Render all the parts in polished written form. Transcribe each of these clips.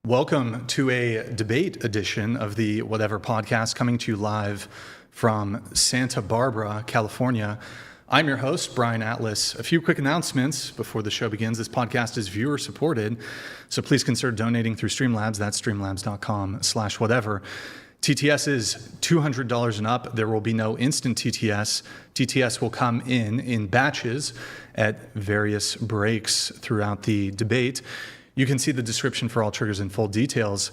Welcome to a debate edition of the Whatever podcast, coming to you live from Santa Barbara, California. I'm your host, Brian Atlas. A few quick announcements before the show begins. This podcast is viewer supported, so please consider donating through Streamlabs. That's streamlabs.com/whatever. TTS is $200 and up. There will be no instant TTS. TTS will come in batches at various breaks throughout the debate. You can see the description for all triggers and full details.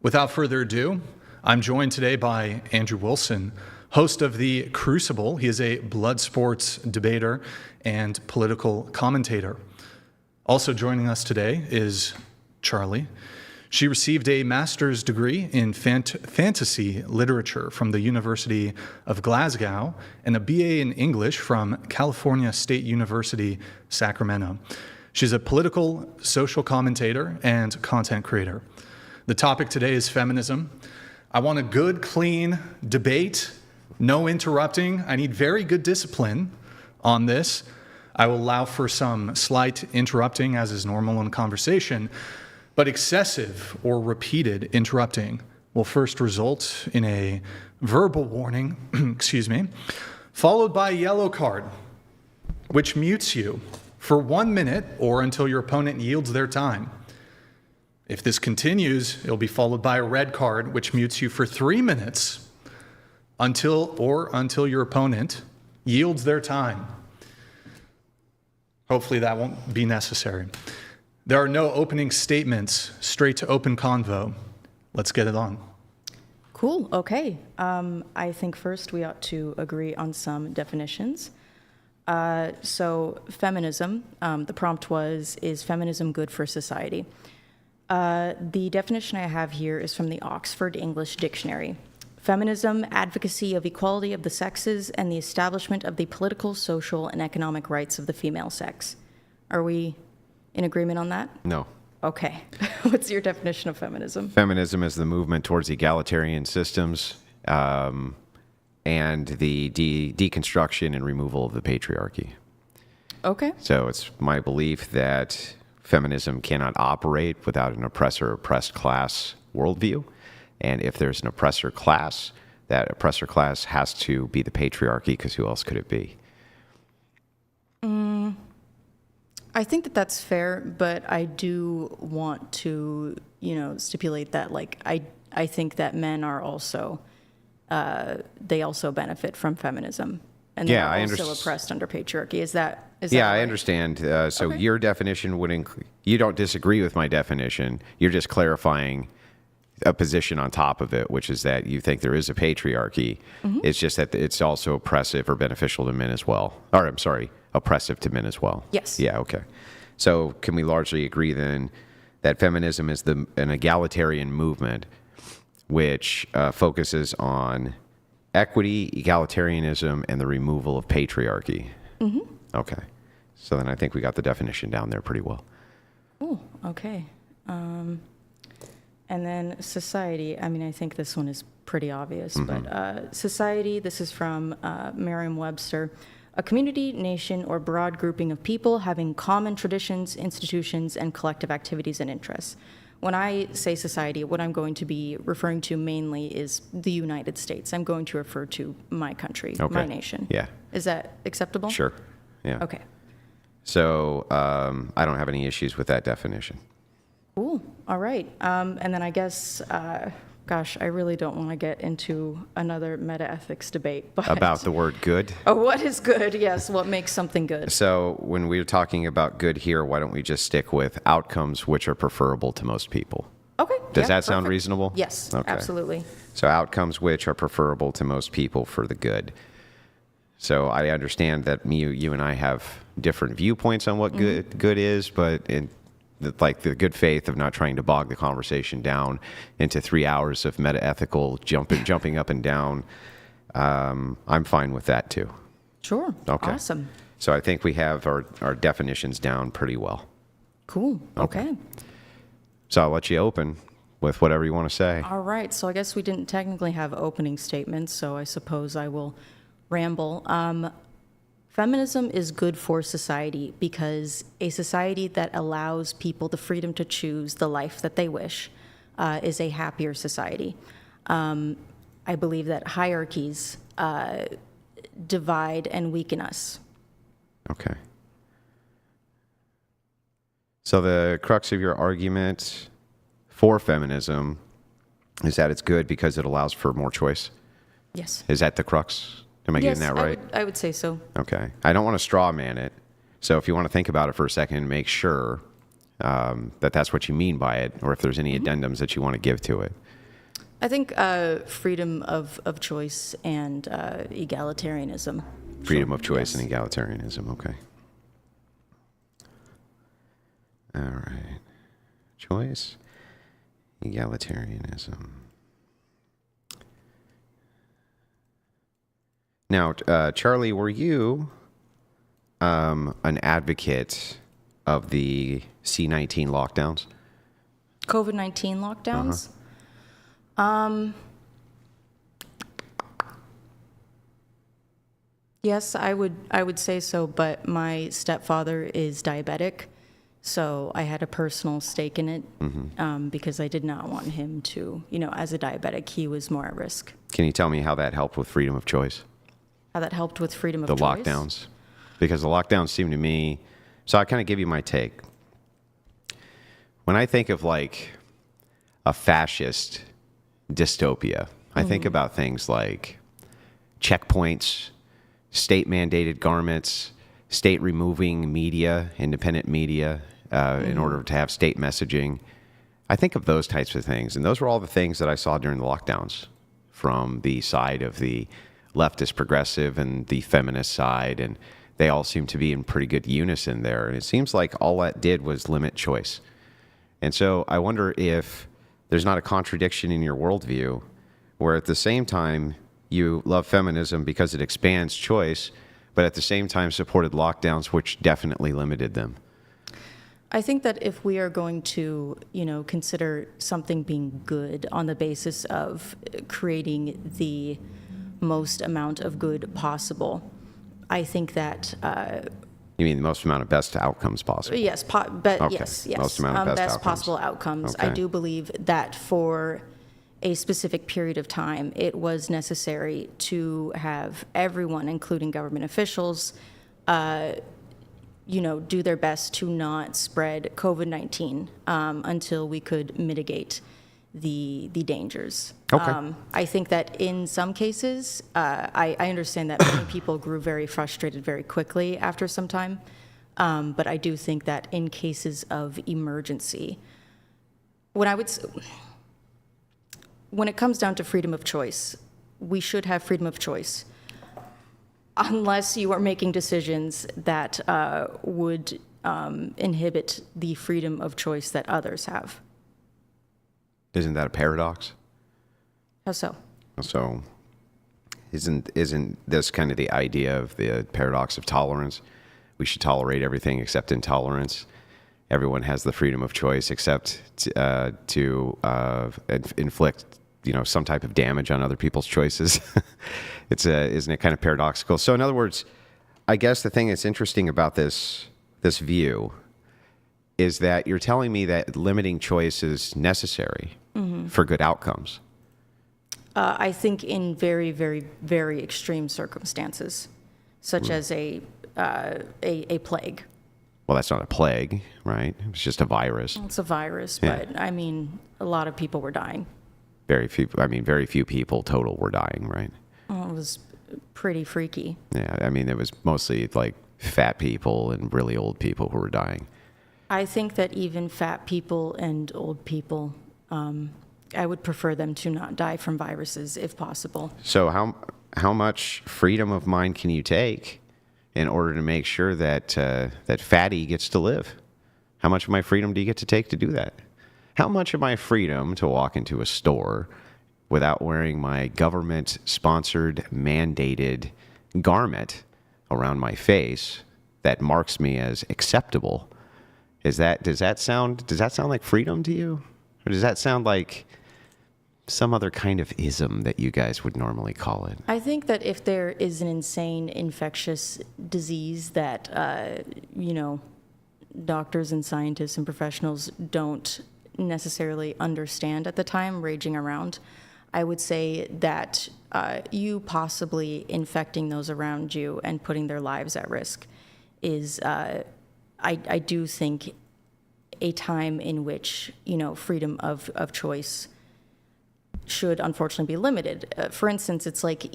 Without further ado, I'm joined today by Andrew Wilson, host of The Crucible. He is a blood sports debater and political commentator. Also joining us today is Charlie. She received a master's degree in fantasy literature from the University of Glasgow and a BA in English from California State University, Sacramento. She's a political, social commentator and content creator. The topic today is feminism. I want a good, clean debate, no interrupting. I need very good discipline on this. I will allow for some slight interrupting, as is normal in conversation, but excessive or repeated interrupting will first result in a verbal warning, followed by a yellow card, which mutes you for 1 minute or until your opponent yields their time. If this continues, it'll be followed by a red card, which mutes you for 3 minutes until your opponent yields their time. Hopefully that won't be necessary. There are no opening statements, straight to open convo. Let's get it on. Cool, okay. I think first we ought to agree on some definitions. So feminism, the prompt was, is feminism good for society? The definition I have here is from the Oxford English Dictionary. Feminism, advocacy of equality of the sexes and the establishment of the political, social, and economic rights of the female sex. Are we in agreement on that? No. Okay. What's your definition of feminism? Feminism is the movement towards egalitarian systems, and the deconstruction and removal of the patriarchy. Okay. So it's my belief that feminism cannot operate without an oppressor-oppressed class worldview. And if there's an oppressor class, that oppressor class has to be the patriarchy, because who else could it be? I think that that's fair, but I do want to, stipulate that, I think that men are also... they also benefit from feminism, and they're also oppressed under patriarchy. Is that I right? understand. So Okay. your definition would include, you don't disagree with my definition. You're just clarifying a position on top of it, which is that you think there is a patriarchy. Mm-hmm. It's just that it's also oppressive or beneficial to men as well. Or I'm sorry, oppressive to men as well. Yes. Yeah, okay. So can we largely agree then that feminism is an egalitarian movement which focuses on equity, egalitarianism, and the removal of patriarchy? Mm-hmm. Okay. So then I think we got the definition down there pretty well. Oh, okay. And then society, I think this one is pretty obvious, mm-hmm. but society, this is from Merriam-Webster, a community, nation, or broad grouping of people having common traditions, institutions, and collective activities and interests. When I say society, what I'm going to be referring to mainly is the United States. I'm going to refer to my country, okay. my nation. Yeah. Is that acceptable? Sure. Yeah. Okay. So I don't have any issues with that definition. Cool. All right. And then I guess, I really don't want to get into another meta-ethics debate. But About the word good? Oh, what is good? Yes, what makes something good? So when we're talking about good here, why don't we just stick with outcomes which are preferable to most people? Okay. Does that sound reasonable? Yes, okay. Absolutely. So outcomes which are preferable to most people for the good. So I understand that you and I have different viewpoints on what mm-hmm. good is, but the good faith of not trying to bog the conversation down into 3 hours of meta-ethical jumping up and down, I'm fine with that too. Sure. Okay. Awesome. So I think we have our definitions down pretty well. Cool. Okay. So I'll let you open with whatever you want to say. All right. So I guess we didn't technically have opening statements, so I suppose I will ramble. Feminism is good for society because a society that allows people the freedom to choose the life that they wish is a happier society. I believe that hierarchies divide and weaken us. Okay. So the crux of your argument for feminism is that it's good because it allows for more choice. Yes. Is that the crux? Am I getting that right? I would say so. Okay. I don't want to straw man it. So if you want to think about it for a second, make sure that that's what you mean by it, or if there's any addendums that you want to give to it. I think freedom of choice and egalitarianism. Freedom of choice Yes. and egalitarianism. Okay. All right. Choice, egalitarianism. Now, Charlie, were you an advocate of the C-19 lockdowns? COVID-19 lockdowns? Yes, I would say so, but my stepfather is diabetic, so I had a personal stake in it because I did not want him to, as a diabetic, he was more at risk. Can you tell me how that helped with freedom of choice? How that helped with freedom of The choice? lockdowns? Because the lockdowns seem to me, so I kind of give you my take. When I think of like a fascist dystopia, I think about things like checkpoints, state mandated garments, state removing media, independent media, in order to have state messaging. I think of those types of things. And those were all the things that I saw during the lockdowns from the side of the leftist progressive and the feminist side. And they all seem to be in pretty good unison there. And it seems like all that did was limit choice. And so I wonder if there's not a contradiction in your worldview where at the same time you love feminism because it expands choice, but at the same time supported lockdowns, which definitely limited them. I think that if we are going to, consider something being good on the basis of creating the most amount of good possible, I think that You mean the most amount of best outcomes possible? yes, but Okay. yes, Most amount of best outcomes. possible outcomes. I Okay. do believe that for a specific period of time, it was necessary to have everyone, including government officials, do their best to not spread COVID-19 until we could mitigate the dangers. Okay. I think that in some cases, I understand that many people grew very frustrated very quickly after some time, but I do think that in cases of emergency, when it comes down to freedom of choice, we should have freedom of choice, unless you are making decisions that would inhibit the freedom of choice that others have. Isn't that a paradox? How so? So isn't this kind of the idea of the paradox of tolerance? We should tolerate everything except intolerance. Everyone has the freedom of choice except to inflict, some type of damage on other people's choices. Isn't it kind of paradoxical? So in other words, I guess the thing that's interesting about this view is that you're telling me that limiting choice is necessary for good outcomes. I think in very, very, very extreme circumstances, such as a plague. Well, that's not a plague, right? It's just a virus. It's a virus, Yeah. but a lot of people were dying. Very few people total were dying, right? Well, it was pretty freaky. Yeah, it was mostly like fat people and really old people who were dying. I think that even fat people and old people, I would prefer them to not die from viruses if possible. So how much freedom of mind can you take in order to make sure that that fatty gets to live? How much of my freedom do you get to take to do that? How much of my freedom to walk into a store without wearing my government-sponsored, mandated garment around my face that marks me as acceptable? Does that sound like freedom to you? Or does that sound like some other kind of ism that you guys would normally call it. I think that if there is an insane infectious disease that, doctors and scientists and professionals don't necessarily understand at the time raging around, I would say that you possibly infecting those around you and putting their lives at risk is, I do think, a time in which, freedom of choice should unfortunately be limited. For instance, it's like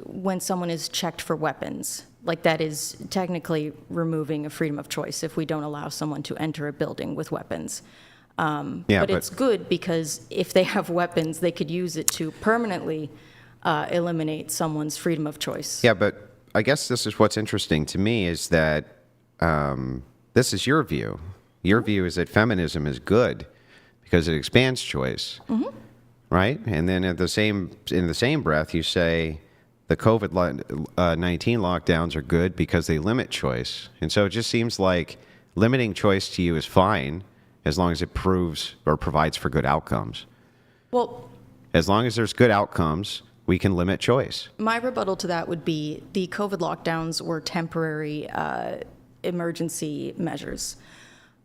when someone is checked for weapons, like that is technically removing a freedom of choice if we don't allow someone to enter a building with weapons. But it's good because if they have weapons, they could use it to permanently eliminate someone's freedom of choice. Yeah, but I guess this is what's interesting to me is that this is your view. Your view is that feminism is good because it expands choice, right? And then in the same breath, you say the COVID-19 lockdowns are good because they limit choice. And so it just seems like limiting choice to you is fine as long as it proves or provides for good outcomes. Well, as long as there's good outcomes, we can limit choice. my rebuttal to that would be the COVID lockdowns were temporary emergency measures.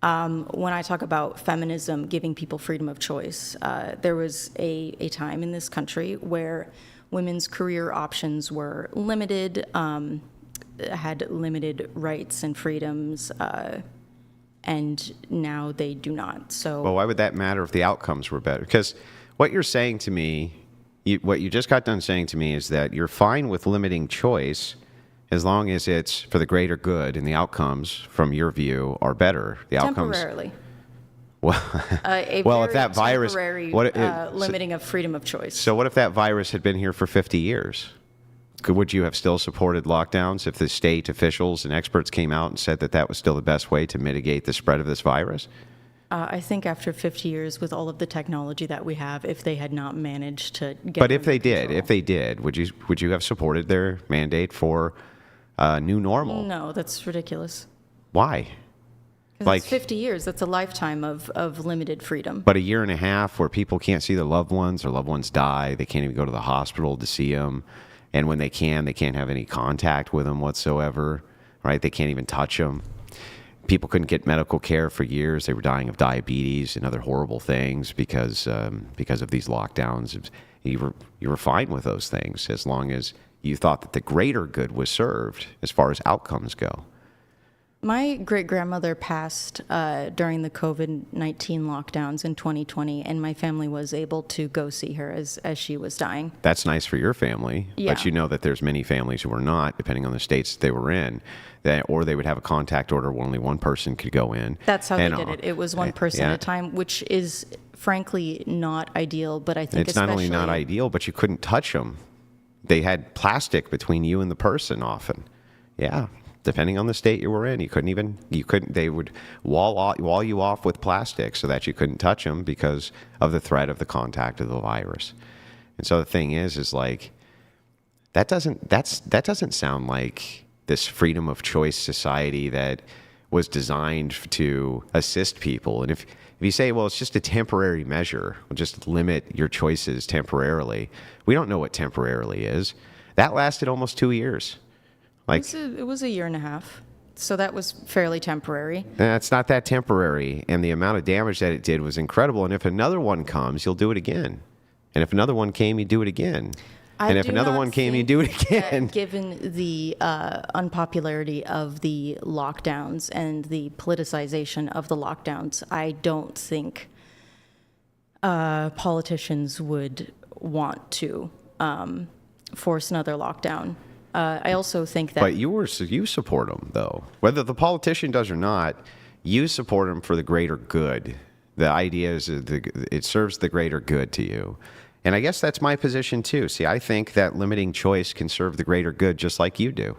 When I talk about feminism giving people freedom of choice, there was a time in this country where women's career options were limited, had limited rights and freedoms, and now they do not. So, Well, why would that matter if the outcomes were better? Because what you're saying to me, what you just got done saying to me is that you're fine with limiting choice as long as it's for the greater good and the outcomes, from your view, are better. The outcomes. temporarily. Well, A well, if very that virus, temporary, so- limiting of freedom of choice. So what if that virus had been here for 50 years? Would you have still supported lockdowns if the state officials and experts came out and said that that was still the best way to mitigate the spread of this virus? I think after 50 years, with all of the technology that we have, if they had not managed to get But if under they control. did, would you have supported their mandate for new normal? No, that's ridiculous. Why? 'Cause Like- it's 50 years. That's a lifetime of limited freedom. But a year and a half where people can't see their loved ones, or loved ones die, they can't even go to the hospital to see them, and when they can't have any contact with them whatsoever, right? They can't even touch them. People couldn't get medical care for years. They were dying of diabetes and other horrible things because of these lockdowns. You were fine with those things as long as you thought that the greater good was served as far as outcomes go. My great-grandmother passed during the COVID-19 lockdowns in 2020, and my family was able to go see her as she was dying. That's nice for your family, Yeah. but you know that there's many families who are not, depending on the states they were in, or they would have a contact order where only one person could go in. That's how And, they did it. It was one person yeah. at a time, which is frankly not ideal, but I think It's not only not especially- ideal, but you couldn't touch them. They had plastic between you and the person often. Yeah. Depending on the state you were in, they would wall you off with plastic so that you couldn't touch them because of the threat of the contact of the virus. And so the thing is like, that doesn't sound like this freedom of choice society that was designed to assist people. And if you say, well, it's just a temporary measure, we'll just limit your choices temporarily. We don't know what temporarily is. That lasted almost 2 years. Like, It was a year and a half, so that was fairly temporary. it's not that temporary, and the amount of damage that it did was incredible. And if another one comes, you'll do it again. And if another one came, you do it again. I And if do another not one came, you think do it that again. Given the unpopularity of the lockdowns and the politicization of the lockdowns, I don't think politicians would want to force another lockdown. I also think that But you support them, though. Whether the politician does or not, you support them for the greater good. The idea is that it serves the greater good to you. And I guess that's my position, too. See, I think that limiting choice can serve the greater good just like you do.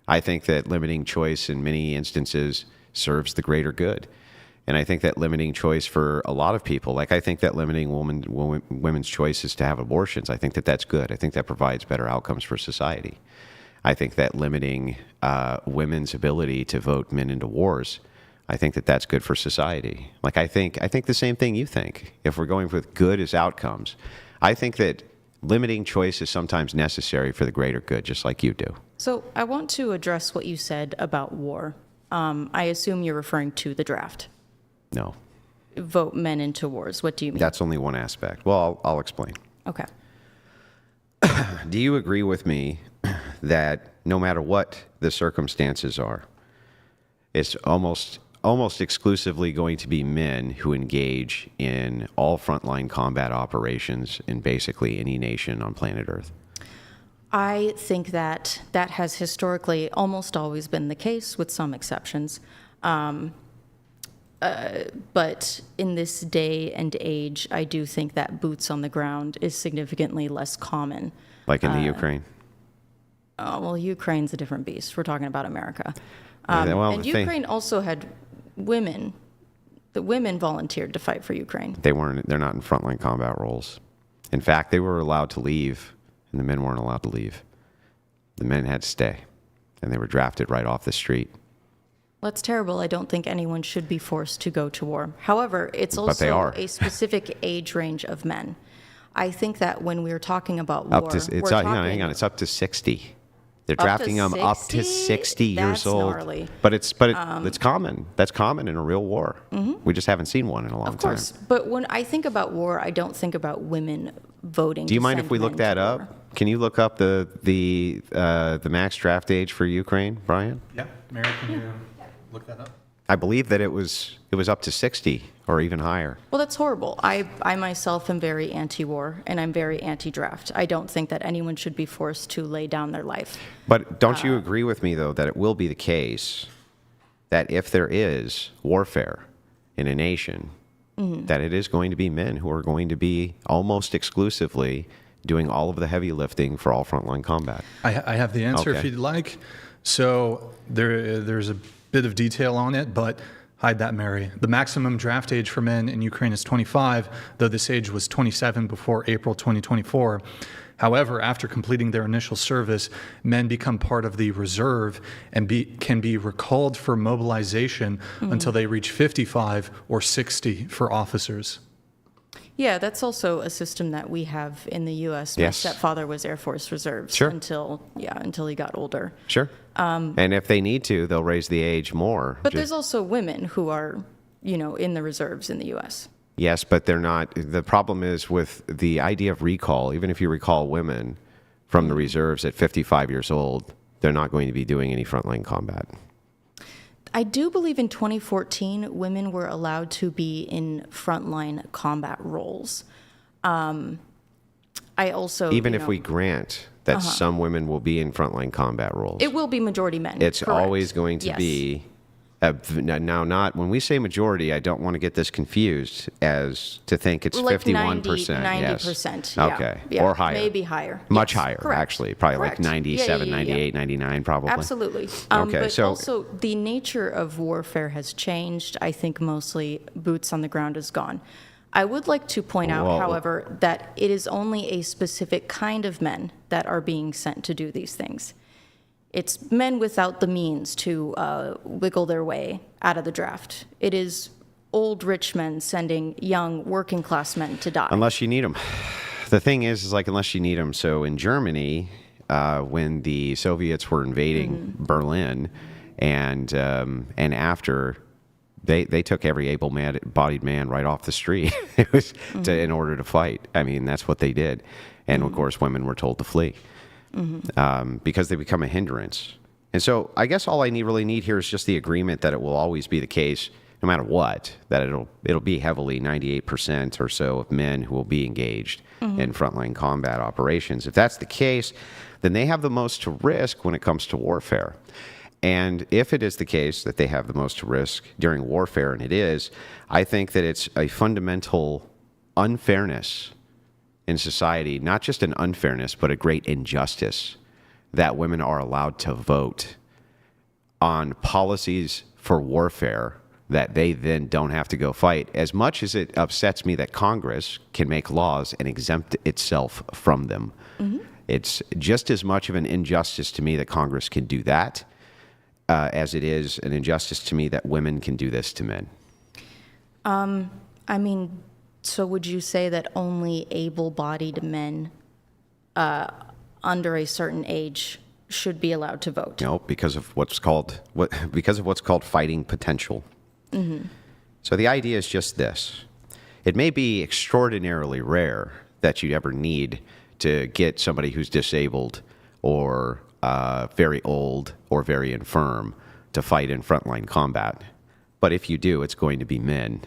I think that limiting choice in many instances serves the greater good. And I think that limiting choice for a lot of people, like I think that limiting women's choices to have abortions, I think that that's good. I think that provides better outcomes for society. I think that limiting women's ability to vote men into wars, I think that that's good for society. Like I think the same thing you think. If we're going with good as outcomes, I think that limiting choice is sometimes necessary for the greater good, just like you do. So I want to address what you said about war. I assume you're referring to the draft. No, Vote men into wars. What do you mean? that's only one aspect. Well, I'll explain. Okay. Do you agree with me that no matter what the circumstances are, it's almost exclusively going to be men who engage in all frontline combat operations in basically any nation on planet Earth? I think that has historically almost always been the case, with some exceptions. But in this day and age, I do think that boots on the ground is significantly less common. Like in the Ukraine? Well, Ukraine's a different beast. We're talking about America. Well, And Ukraine also had women. The women volunteered to fight for Ukraine. they're not in frontline combat roles. In fact, they were allowed to leave, and the men weren't allowed to leave. The men had to stay, and they were drafted right off the street. Well, that's terrible. I don't think anyone should be forced to go to war. However, it's But they also are. a specific age range of men. I think that when we're talking about war, Hang on, it's up to 60. They're to drafting them up to 60? 60 years That's old. gnarly. But it's common. That's common in a real war. We just haven't seen one in a long Of course. But when I think about war, I don't think about women voting. Do you to mind send if we look men that to up? war. Can you look up the max draft age for Ukraine, Brian? Yeah, Mary, can you look that up? I believe that it was up to 60 or even higher. Well, that's horrible. I myself am very anti-war, and I'm very anti-draft. I don't think that anyone should be forced to lay down their life. But don't you agree with me, though, that it will be the case that if there is warfare in a nation, that it is going to be men who are going to be almost exclusively doing all of the heavy lifting for all frontline combat? I have the answer if Okay. you'd like. So there's a bit of detail on it, but hide that, Mary. The maximum draft age for men in Ukraine is 25, though this age was 27 before April 2024. However, after completing their initial service, men become part of the reserve and can be recalled for mobilization until they reach 55 or 60 for officers. Yeah, that's also a system that we have in the U.S. My Yes. stepfather was Air Force Reserves Sure. until he got older. Sure. And if they need to, they'll raise the age more. But there's also women who are, in the reserves in the U.S. Yes, but they're not. The problem is with the idea of recall, even if you recall women from the reserves at 55 years old, they're not going to be doing any frontline combat. I do believe in 2014, women were allowed to be in frontline combat roles. I also Even if we grant that some women will be in frontline combat roles, it will be majority men. it's correct. always going to Yes. be. Now, not when we say majority, I don't want to get this confused as to think it's Like 51%. 90%. Yes. Yeah. Okay. Yeah. Or higher. Maybe higher. Much Yes. higher, Correct. actually. Probably Correct. like 97, Yeah. 98, 99, probably. Absolutely. Okay, But so- also, the nature of warfare has changed. I think mostly boots on the ground is gone. I would like to point out, Well- however, that it is only a specific kind of men that are being sent to do these things. It's men without the means to wiggle their way out of the draft. It is old rich men sending young working class men to die. Unless you need them. The thing is like, unless you need them. So in Germany, when the Soviets were invading Berlin, and after they took every able-bodied man right off the street it was in order to fight. I mean, that's what they did. And of course, women were told to flee because they become a hindrance. And so I guess all I really need here is just the agreement that it will always be the case, no matter what, that it'll be heavily 98% or so of men who will be engaged in frontline combat operations. If that's the case, then they have the most to risk when it comes to warfare. And if it is the case that they have the most to risk during warfare, and it is, I think that it's a fundamental unfairness in society, not just an unfairness, but a great injustice that women are allowed to vote on policies for warfare that they then don't have to go fight. As much as it upsets me that Congress can make laws and exempt itself from them, it's just as much of an injustice to me that Congress can do that as it is an injustice to me that women can do this to men. I mean, so would you say that only able-bodied men under a certain age should be allowed to vote? No, because of what's called fighting potential. So the idea is just this. It may be extraordinarily rare that you'd ever need to get somebody who's disabled or very old or very infirm to fight in frontline combat. But if you do, it's going to be men.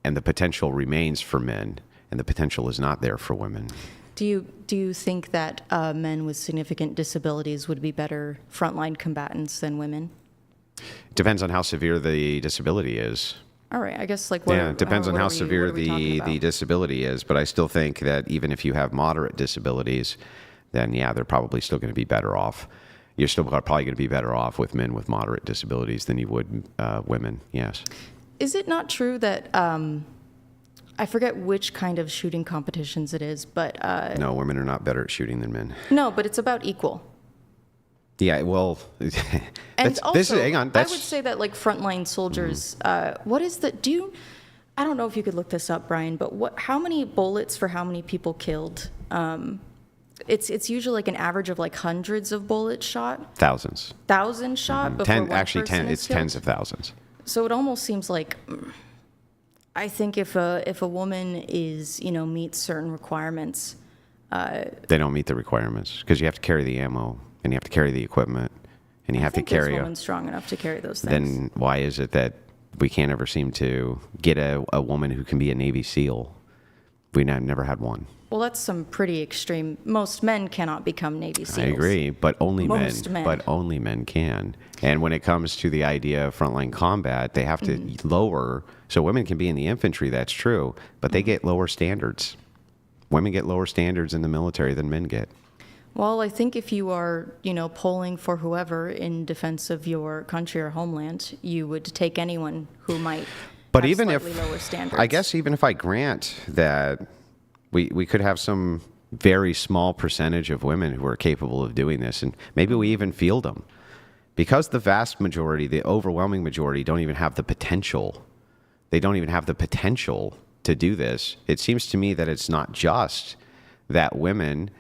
And the potential remains for men, and the potential is not there for women. Do you think that men with significant disabilities would be better frontline combatants than women? Depends on how severe the disability is. All right, I guess like what? Yeah, it depends on how severe what are we talking the about? disability is. But I still think that even if you have moderate disabilities, then yeah, they're probably still going to be better off. You're still probably going to be better off with men with moderate disabilities than you would women. Yes. Is it not true that I forget which kind of shooting competitions it is, but No, women are not better at shooting than men. no, but it's about equal. Yeah, well, And also, hang on. I would say that like frontline soldiers, what is the, I don't know if you could look this up, Brian, but how many bullets for how many people killed? It's usually like an average of like hundreds of bullets shot, thousands. 1,000 shot before one Actually, person is it's killed? tens of thousands. So it almost seems like, I think if a woman is, meets certain requirements, They don't meet the requirements because you have to carry the ammo and you have to carry the equipment and you have to I think carry this woman's strong enough to carry those things. Then why is it that we can't ever seem to get a woman who can be a Navy SEAL? We never had one. Well, that's some pretty extreme. Most men cannot become Navy SEAls. I agree, but only Most men. But only men can. And when it comes to the idea of frontline combat, they have to lower. So women can be in the infantry, that's true, but they get lower standards. Women get lower standards in the military than men get. Well, I think if you are, polling for whoever in defense of your country or homeland, you would take anyone who might But have even slightly if, lower standards. I guess even if I grant that we could have some very small percentage of women who are capable of doing this, and maybe we even field them, because the vast majority, the overwhelming majority, don't even have the potential. They don't even have the potential to do this. It seems to me that it's not just that women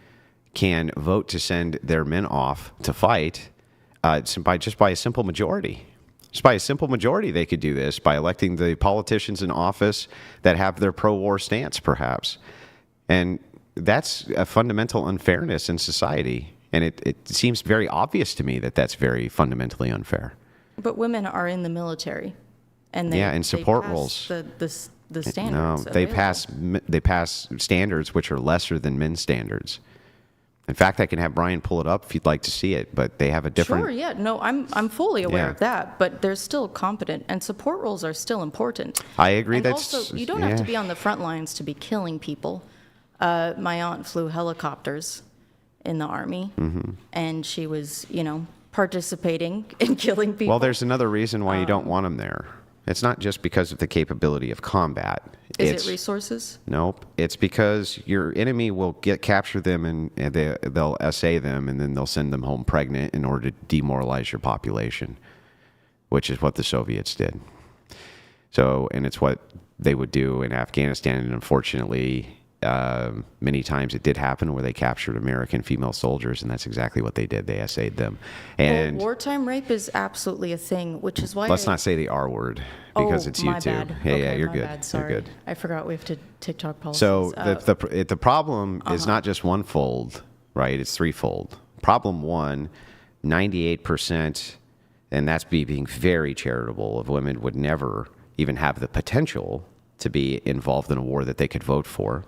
can vote to send their men off to fight by a simple majority. Just by a simple majority, they could do this by electing the politicians in office that have their pro-war stance, perhaps. And that's a fundamental unfairness in society. And it seems very obvious to me that that's very fundamentally unfair. But women are in the military, and In support pass roles. The standards. No, available. they pass standards which are lesser than men's standards. In fact, I can have Brian pull it up if you'd like to see it, but they have a different. Sure, yeah, no, I'm fully aware Yeah. of that, but they're still competent, and support roles are still important. I agree. And That's also, you don't have to be on the front lines to be killing people. My aunt flew helicopters in the Army, Mm-hmm. and she was, participating in killing people. Well, there's another reason why you don't want them there. It's not just because of the capability of combat. Is it resources? Nope. It's because your enemy will capture them and they'll essay them and then they'll send them home pregnant in order to demoralize your population, which is what the Soviets did. So, and it's what they would do in Afghanistan. And unfortunately, many times it did happen where they captured American female soldiers, and that's exactly what they did. They essayed them. And Well, wartime rape is absolutely a thing, which is why let's not say the R word because it's my YouTube. bad. Yeah, Okay, you're my good. Bad. Sorry. You're good. I forgot we have to TikTok policies. So the problem is not just one-fold, right? It's threefold. Problem one, 98%, and that's being very charitable, of women would never even have the potential to be involved in a war that they could vote for.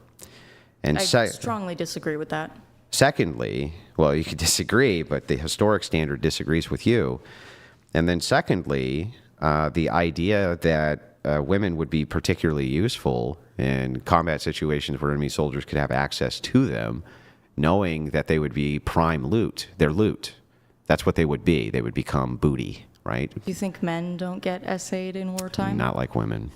And I strongly disagree with that. secondly, well, you could disagree, but the historic standard disagrees with you. And then secondly, the idea that women would be particularly useful in combat situations where enemy soldiers could have access to them, knowing that they would be prime loot. They're loot. That's what they would be. They would become booty, right? You think men don't get essayed in wartime? Not like women.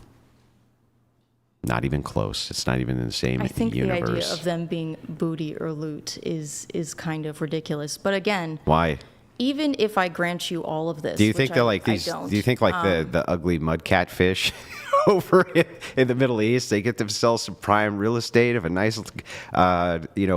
Not even close. It's not even in the same I think universe. the idea of them being booty or loot is kind of ridiculous. But again, Why? even if I grant you all of this, Do you which think they're like I these? don't, Do you think like the ugly mud catfish over in the Middle East, they get themselves some prime real estate of a nice,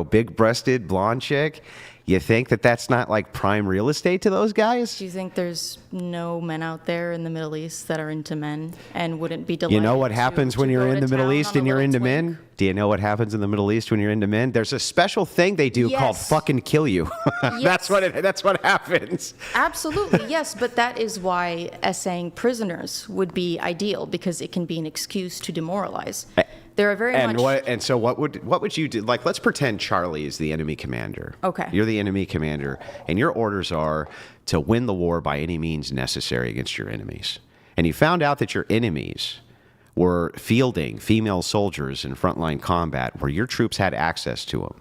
big-breasted blonde chick? You think that that's not like prime real estate to those guys? do you think there's no men out there in the Middle East that are into men and wouldn't be delighted? You know what happens when you're go in to the Middle town East on a and you're little into twink? men? Do you know what happens in the Middle East when you're into men? There's a special thing they do called Yes. fucking kill you. Yes. That's what happens. Absolutely, yes, but that is why essaying prisoners would be ideal, because it can be an excuse to demoralize. There are very much. So what would you do? Like, let's pretend Charlie is the enemy commander. Okay. You're the enemy commander, and your orders are to win the war by any means necessary against your enemies. And you found out that your enemies were fielding female soldiers in frontline combat where your troops had access to them.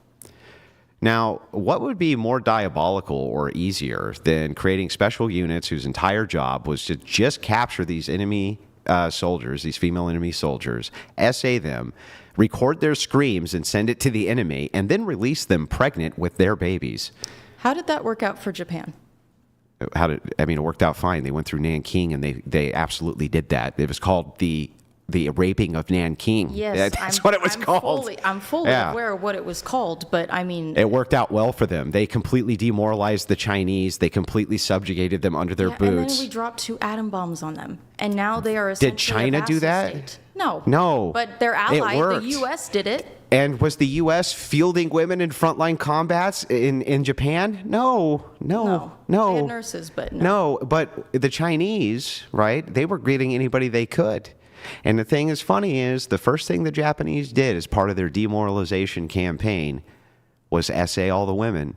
Now, what would be more diabolical or easier than creating special units whose entire job was to just capture these enemy soldiers, these female enemy soldiers, essay them, record their screams and send it to the enemy, and then release them pregnant with their babies? How did that work out for Japan? It worked out fine. They went through Nanking and they absolutely did that. It was called the raping of Nanking. Yes, That's what it was called. I'm fully Yeah. aware of what it was called, but I mean, It worked out well for them. They completely demoralized the Chinese. They completely subjugated them under their yeah, and boots. then we dropped 2 atom bombs on them, and now they are essentially Did China a do vassal that? state. No. No. But their It ally, the worked. U.S., did it. And was the U.S. fielding women in frontline combats in Japan? No. They had nurses, but no. No, but the Chinese, right? They were greeting anybody they could. And the thing is funny is the first thing the Japanese did as part of their demoralization campaign was essay all the women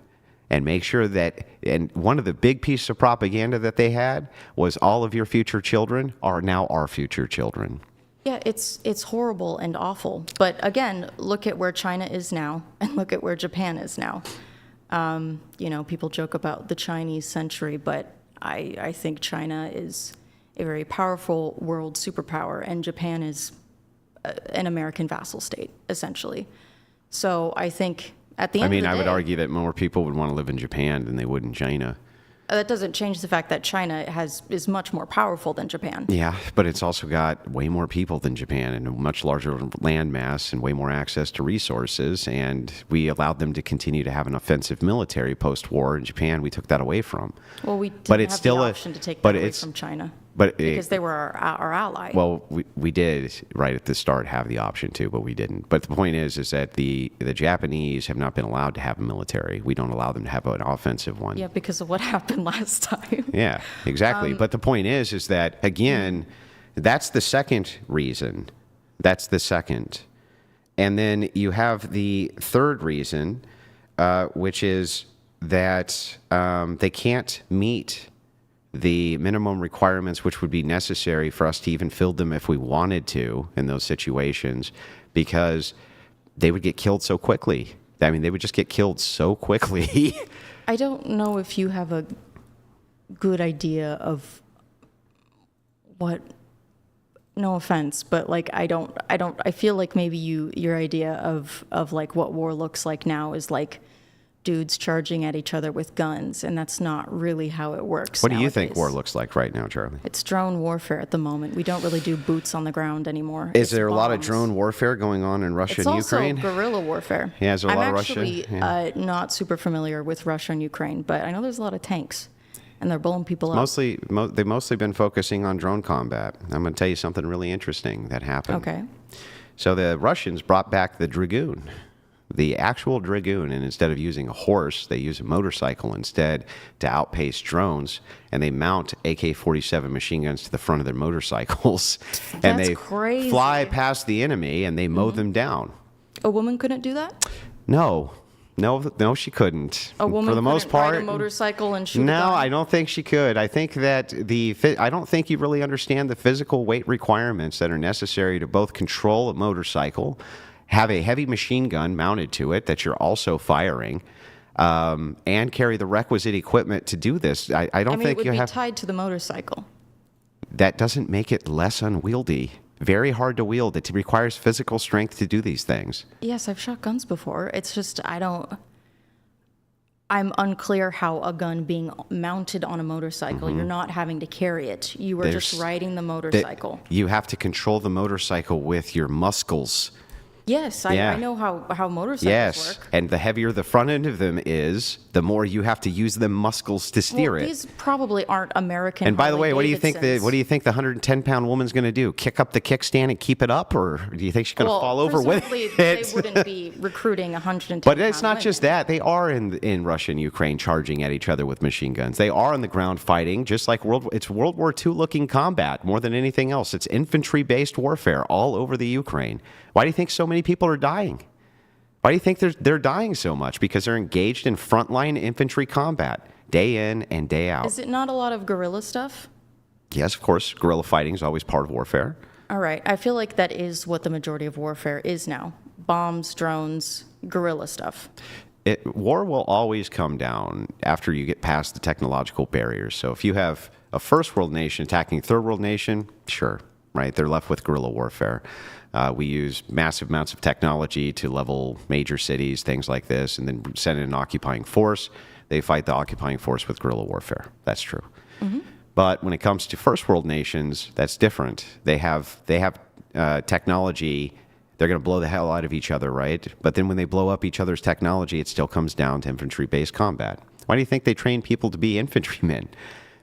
and make sure that, and one of the big pieces of propaganda that they had was all of your future children are now our future children. Yeah, it's horrible and awful. But again, look at where China is now, and look at where Japan is now. People joke about the Chinese century, but I think China is a very powerful world superpower, and Japan is an American vassal state, essentially. So I think at the end of the day, I would argue that more people would want to live in Japan than they would in China. that doesn't change the fact that China is much more powerful than Japan. Yeah, but it's also got way more people than Japan and a much larger land mass and way more access to resources. And we allowed them to continue to have an offensive military post-war. In Japan, we took that away from. Well, we didn't But it's have still the a- option to take but that away it's- from China Because they were our ally. Well, we did right at the start have the option to, but we didn't. But the point is that the Japanese have not been allowed to have a military. We don't allow them to have an offensive one. Yeah, because of what happened last time. Yeah, exactly. But the point is that, again, that's the second reason. That's the second. And then you have the third reason, which is that they can't meet the minimum requirements which would be necessary for us to even fill them if we wanted to in those situations, because they would get killed so quickly. I mean, they would just get killed so quickly. I don't know if you have a good idea of what, no offense, but like I feel like maybe your idea of like what war looks like now is like dudes charging at each other with guns, and that's not really how it works. What do you think nowadays. war looks like right now, Charlie? It's drone warfare at the moment. We don't really do boots on the ground anymore. Is It's there a lot of bombs. drone warfare going on in Russia It's and also Ukraine? guerrilla warfare. Yeah, is there a lot of Russia? I'm actually not super familiar with Russia and Ukraine, but I know there's a lot of tanks, and they're blowing people up. They've mostly been focusing on drone combat. I'm going to tell you something really interesting that happened. Okay. So the Russians brought back the Dragoon, the actual Dragoon, and instead of using a horse, they use a motorcycle instead to outpace drones, and they mount AK-47 machine guns to the front of their motorcycles, and That's they crazy. fly past the enemy and they mow them down. A woman couldn't do that? No, she couldn't. A woman for the most couldn't part, ride a motorcycle and shoot a no, gun? I don't think she could. I think that I don't think you really understand the physical weight requirements that are necessary to both control a motorcycle, have a heavy machine gun mounted to it that you're also firing, and carry the requisite equipment to do this. I don't mean, it think would you be have. tied to the motorcycle. That doesn't make it less unwieldy. Very hard to wield. It requires physical strength to do these things. Yes, I've shot guns before. It's just I'm unclear how a gun being mounted on a motorcycle, you're not having to carry it. You are just There's- riding the that motorcycle. you have to control the motorcycle with your muscles. Yes, Yeah. I know how motorcycles Yes, work. and the heavier the front end of them is, the more you have to use the muscles to steer Well, it. these probably aren't American. And by the way, what do you think the Harley-Davidsons. 110-pound woman's going to do? Kick up the kickstand and keep it up, or do you think she's going to Well, fall over with presumably it? they wouldn't be recruiting 110. But it's not just that. They are in Russia and Ukraine charging at each other with machine guns. They are on the ground fighting, just like it's World War II looking combat more than anything else. It's infantry-based warfare all over the Ukraine. Why do you think so many people are dying? Why do you think they're dying so much? Because they're engaged in frontline infantry combat day in and day out. Is it not a lot of guerrilla stuff? Yes, of course, guerrilla fighting is always part of warfare. All right, I feel like that is what the majority of warfare is now: bombs, drones, guerrilla stuff. War will always come down after you get past the technological barriers. So if you have a first world nation attacking a third world nation, sure, right? They're left with guerrilla warfare. We use massive amounts of technology to level major cities, things like this, and then send in an occupying force. They fight the occupying force with guerrilla warfare. That's true. But when it comes to first world nations, that's different. They have technology. They're going to blow the hell out of each other, right? But then when they blow up each other's technology, it still comes down to infantry-based combat. Why do you think they train people to be infantrymen?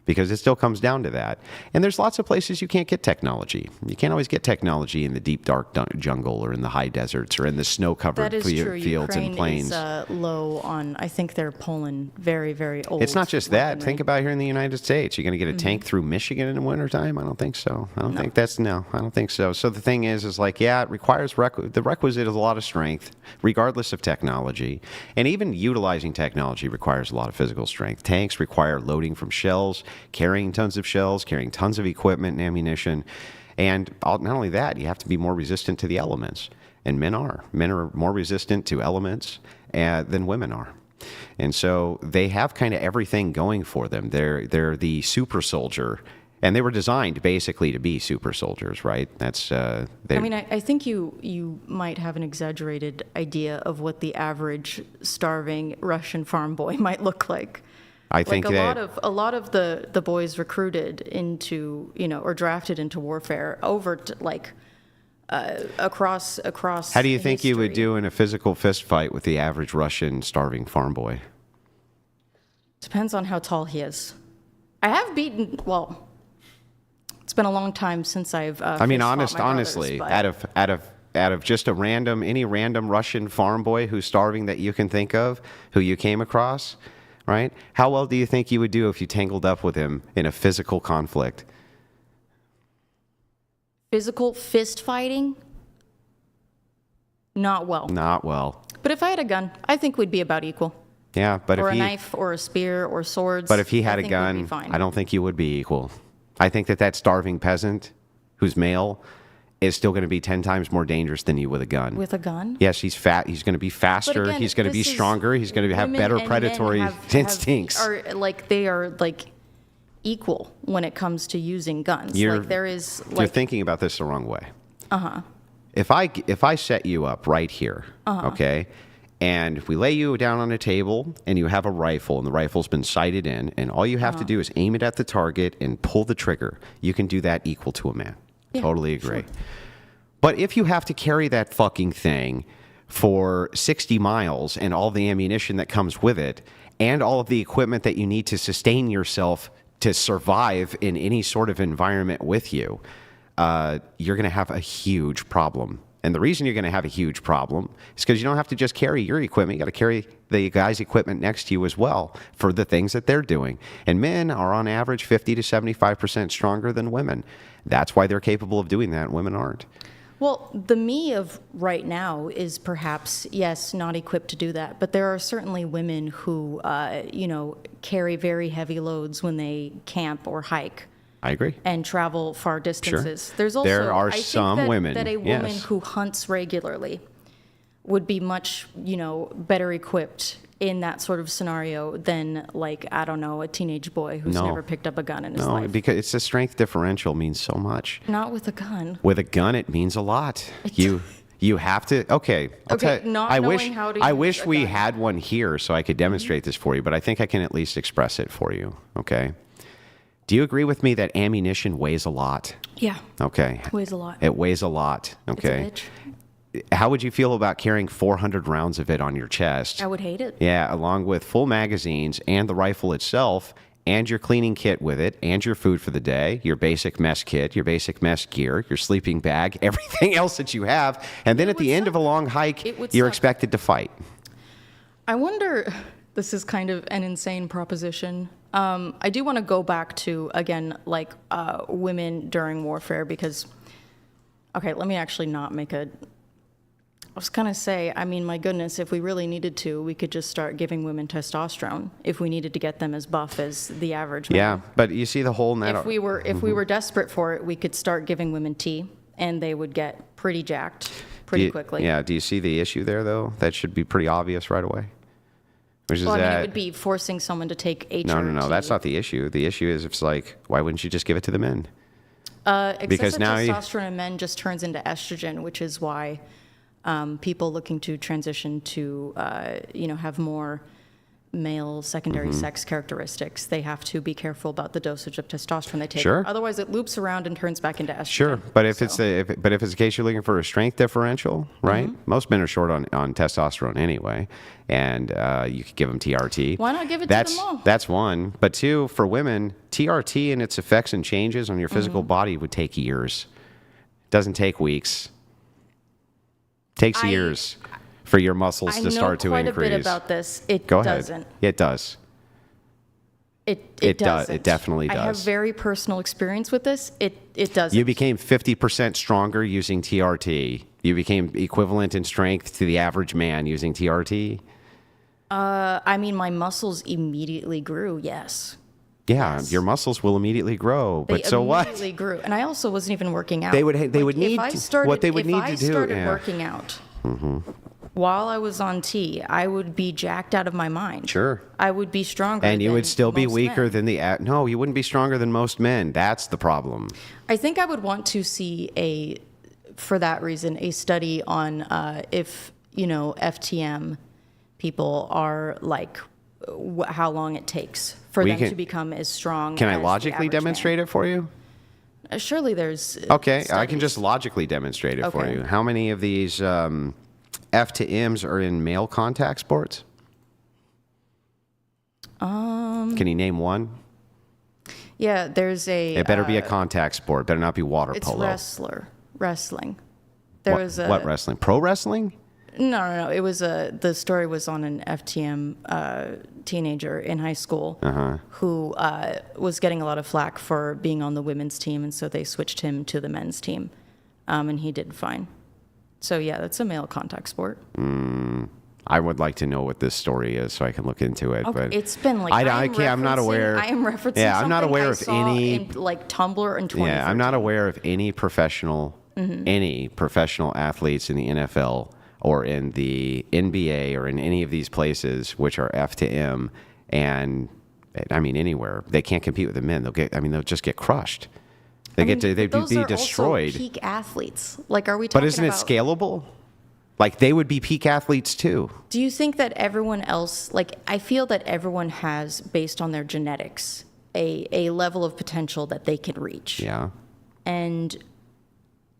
Because it still comes down to that. And there's lots of places you can't get technology. You can't always get technology in the deep, dark jungle or in the high deserts or in the snow-covered That is true. fields Ukraine and plains. is low on. I think they're pulling very, very old. It's not just that. weaponry. Think about here in the United States. You're going to get a tank through Michigan in the wintertime? I don't think so. I don't think so. So the thing is like, yeah, it requires the requisite is a lot of strength, regardless of technology. And even utilizing technology requires a lot of physical strength. Tanks require loading from shells, carrying tons of shells, carrying tons of equipment and ammunition. And not only that, you have to be more resistant to the elements. And men are. Men are more resistant to elements than women are. And so they have kind of everything going for them. They're the super soldier, and they were designed basically to be super soldiers, right? That's I mean, I think you might have an exaggerated idea of what the average starving Russian farm boy might look like. I think like that a lot of the boys recruited into or drafted into warfare over to, across. How do you think you would history. do in a physical fist fight with the average Russian starving farm boy? Depends on how tall he is. I have beaten. Well, it's been a long time since I've. I mean, fist fought my honestly, brothers, but- out of just any random Russian farm boy who's starving that you can think of, who you came across, right? How well do you think you would do if you tangled up with him in a physical conflict? physical fist fighting, not well. Not well. But if I had a gun, I think we'd be about equal. Yeah, but Or if a he knife, or a spear, or swords. but if he had I a think we'd be gun, fine. I don't think you would be equal. I think that starving peasant who's male is still going to be 10 times more dangerous than you with a gun. With a gun? Yes, he's fat. He's going to be faster. But again, He's going to be this is- stronger. He's going to have women better and predatory men instincts. they are equal when it comes to using guns. You're- There is You're thinking about this the wrong way. If I set you up right here, okay, and we lay you down on a table and you have a rifle and the rifle's been sighted in, and all you have to do is aim it at the target and pull the trigger, you can do that equal to a man. Yeah, Totally agree. But if you have to carry that fucking thing for 60 miles and all the ammunition that comes with it and all of the equipment that you need to sustain yourself to survive in any sort of environment with you, you're going to have a huge problem. And the reason you're going to have a huge problem is because you don't have to just carry your equipment. You got to carry the guy's equipment next to you as well for the things that they're doing. And men are on average 50 to 75% stronger than women. That's why they're capable of doing that. Women aren't. Well, the me of right now is perhaps, yes, not equipped to do that, but there are certainly women who, carry very heavy loads when they camp or hike I agree. and travel far distances. There's also There are I think some that, women, that a woman yes. who hunts regularly would be much, better equipped in that sort of scenario than a teenage boy who's No. never picked up a gun in his No, life. because it's the strength differential means so much. Not with a gun. With a gun, it means a lot. You have to. Okay. Okay, not I knowing wish. how to I use wish a we gun. had one here so I could demonstrate this for you. But I think I can at least express it for you. Okay. Do you agree with me that ammunition weighs a lot? Yeah. Okay. Weighs a lot. It weighs a lot. Okay. It's a bitch. How would you feel about carrying 400 rounds of it on your chest? I would hate it. Yeah, along with full magazines and the rifle itself, and your cleaning kit with it, and your food for the day, your basic mess kit, your basic mess gear, your sleeping bag, everything else that you have. And then It at the would end of a suck. long hike, It would you're suck. expected to fight. I wonder, this is kind of an insane proposition. I do want to go back to, again, like women during warfare because, okay, let me actually not make a, I was going to say, I mean, my goodness, if we really needed to, we could just start giving women testosterone if we needed to get them as buff as the average man. Yeah, but you see the whole net. If we were desperate for it, we could start giving women tea and they would get pretty jacked pretty quickly. Yeah, do you see the issue there, though? That should be pretty obvious right away. Which is Well, I mean, that. it would be forcing someone to take HRT. No, that's not the issue. The issue is it's like, why wouldn't you just give it to the men? Excessive Because now you- testosterone in men just turns into estrogen, which is why people looking to transition to, have more male secondary Mm-hmm. sex characteristics, they have to be careful about the dosage of testosterone they take. Sure. Otherwise, it loops around and turns back into estrogen. Sure, but if So- it's the case you're looking for a strength differential, right? Mm-hmm. Most men are short on testosterone anyway, and you could give them TRT. Why not give it to That's them all? that's one. But two, for women, TRT and its effects and changes on your physical Mm-hmm. body would take years. Doesn't take weeks. Takes I- years for your muscles I to know start to quite increase. a bit about this. It Go ahead. doesn't. It does. It It does. doesn't. It definitely I have does. very personal experience with this. It doesn't. You became 50% stronger using TRT. You became equivalent in strength to the average man using TRT. I mean, my muscles immediately grew. Yes. Yeah, Yes. your muscles will immediately grow. They But so what? immediately grew, and I also wasn't even working out. They would need if I to- started, what they would if need I to do, started yeah. working out while I was on T, I would be jacked out of my mind. Sure. I would be stronger. And you than would still be most weaker men. than no, you wouldn't be stronger than most men. That's the problem. I think I would want to see for that reason, a study on if FTM people are like how long it takes for We them can- to become as strong. Can I as the logically average demonstrate it for you? man. Surely there's. Okay, I can studies. just logically demonstrate it for Okay. you. How many of these F to M's are in male contact sports? Can you name one? Yeah, there's a. It better be a contact sport. Better not be water It's polo. wrestling. There What, was a what wrestling? Pro wrestling? no. It was the story was on an FTM teenager in high school who was getting a lot of flack for being on the women's team, and so they switched him to the men's team, and he did fine. So yeah, that's a male contact sport. I would like to know what this story is so I can look into it. Okay, But it's been like I can't. I'm not aware. I am referencing. Yeah, I'm not something aware I of saw any. in, like Tumblr in 2013. Yeah, I'm not aware of any professional athletes in the NFL or in the NBA or in any of these places which are F to M, and I mean anywhere they can't compete with the men. They'll just get crushed. They'd Those be are destroyed. Also peak athletes. Like, are we talking But isn't it about, scalable? Like they would be peak athletes too. Do you think that everyone else, like, I feel that everyone has, based on their genetics, a level of potential that they can reach. Yeah. And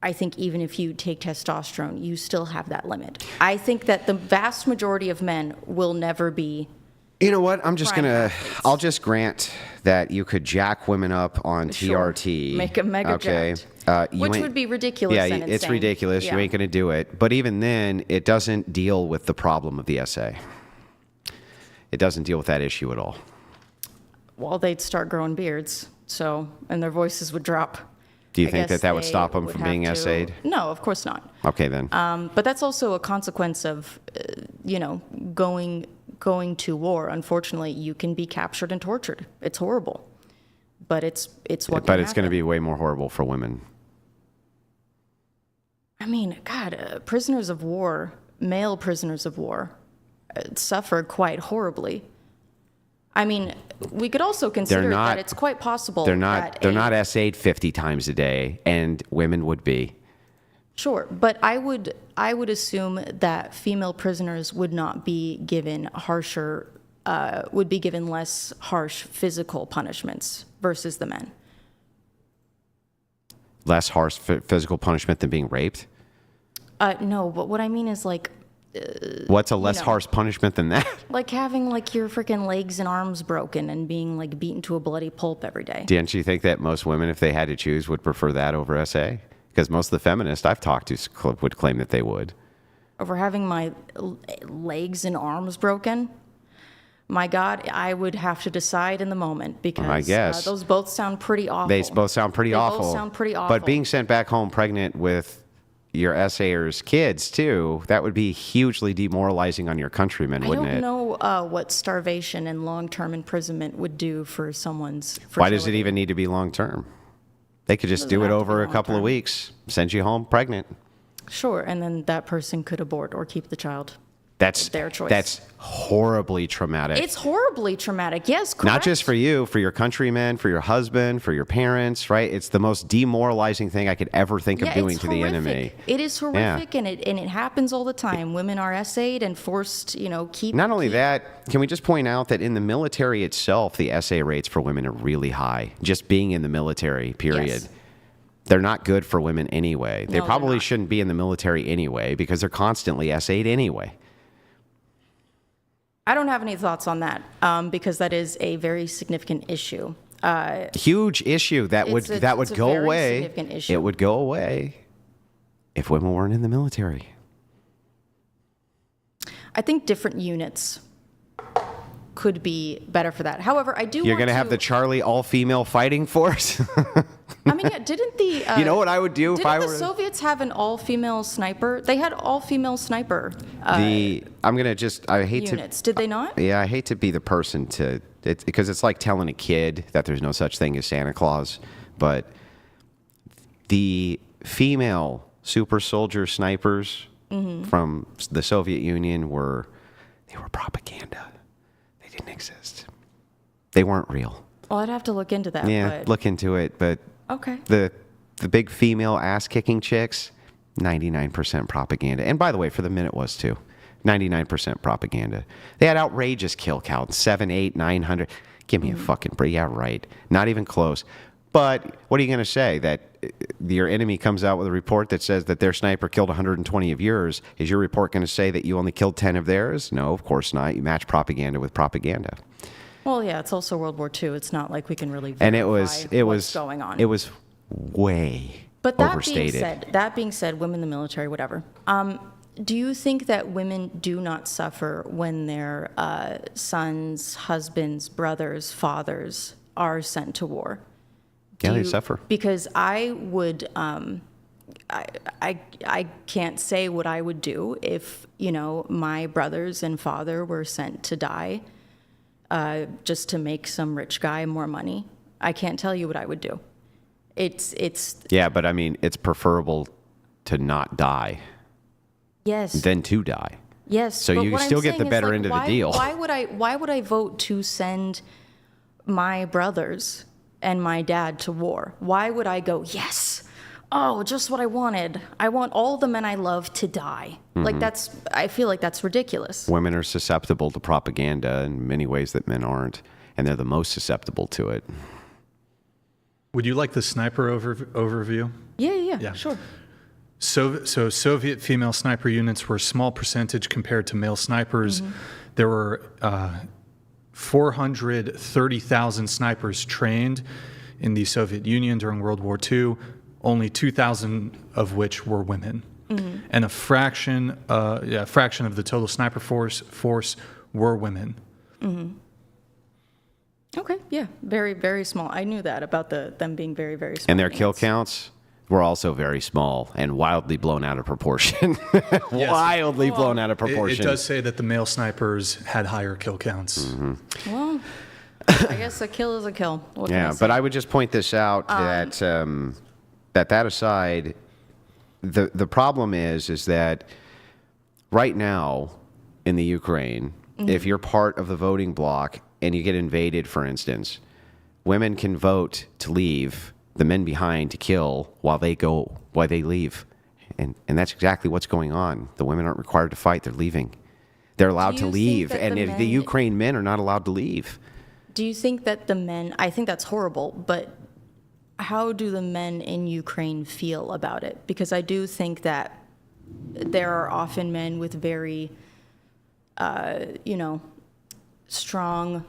I think even if you take testosterone, you still have that limit. I think that the vast majority of men will never be. You know what? I'm just Prime gonna. athletes. I'll just grant that you could jack women up on Sure. TRT. Make 'em mega okay. jacked. You Which ain't- would be ridiculous Yeah, and it's insane. ridiculous. You Yeah. ain't gonna do it. But even then, it doesn't deal with the problem of the SA. It doesn't deal with that issue at all. Well, they'd start growing beards, and their voices would drop. Do you I think guess that would they stop them would from have being to- SA'd? No, of course not. Okay, then. But that's also a consequence of, going to war. Unfortunately, you can be captured and tortured. It's horrible, but it's what. But can it's going to happen. be way more horrible for women. I mean, God, prisoners of war, male prisoners of war, suffer quite horribly. I mean, we could also consider not- that it's quite possible. They're not. that They're a- not SA'd 50 times a day, and women would be. Sure, but I would assume that female prisoners would not be given would be given less harsh physical punishments versus the men. Less harsh physical punishment than being raped? No, but what I mean is like What's a less know. harsh punishment than that? having like your freaking legs and arms broken and being like beaten to a bloody pulp every day. Didn't you think that most women, if they had to choose, would prefer that over SA? Because most of the feminists I've talked to would claim that they would. Over having my legs and arms broken. My God, I would have to decide in the moment because I guess. those both sound pretty awful. They both sound pretty awful. Both sound pretty awful. But being sent back home pregnant with your SAers' kids, too, that would be hugely demoralizing on your countrymen, I wouldn't don't it? know what starvation and long-term imprisonment would do for someone's fertility. Why does it even need to be long term? They could just Doesn't do it have to over be a couple of long-term. weeks, send you home pregnant. Sure, and then that person could abort or keep the child. That's Their choice. That's horribly traumatic. It's horribly traumatic. Yes, correct. Not just for you, for your countrymen, for your husband, for your parents, right? It's the most demoralizing thing I could ever think of doing it's to the horrific. enemy. It is horrific, and it happens all the time. Women are essayed and forced, keep. Not only that, can we just point out that in the military itself, the SA rates for women are really high, just being in the military, period. Yes. They're not good for women anyway. They No, they're probably not. shouldn't be in the military anyway because they're constantly SA'd anyway. I don't have any thoughts on that because that is a very significant issue. Huge issue that would It's that would a go very away. significant issue. It would go away if women weren't in the military. I think different units could be better for that. However, I do. You're going to have the Charlie all-female fighting force? I mean, yeah, didn't the? You know what I would do if Didn't I the were Soviets have an all-female sniper? They had all-female sniper I'm going to just I hate units. Did they not? to Yeah, I hate to be the person to because it's like telling a kid that there's no such thing as Santa Claus, but the female super soldier snipers from the Soviet Union were propaganda. They didn't exist. They weren't real. Well, I'd have to look into that. Yeah, but, look into it, but okay. the big female ass kicking chicks, 99% propaganda. And by the way, for the men it was too. 99% propaganda. They had outrageous kill counts, 7, 8, 900. Give me a fucking break. Yeah, right. Not even close. But what are you going to say? That your enemy comes out with a report that says that their sniper killed 120 of yours. Is your report going to say that you only killed 10 of theirs? No, of course not. You match propaganda with propaganda. Well, yeah, it's also World War II. It's not like we can really verify And it was what's going on. It was way But that overstated. being said, women in the military, whatever. Do you think that women do not suffer when their sons, husbands, brothers, fathers are sent to war? Yeah, they suffer. Because I would, I can't say what I would do if my brothers and father were sent to die, just to make some rich guy more money. I can't tell you what I would do. It's Yeah, but I mean, it's preferable to not die yes. than to die. Yes. So but you what I'm still get saying the is, better like, end of the why- deal. Why would I vote to send my brothers and my dad to war? Why would I go, yes, oh, just what I wanted. I want all the men I love to die. Mm-hmm. Like I feel like that's ridiculous. Women are susceptible to propaganda in many ways that men aren't, and they're the most susceptible to it. Would you like the sniper overview? Yeah, sure. So Soviet female sniper units were a small percentage compared to male snipers. There were 430,000 snipers trained in the Soviet Union during World War II, only 2,000 of which were women. And a fraction of the total sniper force were women. Okay, yeah, very, very small. I knew that about them being very, very small. And their kill units. counts were also very small and wildly blown out of proportion. Wildly blown out of It proportion. does say that the male snipers had higher kill counts. Well, I guess a kill is a kill. What can I Yeah, say? but I would just point this out that that aside, the problem is that right now in the Ukraine, if you're part of the voting bloc and you get invaded, for instance, women can vote to leave the men behind to kill while they leave. And that's exactly what's going on. The women aren't required to fight. They're leaving. They're allowed to you think leave. that And the if the men- Ukraine men are not allowed to leave. Do you think that the men, I think that's horrible, but how do the men in Ukraine feel about it? Because I do think that there are often men with very, strong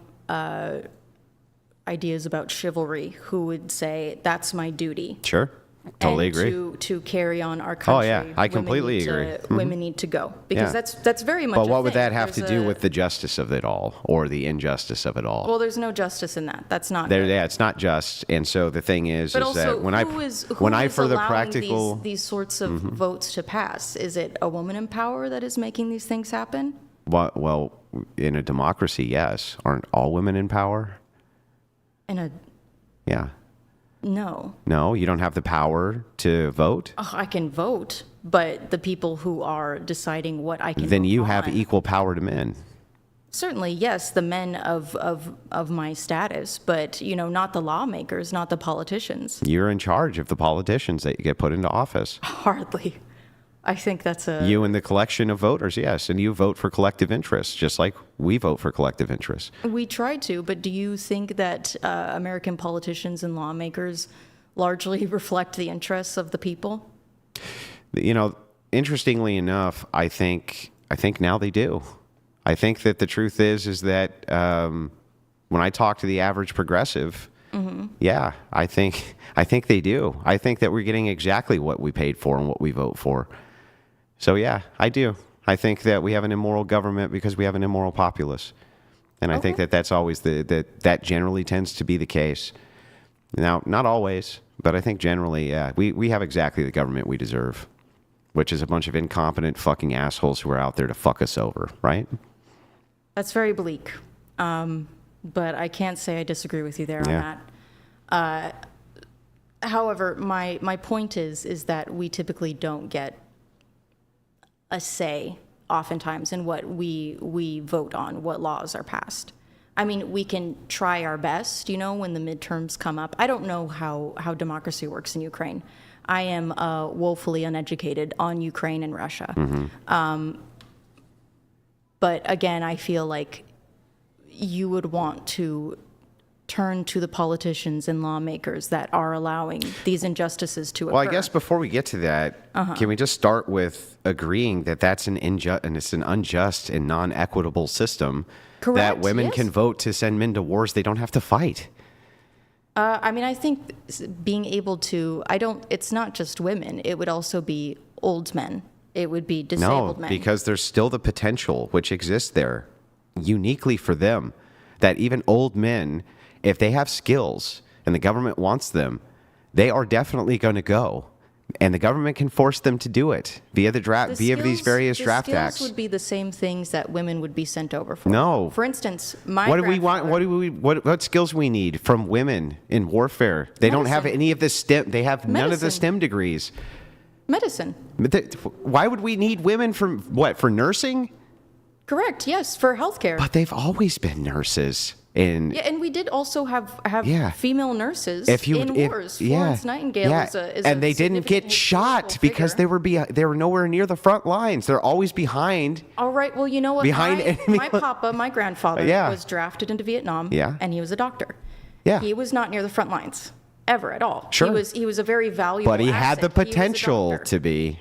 ideas about chivalry who would say, that's my duty. Sure. Totally and agree. To carry on our country. yeah, I completely agree. Women need to go because Yeah. that's very much. But a what would thing. that have to There's do a- with the justice of it all or the injustice of it all? Well, there's no justice in that. That's not. There, good. yeah, it's not just. And so the thing is, But is also, that when I who is for the allowing practical, these sorts of votes to pass? Is it a woman in power that is making these things happen? well, in a democracy, yes, aren't all women in power? Yeah. No. No, you don't have the power to vote. Oh, I can vote, but the people who are deciding what I can Then vote you have on- equal power to men. Certainly, yes, the men of my status, but not the lawmakers, not the politicians. You're in charge of the politicians that you get put into office. Hardly. I think that's a. You and the collection of voters, yes, and you vote for collective interests, just like we vote for collective interests. We try to, but do you think that American politicians and lawmakers largely reflect the interests of the people? Interestingly enough, I think now they do. I think that the truth is that when I talk to the average progressive, yeah, I think they do. I think that we're getting exactly what we paid for and what we vote for. So yeah, I do. I think that we have an immoral government because we have an immoral populace, and I think that that's always that generally tends to be the case. Now, not always, but I think generally, yeah, we have exactly the government we deserve, which is a bunch of incompetent fucking assholes who are out there to fuck us over, right? That's very bleak, but I can't say I disagree with you there Yeah. on that. However, my point is that we typically don't get a say oftentimes in what we vote on, what laws are passed. I mean, we can try our best, when the midterms come up. I don't know how democracy works in Ukraine. I am woefully uneducated on Ukraine and Russia. But again, I feel like you would want to turn to the politicians and lawmakers that are allowing these injustices to occur. Well, I guess before we get to that, can we just start with agreeing that that's an unjust and non-equitable system that Correct, women yes. can vote to send men to wars they don't have to fight? I mean, I think being able to, it's not just women, it would also be old men. It would be No, disabled men. because there's still the potential which exists there uniquely for them that even old men, if they have skills and the government wants them, they are definitely going to go. And the government can force them to do it via these various draft acts. The skills would be the same things that women would be sent over for. No. For instance, my What do we want? grandfather- What skills we need from women in warfare? They don't have Medicine. any of the STEM. They have none of the Medicine. STEM degrees. Medicine. Why would we need women for nursing? Correct, yes, for healthcare. But they've always been nurses. And Yeah, and we did also have Yeah. female nurses in wars. Florence Nightingale is a and they didn't significant get shot historical because figure. they were nowhere near the front lines. They're always behind. All right, well, you know what? Behind enemy My grandfather Yeah. was drafted into Vietnam, Yeah. and he was a doctor. Yeah. He was not near the front lines ever at all. Sure. He was a very valuable But he had the asset. He was a potential doctor. to be.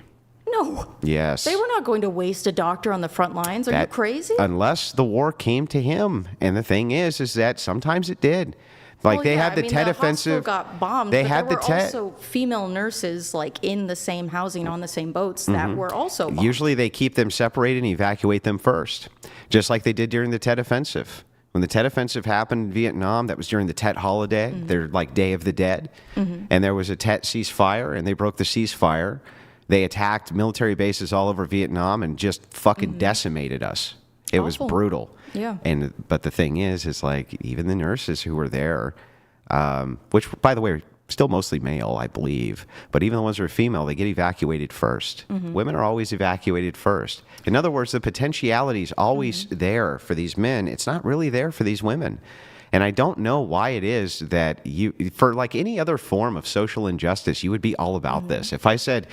No. Yes. They were not going to waste a doctor on the front lines. Are you crazy? Unless the war came to him. And the thing is that sometimes it did. Like Well, they yeah, had the I mean, Tet the offensive. hospital got bombed. They but had there the were Tet. also female nurses like in the same housing on the same boats that were also bombed. Usually they keep them separated and evacuate them first, just like they did during the Tet Offensive. When the Tet Offensive happened in Vietnam, that was during the Tet holiday, their like Day of the Dead, and there was a Tet ceasefire, and they broke the ceasefire. They attacked military bases all over Vietnam and just fucking decimated us. It was Awful. brutal. Yeah. But the thing is like even the nurses who were there, which by the way are still mostly male, I believe, but even the ones who are female, they get evacuated first. Women are always evacuated first. In other words, the potentiality is always there for these men. It's not really there for these women. And I don't know why it is that for like any other form of social injustice, you would be all about this. If I said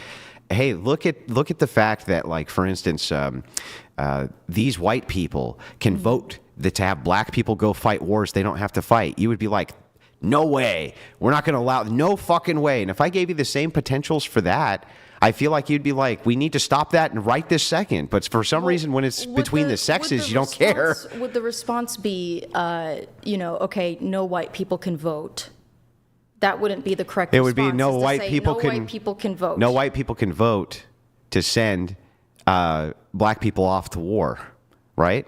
hey, look at the fact that, like, for instance, these white people can vote to have black people go fight wars they don't have to fight. You would be like, no way. We're not going to allow, no fucking way. And if I gave you the same potentials for that, I feel like you'd be like, we need to stop that and right this second. But for some reason, when it's between the sexes, you don't care. Would the response be, okay, no white people can vote? That wouldn't be the correct response. It would be no white people can vote. No white people can vote to send black people off to war, right?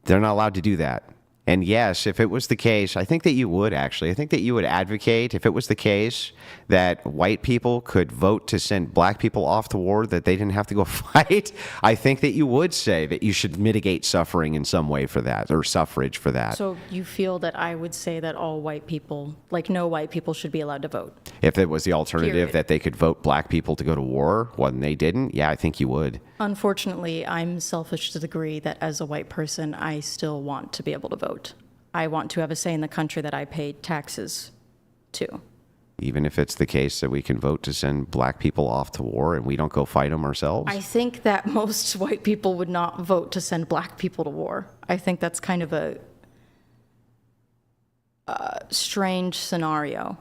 They're not allowed to do that. And yes, if it was the case, I think that you would actually. I think that you would advocate, if it was the case that white people could vote to send black people off to war, that they didn't have to go fight, I think that you would say that you should mitigate suffering in some way for that, or suffrage for that. So you feel that I would say that all white people, like no white people should be allowed to vote? If it was the alternative Period. that they could vote black people to go to war when they didn't, yeah, I think you would. Unfortunately, I'm selfish to the degree that as a white person, I still want to be able to vote. I want to have a say in the country that I paid taxes to. Even if it's the case that we can vote to send black people off to war and we don't go fight them ourselves? I think that most white people would not vote to send black people to war. I think that's kind of a strange scenario,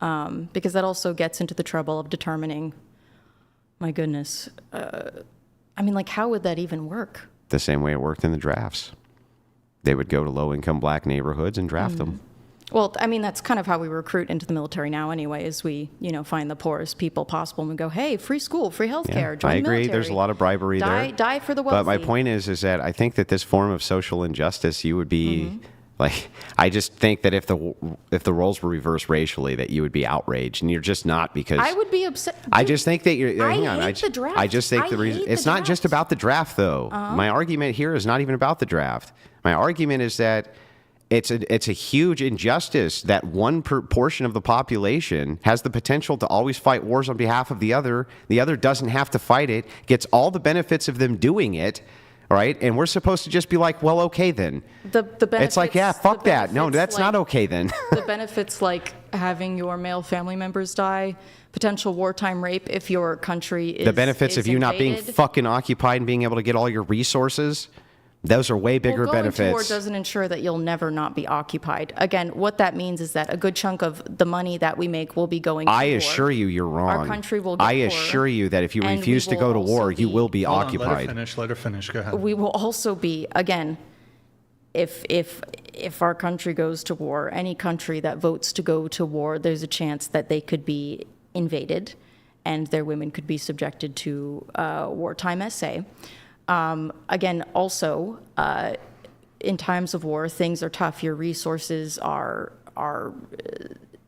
because that also gets into the trouble of determining, my goodness, how would that even work? The same way it worked in the drafts. They would go to low-income black neighborhoods and draft them. Well, that's kind of how we recruit into the military now anyway, is we, find the poorest people possible and we go, hey, free school, free health care, join I the agree. military. There's a lot of bribery there. Die for the wealthy. But my point is that I think that this form of social injustice, you would be I just think that if the roles were reversed racially, that you would be outraged, and you're just not, because I would be upset. I just think that you're. I hang on, hate the draft. I just think I the reason hate it's the not just draft. about the draft, though. My argument here is not even about the draft. My argument is that it's a huge injustice that one portion of the population has the potential to always fight wars on behalf of the other. The other doesn't have to fight it, gets all the benefits of them doing it. Right, and we're supposed to just be like, well, okay then. The benefits, it's like, yeah, fuck that. No, that's not okay then. The benefits, like having your male family members die, potential wartime rape if your country is the benefits is of you not being invaded. fucking occupied and being able to get all your resources. Those are way bigger Going benefits. to war doesn't ensure that you'll never not be occupied. Again, what that means is that a good chunk of the money that we make will be going to war. I assure you, you're wrong. Our country will get I poorer, assure you that if you and refuse we to go will to war, also you will be Hold on, occupied. let her finish. Go ahead. We will also be, again, if our country goes to war, any country that votes to go to war, there's a chance that they could be invaded and their women could be subjected to wartime SA. Again, also, in times of war, things are tough. Your resources are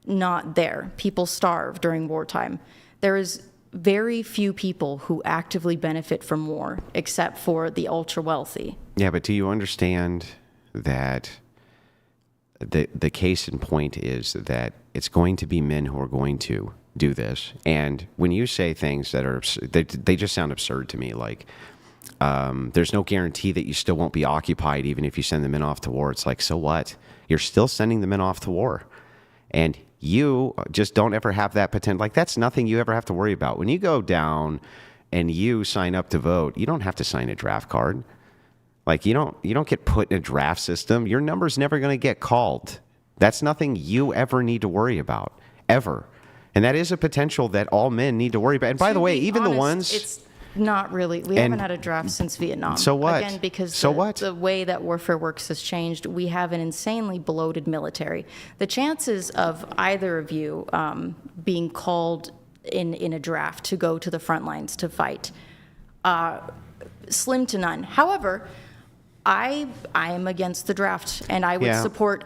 not there. People starve during wartime. There is very few people who actively benefit from war, except for the ultra wealthy. Yeah, but do you understand that the case in point is that it's going to be men who are going to do this? And when you say things that are, they just sound absurd to me, like, there's no guarantee that you still won't be occupied even if you send the men off to war. It's like, so what? You're still sending the men off to war. And you just don't ever have that potential. Like, that's nothing you ever have to worry about. When you go down and you sign up to vote, you don't have to sign a draft card. Like, you don't get put in a draft system. Your number's never going to get called. That's nothing you ever need to worry about, ever. And that is a potential that all men need to worry about. And by the way, even the ones... It's not really. We haven't had a draft since Vietnam. So what? Again, because So what? the way that warfare works has changed. We have an insanely bloated military. The chances of either of you being called in a draft to go to the front lines to fight, slim to none. However, I am against the draft, and I would support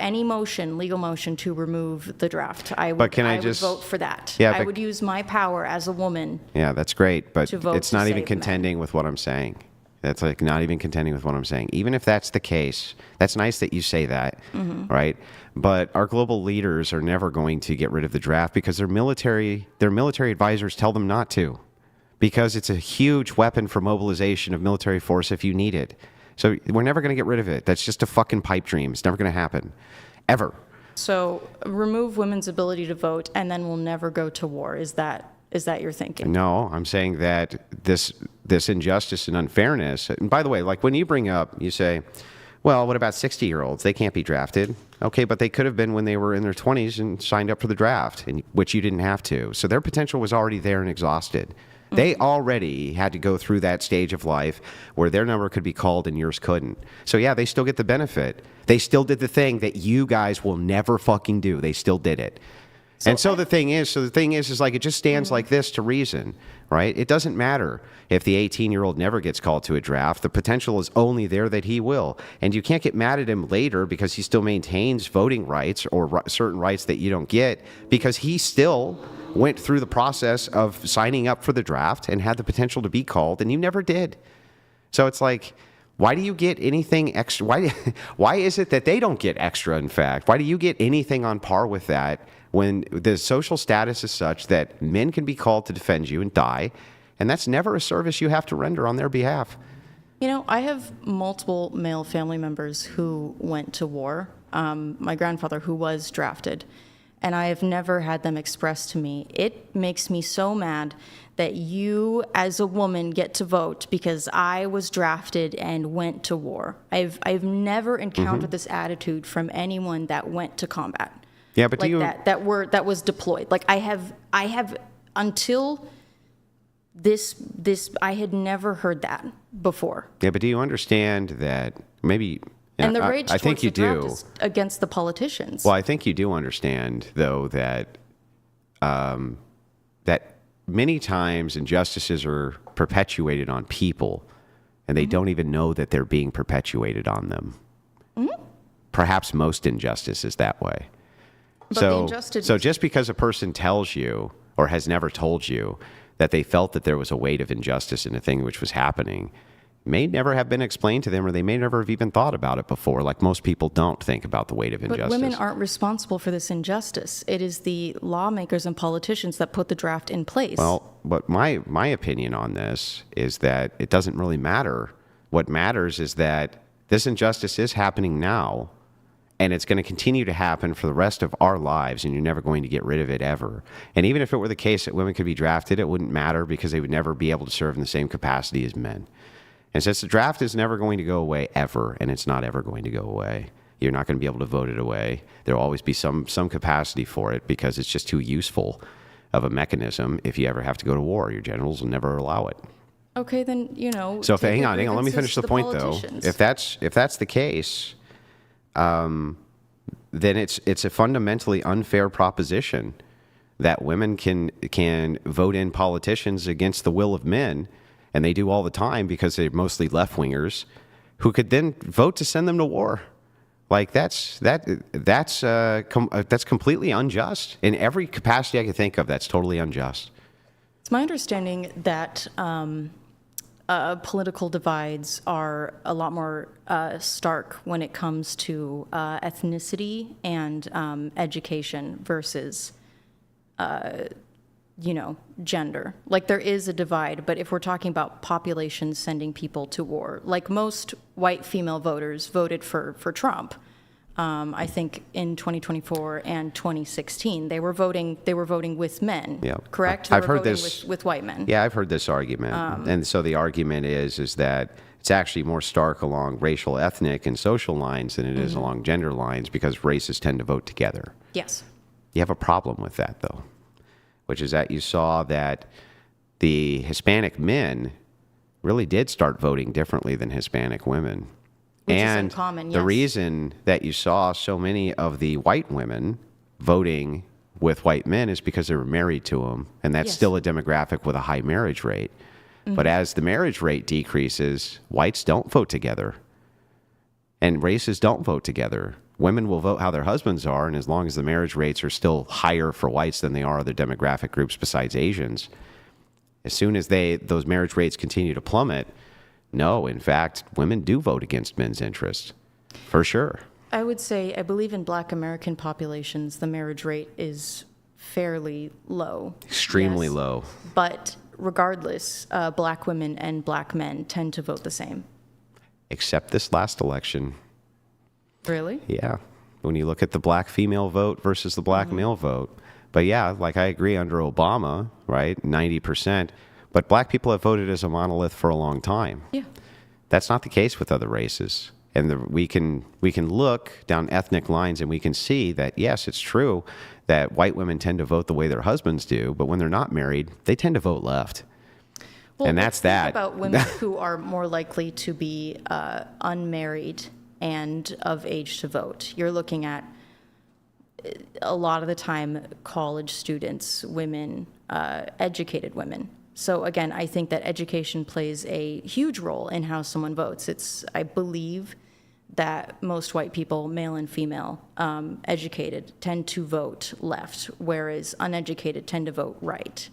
any legal motion to remove the draft. I would vote for that. Yeah, I would use my power as a woman. Yeah, that's great, but To vote it's to not even save men. contending with what I'm saying. That's like not even contending with what I'm saying. Even if that's the case, that's nice that you say that, right? But our global leaders are never going to get rid of the draft because their military advisors tell them not to, because it's a huge weapon for mobilization of military force if you need it. So we're never going to get rid of it. That's just a fucking pipe dream. It's never going to happen, ever. So remove women's ability to vote, and then we'll never go to war. Is that Is that your thinking? No, I'm saying that this injustice and unfairness, and by the way, like when you bring up, you say, well, what about 60-year-olds? They can't be drafted. Okay, but they could have been when they were in their 20s and signed up for the draft, which you didn't have to. So their potential was already there and exhausted. They already had to go through that stage of life where their number could be called and yours couldn't. So yeah, they still get the benefit. They still did the thing that you guys will never fucking do. They still did it. The thing is like it just stands like this to reason, right? It doesn't matter if the 18-year-old never gets called to a draft. The potential is only there that he will. And you can't get mad at him later because he still maintains voting rights or certain rights that you don't get because he still went through the process of signing up for the draft and had the potential to be called, and you never did. So it's like, why do you get anything extra? Why is it that they don't get extra, in fact? Why do you get anything on par with that when the social status is such that men can be called to defend you and die, and that's never a service you have to render on their behalf? You know, I have multiple male family members who went to war. My grandfather, who was drafted, and I have never had them express to me, it makes me so mad that you as a woman get to vote because I was drafted and went to war. I've never encountered this attitude from anyone that went to combat. Yeah, but like do you that was deployed. Like I have until this I had never heard that before. Yeah, but do you understand that maybe? And the rage I think towards you the draft do. is against the politicians. Well, I think you do understand, though, that that many times injustices are perpetuated on people, and they don't even know that they're being perpetuated on them. Perhaps most injustice is that way. But the injustice- So just because a person tells you or has never told you that they felt that there was a weight of injustice in a thing which was happening may never have been explained to them, or they may never have even thought about it before. Like most people don't think about the weight of injustice. But women aren't responsible for this injustice. It is the lawmakers and politicians that put the draft in place. Well, but my opinion on this is that it doesn't really matter. What matters is that this injustice is happening now, and it's going to continue to happen for the rest of our lives, and you're never going to get rid of it ever. And even if it were the case that women could be drafted, it wouldn't matter because they would never be able to serve in the same capacity as men. And since the draft is never going to go away ever, and it's not ever going to go away, you're not going to be able to vote it away. There'll always be some capacity for it because it's just too useful of a mechanism. If you ever have to go to war, your generals will never allow it. Okay, then, you know. So take hang your on. Let me grievances finish to the point, though. politicians. If that's the case, then it's a fundamentally unfair proposition that women can vote in politicians against the will of men. And they do all the time because they're mostly left-wingers who could then vote to send them to war. Like that's completely unjust. In every capacity I can think of, that's totally unjust. It's my understanding that political divides are a lot more stark when it comes to ethnicity and education versus gender. Like there is a divide, but if we're talking about populations sending people to war, like most white female voters voted for Trump. I think in 2024 and 2016, they were voting with men. Yeah. Correct? I've They were heard voting this- with white men. Yeah, I've heard this argument. And so the argument is that it's actually more stark along racial, ethnic, and social lines than it is along gender lines because races tend to vote together. Yes. You have a problem with that, though, which is that you saw that the Hispanic men really did start voting differently than Hispanic women. Which is And uncommon, the yes. reason that you saw so many of the white women voting with white men is because they were married to them, and that's Yes. still a demographic with a high marriage rate. But as the marriage rate decreases, whites don't vote together, and races don't vote together. Women will vote how their husbands are, and as long as the marriage rates are still higher for whites than they are other demographic groups besides Asians, as soon as those marriage rates continue to plummet, no, in fact, women do vote against men's interests, for sure. I would say, I believe in Black American populations, the marriage rate is fairly low. Extremely Yes. low. But regardless, Black women and Black men tend to vote the same. Except this last election. Really? Yeah. When you look at the black female vote versus the black male vote, But yeah, like I agree under Obama, right? 90%. But black people have voted as a monolith for a long time. Yeah. That's not the case with other races. And we can look down ethnic lines and we can see that, yes, it's true that white women tend to vote the way their husbands do, but when they're not married, they tend to vote left. Well, And let's that's that. think about women who are more likely to be unmarried and of age to vote. You're looking at a lot of the time college students, women, educated women. So again, I think that education plays a huge role in how someone votes. I believe that most white people, male and female, educated, tend to vote left, whereas uneducated tend to vote right.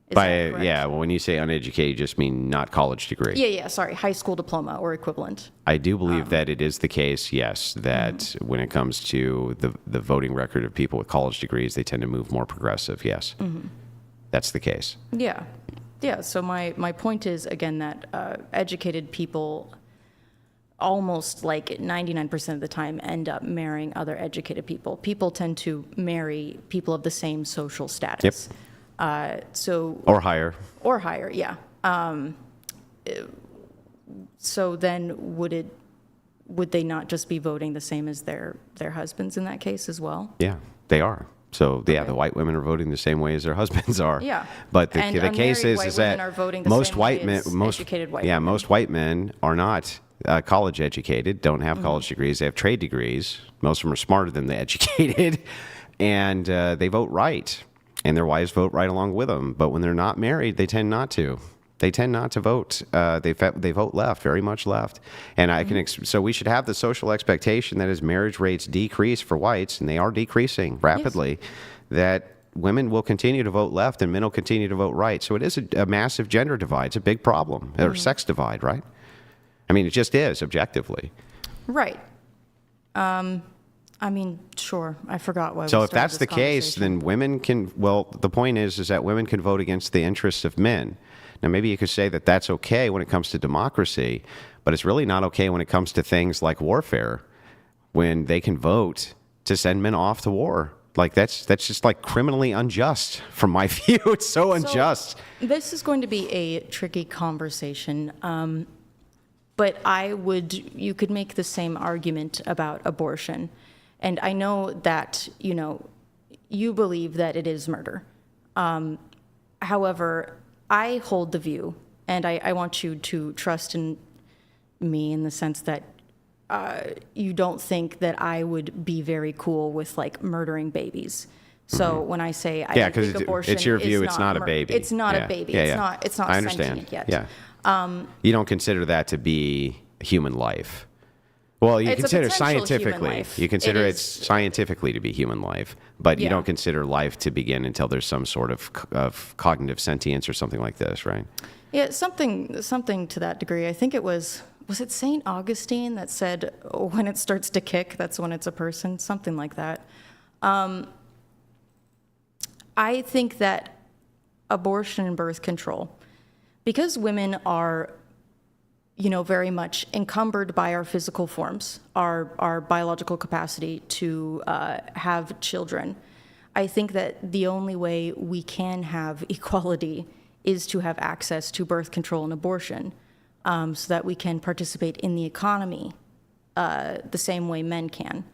Is that correct? Yeah, well, when you say uneducated, you just mean not college degree. Yeah, sorry, high school diploma or equivalent. I do believe that it is the case, yes, that when it comes to the voting record of people with college degrees, they tend to move more progressive, yes. That's the case. Yeah. So my point is, again, that educated people almost like 99% of the time end up marrying other educated people. People tend to marry people of the same social status. Yep. Or higher. Yeah. So then would they not just be voting the same as their husbands in that case as well? Yeah, they are. So yeah, the white women are voting the same way as their husbands are. Yeah. But And the case unmarried white is women that are voting the most same white way men, as educated white women. most white men are not college educated, don't have college degrees. They have trade degrees. Most of them are smarter than the educated, and they vote right, and their wives vote right along with them. But when they're not married, they tend not to. They tend not to vote. They vote left, very much left. And I can so we should have the social expectation that as marriage rates decrease for whites, and they are decreasing rapidly, that women will continue to vote left and men will continue to vote right. So it is a massive gender divide. It's a big problem, or sex divide, right? I mean, it just is objectively. Right. I mean, sure. I forgot why. So we if that's started the this case, conversation. then women can. Well, the point is that women can vote against the interests of men. Now, maybe you could say that that's okay when it comes to democracy, but it's really not okay when it comes to things like warfare, when they can vote to send men off to war. Like that's just like criminally unjust from my view. It's so unjust. This is going to be a tricky conversation. But you could make the same argument about abortion. And I know that, you believe that it is murder. However, I hold the view, and I want you to trust in me in the sense that you don't think that I would be very cool with like murdering babies. So when I say I don't think abortion it's your view, is it's not a baby. It's not a baby. Yeah. It's not I understand. sentient yet. Yeah. You don't consider that to be human life. Well, you It's a consider potential human scientifically. life. You consider It it is- scientifically to be human life, but you Yeah. don't consider life to begin until there's some sort of cognitive sentience or something like this, right? Yeah, something to that degree. I think it was it St. Augustine that said, when it starts to kick, that's when it's a person, something like that. I think that abortion and birth control, because women are, very much encumbered by our physical forms, our biological capacity to have children, I think that the only way we can have equality is to have access to birth control and abortion, so that we can participate in the economy the same way men can.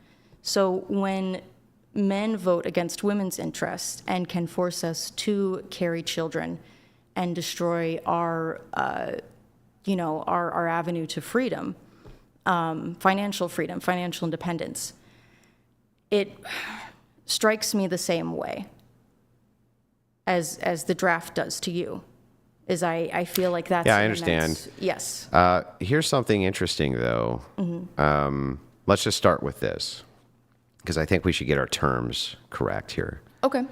So when men vote against women's interests and can force us to carry children and destroy our avenue to freedom, financial freedom, financial independence, it strikes me the same way as the draft does to you. I feel like that's Yeah, I an understand. immense- yes. Here's something interesting, though. Let's just start with this, because I think we should get our terms correct here. Okay.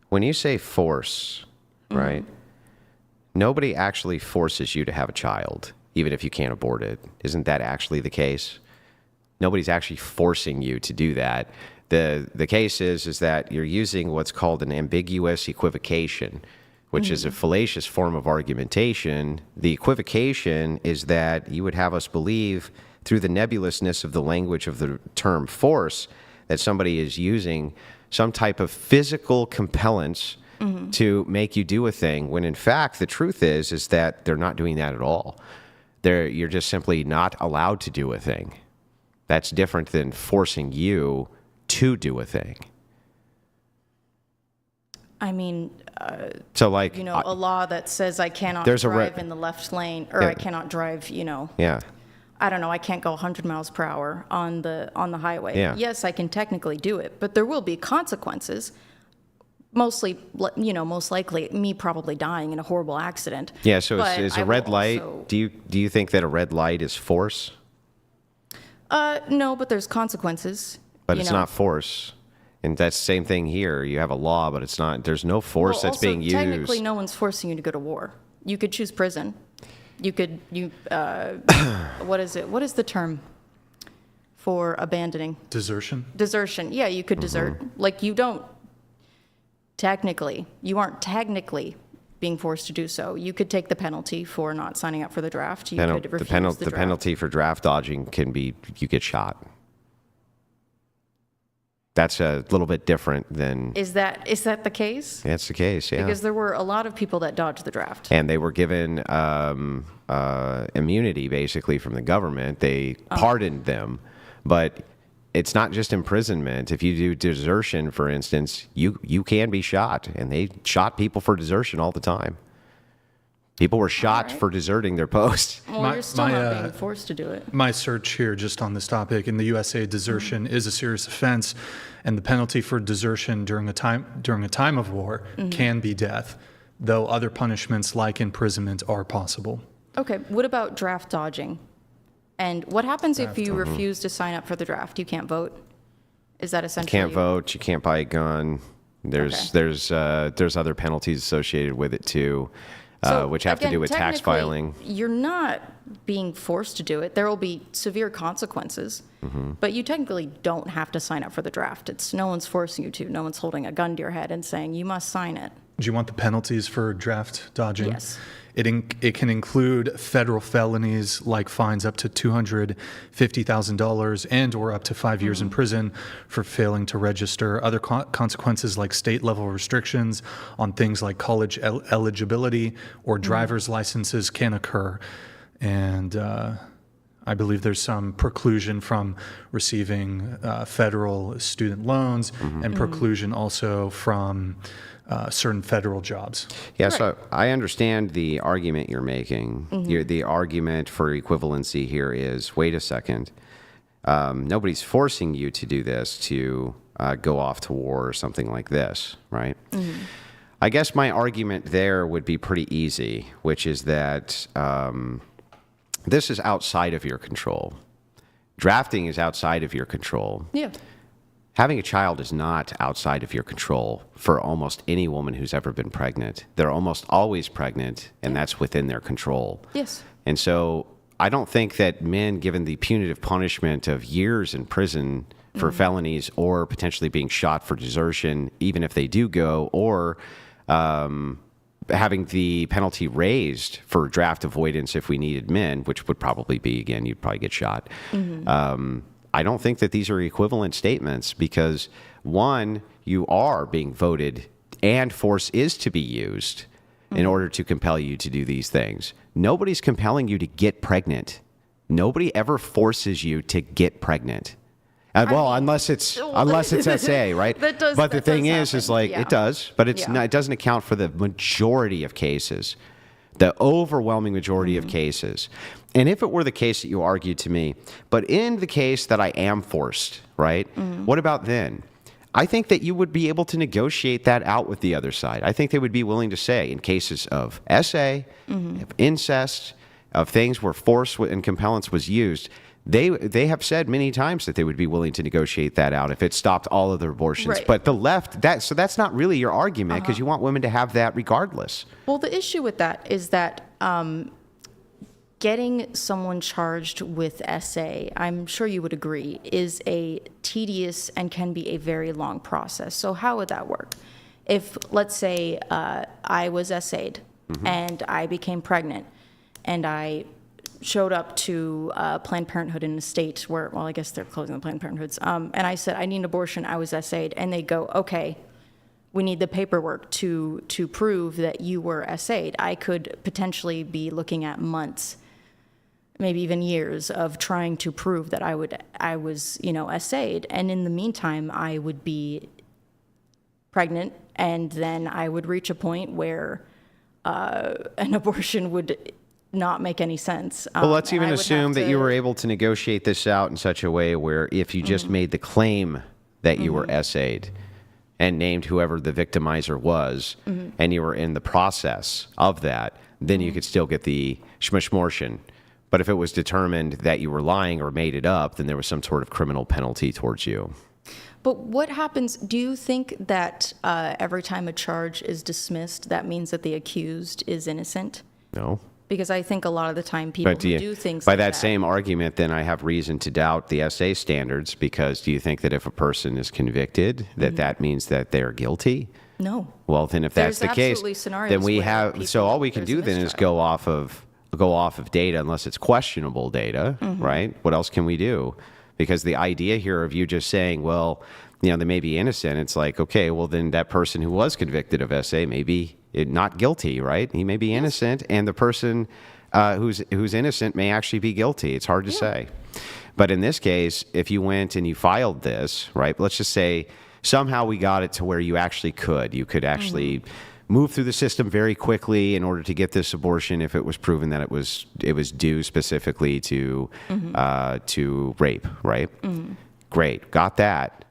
When you say force, right, nobody actually forces you to have a child, even if you can't abort it. Isn't that actually the case? Nobody's actually forcing you to do that. The case is that you're using what's called an ambiguous equivocation, which is a fallacious form of argumentation. The equivocation is that you would have us believe, through the nebulousness of the language of the term force, that somebody is using some type of physical compellence to make you do a thing, when in fact the truth is that they're not doing that at all. You're just simply not allowed to do a thing. That's different than forcing you to do a thing. I mean, So like, a law that says I cannot There's a drive in the left lane, or Yeah. I cannot drive, yeah. I don't know, I can't go 100 miles per hour on the highway. Yeah. Yes, I can technically do it, but there will be consequences. Mostly, most likely me probably dying in a horrible accident. Yeah, so But is I a will red light, also- do you think that a red light is force? No, but there's consequences. But it's not force. And that's the same thing here. You have a law, but it's not, there's no force Well, that's also, being used. Technically, no one's forcing you to go to war. You could choose prison. What is it? What is the term for abandoning? Desertion? Desertion. Yeah, you could desert. Like you aren't technically being forced to do so. You could take the penalty for not signing up for the draft. You could refuse the the draft. penalty for draft dodging can be you get shot. That's a little bit different than. Is that the case? That's the case, yeah. Because there were a lot of people that dodged the draft. And they were given immunity basically from the government. They pardoned them, but it's not just imprisonment. If you do desertion, for instance, you can be shot, and they shot people for desertion all the time. People were shot for deserting their post. Well, you're still not being forced to do it. My search here just on this topic in the USA, desertion is a serious offense, and the penalty for desertion during a time of war can be death, though other punishments like imprisonment are possible. Okay, what about draft dodging? And what happens if you refuse to sign up for the draft? You can't vote? Is that essentially? Can't vote. You can't buy a gun. There's other penalties associated with it too. So, Which have to again, do with tax technically, filing. You're not being forced to do it. There will be severe consequences, but you technically don't have to sign up for the draft. No one's forcing you to. No one's holding a gun to your head and saying you must sign it. Do you want the penalties for draft dodging? Yes. It can include federal felonies like fines up to $250,000 and or up to 5 years in prison for failing to register. Other consequences like state level restrictions on things like college eligibility or driver's licenses can occur. And I believe there's some preclusion from receiving federal student loans and preclusion also from certain federal jobs. Yeah, so I understand the argument you're making. The argument for equivalency here is, wait a second, nobody's forcing you to do this, to go off to war or something like this, right? I guess my argument there would be pretty easy, which is that this is outside of your control. Drafting is outside of your control. Yeah. Having a child is not outside of your control for almost any woman who's ever been pregnant. They're almost always pregnant, and that's within their control. Yes. And so I don't think that men, given the punitive punishment of years in prison for felonies or potentially being shot for desertion, even if they do go, or having the penalty raised for draft avoidance if we needed men, which would probably be, again, you'd probably get shot. I don't think that these are equivalent statements because, one, you are being voted and force is to be used in order to compel you to do these things. Nobody's compelling you to get pregnant. Nobody ever forces you to get pregnant. Unless it's SA, right? That does- but the that thing does is happen, like yeah. it does, but it's Yeah. not. It doesn't account for the majority of cases, the overwhelming majority of cases. And if it were the case that you argued to me, but in the case that I am forced, right? What about then? I think that you would be able to negotiate that out with the other side. I think they would be willing to say, in cases of SA, of incest, of things where force and compellence was used, they have said many times that they would be willing to negotiate that out if it stopped all of their abortions. Right. But the left, so that's not really your argument because you want women to have that regardless. Well, the issue with that is that getting someone charged with SA, I'm sure you would agree, is a tedious and can be a very long process. So how would that work? If, let's say, I was SA'd and I became pregnant and I showed up to Planned Parenthood in a state where, well, I guess they're closing the Planned Parenthoods, and I said, I need an abortion, I was SA'd, and they go, okay, we need the paperwork to prove that you were SA'd. I could potentially be looking at months, maybe even years of trying to prove that I was, SA'd. And in the meantime, I would be pregnant, and then I would reach a point where an abortion would not make any sense. Well, let's and even I would assume have that you to- were able to negotiate this out in such a way where if you just made the claim that you were SA'd and named whoever the victimizer was, and you were in the process of that, then you could still get the shmishmortion. But if it was determined that you were lying or made it up, then there was some sort of criminal penalty towards you. But what happens, do you think that every time a charge is dismissed, that means that the accused is innocent? No. Because I think a lot of the time people But who do things by like that same argument, then I have reason to doubt the SA standards, because do you think that if a person is convicted, that that means that they're guilty? No. Well, then if that's There's the case, absolutely scenarios then we where have. people- So all we can there's do a then is mistrial. go off of data, unless it's questionable data, right? What else can we do? Because the idea here of you just saying, well, they may be innocent. It's like, okay, well then that person who was convicted of SA may be not guilty, right? He may be innocent, and the person who's innocent may actually be guilty. It's hard to say. But in this case, if you went and you filed this, right? Let's just say somehow we got it to where you could actually move through the system very quickly in order to get this abortion if it was proven that it was due specifically to rape, right? Great, got that.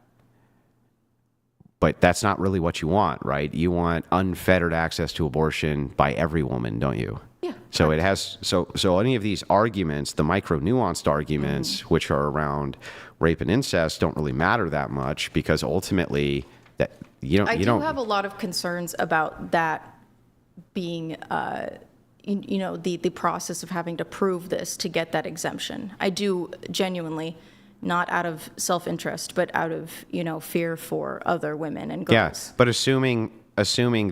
But that's not really what you want, right? You want unfettered access to abortion by every woman, don't you? Yeah. So it has so any of these arguments, the micro nuanced arguments, which are around rape and incest, don't really matter that much, because ultimately that I you do don't have a lot of concerns about that being, the process of having to prove this to get that exemption. I do genuinely, not out of self-interest, but out of, fear for other women and girls. but assuming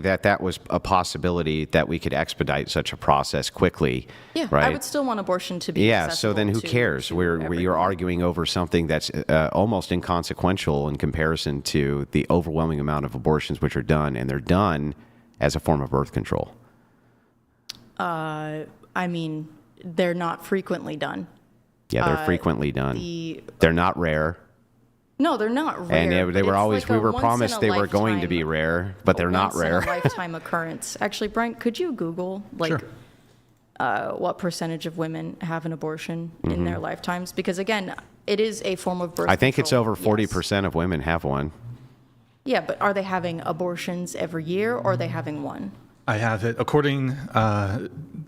that was a possibility that we could expedite such a process quickly, Yeah, right? I would still want abortion to be Yeah, so then who accessible cares? to Where you're everyone. arguing over something that's almost inconsequential in comparison to the overwhelming amount of abortions which are done, and they're done as a form of birth control. I mean, they're not frequently done. Yeah, they're frequently done. They're not rare, No, they're not rare. and they but were it's always like we a were once promised in a they were going to be lifetime- rare, but they're not rare. Once in a lifetime occurrence. Actually, Brian, could you Google Sure. what percentage of women have an abortion in their lifetimes? Because again, it is a form of birth I think it's control, over yes. 40% of women have one. Yeah, but are they having abortions every year, or are they having one? I have it. According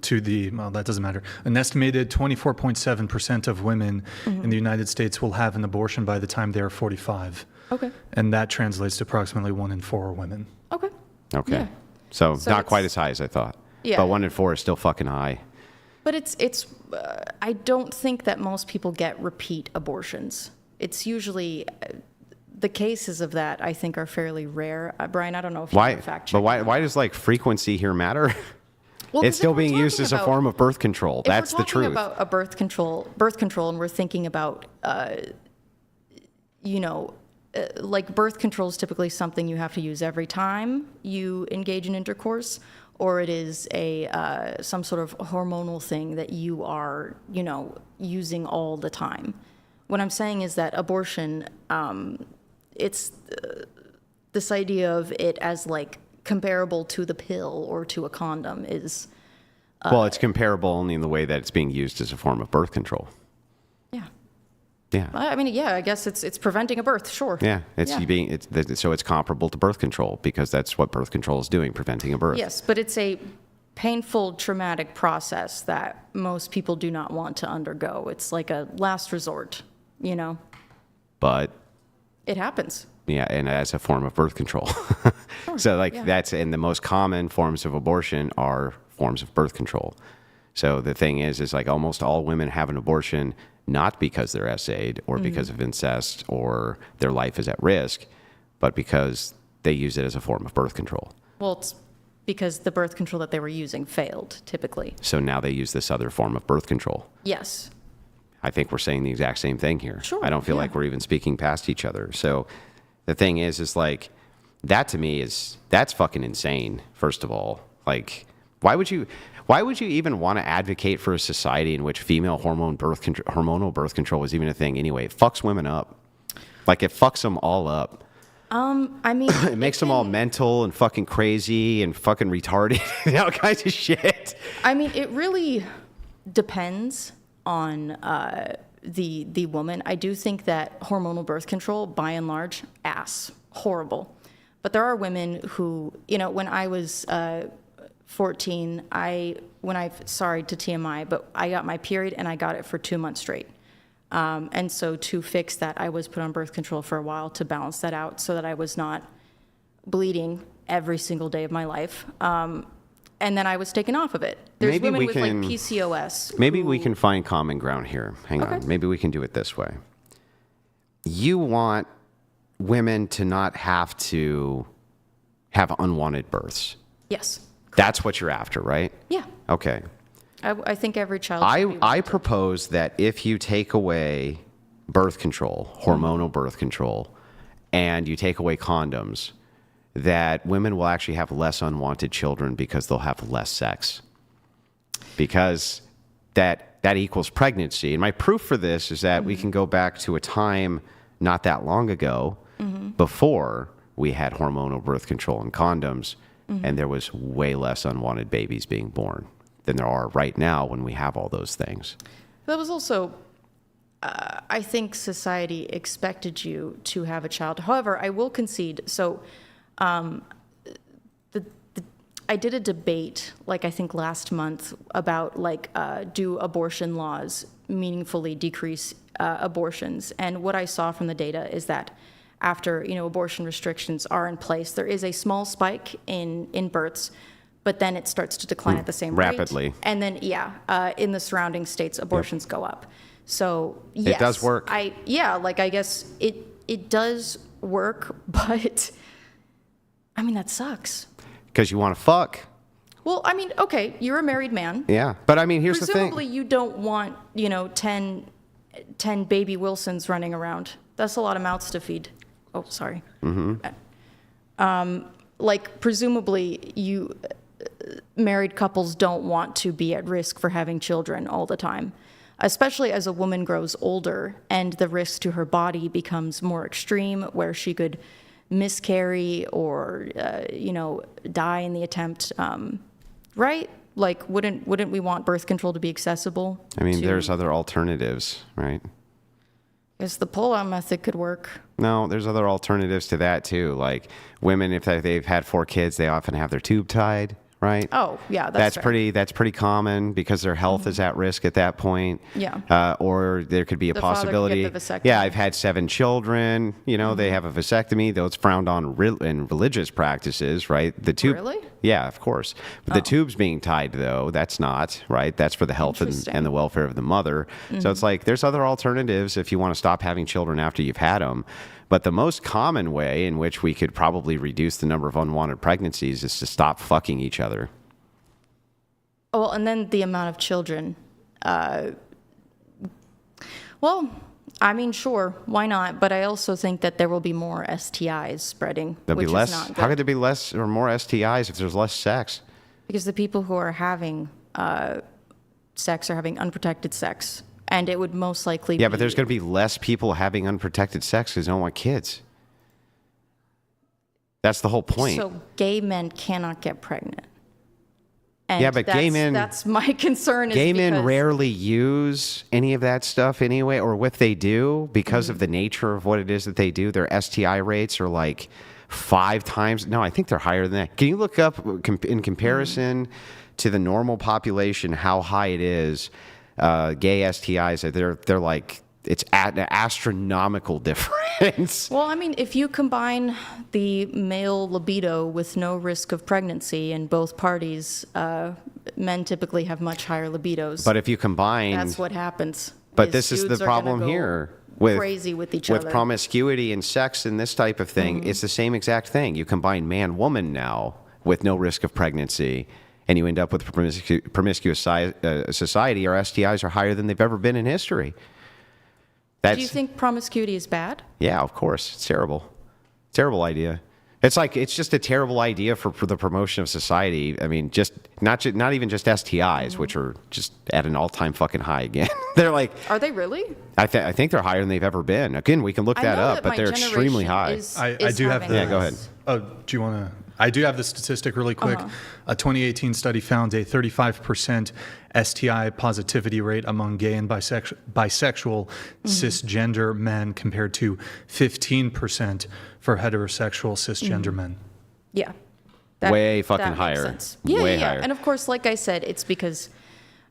to that doesn't matter. An estimated 24.7% of women in the United States will have an abortion by the time they are 45. Okay. And that translates to approximately 1 in 4 women. Okay. Okay, Yeah. so So not quite it's- as high as I thought. Yeah. But 1 in 4 is still fucking high. But it's I don't think that most people get repeat abortions. It's usually the cases of that, I think, are fairly rare. Brian, I don't know if you Why? can fact check. But why does frequency here matter? Well, 'cause It's still if we're being used talking as a about- form of birth control. If That's we're the talking truth. about a birth control, and we're thinking about, like birth control is typically something you have to use every time you engage in intercourse, or it is some sort of hormonal thing that you are, using all the time. What I'm saying is that abortion, it's this idea of it as comparable to the pill or to a condom is. Well, it's comparable only in the way that it's being used as a form of birth control. Yeah. Yeah. I mean, yeah, I guess it's preventing a birth, sure. Yeah, so it's comparable to birth control, because that's what birth control is doing, preventing a birth. Yes, but it's a painful, traumatic process that most people do not want to undergo. It's like a last resort, But It happens. yeah, and as a form of birth control. So yeah. that's, and the most common forms of abortion are forms of birth control. So the thing is almost all women have an abortion not because they're SA'd or because of incest or their life is at risk, but because they use it as a form of birth control. Well, it's because the birth control that they were using failed, typically. So now they use this other form of birth control. Yes. I think we're saying the exact same thing here. Sure, I don't feel yeah. like we're even speaking past each other. So the thing is like, that to me that's fucking insane, first of all. Like, why would you even want to advocate for a society in which female hormonal birth control is even a thing anyway? It fucks women up. Like, it fucks them all up. I mean, It makes them all mental and fucking crazy and fucking retarded and all kinds of shit. I mean, it really depends on the woman. I do think that hormonal birth control, by and large, horrible. But there are women who, when I was 14, sorry to TMI, but I got my period and I got it for 2 months straight. And so to fix that, I was put on birth control for a while to balance that out so that I was not bleeding every single day of my life. And then I was taken off of it. There's Maybe women we with can- like PCOS. Maybe we can find common ground here. Hang Okay. on. Maybe we can do it this way. You want women to not have to have unwanted births. Yes. That's what you're after, right? Yeah. Okay. I think every child should be I propose that if you take away birth control, hormonal birth control, and you take away condoms, that women will actually have less unwanted children because they'll have less sex. Because that equals pregnancy. And my proof for this is that we can go back to a time not that long ago before we had hormonal birth control and condoms, and there was way less unwanted babies being born than there are right now when we have all those things. That was also, I think society expected you to have a child. However, I will concede. So, I did a debate, like I think last month, about do abortion laws meaningfully decrease abortions? And what I saw from the data is that after abortion restrictions are in place, there is a small spike in births, but then it starts to decline at the same rapidly. rate. And then in the surrounding states, abortions go up. So yes, It does work. I guess it does work, but I mean that sucks. Because you want to fuck. Well, I mean, okay, you're a married man. Yeah. But I mean, here's the thing. Presumably, you don't want 10 baby Wilsons running around. That's a lot of mouths to feed. Oh, sorry. Presumably, married couples don't want to be at risk for having children all the time, especially as a woman grows older and the risk to her body becomes more extreme, where she could miscarry or die in the attempt. Right? Like, wouldn't we want birth control to be accessible? I mean, there's other alternatives, right? I guess the pull-out method could work. No, there's other alternatives to that too. Like women, if they've had 4 kids, they often have their tube tied, right? Oh, yeah, that's fair. That's pretty common because their health is at risk at that point. Yeah. Or there could be a The father could possibility. get the vasectomy. Yeah, I've had 7 children. They have a vasectomy. Though it's frowned on in religious practices, right? The tube. Really? Yeah, of course. But the tube's being tied, though, that's not, right? That's for the health and the welfare of the mother. So it's like there's other alternatives if you want to stop having children after you've had them. But the most common way in which we could probably reduce the number of unwanted pregnancies is to stop fucking each other. Well, and then the amount of children. Well, I mean, sure, why not? But I also think that there will be more STIs spreading, There'll which be less. is not good. How could there be less or more STIs if there's less sex? Because the people who are having sex are having unprotected sex. And it would most likely Yeah, but there's going to be less people having unprotected sex because they don't want kids. That's the whole point. So gay men cannot get pregnant. And Yeah, but gay men- That's my concern. Gay men because- rarely use any of that stuff anyway, or if they do, because of the nature of what it is that they do, their STI rates are like 5 times. No, I think they're higher than that. Can you look up in comparison to the normal population how high it is? Gay STIs, they're like, it's an astronomical difference. Well, I mean, if you combine the male libido with no risk of pregnancy in both parties, men typically have much higher libidos. But if you combine, That's what happens. but this is dudes the are gonna problem go here with crazy with each with other. promiscuity and sex and this type of thing. It's the same exact thing. You combine man woman now with no risk of pregnancy, and you end up with a promiscuous society, our STIs are higher than they've ever been in history. Do you think promiscuity is bad? Yeah, of course. It's terrible. Terrible idea. It's just a terrible idea for the promotion of society. I mean, not even just STIs, which are just at an all-time fucking high again. They're like, Are they really? I think they're higher than they've ever been. Again, we can look that up, but they're extremely high. I do have the. Yeah, go ahead. Oh, do you want to? I do have the statistic really quick. A 2018 study found a 35% STI positivity rate among gay and bisexual cisgender men compared to 15% for heterosexual cisgender men. Yeah. Way fucking that makes higher. sense. Yeah, Way yeah. higher. And of course, like I said, it's because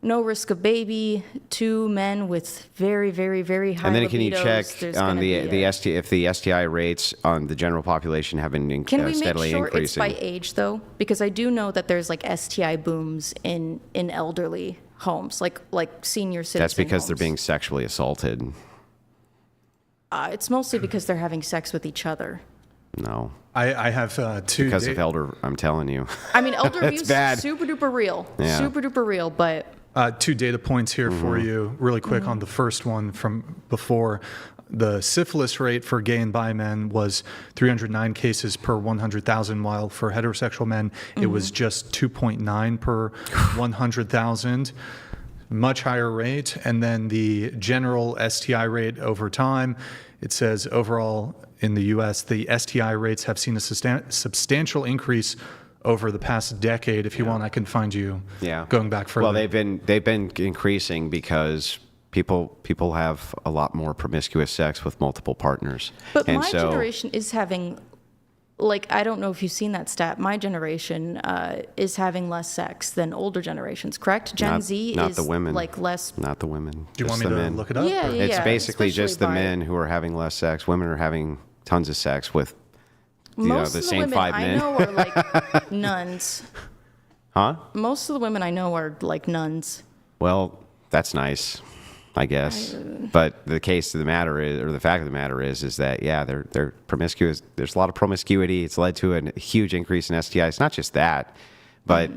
no risk of baby, 2 men with very, very, very high And then can you libidos, check there's on gonna the be a- STI if the STI rates on the general population have been Can we make steadily sure increasing? it's by age, though? Because I do know that there's like STI booms in elderly homes, like senior citizen That's because they're homes. being sexually assaulted. It's mostly because they're having sex with each other. No, I have two. because of elder. I'm telling you. I mean, elder abuse bad. is super duper real, Yeah. super duper real. But 2 data points here for you, really quick on the first one from before. The syphilis rate for gay and bi men was 309 cases per 100,000, while for heterosexual men, it was just 2.9 per 100,000. Much higher rate. And then the general STI rate over time, it says overall in the U.S., the STI rates have seen a substantial increase over the past decade. If you want, I can find you going back further. Well, they've been increasing because people have a lot more promiscuous sex with multiple partners. But and my so, generation is having, like, I don't know if you've seen that stat. My generation is having less sex than older generations, correct? Gen Z not is the women. like less. Not the women. Do you just want me the to men. look it up? Yeah, or- yeah. It's basically just the especially by- men who are having less sex. Women are having tons of sex with Most the of the same women 5 I men. know are like nuns. Huh? Most of the women I know are like nuns. Well, that's nice, I guess. But the case of the matter is, or the fact of the matter is that they're promiscuous. There's a lot of promiscuity. It's led to a huge increase in STIs. Not just that, but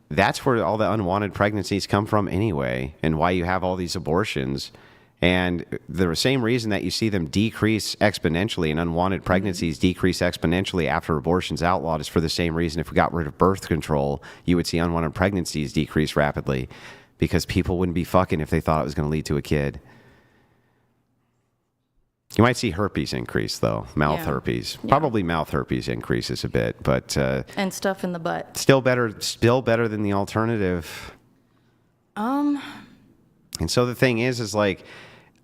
that's where all the unwanted pregnancies come from anyway, and why you have all these abortions. And the same reason that you see them decrease exponentially and unwanted pregnancies decrease exponentially after abortion's outlawed is for the same reason. If we got rid of birth control, you would see unwanted pregnancies decrease rapidly because people wouldn't be fucking if they thought it was going to lead to a kid. You might see herpes increase, though, mouth Yeah. herpes. Probably mouth herpes increases a bit, but And stuff in the butt. still better than the alternative. And so the thing is like,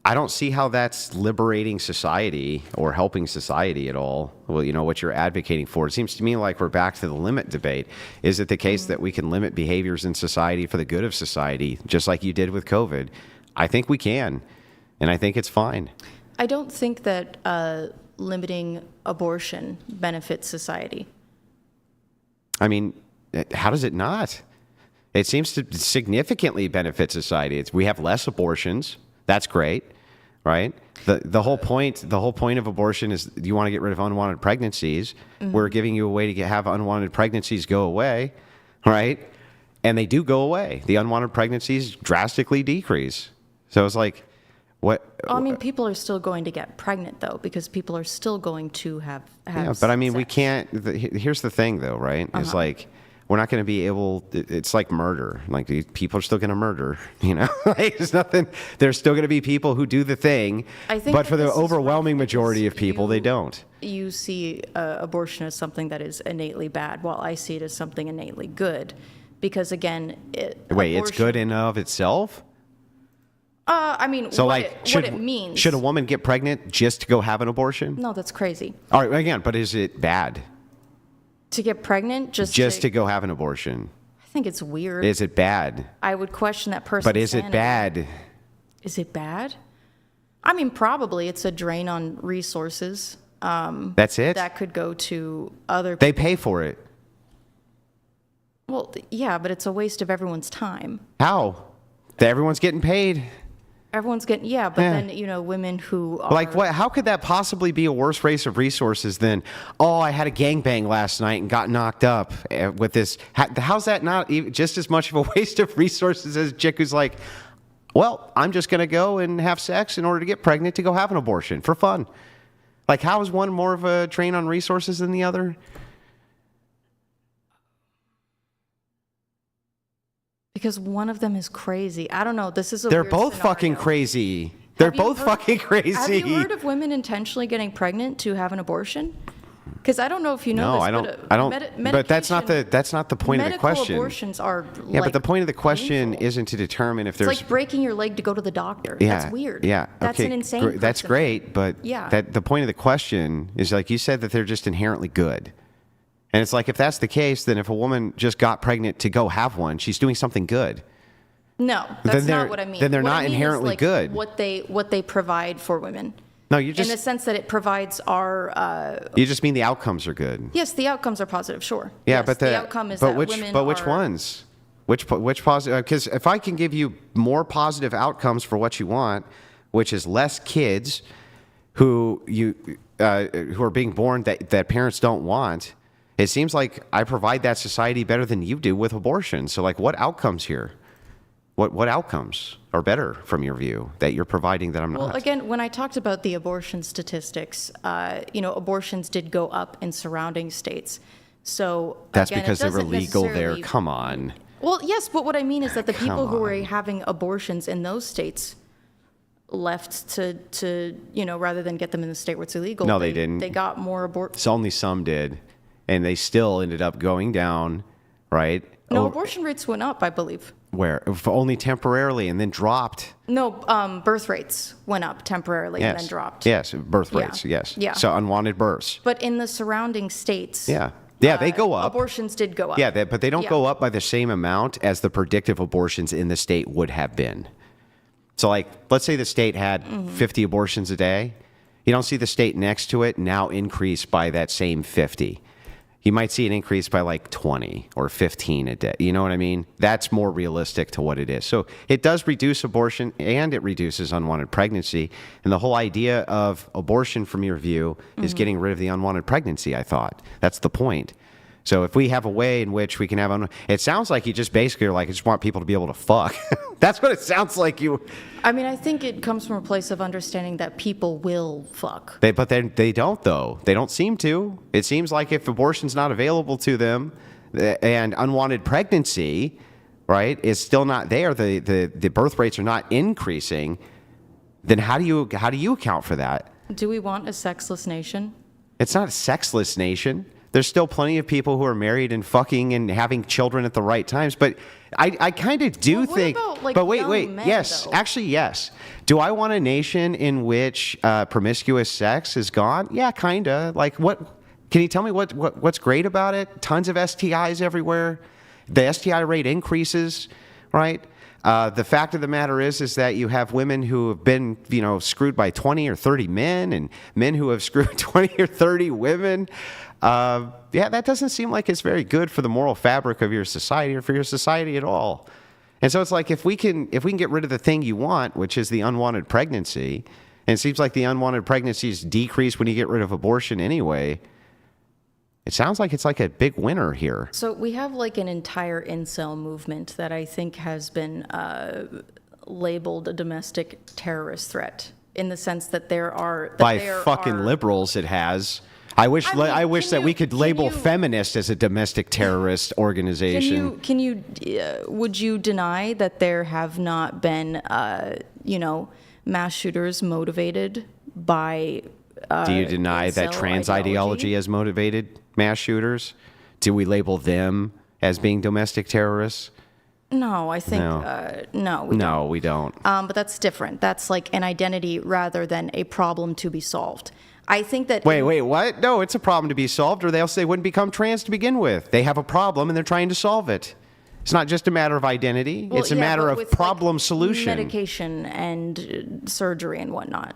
I don't see how that's liberating society or helping society at all. Well, you know, what you're advocating for. It seems to me like we're back to the limit debate. Is it the case that we can limit behaviors in society for the good of society, just like you did with COVID? I think we can, and I think it's fine. I don't think that limiting abortion benefits society. I mean, how does it not? It seems to significantly benefit society. We have less abortions. That's great, right? The whole point of abortion is you want to get rid of unwanted pregnancies. We're giving you a way to have unwanted pregnancies go away, right? And they do go away. The unwanted pregnancies drastically decrease. So it's like, what? I mean, people are still going to get pregnant, though, because people are still going to have Yeah, but I mean, we sex. can't. Here's the thing, though, right? It's like we're not going to be able. It's like murder. Like people are still going to murder. You know, like there's nothing. There's still going to be people who do the thing, I think but for that the this is overwhelming rough majority of because people, they don't. You see abortion as something that is innately bad, while I see it as something innately good. Because again, Wait, it's abortion- good in and of itself. I mean, So, what, like, what it means. should a woman get pregnant just to go have an abortion? No, that's crazy. All right, again, but is it bad To get pregnant, just to go have an abortion? I think it's weird. Is it bad? I would question that person's But is it sanity. bad? Is it bad? I mean, probably. It's a drain on resources. That's it. That could go to other. They pay for it. Well, yeah, but it's a waste of everyone's time. How? Everyone's getting paid. Everyone's getting, yeah, but then, you know, women who are. Like, what? How could that possibly be a worse waste of resources than, oh, I had a gangbang last night and got knocked up with this? How's that not just as much of a waste of resources as a chick who's like, well, I'm just going to go and have sex in order to get pregnant to go have an abortion for fun? Like, how is one more of a drain on resources than the other? Because one of them is crazy. I don't know. This is a They're weird both scenario. fucking crazy. They're Have you both heard- fucking crazy. Have you heard of women intentionally getting pregnant to have an abortion? Because I don't know if you know No, this. I but, don't. But that's not the point of the medical question. Abortions are Yeah, but the point of the question painful. isn't to determine if It's there's like breaking your leg to go to the doctor. Yeah, That's weird. Yeah, That's okay, an insane. That's precedent. great, but Yeah. the point of the question is, like you said, that they're just inherently good, and it's like, if that's the case, then if a woman just got pregnant to go have one, she's doing something good. No, Then that's they're- not what I mean. then they're What not I mean is, inherently like, good. What they provide for women. No, you in the just sense that it provides our. you just mean the outcomes are good. Yes, the outcomes are positive. Sure. Yeah, Yes, but the outcome is but that which women but which are, ones? Which positive? Because if I can give you more positive outcomes for what you want, which is less kids who are being born that parents don't want, it seems like I provide that society better than you do with abortion. So, like, what outcomes here? What outcomes are better from your view that you're providing that I'm not? Well, again, when I talked about the abortion statistics, you know, abortions did go up in surrounding states. So That's again, it because they were doesn't legal there. necessarily- Come on. Well, yes, but what I mean is that the people who Come were having abortions in those states left to you know, rather than get them in the state where it's illegal. No, they didn't. They got more abort. So only some did, and they still ended up going down, right? No, Oh, abortion rates went up, I believe. where only temporarily and then dropped. No, birth rates went up temporarily and then dropped. Yes, birth Yeah. rates. Yes. Yeah. So unwanted births. But in the surrounding states, Yeah. Yeah, they go up. Abortions did go up. Yeah, but they don't Yeah. go up by the same amount as the predictive abortions in the state would have been. So, like, let's say the state had 50 abortions a day. You don't see the state next to it now increase by that same 50. You might see an increase by like 20 or 15 a day. You know what I mean? That's more realistic to what it is. So it does reduce abortion and it reduces unwanted pregnancy. And the whole idea of abortion, from your view, is getting rid of the unwanted pregnancy, I thought. That's the point. So if we have a way in which we can have, it sounds like you just basically are like, I just want people to be able to fuck. That's what it sounds like you. I mean, I think it comes from a place of understanding that people will fuck. But they don't, though. They don't seem to. It seems like if abortion's not available to them and unwanted pregnancy, right, is still not there, the birth rates are not increasing, then how do you account for that? Do we want a sexless nation? It's not a sexless nation. There's still plenty of people who are married and fucking and having children at the right times. But I kind of do Well, what think. about, like, but wait, young men, yes, though? actually, yes. Do I want a nation in which promiscuous sex is gone? Yeah, kinda. Like, what? Can you tell me what's great about it? Tons of STIs everywhere. The STI rate increases, right? The fact of the matter is that you have women who have been, screwed by 20 or 30 men, and men who have screwed 20 or 30 women. Yeah, that doesn't seem like it's very good for the moral fabric of your society or for your society at all. And so it's like, if we can get rid of the thing you want, which is the unwanted pregnancy, and it seems like the unwanted pregnancies decrease when you get rid of abortion anyway. It sounds like it's like a big winner here. So we have like an entire incel movement that I think has been labeled a domestic terrorist threat, in the sense that By fucking liberals, it has. I wish I mean, that we could can label you- feminist as a domestic terrorist organization. Would you deny that there have not been, mass shooters motivated by Do you deny that incel trans ideology? ideology has motivated mass shooters? Do we label them as being domestic terrorists? No, I think no. We No, we don't. But that's different. That's like an identity rather than a problem to be solved. I think that Wait, what? No, it's a problem to be solved, or else they wouldn't become trans to begin with. They have a problem and they're trying to solve it. It's not just a matter of identity. Well, it's a yeah, matter but of with, problem like, solution. medication and surgery and whatnot.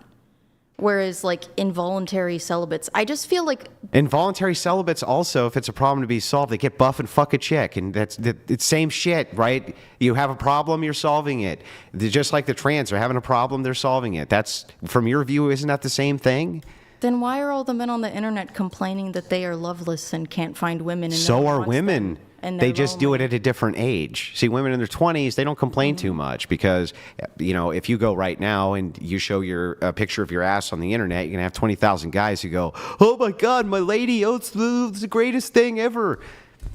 Whereas like involuntary celibates, I just feel like Involuntary celibates also, if it's a problem to be solved, they get buff and fuck a chick, and it's same shit, right? You have a problem, you're solving it. They're just like the trans are having a problem, they're solving it. That's, from your view, isn't that the same thing? then why are all the men on the internet complaining that they are loveless and can't find women? And no So one are wants women. them, and They they're just do it lonely? at a different age. See, women in their 20s, they don't complain too much because, you know, if you go right now and you show a picture of your ass on the internet, you're going to have 20,000 guys who go, oh my God, my lady, oh, it's the greatest thing ever.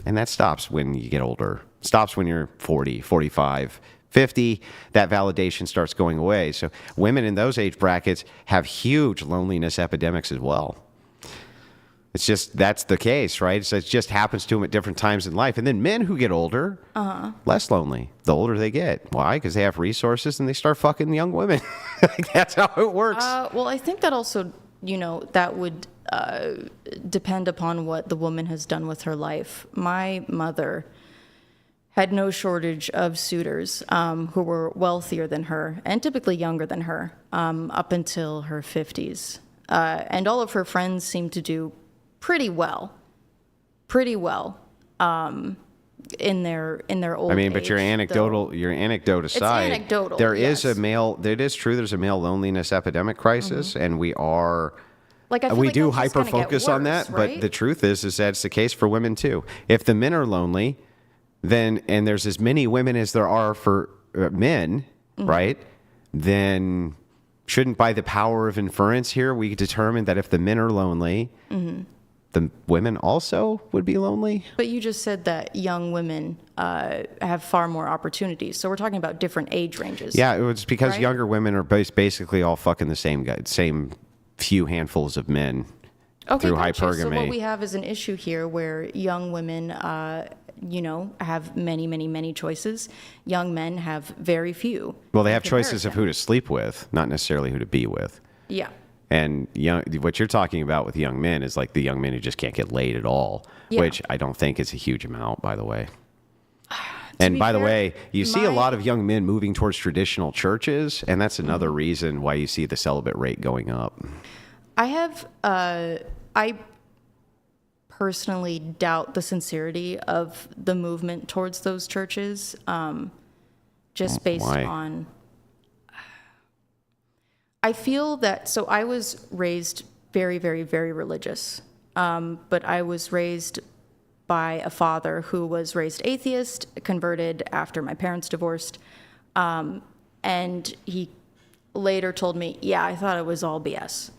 And that stops when you get older. Stops when you're 40, 45, 50. That validation starts going away. So women in those age brackets have huge loneliness epidemics as well. It's just, that's the case, right? So it just happens to them at different times in life. And then men who get older, less lonely the older they get. Why? Because they have resources and they start fucking young women. Like, that's how it works. Well, I think that also, you know, that would depend upon what the woman has done with her life. My mother had no shortage of suitors who were wealthier than her and typically younger than her up until her 50s. And all of her friends seemed to do pretty well in their old I mean, but age, your though. anecdote aside, anecdotal, there is yes. it is true there's a male loneliness epidemic crisis, and we are Like, I feel we like do that's just gonna get hyper-focus on worse, that, right? but the truth is that it's the case for women too. If the men are lonely, then, and there's as many women as there are for men, Mm-hmm. right? Then shouldn't, by the power of inference here, we determine that if the men are lonely, Mm-hmm. the women also would be lonely? But you just said that young women have far more opportunities. So we're talking about different age ranges. Yeah, it was because Right? younger women are basically all fucking the same guy, same few handfuls of men Okay, through gotcha. So hypergamy. what we have is an issue here where young women, you know, have many, many, many choices. Young men have very few. Well, they in have choices of comparison. who to sleep with, not necessarily who to be with. Yeah. And what you're talking about with young men is like the young men who just can't get laid at all, Yeah. which I don't think is a huge amount, by the way. And be by the fair, way, you see a my- lot of young men moving towards traditional churches, and that's another reason why you see the celibate rate going up. I have, I personally doubt the sincerity of the movement towards those churches, just based why? on. I feel that, so I was raised very, very, very religious, but I was raised by a father who was raised atheist, converted after my parents divorced, and he later told me, yeah, I thought it was all BS.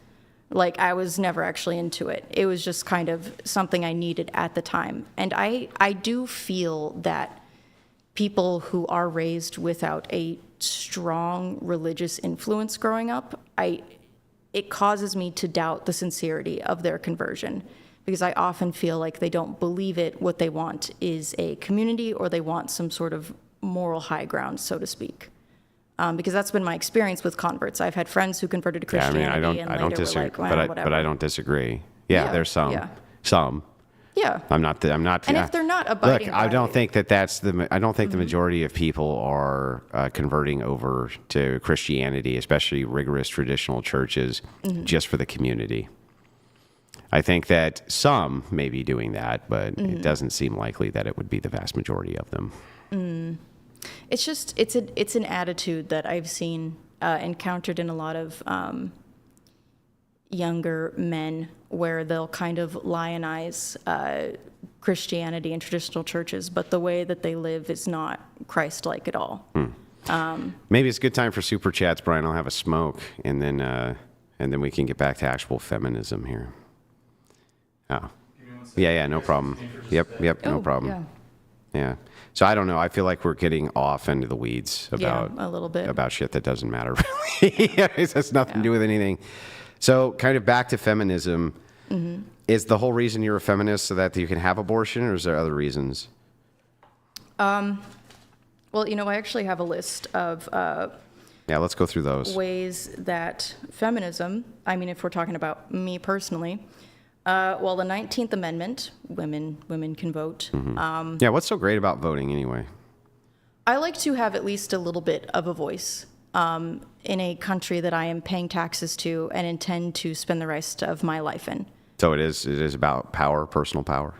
Like, I was never actually into it. It was just kind of something I needed at the time. And I do feel that people who are raised without a strong religious influence growing up, it causes me to doubt the sincerity of their conversion, because I often feel like they don't believe it. What they want is a community, or they want some sort of moral high ground, so to speak. Because that's been my experience with converts. I've had friends who converted to Yeah, I Christianity mean, and I later don't were disagree, like, well, but whatever. I don't disagree. Yeah, Yeah, there's some. yeah. Some. Yeah. I'm not. And if they're not abiding Look, I don't by- think that's the. I don't think the majority of people are converting over to Christianity, especially rigorous traditional churches, just for the community. I think that some may be doing that, but it doesn't seem likely that it would be the vast majority of them. It's just it's an attitude that I've seen encountered in a lot of younger men, where they'll kind of lionize Christianity and traditional churches, but the way that they live is not Christ-like at all. Maybe it's a good time for super chats, Brian. I'll have a smoke, and then we can get back to actual feminism here. Oh, yeah, no problem. Yep, no Oh, problem. Yeah. Yeah. So I don't know. I feel like we're getting off into the weeds about a little bit. about shit that doesn't matter really. It has nothing to do with anything. So kind of back to feminism. Mm-hmm. Is the whole reason you're a feminist so that you can have abortion, or is there other reasons? Well, you know, I actually have a list of Yeah, let's go through those. ways that feminism, I mean, if we're talking about me personally, well, the 19th Amendment, women can vote. Yeah, what's so great about voting anyway? I like to have at least a little bit of a voice. in a country that I am paying taxes to and intend to spend the rest of my life in. So it is about power, personal power.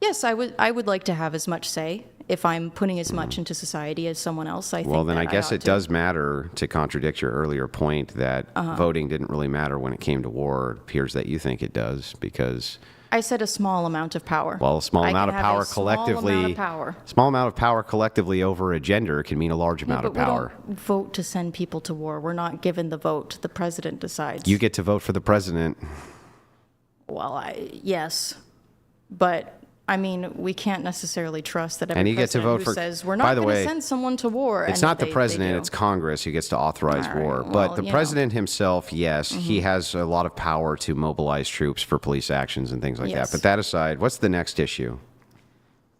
Yes, I would like to have as much say. If I'm putting as much into society as someone else, I think. Well, then that I guess ought it to. does matter, to contradict your earlier point that voting didn't really matter when it came to war. It appears that you think it does because, I said a small amount of power. well, a small I amount can of have power a small collectively, amount of power. small amount of power collectively over a gender can mean a large Yeah, amount but of power. we don't vote to send people to war. We're not given the vote. The president decides. You get to vote for the president. Well, yes, but I mean, we can't necessarily trust that every And you get to president vote who for- says we're by not the going way, to send someone to war. It's and not the they president, do. it's Congress who gets to authorize All right, war. well, But the you know. president himself, yes, he has a lot of power to mobilize troops for police actions and things like Yes. that. But that aside, what's the next issue?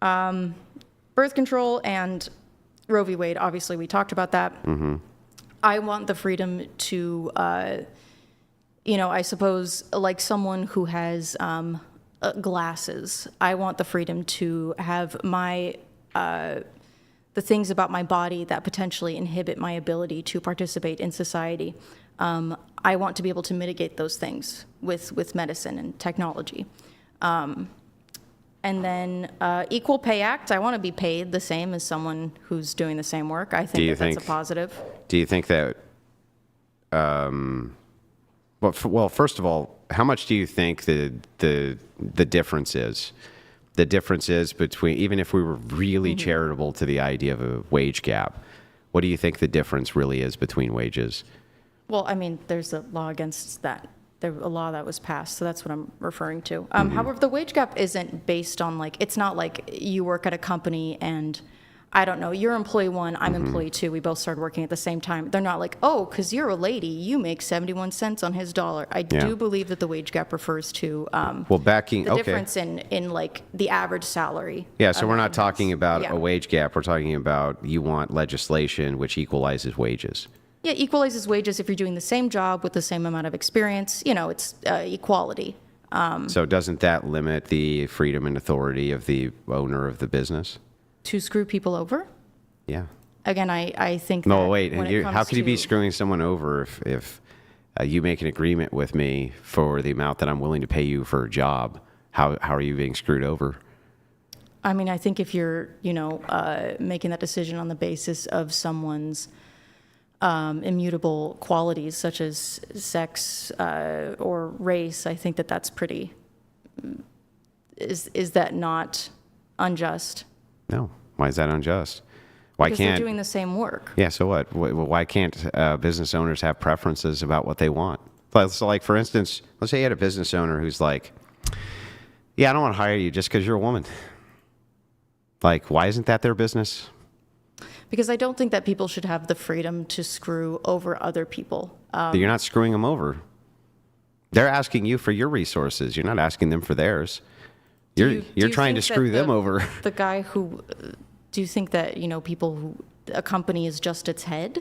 Birth control and Roe v. Wade. Obviously, we talked about that. Mm-hmm. I want the freedom to, I suppose, like someone who has glasses. I want the freedom to have my the things about my body that potentially inhibit my ability to participate in society. I want to be able to mitigate those things with medicine and technology. And then Equal Pay Act, I want to be paid the same as someone who's doing the same work. I think you that's think- a positive. Do you think that, well, first of all, how much do you think the difference is? The difference is between, even if we were really charitable to the idea of a wage gap, what do you think the difference really is between wages? Well, I mean, there's a law against that. There's a law that was passed, so that's what I'm referring to. However, the wage gap isn't based on, like, it's not like you work at a company and, I don't know, you're employee one, I'm employee two, we both started working at the same time. They're not like, oh, because you're a lady, you make 71 cents on his dollar. I Yeah. do believe that the wage gap refers to Well, backing, the okay. difference in like the average salary. Yeah, so of we're not inmates. talking about Yeah. a wage gap. We're talking about you want legislation which equalizes wages. Yeah, equalizes wages if you're doing the same job with the same amount of experience. It's equality. So doesn't that limit the freedom and authority of the owner of the business? To screw people over? Yeah. Again, I think No, that wait. when it How comes could you be to- screwing someone over if you make an agreement with me for the amount that I'm willing to pay you for a job? How are you being screwed over? I mean, I think if you're, making that decision on the basis of someone's immutable qualities, such as sex or race, I think that that's pretty. Is that not unjust? No. Why is that unjust? Why Because can't? they're doing the same work. Yeah, so what? Why can't business owners have preferences about what they want? So, like, for instance, let's say you had a business owner who's like, yeah, I don't want to hire you just because you're a woman. Like, why isn't that their business? Because I don't think that people should have the freedom to screw over other people. You're not screwing them over. They're asking you for your resources. You're not asking them for theirs. You're Do you trying to think that screw them over. The guy who, do you think that, a company is just its head?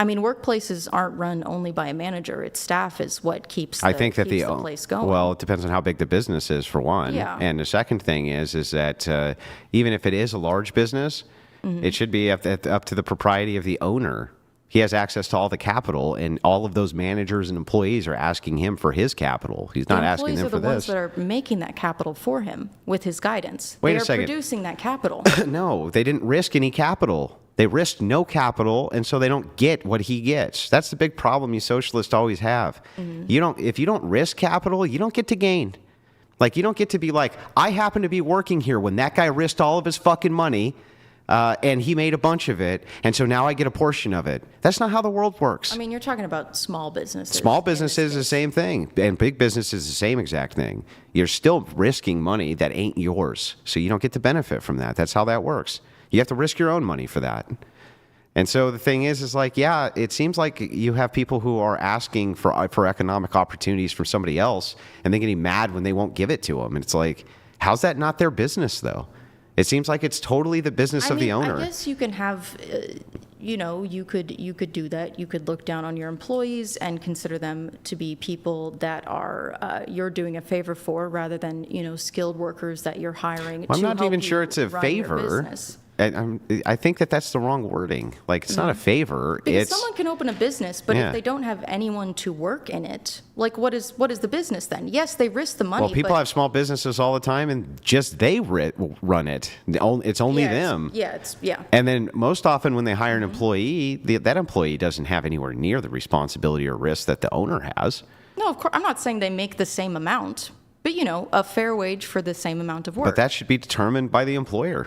I mean, workplaces aren't run only by a manager. Its staff is what keeps I think that keeps the place going. Well, it depends on how big the business is, for one. Yeah. And the second thing is that even if it is a large business, Mm-hmm. it should be up to the propriety of the owner. He has access to all the capital, and all of those managers and employees are asking him for his capital. He's not the asking employees them are for the ones this. that are making that capital for him with his guidance. Wait they a are second. producing that capital. No, they didn't risk any capital. They risked no capital, and so they don't get what he gets. That's the big problem you socialists always have. Mm-hmm. If you don't risk capital, you don't get to gain. Like, you don't get to be like, I happen to be working here when that guy risked all of his fucking money, and he made a bunch of it, and so now I get a portion of it. That's not how the world works. I mean, you're talking about small businesses. Small in business this is the case. same thing, and big business is the same exact thing. You're still risking money that ain't yours, so you don't get to benefit from that. That's how that works. You have to risk your own money for that. And so the thing is like, yeah, it seems like you have people who are asking for economic opportunities from somebody else, and they're getting mad when they won't give it to them. And it's like, how's that not their business, though? It seems like it's totally the business of the owner. I guess you can have, you could do that. You could look down on your employees and consider them to be people that are you're doing a favor for, rather than skilled workers that you're hiring. I'm to not help even sure you it's a run your favor. business. I think that that's the wrong wording. Like, it's not a favor. Because It's someone can open a business, but Yeah. if they don't have anyone to work in it, like what is the business then? Yes, they risk the money. well, people but have small businesses all the time, and just they run it. It's only yeah, it's- them. Yeah. And then most often when they hire an employee, that employee doesn't have anywhere near the responsibility or risk that the owner has. No, of course, I'm not saying they make the same amount, but a fair wage for the same amount of work. But that should be determined by the employer,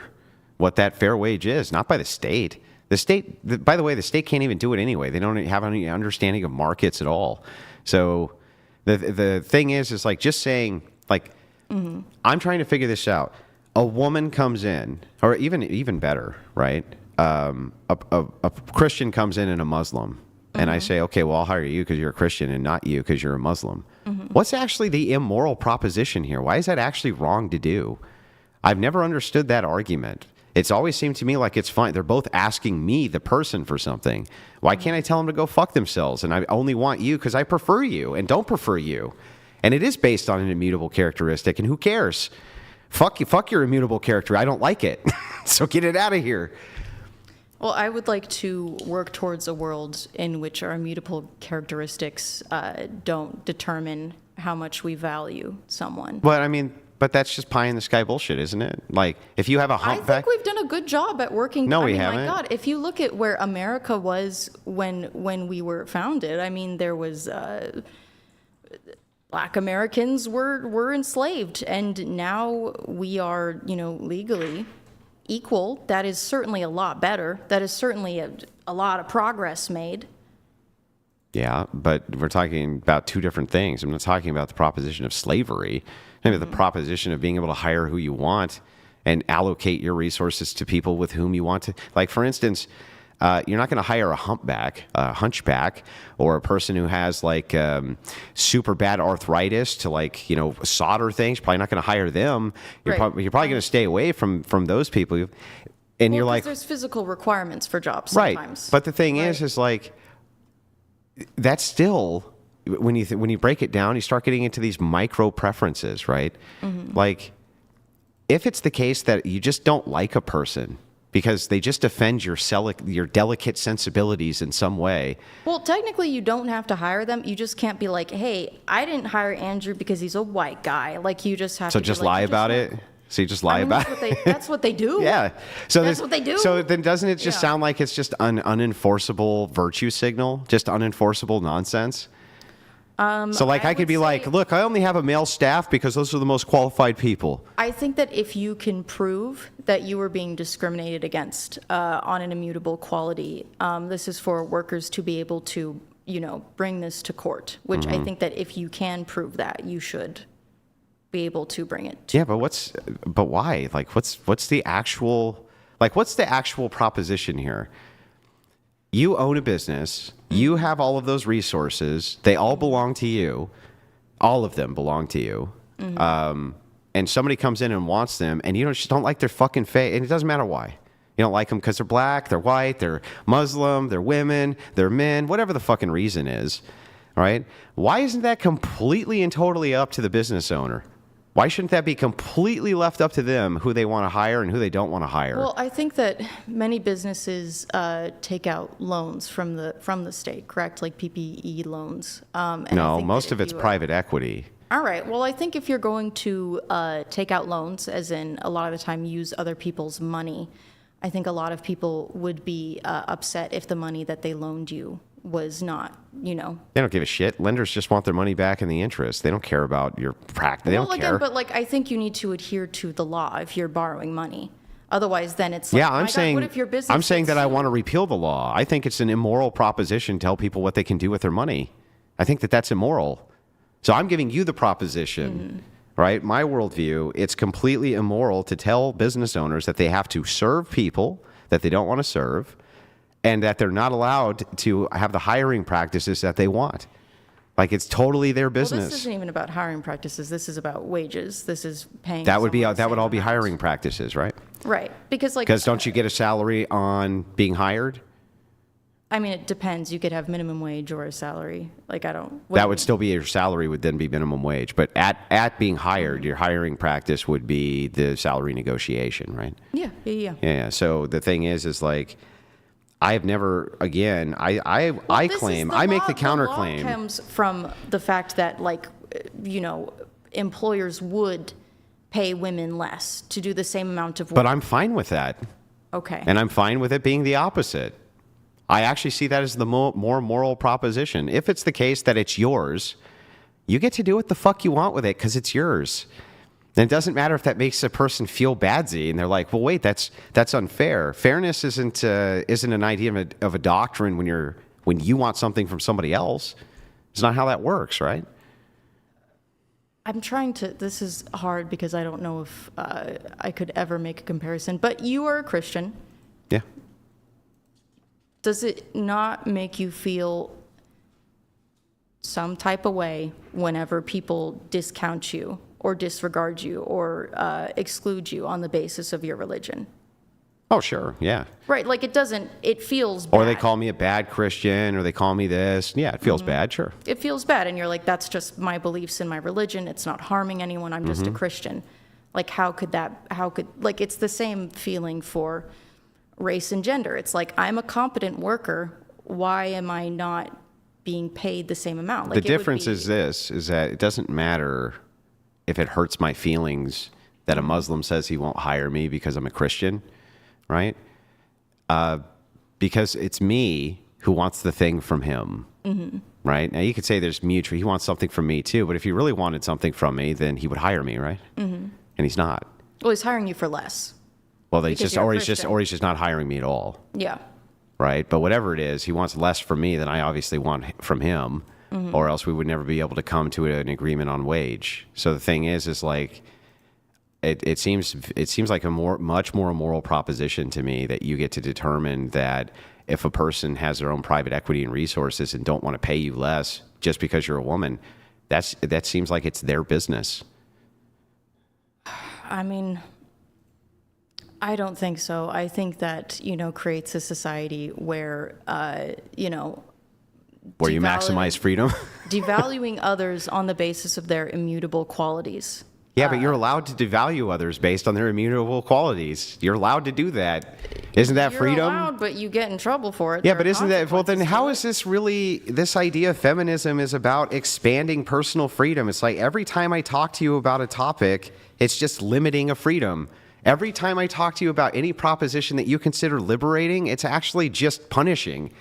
what that fair wage is, not by the state. By the way, the state can't even do it anyway. They don't have any understanding of markets at all. So the thing is like just saying, like, I'm trying to figure this out. A woman comes in, or even better, right? A Christian comes in and a Muslim. And I say, okay, well, I'll hire you because you're a Christian and not you because you're a Muslim. What's actually the immoral proposition here? Why is that actually wrong to do? I've never understood that argument. It's always seemed to me like it's fine. They're both asking me, the person, for something. Why can't I tell them to go fuck themselves? And I only want you because I prefer you and don't prefer you. And it is based on an immutable characteristic. And who cares? Fuck you. Fuck your immutable character. I don't like it. So get it out of here. Well, I would like to work towards a world in which our immutable characteristics don't determine how much we value someone. But that's just pie in the sky bullshit, isn't it? Like, if you have a I humpback. think we've done a good job at working. No, we My haven't. God, if you look at where America was when we were founded, I mean, there was Black Americans were enslaved, and now we are, legally equal. That is certainly a lot better. That is certainly a lot of progress made. Yeah, but we're talking about two different things. I'm not talking about the proposition of slavery. Maybe the proposition of being able to hire who you want and allocate your resources to people with whom you want to. Like, for instance, you're not going to hire a hunchback, or a person who has super bad arthritis to solder things. Probably not going to hire them. You're Right. probably going to stay away from those people. And you're Well, 'cause like, there's physical requirements for jobs right. sometimes. But the thing Right. is like, that's still, when you break it down, you start getting into these micro preferences, right? Like, if it's the case that you just don't like a person because they just offend your delicate sensibilities in some way. Well, technically, you don't have to hire them. You just can't be like, hey, I didn't hire Andrew because he's a white guy. Like, you just have So to be just like, lie you about want- it? So you just lie about it? That's what they do. Yeah. So That's what they do. So then doesn't it just Yeah. sound like it's just an unenforceable virtue signal? Just unenforceable nonsense? So I could would be like, say- look, I only have a male staff because those are the most qualified people. I think that if you can prove that you were being discriminated against on an immutable quality, this is for workers to be able to, bring this to court, which I think that if you can prove that, you should be able to bring it to Yeah, but why? Like, what's the actual proposition here? You own a business. You have all of those resources. They all belong to you. All of them belong to you. And somebody comes in and wants them, and you just don't like their fucking face. And it doesn't matter why. You don't like them because they're black, they're white, they're Muslim, they're women, they're men, whatever the fucking reason is. All right? Why isn't that completely and totally up to the business owner? Why shouldn't that be completely left up to them, who they want to hire and who they don't want to hire? Well, I think that many businesses take out loans from the state, correct? Like PPE loans. And I No, think most that of if it's you are- private equity. All right. Well, I think if you're going to take out loans, as in a lot of the time use other people's money, I think a lot of people would be upset if the money that they loaned you was not, They don't give a shit. Lenders just want their money back and the interest. They don't care about your practice. They don't Well, care. again, but I think you need to adhere to the law if you're borrowing money. Otherwise, then it's like, Yeah, my I'm God, saying what if your business I'm saying gets that I sued? want to repeal the law. I think it's an immoral proposition to tell people what they can do with their money. I think that that's immoral. So I'm giving you the proposition, right? My worldview, it's completely immoral to tell business owners that they have to serve people that they don't want to serve, and that they're not allowed to have the hiring practices that they want. Like, it's totally their Well, business. this isn't even about hiring practices. This is about wages. This is paying. That would someone the all be same amount. hiring practices, right? Right, because Because don't you get a salary on being hired? I mean, it depends. You could have minimum wage or a salary. Like, I don't. That would still be your salary would then be minimum wage. But at being hired, your hiring practice would be the salary negotiation, right? Yeah. Yeah. So the thing is like, I have never, again, I claim, I make the counterclaim. The law comes from the fact that, like, employers would pay women less to do the same amount of work. But I'm fine with that. Okay. And I'm fine with it being the opposite. I actually see that as the more moral proposition. If it's the case that it's yours, you get to do what the fuck you want with it because it's yours. And it doesn't matter if that makes a person feel badsy and they're like, well, wait, that's unfair. Fairness isn't an idea of a doctrine when you want something from somebody else. It's not how that works, right? I'm trying to, this is hard because I don't know if I could ever make a comparison, but you are a Christian. Yeah. Does it not make you feel some type of way whenever people discount you or disregard you or exclude you on the basis of your religion? Oh, sure. Yeah. Right. Like, it feels bad. Or they call me a bad Christian or they call me this. Yeah, it feels bad. Sure. It feels bad. And you're like, that's just my beliefs and my religion. It's not harming anyone. I'm just a Christian. Like, it's the same feeling for race and gender. It's like, I'm a competent worker. Why am I not being paid the same amount? Like, the difference is that it doesn't matter if it hurts my feelings that a Muslim says he won't hire me because I'm a Christian, right? Because it's me who wants the thing from him, right? Now, you could say there's mutual. He wants something from me too, but if he really wanted something from me, then he would hire me, right? And he's not. Well, he's hiring you for less. Well, Because he's you're a he's just not hiring me at all. Yeah. Right? But whatever it is, he wants less from me than I obviously want from him, or else we would never be able to come to an agreement on wage. So the thing is like, it seems like a much more moral proposition to me that you get to determine that if a person has their own private equity and resources and don't want to pay you less just because you're a woman, that seems like it's their business. I mean, I don't think so. I think that, creates a society where, Where you maximize freedom. devaluing others on the basis of their immutable qualities. Yeah, but you're allowed to devalue others based on their immutable qualities. You're allowed to do that. Isn't that freedom? You're allowed, but you get in trouble for it. Yeah, There but are isn't that, well, then consequences how to is this really, this idea of feminism is about expanding personal freedom. It's like every time I talk to you about a topic, it's just limiting a freedom. Every time I talk to you about any proposition that you consider liberating, it's actually just punishing.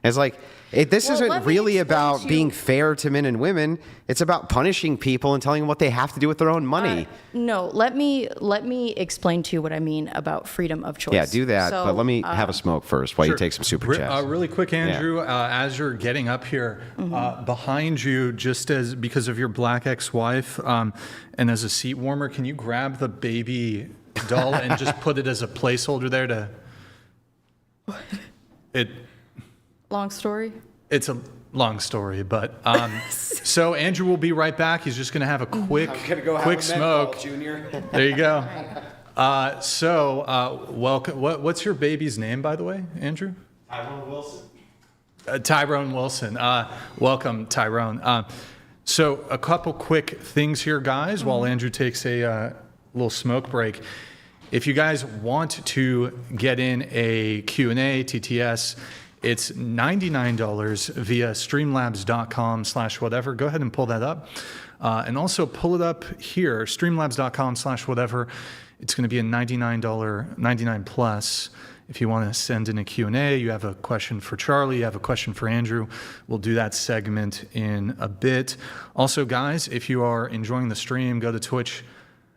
It's like, this Well, isn't let me really explain about to you- being fair to men and women. It's about punishing people and telling them what they have to do with their own money. No, let me explain to you what I mean about freedom of choice. Yeah, do that. So, But let me have a smoke first while you take some super chats. Really quick, Andrew, as you're getting up here, behind you, just as because of your black ex-wife, and as a seat warmer, can you grab the baby doll and just put it as a placeholder there to? Long story. It's a long story, but so Andrew will be right back. He's just going to have a quick smoke. There you go. Welcome. What's your baby's name, by the way, Andrew? Tyrone Wilson. Tyrone Wilson. Welcome, Tyrone. So a couple quick things here, guys, while Andrew takes a little smoke break. If you guys want to get in a Q&A, TTS, it's $99 via streamlabs.com/whatever. Go ahead and pull that up. And also pull it up here, streamlabs.com/whatever. It's going to be a $99 plus. If you want to send in a Q&A, you have a question for Charlie, you have a question for Andrew, we'll do that segment in a bit. Also, guys, if you are enjoying the stream, go to Twitch.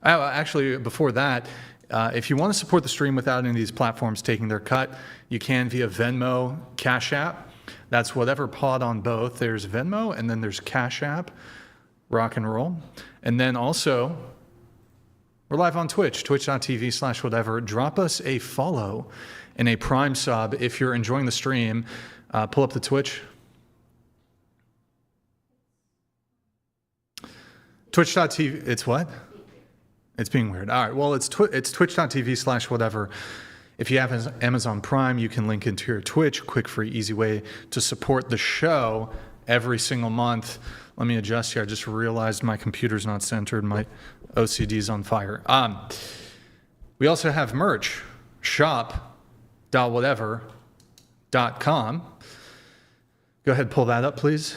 Actually, before that, if you want to support the stream without any of these platforms taking their cut, you can via Venmo, Cash App. That's whatever pod on both. There's Venmo, and then there's Cash App, rock and roll. And then also, we're live on Twitch, twitch.tv/whatever. Drop us a follow and a Prime sub if you're enjoying the stream. Pull up the Twitch. Twitch.tv, it's what? It's being weird. All right, well, it's twitch.tv/whatever. If you have Amazon Prime, you can link into your Twitch, quick, free, easy way to support the show every single month. Let me adjust here. I just realized my computer's not centered. My OCD's on fire. We also have merch, shop.whatever.com. Go ahead, pull that up, please.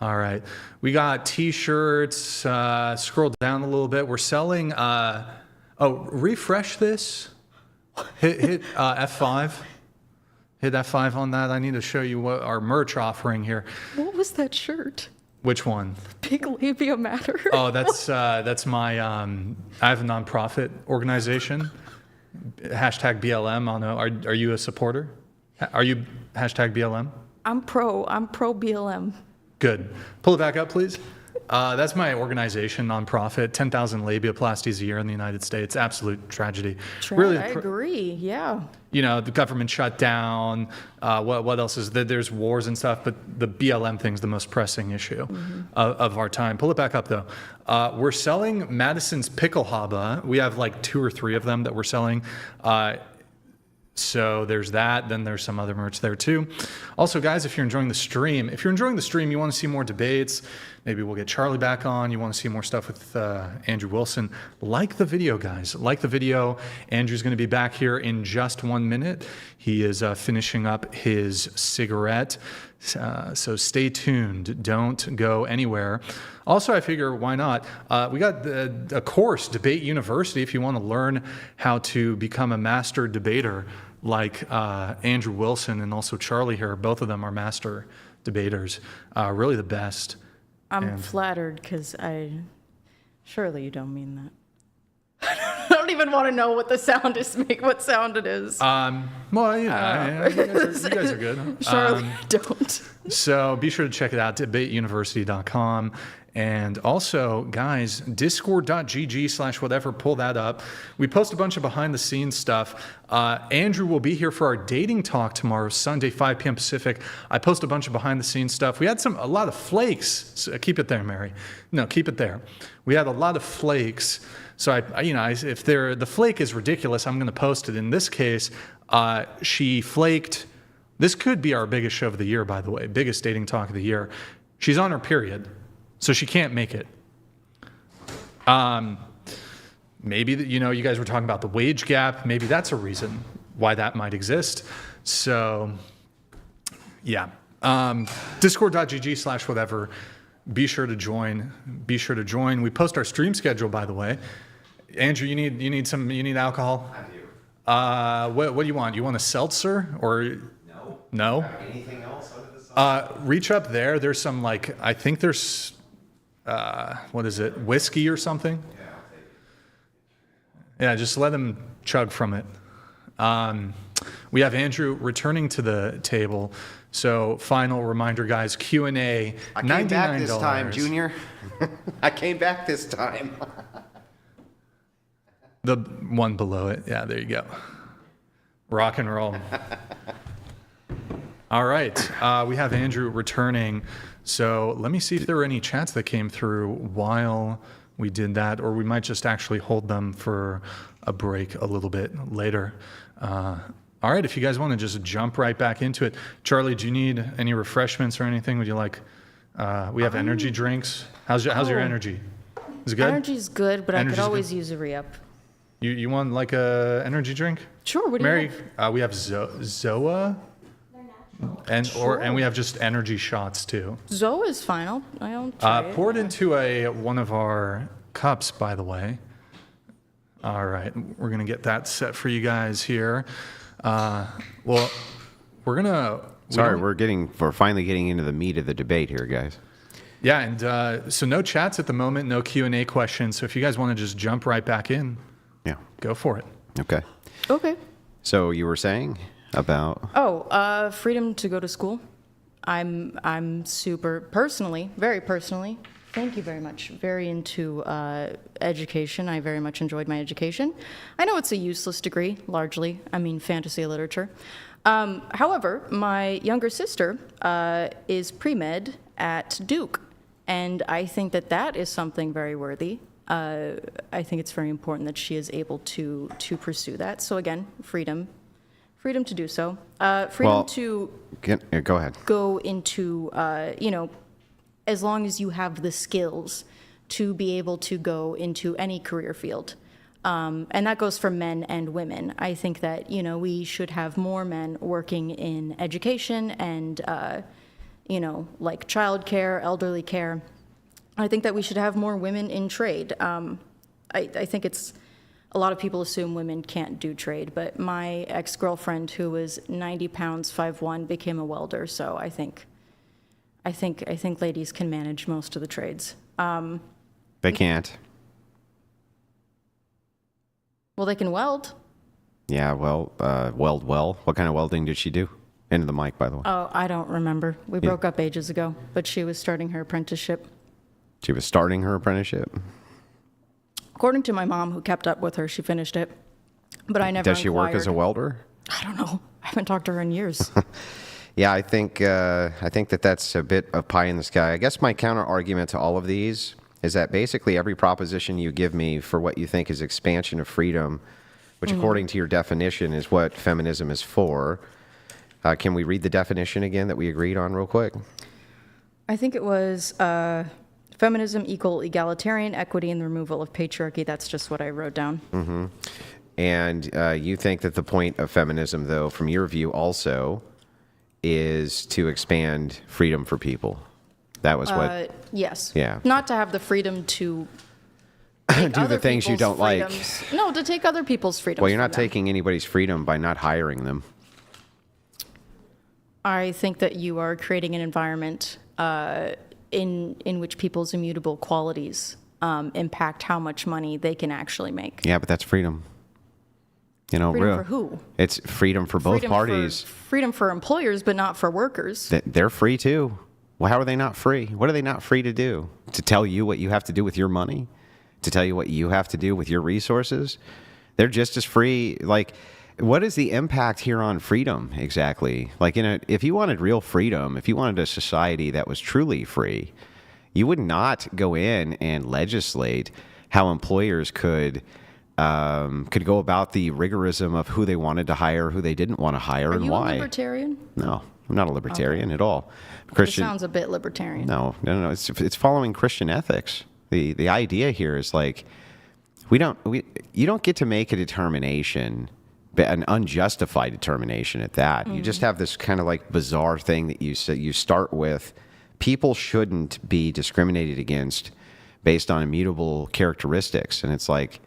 All right. We got t-shirts. Scroll down a little bit. We're selling, refresh this. Hit F5. Hit F5 on that. I need to show you what our merch offering here. What was that shirt? Which one? Big labia matter. Oh, that's my. I have a nonprofit organization. Hashtag BLM. Are you a supporter? Are you hashtag BLM? I'm pro BLM. Good. Pull it back up, please. That's my organization, nonprofit. 10,000 labiaplasties a year in the United States. Absolute tragedy. I agree. Yeah. You know, the government shut down. What else is there? There's wars and stuff, but the BLM thing's the most pressing issue of our time. Pull it back up, though. We're selling Madison's Pickle Haba. We have like 2 or 3 of them that we're selling. So there's that. Then there's some other merch there too. Also, guys, if you're enjoying the stream, you want to see more debates, maybe we'll get Charlie back on. You want to see more stuff with Andrew Wilson. Like the video, guys. Like the video. Andrew's going to be back here in just 1 minute. He is finishing up his cigarette. So stay tuned. Don't go anywhere. Also, I figure, why not? We got a course, Debate University, if you want to learn how to become a master debater like Andrew Wilson and also Charlie here. Both of them are master debaters. Really the best. I'm flattered because surely you don't mean that. I don't even want to know what the sound is. What sound it is. Well, you guys are good. Surely don't. So be sure to check it out, debateuniversity.com. And also, guys, discord.gg/whatever, pull that up. We post a bunch of behind-the-scenes stuff. Andrew will be here for our dating talk tomorrow, Sunday, 5 p.m. Pacific. I post a bunch of behind-the-scenes stuff. We had a lot of flakes. So keep it there, Mary. No, keep it there. We had a lot of flakes. So if the flake is ridiculous, I'm going to post it. In this case, she flaked. This could be our biggest show of the year, by the way, biggest dating talk of the year. She's on her period, so she can't make it. Maybe you guys were talking about the wage gap. Maybe that's a reason why that might exist. So, yeah, discord.gg/whatever. Be sure to join. We post our stream schedule, by the way. Andrew, you need alcohol? I do. What do you want? You want a seltzer or no? Anything else under the sun? Reach up there. There's some I think there's what is it? Whiskey or something? Yeah, I'll take it. Yeah, just let him chug from it. We have Andrew returning to the table. So final reminder, guys, Q&A, $99. I came back this time, Junior. I came back this time. The one below it. Yeah, there you go. Rock and roll. All right. We have Andrew returning. So let me see if there were any chats that came through while we did that, or we might just actually hold them for a break a little bit later. All right. If you guys want to just jump right back into it. Charlie, do you need any refreshments or anything? Would you like, we have energy drinks. How's your energy? Is it good? Energy's good, but Energy's I could always good. use a re-up. You want like a energy drink? Sure. What do Mary, you have? we have Zoa, and we have just energy shots too. Zoa is fine. I'll try it. Pour it into one of our cups, by the way. All right, we're gonna get that set for you guys here. Well, we're gonna. We're finally getting into the meat of the debate here, guys. Yeah, and so no chats at the moment, no Q&A questions. So if you guys want to just jump right back in, Yeah. go for it. Okay. Okay. So you were saying about Freedom to go to school. I'm very personally, thank you very much, very into education. I very much enjoyed my education. I know it's a useless degree, largely. I mean, fantasy literature. However, my younger sister is pre-med at Duke, and I think that is something very worthy. I think it's very important that she is able to pursue that. So again, freedom to do so, freedom Well, to Go ahead. go into, as long as you have the skills to be able to go into any career field. And that goes for men and women. I think that, we should have more men working in education and, like childcare, elderly care. I think that we should have more women in trade. I think a lot of people assume women can't do trade, but my ex-girlfriend, who was 90 pounds, 5'1", became a welder. So I think ladies can manage most of the trades. They can't. Well, they can weld. Yeah, well, weld well. What kind of welding did she do? Into the mic, by the way. Oh, I don't remember. We broke up ages ago, but she was starting her apprenticeship. She was starting her apprenticeship. According to my mom, who kept up with her, she finished it. But I never Does she work as a inquired. welder? I don't know. I haven't talked to her in years. Yeah, I think that that's a bit of pie in the sky. I guess my counter argument to all of these is that basically every proposition you give me for what you think is expansion of freedom, which according to your definition is what feminism is for. Can we read the definition again that we agreed on real quick? I think it was feminism equal egalitarian equity and the removal of patriarchy. That's just what I wrote down. And you think that the point of feminism, though, from your view also, is to expand freedom for people. That was what... Yes. Yeah. Not to have the freedom to take Do the other things you people's don't like. freedoms. No, to take other people's freedoms. Well, you're not from them. taking anybody's freedom by not hiring them. I think that you are creating an environment in which people's immutable qualities impact how much money they can actually make. Yeah, but that's freedom. You know, Freedom for who? It's freedom for both Freedom parties. freedom for employers, but not for workers. They're free too. Well, how are they not free? What are they not free to do? To tell you what you have to do with your money? To tell you what you have to do with your resources? They're just as free. Like, what is the impact here on freedom exactly? Like, if you wanted real freedom, if you wanted a society that was truly free, you would not go in and legislate how employers could go about the rigorism of who they wanted to hire, who they didn't want to hire, Are and you why. a libertarian? No, I'm not a libertarian at all. It sounds a bit libertarian. No. It's following Christian ethics. The idea here is like you don't get to make a determination, an unjustified determination at that. You just have this kind of like bizarre thing that you start with. People shouldn't be discriminated against based on immutable characteristics, and it's like,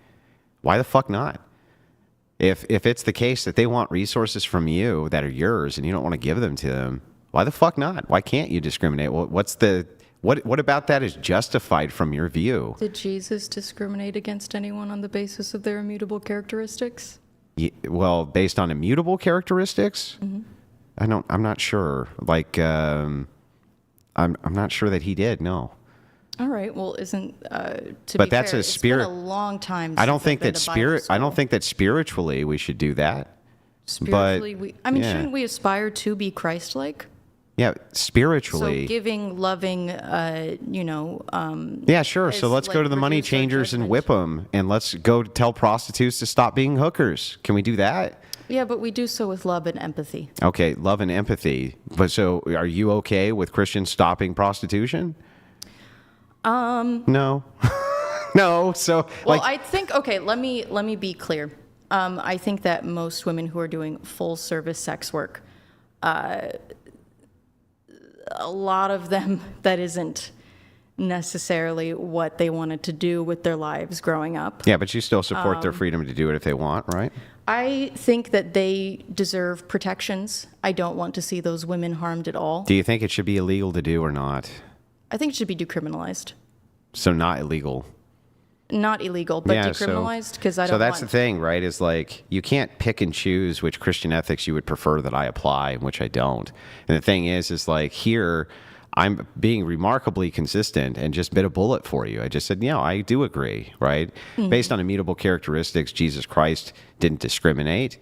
why the fuck not? If it's the case that they want resources from you that are yours and you don't want to give them to them, why the fuck not? Why can't you discriminate? What about that is justified from your view? Did Jesus discriminate against anyone on the basis of their immutable characteristics? Well, based on immutable characteristics, I'm not sure. Like, I'm not sure that he did. No. All right. Well, isn't to But be that's fair, a spirit- It's been a long time. I don't since think I've been that to Bible I don't school. think that spiritually we should do that. Spiritually, yeah. shouldn't we aspire to be Christ-like? Yeah, So spiritually. giving, loving, Yeah, sure. So as, let's go like, to the money reduce our changers and judgment. whip them, and let's go tell prostitutes to stop being hookers. Can we do that? yeah, but we do so with love and empathy. Okay, love and empathy. But so, are you okay with Christians stopping prostitution? No, no. So, Well, like, I think let me be clear. I think that most women who are doing full service sex work, a lot of them that isn't necessarily what they wanted to do with their lives growing up. yeah, but you still support their freedom to do it if they want, right? I think that they deserve protections. I don't want to see those women harmed at all. Do you think it should be illegal to do or not? I think it should be decriminalized. So not illegal. Not illegal, but Yeah, decriminalized because I don't So that's want. the thing, right? Is like you can't pick and choose which Christian ethics you would prefer that I apply and which I don't. And the thing is like here, I'm being remarkably consistent and just bit a bullet for you. I just said, yeah, I do agree, right? Mm-hmm. Based on immutable characteristics, Jesus Christ didn't discriminate.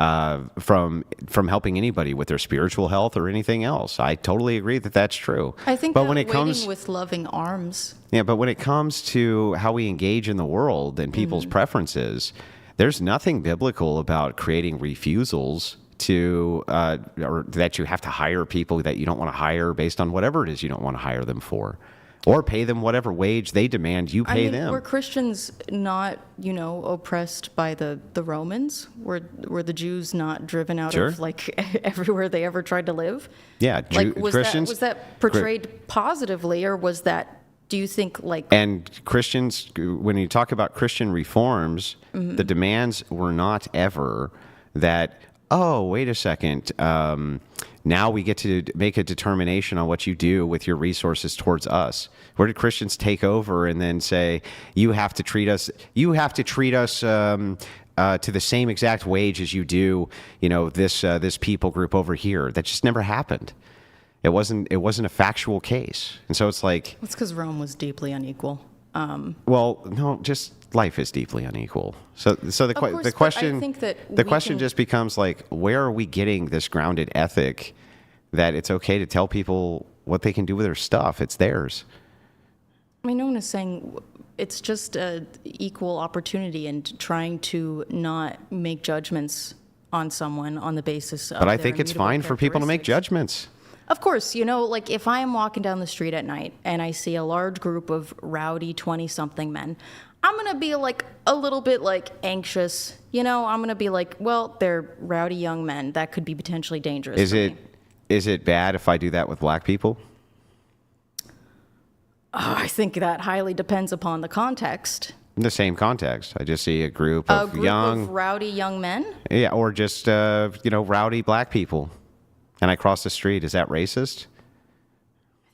from helping anybody with their spiritual health or anything else. I totally agree that that's true. I think but that when it waiting comes, with loving arms. yeah, but when it comes to how we engage in the world and people's preferences, there's nothing biblical about creating refusals to, or that you have to hire people that you don't want to hire based on whatever it is you don't want to hire them for, or pay them whatever wage they demand you pay them. Were Christians not, oppressed by the Romans? Were the Jews not driven out Sure. of like everywhere they ever tried to live? Yeah, Like Christians. was that portrayed positively, or was that? Do you think like? And Christians, when you talk about Christian reforms, the demands were not ever that, oh, wait a second, now we get to make a determination on what you do with your resources towards us. Where did Christians take over and then say, you have to treat us to the same exact wage as you do, this people group over here? That just never happened. It wasn't a factual case. And so it's like, It's because Rome was deeply unequal. well, no, just life is deeply unequal. So the course, but I question think that the we question can- just becomes like, where are we getting this grounded ethic that it's okay to tell people what they can do with their stuff? It's theirs. I mean, no one is saying it's just equal opportunity and trying to not make judgments on someone on the basis of. But I their think it's immutable fine for people to make characteristics. judgments. Of course, like if I am walking down the street at night and I see a large group of rowdy 20-something men, I'm going to be like a little bit like anxious. I'm going to be like, well, they're rowdy young men. That could be potentially dangerous. Is it bad if I do that with black people? I think that highly depends upon the context. In the same context, I just see a group A of group young, of rowdy young men? yeah, or just rowdy black people, and I cross the street. Is that racist?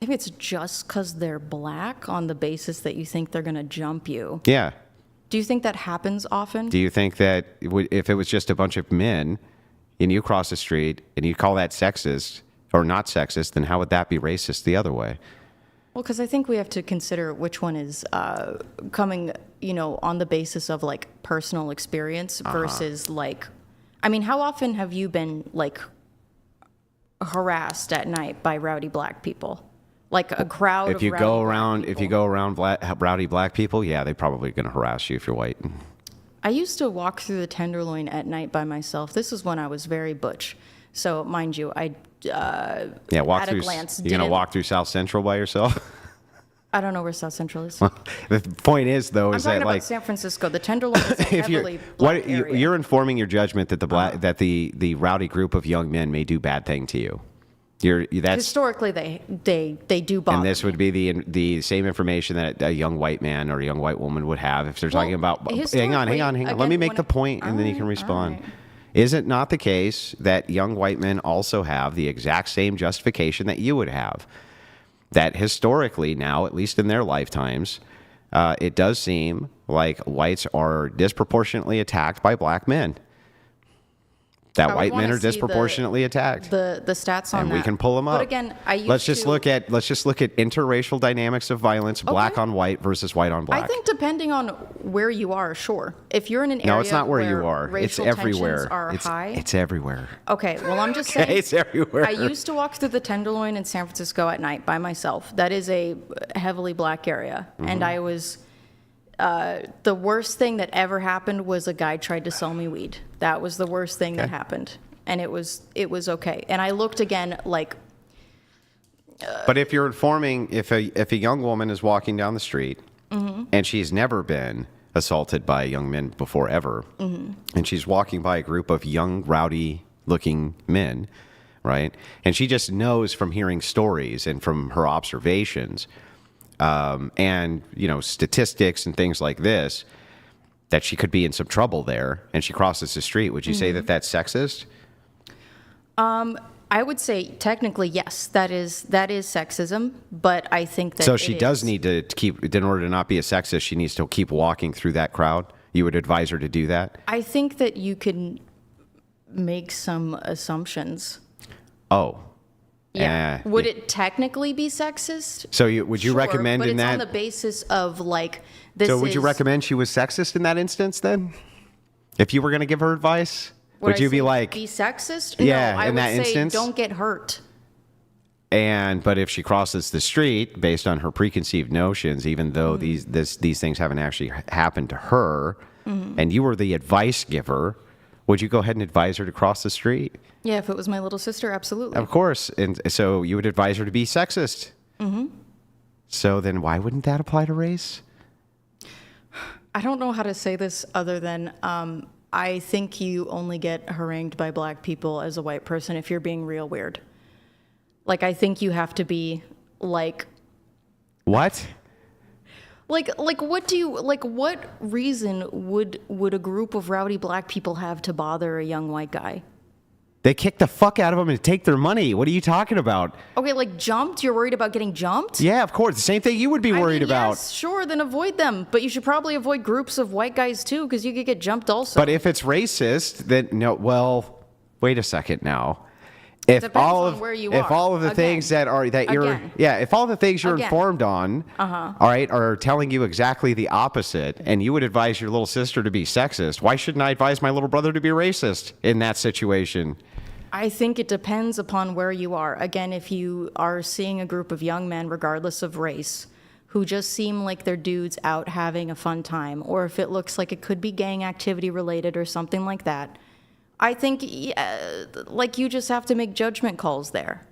I think it's just because they're black on the basis that you think they're going to jump you. Yeah. Do you think that happens often? Do you think that if it was just a bunch of men and you cross the street and you call that sexist or not sexist, then how would that be racist the other way? Well, because I think we have to consider which one is coming, on the basis of like personal experience versus like, I mean, how often have you been like harassed at night by rowdy black people? Like a crowd If you of go rowdy black around, people. rowdy black people, yeah, they're probably going to harass you if you're white. I used to walk through the Tenderloin at night by myself. This was when I was very butch. So, mind you, I Yeah, walk at through. a glance You're going to didn't- walk through South Central by yourself. I don't know where South Central is. The point is, though, I'm is talking that about like San Francisco. The Tenderloin is a if heavily you're black area. you're informing your judgment that that the rowdy group of young men may do bad thing to you. That's Historically, they do bother and this me. would be the same information that a young white man or a young white woman would have if they're talking about. Hang on. Let historically, me again, make the point, and then you can respond. right. Is it not the case that young white men also have the exact same justification that you would have? That historically now, at least in their lifetimes, it does seem like whites are disproportionately attacked by black men. That I would white men wanna are see disproportionately attacked. The stats on And that. we can pull them up. But again, I used let's just to, look at interracial dynamics of violence, black on white versus white on black. I think depending on where you are, sure. If you're in an area no, it's not where you are. It's racial everywhere. tensions are It's high. it's everywhere. Okay, well, I'm just saying. It's everywhere. I used to walk through the Tenderloin in San Francisco at night by myself. That is a heavily black area. Mm-hmm. And I was, the worst thing that ever happened was a guy tried to sell me weed. That was the worst thing that Okay. happened. And it was okay. And I looked again like, But if you're informing, if a young woman is walking down the street and she's never been assaulted by young men before ever, and she's walking by a group of young, rowdy-looking men, right? And she just knows from hearing stories and from her observations, and statistics and things like this, that she could be in some trouble there, and she crosses the street. Would you say that that's sexist? I would say technically yes, that is sexism, but I think that So she it does is- need to keep, in order to not be a sexist, she needs to keep walking through that crowd. You would advise her to do that? I think that you can make some assumptions. Oh. Yeah. Eh. Would it technically be sexist? So would you Sure, recommend but in it's that? on the basis of like this. So would you is- recommend she was sexist in that instance then? If you were going to give her advice? Would Would I you be say like, be sexist? Yeah, no, I in would that say instance? don't get hurt. but if she crosses the street based on her preconceived notions, even though these things haven't actually happened to her, and you were the advice giver, would you go ahead and advise her to cross the street? Yeah, if it was my little sister, absolutely. Of course. And so you would advise her to be sexist. So then why wouldn't that apply to race? I don't know how to say this other than I think you only get harangued by black people as a white person if you're being real weird. Like, I think you have to be like What? what reason would a group of rowdy black people have to bother a young white guy? They kick the fuck out of them and take their money. What are you talking about? Okay, like jumped? You're worried about getting jumped? Yeah, of course. The same thing you would be worried about. Yes, sure, then avoid them. But you should probably avoid groups of white guys too, because you could get jumped also. But if it's racist, then no. Well, wait a second now. If Depends all on of where you if are. all of the Again. things that you're Again. if all the things you're Again. informed on, all right, are telling you exactly the opposite, and you would advise your little sister to be sexist, why shouldn't I advise my little brother to be racist in that situation? I think it depends upon where you are. Again, if you are seeing a group of young men, regardless of race, who just seem like they're dudes out having a fun time, or if it looks like it could be gang activity related or something like that, I think you just have to make judgment calls there.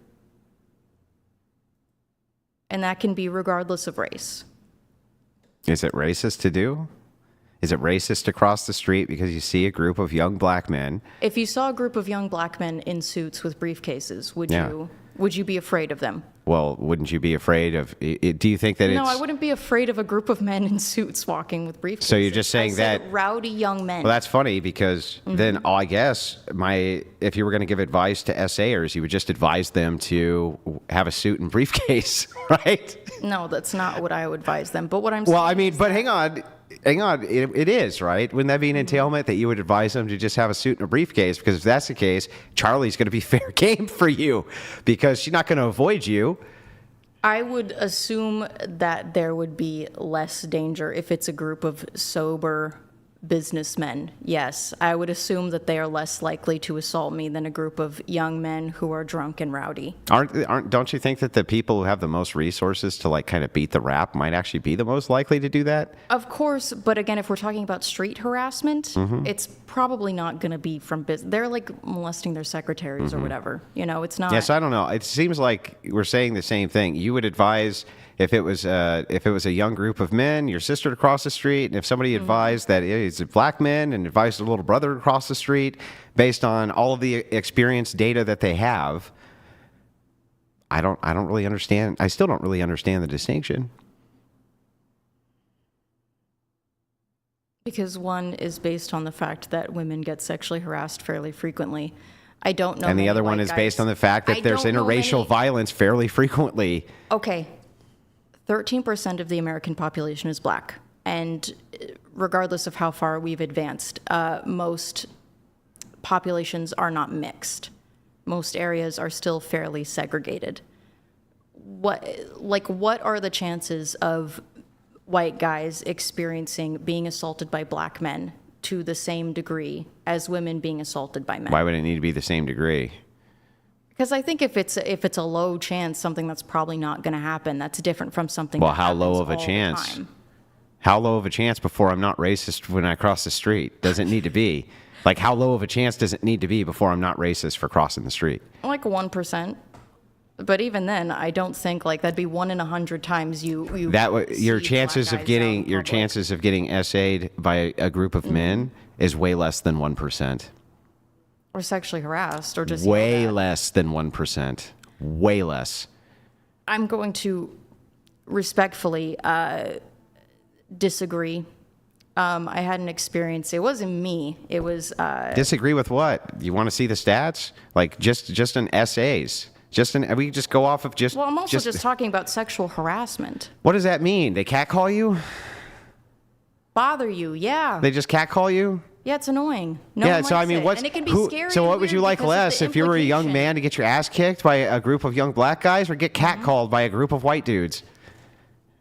And that can be regardless of race. Is it racist to do? Is it racist to cross the street because you see a group of young black men? If you saw a group of young black men in suits with briefcases, would you be afraid of them? Well, wouldn't you be afraid of? Do you think that No, it's? I wouldn't be afraid of a group of men in suits walking with briefcases. So you're just saying I said that- rowdy young men. Well, that's funny because then I guess if you were going to give advice to SAers, you would just advise them to have a suit and briefcase, right? No, that's not what I would advise them. But what I'm saying Well, I mean, is but hang on. It is, right? Wouldn't that be an entailment that you would advise them to just have a suit and a briefcase? Because if that's the case, Charlie's going to be fair game for you because she's not going to avoid you. I would assume that there would be less danger if it's a group of sober businessmen. Yes, I would assume that they are less likely to assault me than a group of young men who are drunk and rowdy. Don't you think that the people who have the most resources to like kind of beat the rap might actually be the most likely to do that? Of course, but again, if we're talking about street harassment, it's probably not going to be from business. They're like molesting their secretaries or whatever. You know, it's not. Yes, I don't know. It seems like we're saying the same thing. You would advise if it was a young group of men, your sister to cross the street, and if somebody advised that it's black men and advised their little brother to cross the street based on all of the experience data that they have, I don't really understand. I still don't really understand the distinction. Because one is based on the fact that women get sexually harassed fairly frequently. I don't know. And the many other one white is guys- based on the fact that I there's don't know interracial many- violence fairly frequently. Okay. 13% of the American population is black. And regardless of how far we've advanced, most populations are not mixed. Most areas are still fairly segregated. What are the chances of white guys experiencing being assaulted by black men to the same degree as women being assaulted by men? Why would it need to be the same degree? Because I think if it's a low chance, something that's probably not going to happen, that's different from something. Well, that how low happens of a all the chance? time. How low of a chance before I'm not racist when I cross the street? Does it need to be? Like, how low of a chance does it need to be before I'm not racist for crossing the street? Like 1%. But even then, I don't think like that'd be 1 in 100 times you Your see chances black of guys out getting in your public. chances of getting SA'd by a group of men is way less than 1%. or sexually harassed or just Way yelled at. less than 1%. Way less. I'm going to respectfully disagree. I had an experience. It wasn't me. It was Disagree with what? You want to see the stats? Like just in SAs. We just go off of just. well, I'm also just talking about sexual harassment. What does that mean? They catcall you? Bother you? Yeah. They just catcall you? Yeah, it's annoying. No Yeah. one So I likes mean, it. what's and it can be who? scary. So and what would you weird like because of less the if you were a young implication. man to get your ass kicked by a group of young black guys, or get catcalled by a group of white dudes?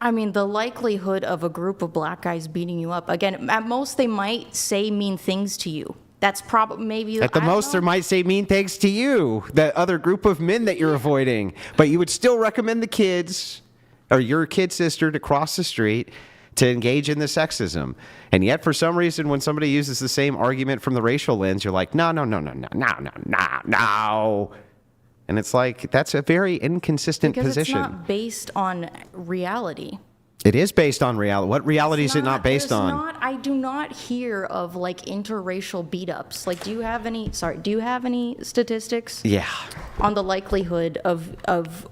I mean, the likelihood of a group of black guys beating you up, again, at most they might say mean things to you. That's probably maybe At the I don't most, know. there might say mean things to you, that other group of men that you're avoiding. But you would still recommend the kids or your kid sister to cross the street to engage in the sexism. And yet, for some reason, when somebody uses the same argument from the racial lens, you're like, no. And it's like, that's a very inconsistent because position. it's not based on reality. It is based on reality. What reality is it not based there's on? I do not hear of like interracial beat ups. Like, do you have any statistics Yeah. on the likelihood of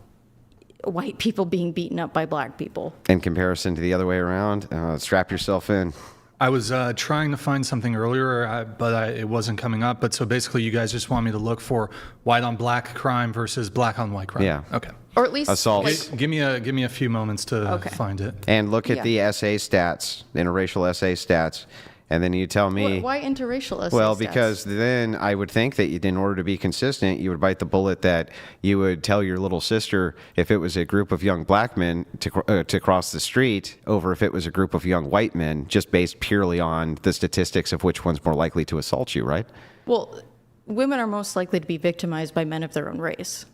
white people being beaten up by black people? In comparison to the other way around, strap yourself in. I was trying to find something earlier, but it wasn't coming up. But so basically, you guys just want me to look for white on black crime versus black on white crime. Yeah. Okay. Or at least Assaults. like, Give me a few moments to Okay. find it. And look at Yeah. the essay stats, interracial essay stats, and then you tell me. why interracial essay Well, stats? because then I would think that in order to be consistent, you would bite the bullet that you would tell your little sister if it was a group of young black men to cross the street over if it was a group of young white men, just based purely on the statistics of which one's more likely to assault you, right? well, women are most likely to be victimized by men of their own race.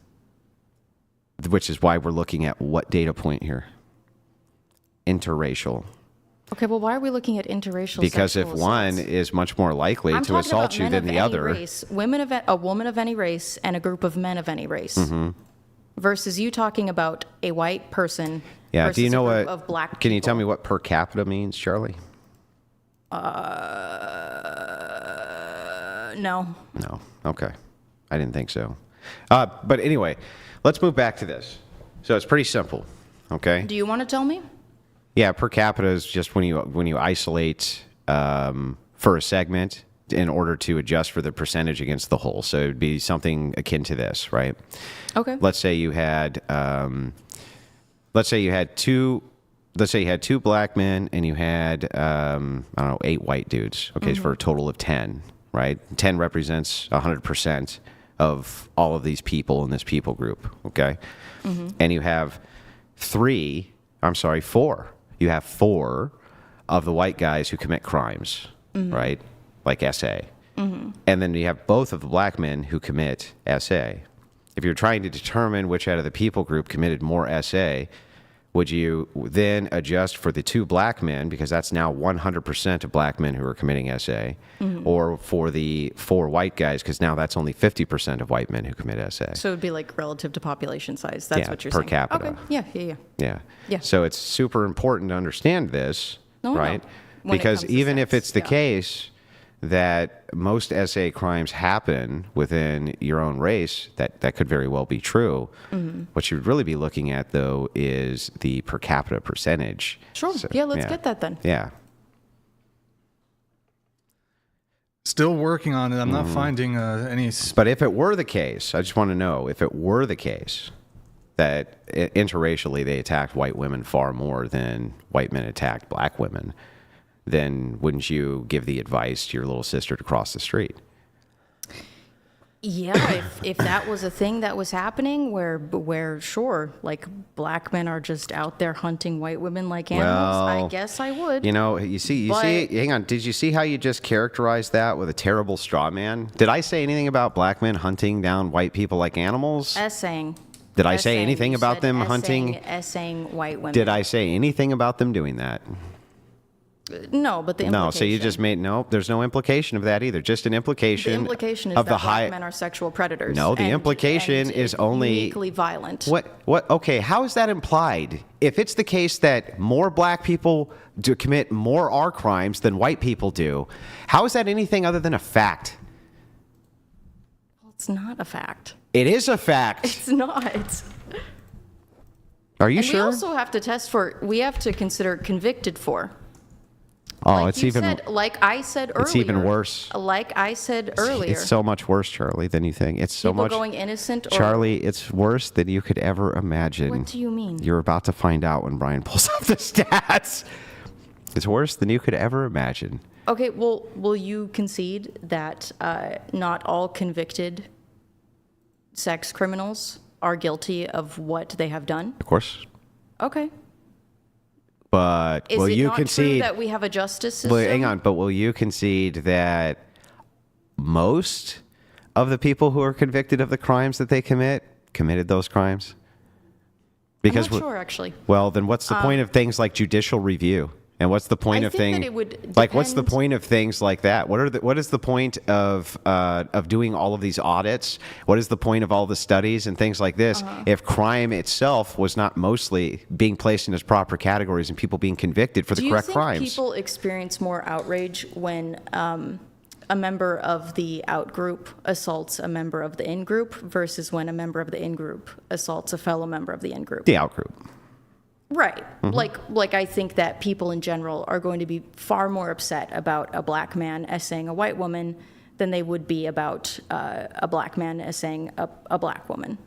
Which is why we're looking at what data point here? Interracial. Okay, well, why are we looking at interracial? Because if sexual one assaults? is much more likely I'm to talking assault about you men than of the any other. race, a woman of any race, and a group of men of any race, versus you talking about a white person. Yeah. Versus Do you know a group what? of black Can you tell people. me what per capita means, Charlie? No. No. Okay. I didn't think so. But anyway, let's move back to this. So it's pretty simple. Okay. Do you want to tell me? Yeah. Per capita is just when you isolate for a segment in order to adjust for the percentage against the whole. So it'd be something akin to this, right? Okay. Let's say you had two black men and you had I don't know, 8 white dudes. Okay, so for a total of 10, right? 10 represents 100% of all of these people in this people group. Okay, and you have 4. You have 4 of the white guys who commit crimes, right? Like SA. And then you have both of the black men who commit SA. If you're trying to determine which out of the people group committed more SA, would you then adjust for the 2 black men, because that's now 100% of black men who are committing SA, or for the 4 white guys, because now that's only 50% of white men who commit SA? So it would be like relative to population size. That's Yeah, what you're per saying. capita. Okay. Yeah. Yeah. Yeah. So it's super important to understand this, No, no. right? When it Because comes to even if sex, it's the yeah. case that most SA crimes happen within your own race, that could very well be true. Mm-hmm. What you'd really be looking at, though, is the per capita percentage. Sure. So, yeah. Let's get that then. Yeah. Still working on it. I'm not finding any. But if it were the case, I just want to know, if it were the case that interracially they attacked white women far more than white men attacked black women, then wouldn't you give the advice to your little sister to cross the street? Yeah, if that was a thing that was happening, where sure, like black men are just out there hunting white women like animals, I Well, guess I would. You see, But- hang on. Did you see how you just characterized that with a terrible straw man? Did I say anything about black men hunting down white people like animals? Essaying. Did I say Essaying. anything You about said them essaying- hunting? Essaying white women. Did I say anything about them doing that? No, but the implication. No, so you just made, no, there's no implication of that either. Just an implication. The implication is of that the black high. men are sexual predators. No, the and- implication and is only- uniquely violent. What? Okay, how is that implied? If it's the case that more black people do commit more R crimes than white people do, how is that anything other than a fact? It's not a fact. It is a fact. It's not. Are you And sure? we also have to test for. We have to consider convicted for. Oh, Like it's you even. said, like I said earlier. It's even worse. Like I said earlier. It's so much worse, Charlie, than you think. It's so people much. going innocent. Or, Charlie, it's worse than you could ever imagine. What do you mean? You're about to find out when Brian pulls up the stats. It's worse than you could ever imagine. Okay. Well, will you concede that not all convicted sex criminals are guilty of what they have done? Of course. Okay. But Is will it you not true concede? that we have a justice system? Well, hang on. But will you concede that most of the people who are convicted of the crimes that they committed those crimes? Because I'm not sure, actually. well, then what's the point of things like judicial review? And what's the point I of think things that it would like what's the depend- point of things like that? What is the point of doing all of these audits? What is the point of all the studies and things like this if crime itself was not mostly being placed in its proper categories and people being convicted for the Do you correct think crimes? people experience more outrage when a member of the out group assaults a member of the in group versus when a member of the in group assaults a fellow member of the in group? The out group. Right. Mm-hmm. Like I think that people in general are going to be far more upset about a black man essaying a white woman than they would be about a black man essaying a black woman.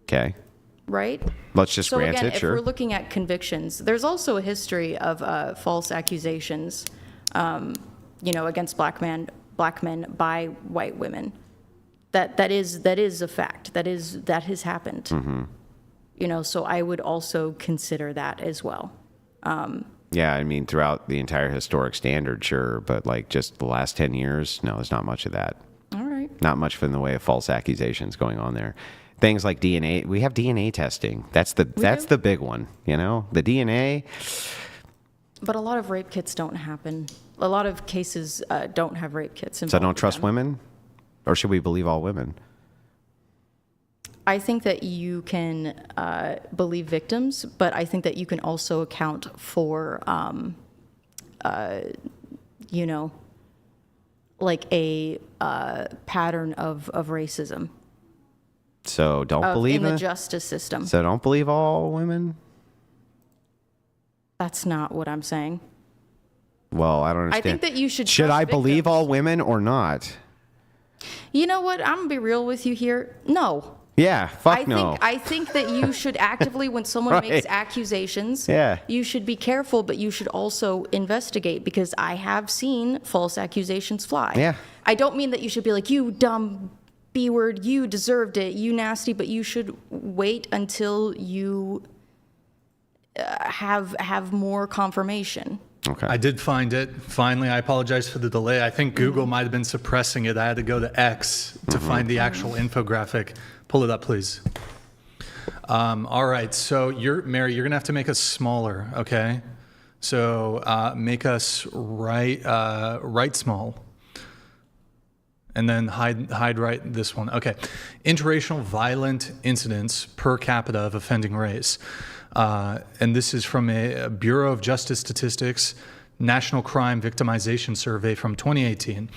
Okay. Right? Let's just So grant again, it, if sure. we're looking at convictions, there's also a history of false accusations, against black men by white women. That is a fact. That has happened. Mm-hmm. So I would also consider that as well. Yeah, I mean, throughout the entire historic standard, sure, but like just the last 10 years, no, there's not much of that. All right. Not much in the way of false accusations going on there. Things like DNA, we have DNA testing. That's the big one, the DNA. But a lot of rape kits don't happen. A lot of cases don't have rape kits involved. So don't with trust them. women? Or should we believe all women? I think that you can believe victims, but I think that you can also account for, like a pattern of racism So don't believe in the it? justice system. So don't believe all women? That's not what I'm saying. Well, I don't I understand. think that you should. Should trust I believe victims. all women or not? You know what? I'm gonna be real with you here. No. Yeah, fuck no. I think that you should actively, when someone Right. makes accusations, Yeah. you should be careful, but you should also investigate because I have seen false accusations fly. Yeah. I don't mean that you should be like, you dumb B word, you deserved it, you nasty, but you should wait until you have more confirmation. Okay. I did find it. Finally, I apologize for the delay. I think Google might have been suppressing it. I had to go to X to find the actual infographic. Pull it up, please. All right. So, Mary, you're going to have to make us smaller, okay? So make us right small. And then hide right this one. Okay. Interracial violent incidents per capita of offending race. And this is from a Bureau of Justice Statistics National Crime Victimization Survey from 2018.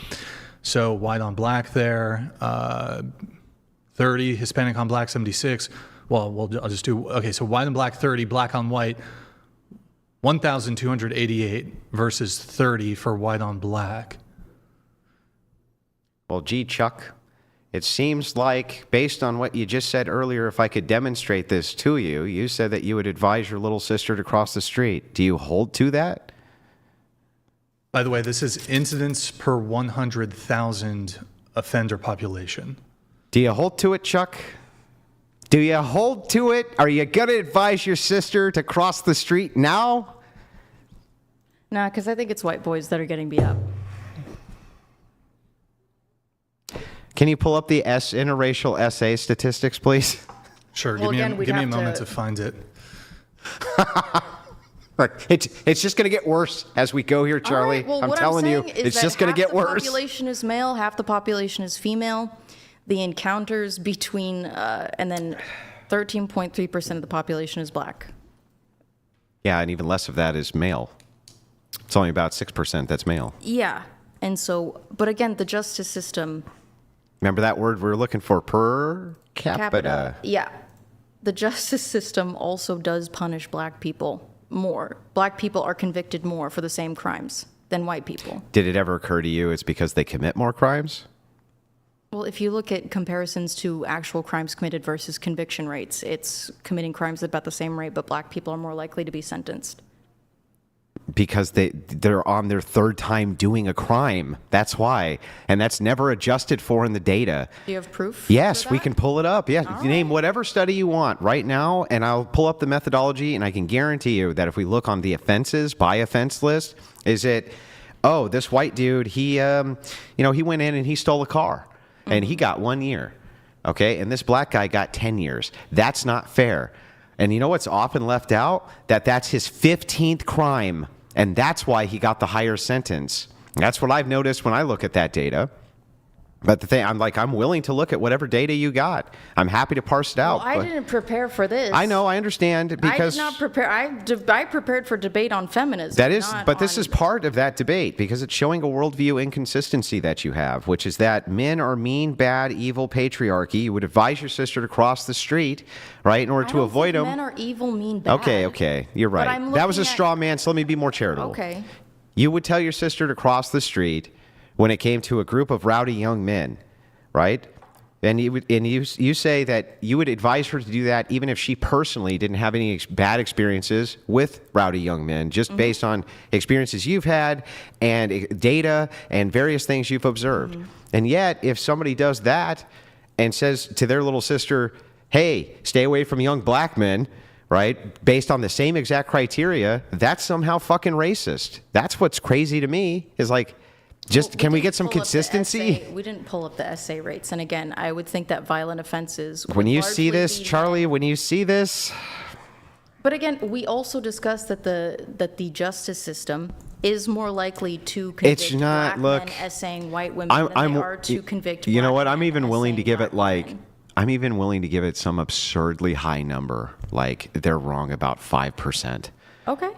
So white on black there, 30, Hispanic on black 76. Well, I'll just do, okay, so white on black 30, black on white 1,288 versus 30 for white on black. Well, gee, Chuck, it seems like, based on what you just said earlier, if I could demonstrate this to you, you said that you would advise your little sister to cross the street. Do you hold to that? By the way, this is incidents per 100,000 offender population. Do you hold to it, Chuck? Do you hold to it? Are you going to advise your sister to cross the street now? Nah, because I think it's white boys that are getting beat up. Can you pull up the interracial SA statistics, please? Sure, Well, again, we'd give me a have moment to- to find it. It's just going to get worse as we go here, Charlie. All right, well, I'm what telling you, saying is it's that just going to half get the worse. population is male, half the population is female. The encounters between, and then 13.3% of the population is black. Yeah, and even less of that is male. It's only about 6% that's male. Yeah. And so, but again, the justice system. Remember that word we were looking for, per capita. Yeah. The justice system also does punish black people more. Black people are convicted more for the same crimes than white people. Did it ever occur to you it's because they commit more crimes? Well, if you look at comparisons to actual crimes committed versus conviction rates, it's committing crimes at about the same rate, but black people are more likely to be sentenced. Because they're on their third time doing a crime. That's why. And that's never adjusted for in the data. Do you have proof? Yes, for we that? can pull it up. Yeah, name whatever study you want right now, and I'll pull up the methodology, and I can guarantee you that if we look on the offenses by offense list, is it oh, this white dude, he went in and he stole a car and he got 1 year. Okay. And this black guy got 10 years. That's not fair. And you know what's often left out? That's his 15th crime. And that's why he got the higher sentence. That's what I've noticed when I look at that data. But the thing, I'm willing to look at whatever data you got. I'm happy to parse it out. Well, I didn't prepare for this. I know, I understand, because I did not prepare. I prepared for debate on feminism. that is, not but this on- is part of that debate because it's showing a worldview inconsistency that you have, which is that men are mean, bad, evil patriarchy. You would advise your sister to cross the street, right, in order I to don't avoid think them. Men are evil, mean, bad. Okay, you're But right. I'm That was a looking at- straw man, so let me be more charitable. Okay. You would tell your sister to cross the street when it came to a group of rowdy young men, right? And you say that you would advise her to do that even if she personally didn't have any bad experiences with rowdy young men, just based on experiences you've had and data and various things you've observed. And yet, if somebody does that and says to their little sister, hey, stay away from young black men, right, based on the same exact criteria, that's somehow fucking racist. That's what's crazy to me, is like, just, Well, can we didn't get some pull up the consistency? essay- we didn't pull up the essay rates. And again, I would think that violent offenses. When would you see largely this, be Charlie, men. when you see this, But again, we also discussed that the justice system is more likely to convict It's not- black look, men essaying white women than they are to convict you know black what? I'm men even willing to essaying give it white women. I'm even willing to give it some absurdly high number. Like they're wrong about 5%. Okay.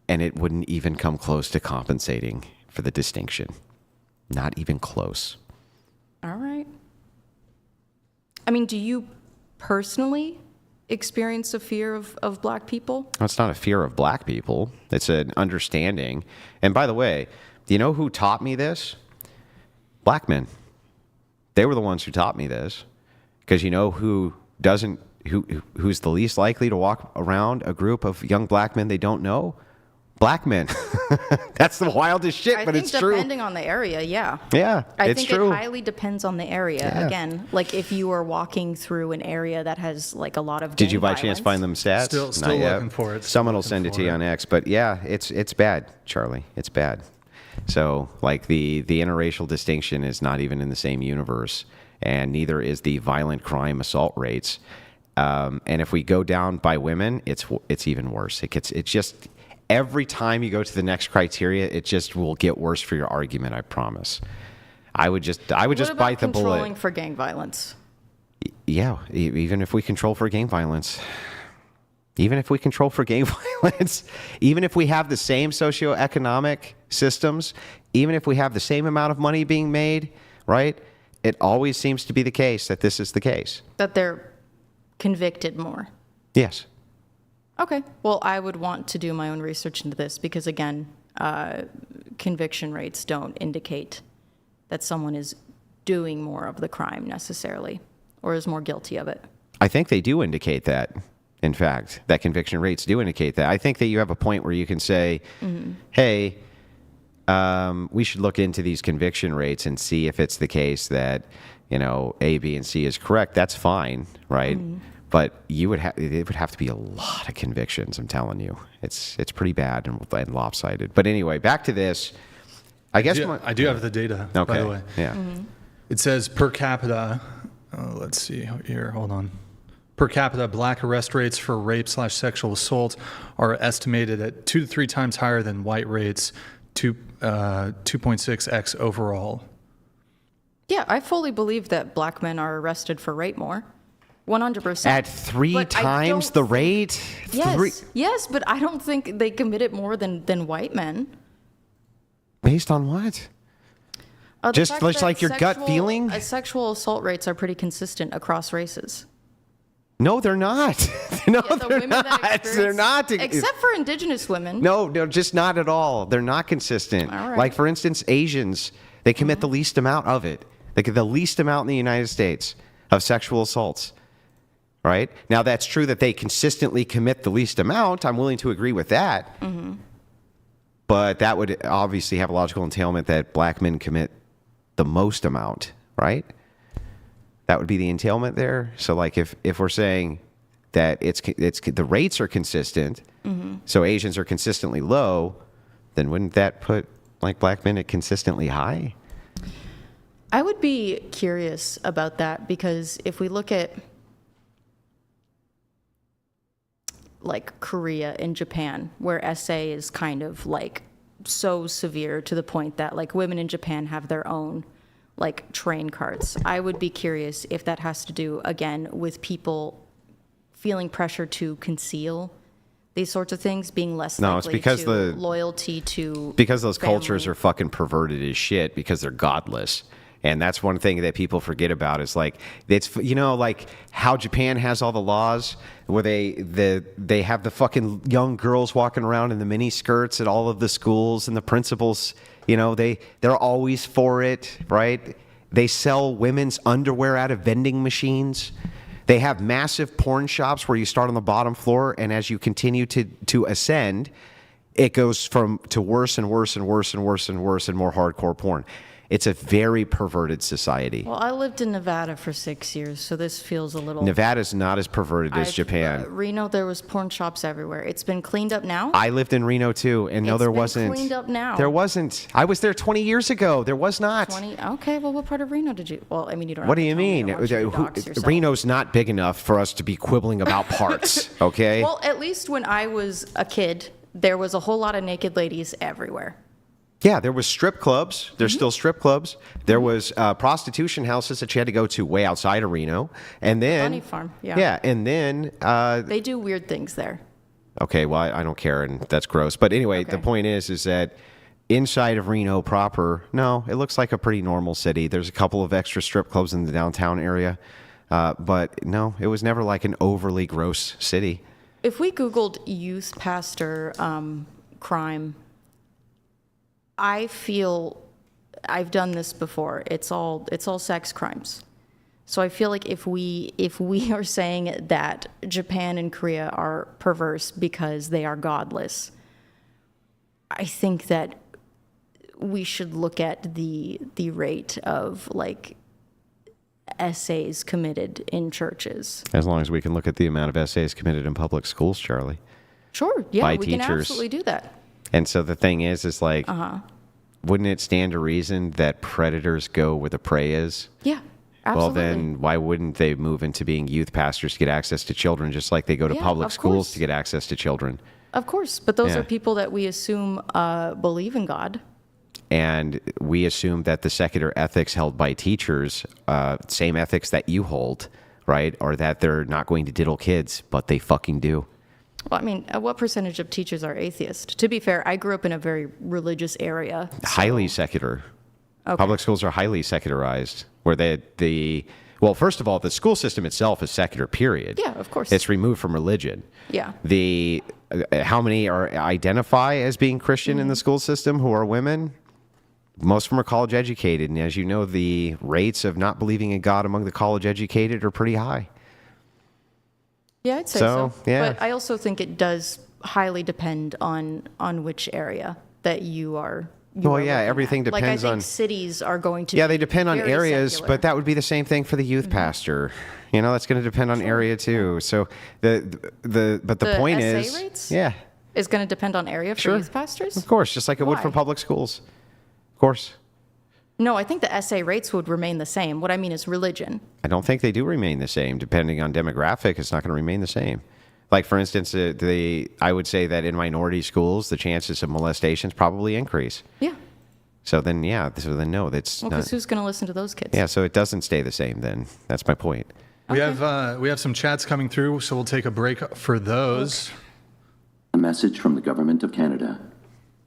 And it wouldn't even come close to compensating for the distinction. Not even close. All right. I mean, do you personally experience a fear of black people? No, it's not a fear of black people. It's an understanding. And by the way, do you know who taught me this? Black men. They were the ones who taught me this. Because you know who's the least likely to walk around a group of young black men they don't know? Black men. That's the wildest shit, I but think it's true. depending on the area, yeah. Yeah, I it's think true. it highly depends on the area. Yeah. Again, like if you are walking through an area that has like a lot of Did gang you by chance find violence- them stats? Still Not yet. looking for it. Someone will Looking send it to for you it. on X. But yeah, it's bad, Charlie. It's bad. So like the interracial distinction is not even in the same universe, and neither is the violent crime assault rates. And if we go down by women, it's even worse. It's just every time you go to the next criteria, it just will get worse for your argument. I promise. I would just What about bite the bullet. controlling for gang violence? Yeah, even if we control for gang violence, even if we control for gang violence, even if we have the same socioeconomic systems, even if we have the same amount of money being made, right? It always seems to be the case that this is the case. That they're convicted more. Yes. Okay. Well, I would want to do my own research into this because, again, conviction rates don't indicate that someone is doing more of the crime necessarily or is more guilty of it. I think they do indicate that, in fact, that conviction rates do indicate that. I think that you have a point where you can say, hey, we should look into these conviction rates and see if it's the case that, A, B, and C is correct. That's fine, right? But it would have to be a lot of convictions, I'm telling you. It's pretty bad and lopsided. But anyway, back to this. I guess I do have the data, okay. by the way. Yeah. It says per capita, let's see here, hold on. Per capita, black arrest rates for rape/sexual assault are estimated at 2 to 3 times higher than white rates, 2.6x overall. Yeah, I fully believe that black men are arrested for rape more. 100%. At 3 But I times don't the think- rate? Yes, but I don't think they commit it more than white men. Based on what? The Just fact like that your gut feeling? Sexual assault rates are pretty consistent across races. No, they're not. No, Yeah, the they're women that not. They're experience- not. Except for indigenous women. No, just not at all. They're not consistent. All right. Like, for instance, Asians, they commit the least amount of it. Like, the least amount in the United States of sexual assaults. Right? Now, that's true that they consistently commit the least amount. I'm willing to agree with that. But that would obviously have a logical entailment that black men commit the most amount, right? That would be the entailment there. So, like, if we're saying that it's the rates are consistent, so Asians are consistently low, then wouldn't that put like black men at consistently high? I would be curious about that because if we look at like Korea and Japan, where SA is kind of like so severe to the point that like women in Japan have their own like train carts. I would be curious if that has to do again with people feeling pressure to conceal these sorts of things, being less No, it's likely because to the- loyalty to Because those family. cultures are fucking perverted as shit because they're godless. And that's one thing that people forget about is like it's like how Japan has all the laws where they have the fucking young girls walking around in the mini skirts at all of the schools, and the principals, they're always for it, right? They sell women's underwear out of vending machines. They have massive porn shops where you start on the bottom floor, and as you continue to ascend, it goes to worse and worse and worse and worse and worse and more hardcore porn. It's a very perverted society. Well, I lived in Nevada for 6 years, so this feels a little. Nevada's not as perverted as Japan. Reno, there was porn shops everywhere. It's been cleaned up now. I lived in Reno too, and no, It's there been wasn't. cleaned up now. There wasn't. I was there 20 years ago. There was not. 20. Okay, well, what part of Reno did you? Well, I mean, you don't. What have do to you tell me. I mean? don't want you to dox yourself. Reno's not big enough for us to be quibbling about parts, okay? Well, at least when I was a kid, there was a whole lot of naked ladies everywhere. Yeah, there was strip clubs. There's Mm-hmm. still strip clubs. There was prostitution houses that you had to go to way outside of Reno. And then... Bunny Farm, yeah. Yeah, and then... They do weird things there. okay, well, I don't care, and that's gross. But anyway, the Okay. point is that inside of Reno proper, no, it looks like a pretty normal city. There's a couple of extra strip clubs in the downtown area. But no, it was never like an overly gross city. If we Googled youth pastor crime, I feel I've done this before. It's all sex crimes. So I feel like if we are saying that Japan and Korea are perverse because they are godless, I think that we should look at the rate of like essays committed in churches. As long as we can look at the amount of essays committed in public schools, Charlie. Sure, yeah, By we can teachers. absolutely do that. And so the thing is like, wouldn't it stand to reason that predators go where the prey is? Yeah, Well, absolutely. then why wouldn't they move into being youth pastors to get access to children, just like they go to Yeah, public of schools course. to get access to children? Of course, but those Yeah. are people that we assume believe in God. And we assume that the secular ethics held by teachers, same ethics that you hold, right, are that they're not going to diddle kids, but they fucking do. Well, I mean, what percentage of teachers are atheist? To be fair, I grew up in a very religious area. Highly secular. Okay. Public schools are highly secularized, where well, first of all, the school system itself is secular, period. Yeah, of course. It's removed from religion. Yeah. How many identify as being Christian in the school system who are women? Most of them are college educated, and as you know, the rates of not believing in God among the college educated are pretty high. Yeah, I'd say So, so. yeah. But I also think it does highly depend on which area that you are. Well, yeah, everything like, depends I think on- cities are going to. Yeah, be they depend on very areas, secular. but that would be the same thing for the youth pastor. That's going to depend on area too. So the point SA is, rates? yeah, is going to depend on area for Sure. youth pastors. of course, just like it would for Why? public schools. Of course. No, I think the SA rates would remain the same. What I mean is religion. I don't think they do remain the same. Depending on demographic, it's not going to remain the same. Like, for instance, I would say that in minority schools, the chances of molestations probably increase. Yeah. So then, no, that's Well, not. because who's going to listen to those kids? Yeah, so it doesn't stay the same then. That's my point. We have some chats coming through, so we'll take a break for those. A message from the Government of Canada.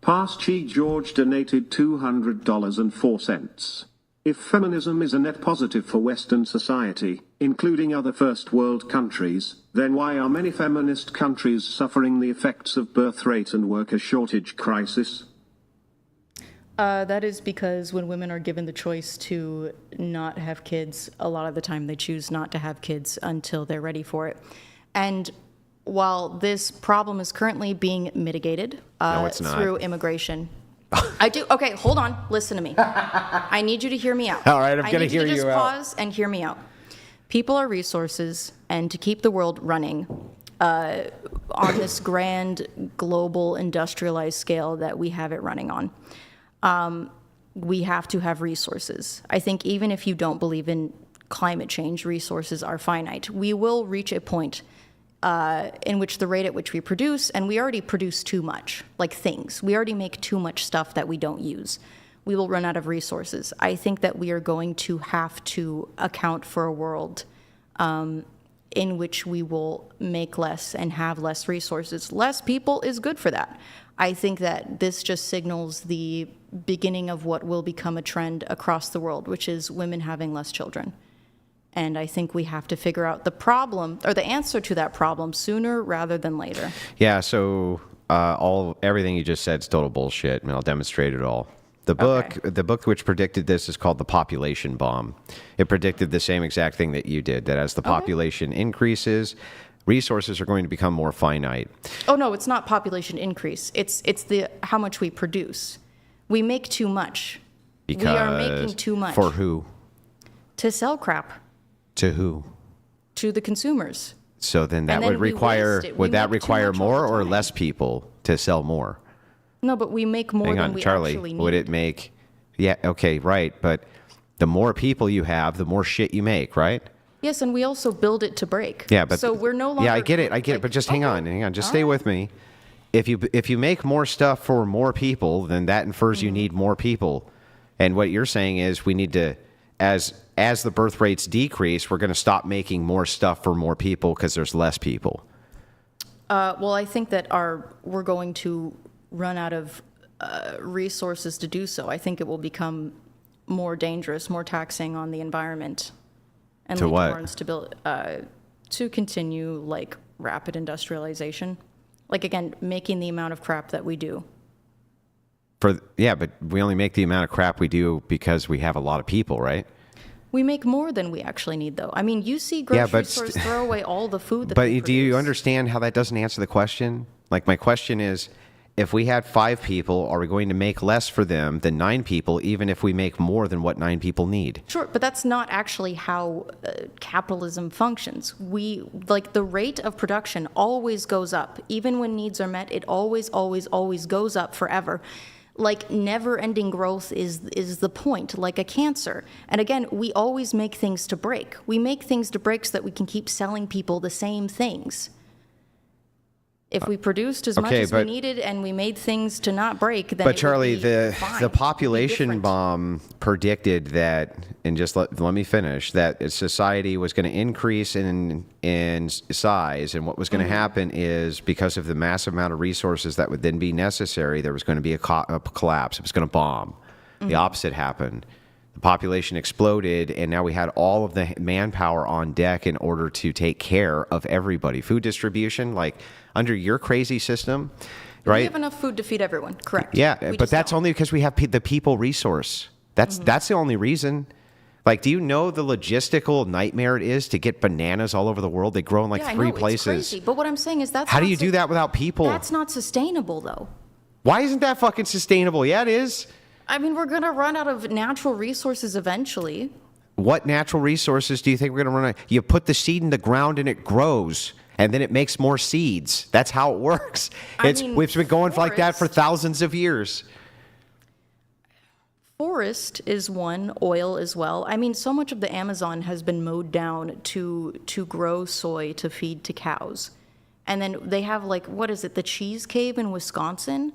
Past Chi George donated $200.04. If feminism is a net positive for Western society, including other first world countries, then why are many feminist countries suffering the effects of birth rate and worker shortage crisis? That is because when women are given the choice to not have kids, a lot of the time they choose not to have kids until they're ready for it. And while this problem is currently being mitigated No, it's not. through immigration, I do. Okay, hold on. Listen to me. I need you to hear me out. All right, I'm I gonna need you hear to just you out. pause and hear me out. People are resources, and to keep the world running on this grand global industrialized scale that we have it running on, we have to have resources. I think even if you don't believe in climate change, resources are finite. We will reach a point in which the rate at which we produce, and we already produce too much, like things. We already make too much stuff that we don't use. We will run out of resources. I think that we are going to have to account for a world in which we will make less and have less resources. Less people is good for that. I think that this just signals the beginning of what will become a trend across the world, which is women having less children. And I think we have to figure out the problem, or the answer to that problem, sooner rather than later. Yeah, so everything you just said is total bullshit, and I'll demonstrate it all. The book which predicted this is called The Population Bomb. It predicted the same exact thing that you did, that as the population increases, resources are going to become more finite. Oh no, it's not population increase. It's the how much we produce. We make too much. Because we are making too much. For who? To sell crap To who? to the consumers. So then that And then would we require, waste it. We would that make too require much all more the or time. less people to sell more? No, but we make more Hang than on, we Charlie, actually need. would it make, yeah, okay, right, but the more people you have, the more shit you make, right? Yes, and we also build it to break. Yeah, but so we're no longer. Yeah, I get it, like, but just hang on, just stay All with me. If you make more stuff for more people, then that infers you need more people. And what you're saying is we need to, as the birth rates decrease, we're going to stop making more stuff for more people because there's less people. Well, I think that we're going to run out of resources to do so. I think it will become more dangerous, more taxing on the environment, and To lead what? to more instability. To continue like rapid industrialization, like again making the amount of crap that we do. But we only make the amount of crap we do because we have a lot of people, right? We make more than we actually need, though. I mean, you see grocery but stores throw away all the food that But they do you produce. understand how that doesn't answer the question? Like, my question is, if we had 5 people, are we going to make less for them than 9 people, even if we make more than what 9 people need? Sure, but that's not actually how capitalism functions. Like the rate of production always goes up. Even when needs are met, it always, always, always goes up forever. Like never-ending growth is the point, like a cancer. And again, we always make things to break. We make things to break so that we can keep selling people the same things. If we produced as much Okay, as we but- needed and we made things to not break, then But it Charlie, would be fine. the It'd be population different. bomb predicted that, and just let me finish, that society was going to increase in size, and what was going to happen is because of the massive amount of resources that would then be necessary, there was going to be a collapse. It was going to bomb. The opposite happened. The population exploded, and now we had all of the manpower on deck in order to take care of everybody. Food distribution, like under your crazy system, We right? have enough food to feed everyone, correct. Yeah, We but just that's don't. only because we have the people resource. That's the only reason. Like, do you know the logistical nightmare it is to get bananas all over the world? They grow in like Yeah, I 3 know, places. It's crazy. But what I'm saying is that's How do not you do that without people? That's not sustainable, though. Why isn't that fucking sustainable? Yeah, it is. I mean, we're going to run out of natural resources eventually. What natural resources do you think we're going to run out? You put the seed in the ground and it grows, and then it makes more seeds. That's how it works. We've been going like that for forest- thousands of years. Forest is one, oil as well. I mean, so much of the Amazon has been mowed down to grow soy to feed to cows. And then they have, like, what is it, the cheese cave in Wisconsin?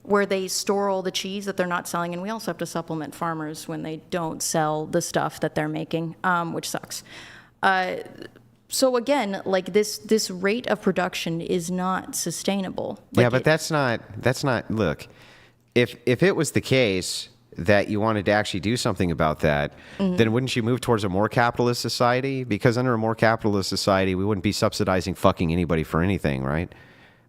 Where they store all the cheese that they're not selling. And we also have to supplement farmers when they don't sell the stuff that they're making, which sucks. So again, like this rate of production is not sustainable. Yeah, Like but that's not. Look, if it was the case that you wanted to actually do something about that, then wouldn't you move towards a more capitalist society? Because under a more capitalist society, we wouldn't be subsidizing fucking anybody for anything, right?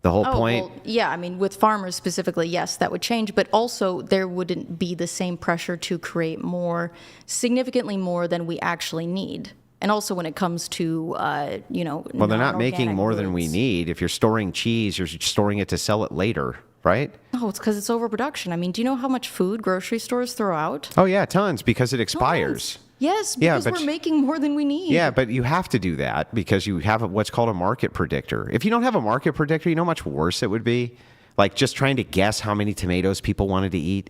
The whole point. Well, yeah, I mean, with farmers specifically, yes, that would change, but also there wouldn't be the same pressure to create significantly more than we actually need. And also when it comes to, Well, they're not making non-organic more than we goods. need. If you're storing cheese, you're storing it to sell it later, right? No, it's because it's overproduction. I mean, do you know how much food grocery stores throw out? Oh yeah, tons, because it expires. Yes, Yeah, because but we're making more than we need. Yeah, but you have to do that because you have what's called a market predictor. If you don't have a market predictor, you know how much worse it would be? Like just trying to guess how many tomatoes people wanted to eat.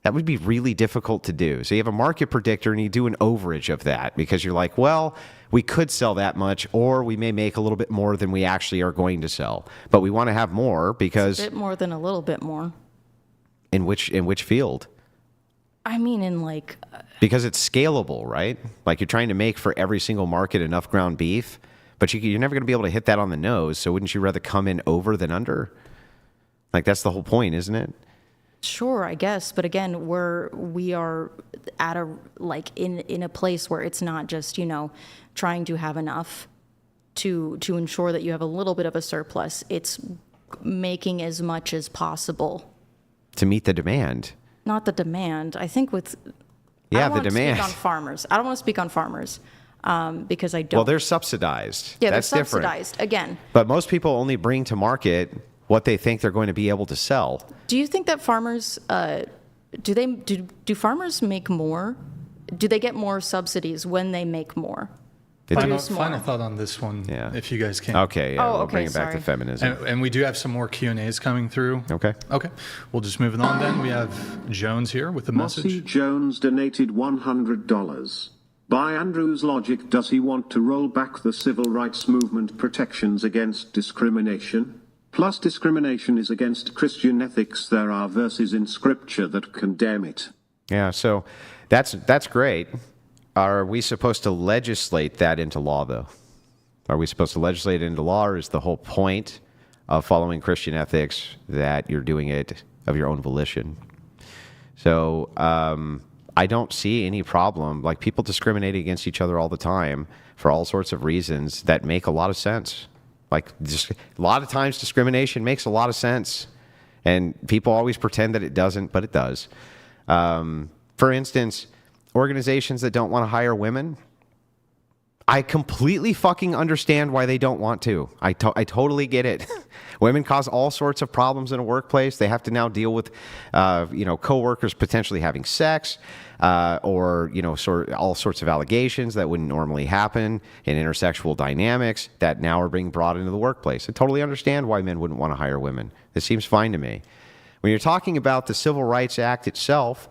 That would be really difficult to do. So you have a market predictor and you do an overage of that because you're like, well, we could sell that much or we may make a little bit more than we actually are going to sell. But we want to have more because A bit more than a little bit more. in which field? I mean, in like, Because it's scalable, right? Like you're trying to make for every single market enough ground beef, but you're never going to be able to hit that on the nose. So wouldn't you rather come in over than under? Like that's the whole point, isn't it? sure, I guess. But again, we are at a, like in a place where it's not just, trying to have enough to ensure that you have a little bit of a surplus. It's making as much as possible. To meet the demand. Not the demand. I think with Yeah, I don't the wanna demand. Speak on farmers. I don't want to speak on farmers because I don't. Well, they're subsidized. yeah, That's they're different. subsidized again. But most people only bring to market what they think they're going to be able to sell. Do you think that farmers do farmers make more? Do they get more subsidies when they make more? It's- Final thought on this one, Yeah. if you guys can. Okay, yeah, Oh, we'll okay, bring it back to sorry. feminism. And we do have some more Q&As coming through. Okay. Okay. We'll just move it on then. We have Jones here with a Mossy message. Jones donated $100. By Andrew's logic, does he want to roll back the civil rights movement protections against discrimination? Plus, discrimination is against Christian ethics. There are verses in Scripture that condemn it. Yeah, so that's great. Are we supposed to legislate that into law, though? Are we supposed to legislate it into law, or is the whole point of following Christian ethics that you're doing it of your own volition? So I don't see any problem. Like, people discriminate against each other all the time for all sorts of reasons that make a lot of sense. Like, just, a lot of times discrimination makes a lot of sense. And people always pretend that it doesn't, but it does. For instance, organizations that don't want to hire women, I completely fucking understand why they don't want to. I totally get it. Women cause all sorts of problems in a workplace. They have to now deal with, coworkers potentially having sex, or all sorts of allegations that wouldn't normally happen in intersexual dynamics that now are being brought into the workplace. I totally understand why men wouldn't want to hire women. This seems fine to me. When you're talking about the Civil Rights Act itself,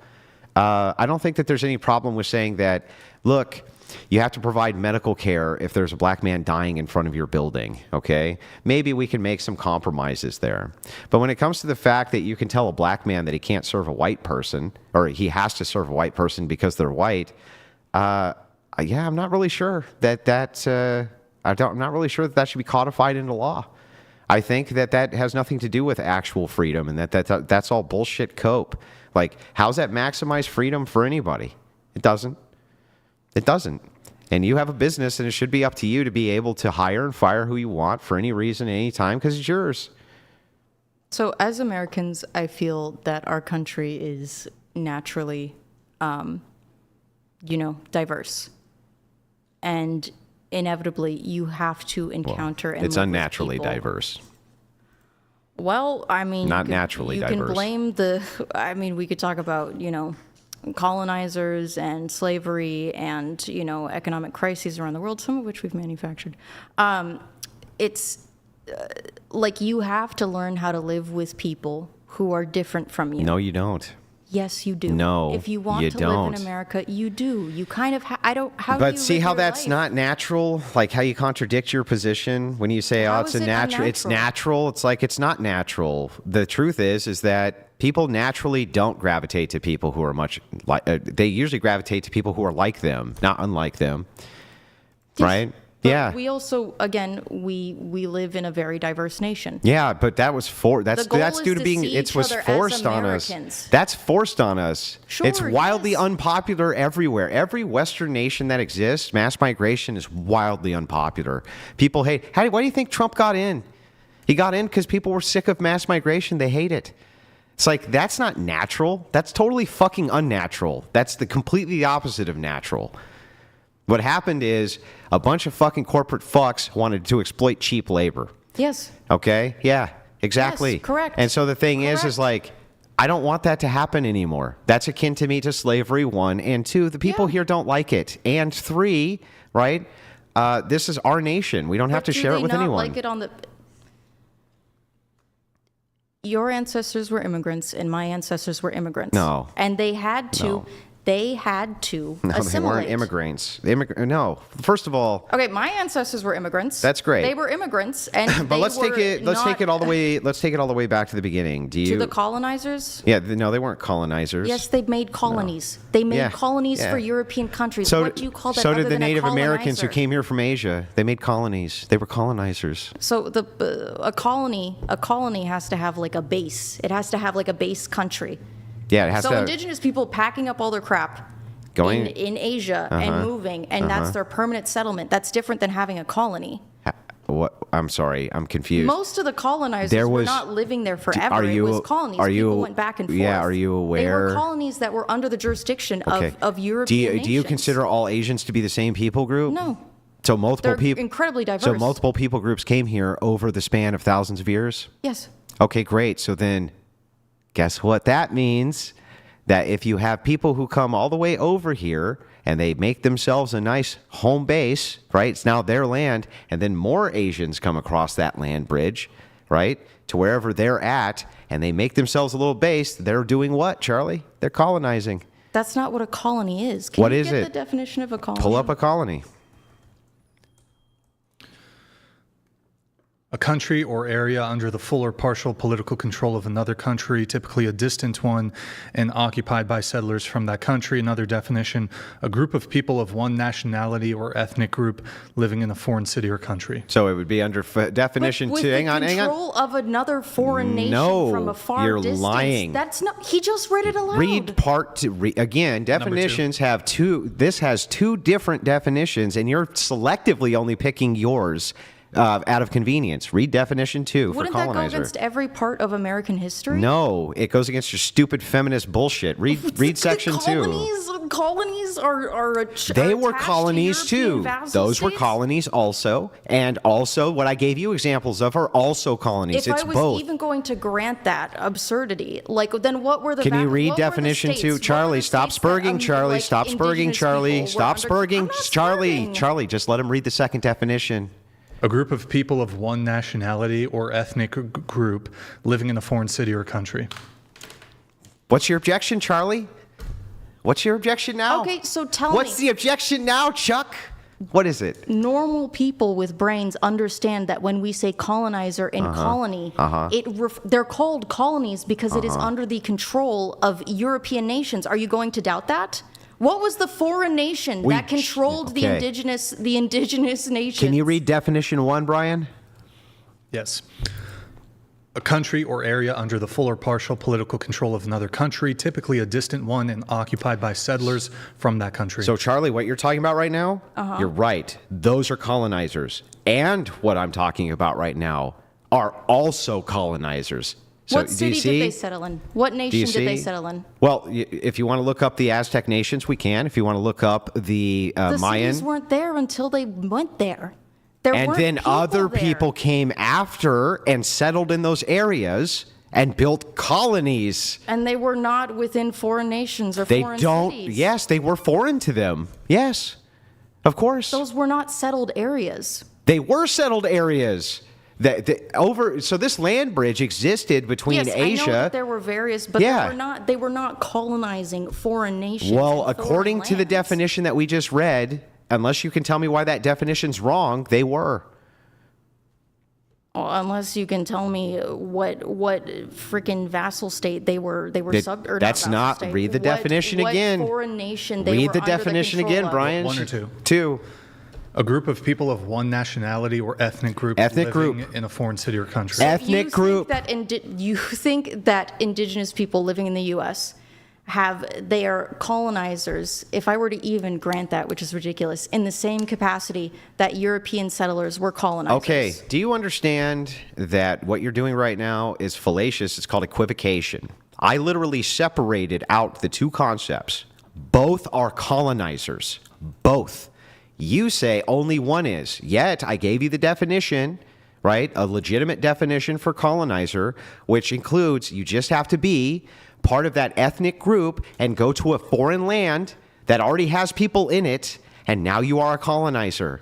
I don't think that there's any problem with saying that, look, you have to provide medical care if there's a black man dying in front of your building, okay? Maybe we can make some compromises there. But when it comes to the fact that you can tell a black man that he can't serve a white person, or he has to serve a white person because they're white, I'm not really sure I'm not really sure that should be codified into law. I think that has nothing to do with actual freedom, and that's all bullshit cope. Like, how's that maximize freedom for anybody? It doesn't. It doesn't. And you have a business, and it should be up to you to be able to hire and fire who you want for any reason, any time, because it's yours. So as Americans, I feel that our country is naturally, diverse. And inevitably, you have to encounter and It's live with unnaturally people. diverse. Well, I mean, Not naturally you diverse. can blame we could talk about, colonizers and slavery and, economic crises around the world, some of which we've manufactured. It's like you have to learn how to live with people who are different from you. No, you don't. Yes, you do. No, if you want you to don't. live in America, you do. You kind of. How? But do you see live how your that's life? not natural? Like how you contradict your position when you say, How it's is it natural. It's unnatural? natural. It's like it's not natural. The truth is that people naturally don't gravitate to people who are much like. They usually gravitate to people who are like them, not unlike them. Right? But Yeah. We also, again, we live in a very diverse nation. Yeah, but that's goal due is to to being see it each was other as forced on us. Americans. That's forced on us. Sure, It's wildly yes. unpopular everywhere. Every Western nation that exists, mass migration is wildly unpopular. People hate. Why do you think Trump got in? He got in because people were sick of mass migration. They hate it. It's like, that's not natural. That's totally fucking unnatural. That's completely the opposite of natural. What happened is a bunch of fucking corporate fucks wanted to exploit cheap labor. Yes. Okay? Yeah, exactly. Yes, correct. And so the thing is Correct. like, I don't want that to happen anymore. That's akin to me to slavery, 1. And 2, the people Yeah. here don't like it. And 3, right? This is our nation. We don't have to But do share they it with not anyone. Like it on the. Your ancestors were immigrants, and my ancestors were immigrants. No. And they had to. No. They had to No, they assimilate. weren't immigrants. No. First of all, Okay, my ancestors were immigrants. That's great. They were immigrants, and but they let's take were it. Let's take it all the not- way. Let's take it all the way back to the beginning. Do you? to the colonizers. Yeah. No, they weren't colonizers. Yes, they made colonies. They made Yeah, colonies yeah. for European countries. So, What do you call that? so other did the than a Native Americans who colonizer? came here from Asia. They made colonies. They were colonizers. So a colony has to have like a base. It has to have like a base country. Yeah, it has So to. indigenous people packing up all their crap Going- in Asia and moving, and that's their permanent settlement. That's different than having a colony. What? I'm sorry. I'm confused. Most of the colonizers There were was- not living there forever. are you- it was colonies. are you- People went back and forth. yeah, are you They aware- were colonies that were under the jurisdiction Okay. of European Do you nations. consider all Asians to be the same people group? No. So multiple They're people. incredibly So diverse. multiple people groups came here over the span of thousands of years. Yes. Okay, great. So then, guess what that means? That if you have people who come all the way over here and they make themselves a nice home base, right? It's now their land, and then more Asians come across that land bridge, right? To wherever they're at, and they make themselves a little base, they're doing what, Charlie? They're colonizing. That's not what a colony is. Can What you is get it? the definition of a colony? Pull up a colony. A country or area under the full or partial political control of another country, typically a distant one, and occupied by settlers from that country. Another definition, a group of people of one nationality or ethnic group living in a foreign city or country. So it would be under definition with two. the Hang on. control of another foreign nation No, from a far you're distance. lying. That's not. He just read it aloud. Read part two. Again, definitions have two. This has two different definitions, and you're selectively only picking yours out of convenience. Read definition 2 Wouldn't for that go colonizer. against every part of American history? No, it goes against your stupid feminist bullshit. Read section 2. Colonies are They were attached to colonies European too. vassal Those were states? colonies also, and also what I gave you examples of are also colonies. If It's I was both. even going to grant that absurdity, like then what were the? Can you read what were the definition states? 2? What were Charlie, the stop states that, spurging, Charlie. like, Stop spurging, indigenous Charlie. people were Stop under- spurging. I'm not Charlie, spurging. Charlie, just let him read the second definition. A group of people of one nationality or ethnic group living in a foreign city or country. What's your objection, Charlie? What's your objection now? Okay, so tell What's me. the objection now, Chuck? What is it? Normal people with brains understand that when we say colonizer and colony, they're called colonies because it is under the control of European nations. Are you going to doubt that? What was the foreign nation that controlled the okay. indigenous nations? Can you read definition 1, Brian? Yes. A country or area under the full or partial political control of another country, typically a distant one and occupied by settlers from that country. So, Charlie, what you're talking about right now, you're right. Those are colonizers. And what I'm talking about right now are also colonizers. So, What do you city see? did they settle in? What Do nation you did they see? settle in? Well, if you want to look up the Aztec nations, we can. If you want to look up the The Mayan. cities weren't there until they went there. There And weren't then other there. people came after and settled in those areas and built colonies. And they were not within foreign nations or They foreign don't, cities. yes, they were foreign to them. Yes, of course. Those were not settled areas. They were settled areas. So this land bridge existed between Yes, Asia. I know that there were various, but Yeah. they were not colonizing foreign nations. Well, and according foreign to the lands. definition that we just read, unless you can tell me why that definition's wrong, they were. Well, unless you can tell me what freaking vassal state they were sub or That's vassal not- state. read the definition what again. foreign nation they Read were the under definition control again, of. Brian. One or two. 2. A group of people of one nationality or ethnic group Ethnic living group. in a foreign city or country. Ethnic group. You think that indigenous people living in the U.S. they are colonizers, if I were to even grant that, which is ridiculous, in the same capacity that European settlers were colonizers. Okay, do you understand that what you're doing right now is fallacious? It's called equivocation. I literally separated out the two concepts. Both are colonizers. Both. You say only one is. Yet I gave you the definition, right? A legitimate definition for colonizer, which includes you just have to be part of that ethnic group and go to a foreign land that already has people in it, and now you are a colonizer.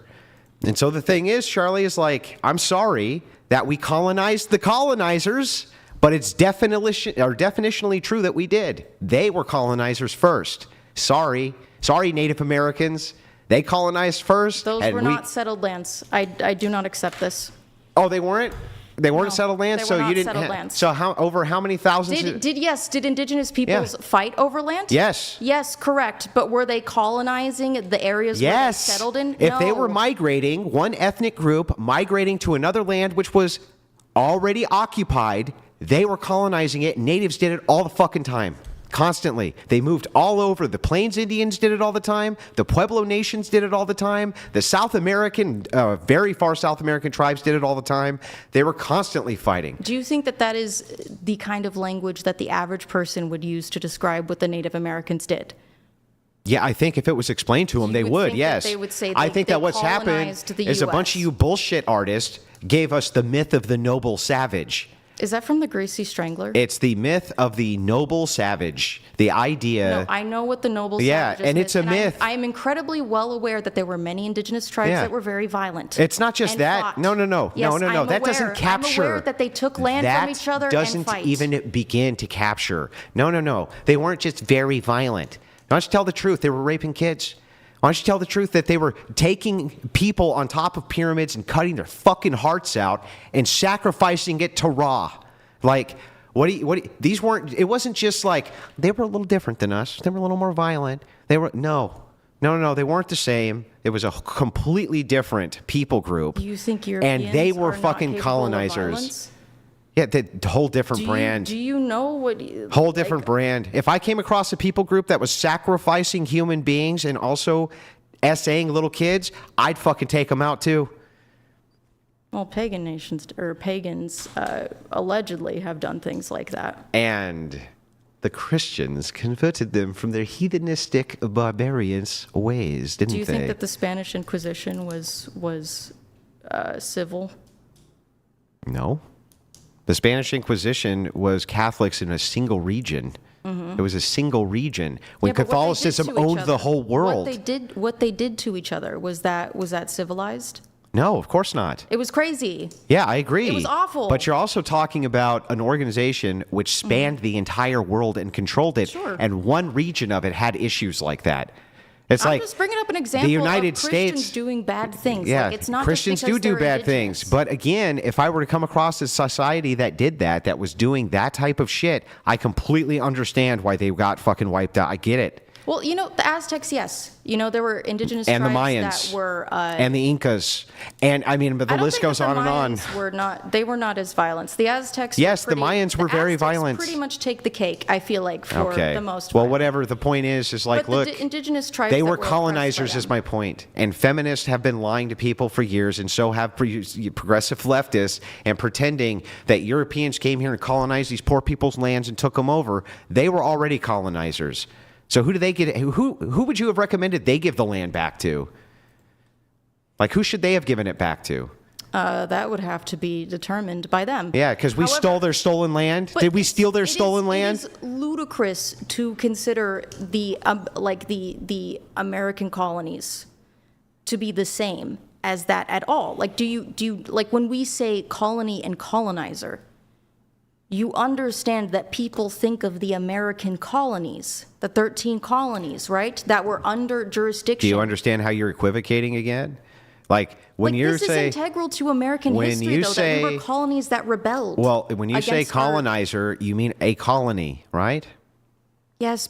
And so the thing is, Charlie, is like, I'm sorry that we colonized the colonizers, But it's definitionally true that we did. They were colonizers first. Sorry, Native Americans. They colonized first. Those and were not settled lands. I do not accept this. Oh, they weren't. They weren't No, settled lands. they So were you not didn't. settled lands. So over how many thousands? Did indigenous peoples fight over land? Yes. Yes, correct. But were they colonizing the areas where they Yes. settled in? If they No. were migrating, one ethnic group migrating to another land which was already occupied, they were colonizing it. Natives did it all the fucking time. Constantly. They moved all over. The Plains Indians did it all the time. The Pueblo nations did it all the time. The South American, very far South American tribes did it all the time. They were constantly fighting. Do you think that that is the kind of language that the average person would use to describe what the Native Americans did? Yeah, I think if it was explained to them, You they would would, think that yes. they would say I they- think they that what's happened colonized the is a bunch of US. you bullshit artists gave us the myth of the noble savage. Is that from the Gracie Strangler? It's the myth of the noble savage. The idea. No, I know what the noble Yeah, savages and it's is, a myth. I am incredibly well aware that there were many indigenous tribes Yeah. that were very violent. It's not just and that. fought. No. Yes, No. I'm That doesn't aware. capture. I'm aware that they took land that from each other doesn't and fight. even begin to capture. No. They weren't just very violent. Why don't you tell the truth? They were raping kids. Why don't you tell the truth that they were taking people on top of pyramids and cutting their fucking hearts out and sacrificing it to Ra? Like, these weren't, it wasn't just like, they were a little different than us. They were a little more violent. They were, no, they weren't the same. It was a completely different people group. You think Europeans And they were are not fucking capable of colonizers. violence? Yeah, the whole different brand. Do you know what? Whole different brand. If I came across a people group that was sacrificing human beings and also essaying little kids, I'd fucking take them out too. Well, pagan nations or pagans allegedly have done things like that. And the Christians converted them from their heathenistic barbarians ways, didn't Do you they? think that the Spanish Inquisition was civil? No. The Spanish Inquisition was Catholics in a single region. It was a single region. When Yeah, but what they did Catholicism to each owned the other- whole world. What they did to each other was that civilized? No, of course not. It was crazy. Yeah, I agree. It was awful. But you're also talking about an organization which spanned the entire world and controlled it. Sure. And one region of it had issues like that. It's I'm like just bringing up an example the United of Christians States doing bad things. Yeah, Like, it's not Christians just because do they're bad indigenous. things. But again, if I were to come across a society that did that was doing that type of shit, I completely understand why they got fucking wiped out. I get it. Well, the Aztecs, yes. There were indigenous And the tribes Mayans. that were. And the Incas. And I mean, but the I don't list think goes that on the and on. Mayans were not. They were not as violent. The Aztecs. Yes, were the Mayans were very Aztecs violent. Pretty much take the cake. I feel like for Okay. the most. Well, violent. whatever. The point is like, But the look, indigenous tribes they that were were oppressed by colonizers, is them. my point. And feminists have been lying to people for years, and so have progressive leftists, and pretending that Europeans came here and colonized these poor people's lands and took them over. They were already colonizers. So who do they get? Who would you have recommended they give the land back to? Like, who should they have given it back to? That would have to be determined by them. Yeah, because we However- stole their stolen land. But Did we it's- steal their it stolen land? It is ludicrous to consider the American colonies to be the same as that at all. Like, do you like when we say colony and colonizer? You understand that people think of the American colonies, the 13 colonies, right, that were under jurisdiction. Do you understand how you're equivocating again? Like when Like, you this say is integral to American when history, you though, say- that we were colonies that rebelled. well, when you say against our- colonizer, you mean a colony, right? Yes,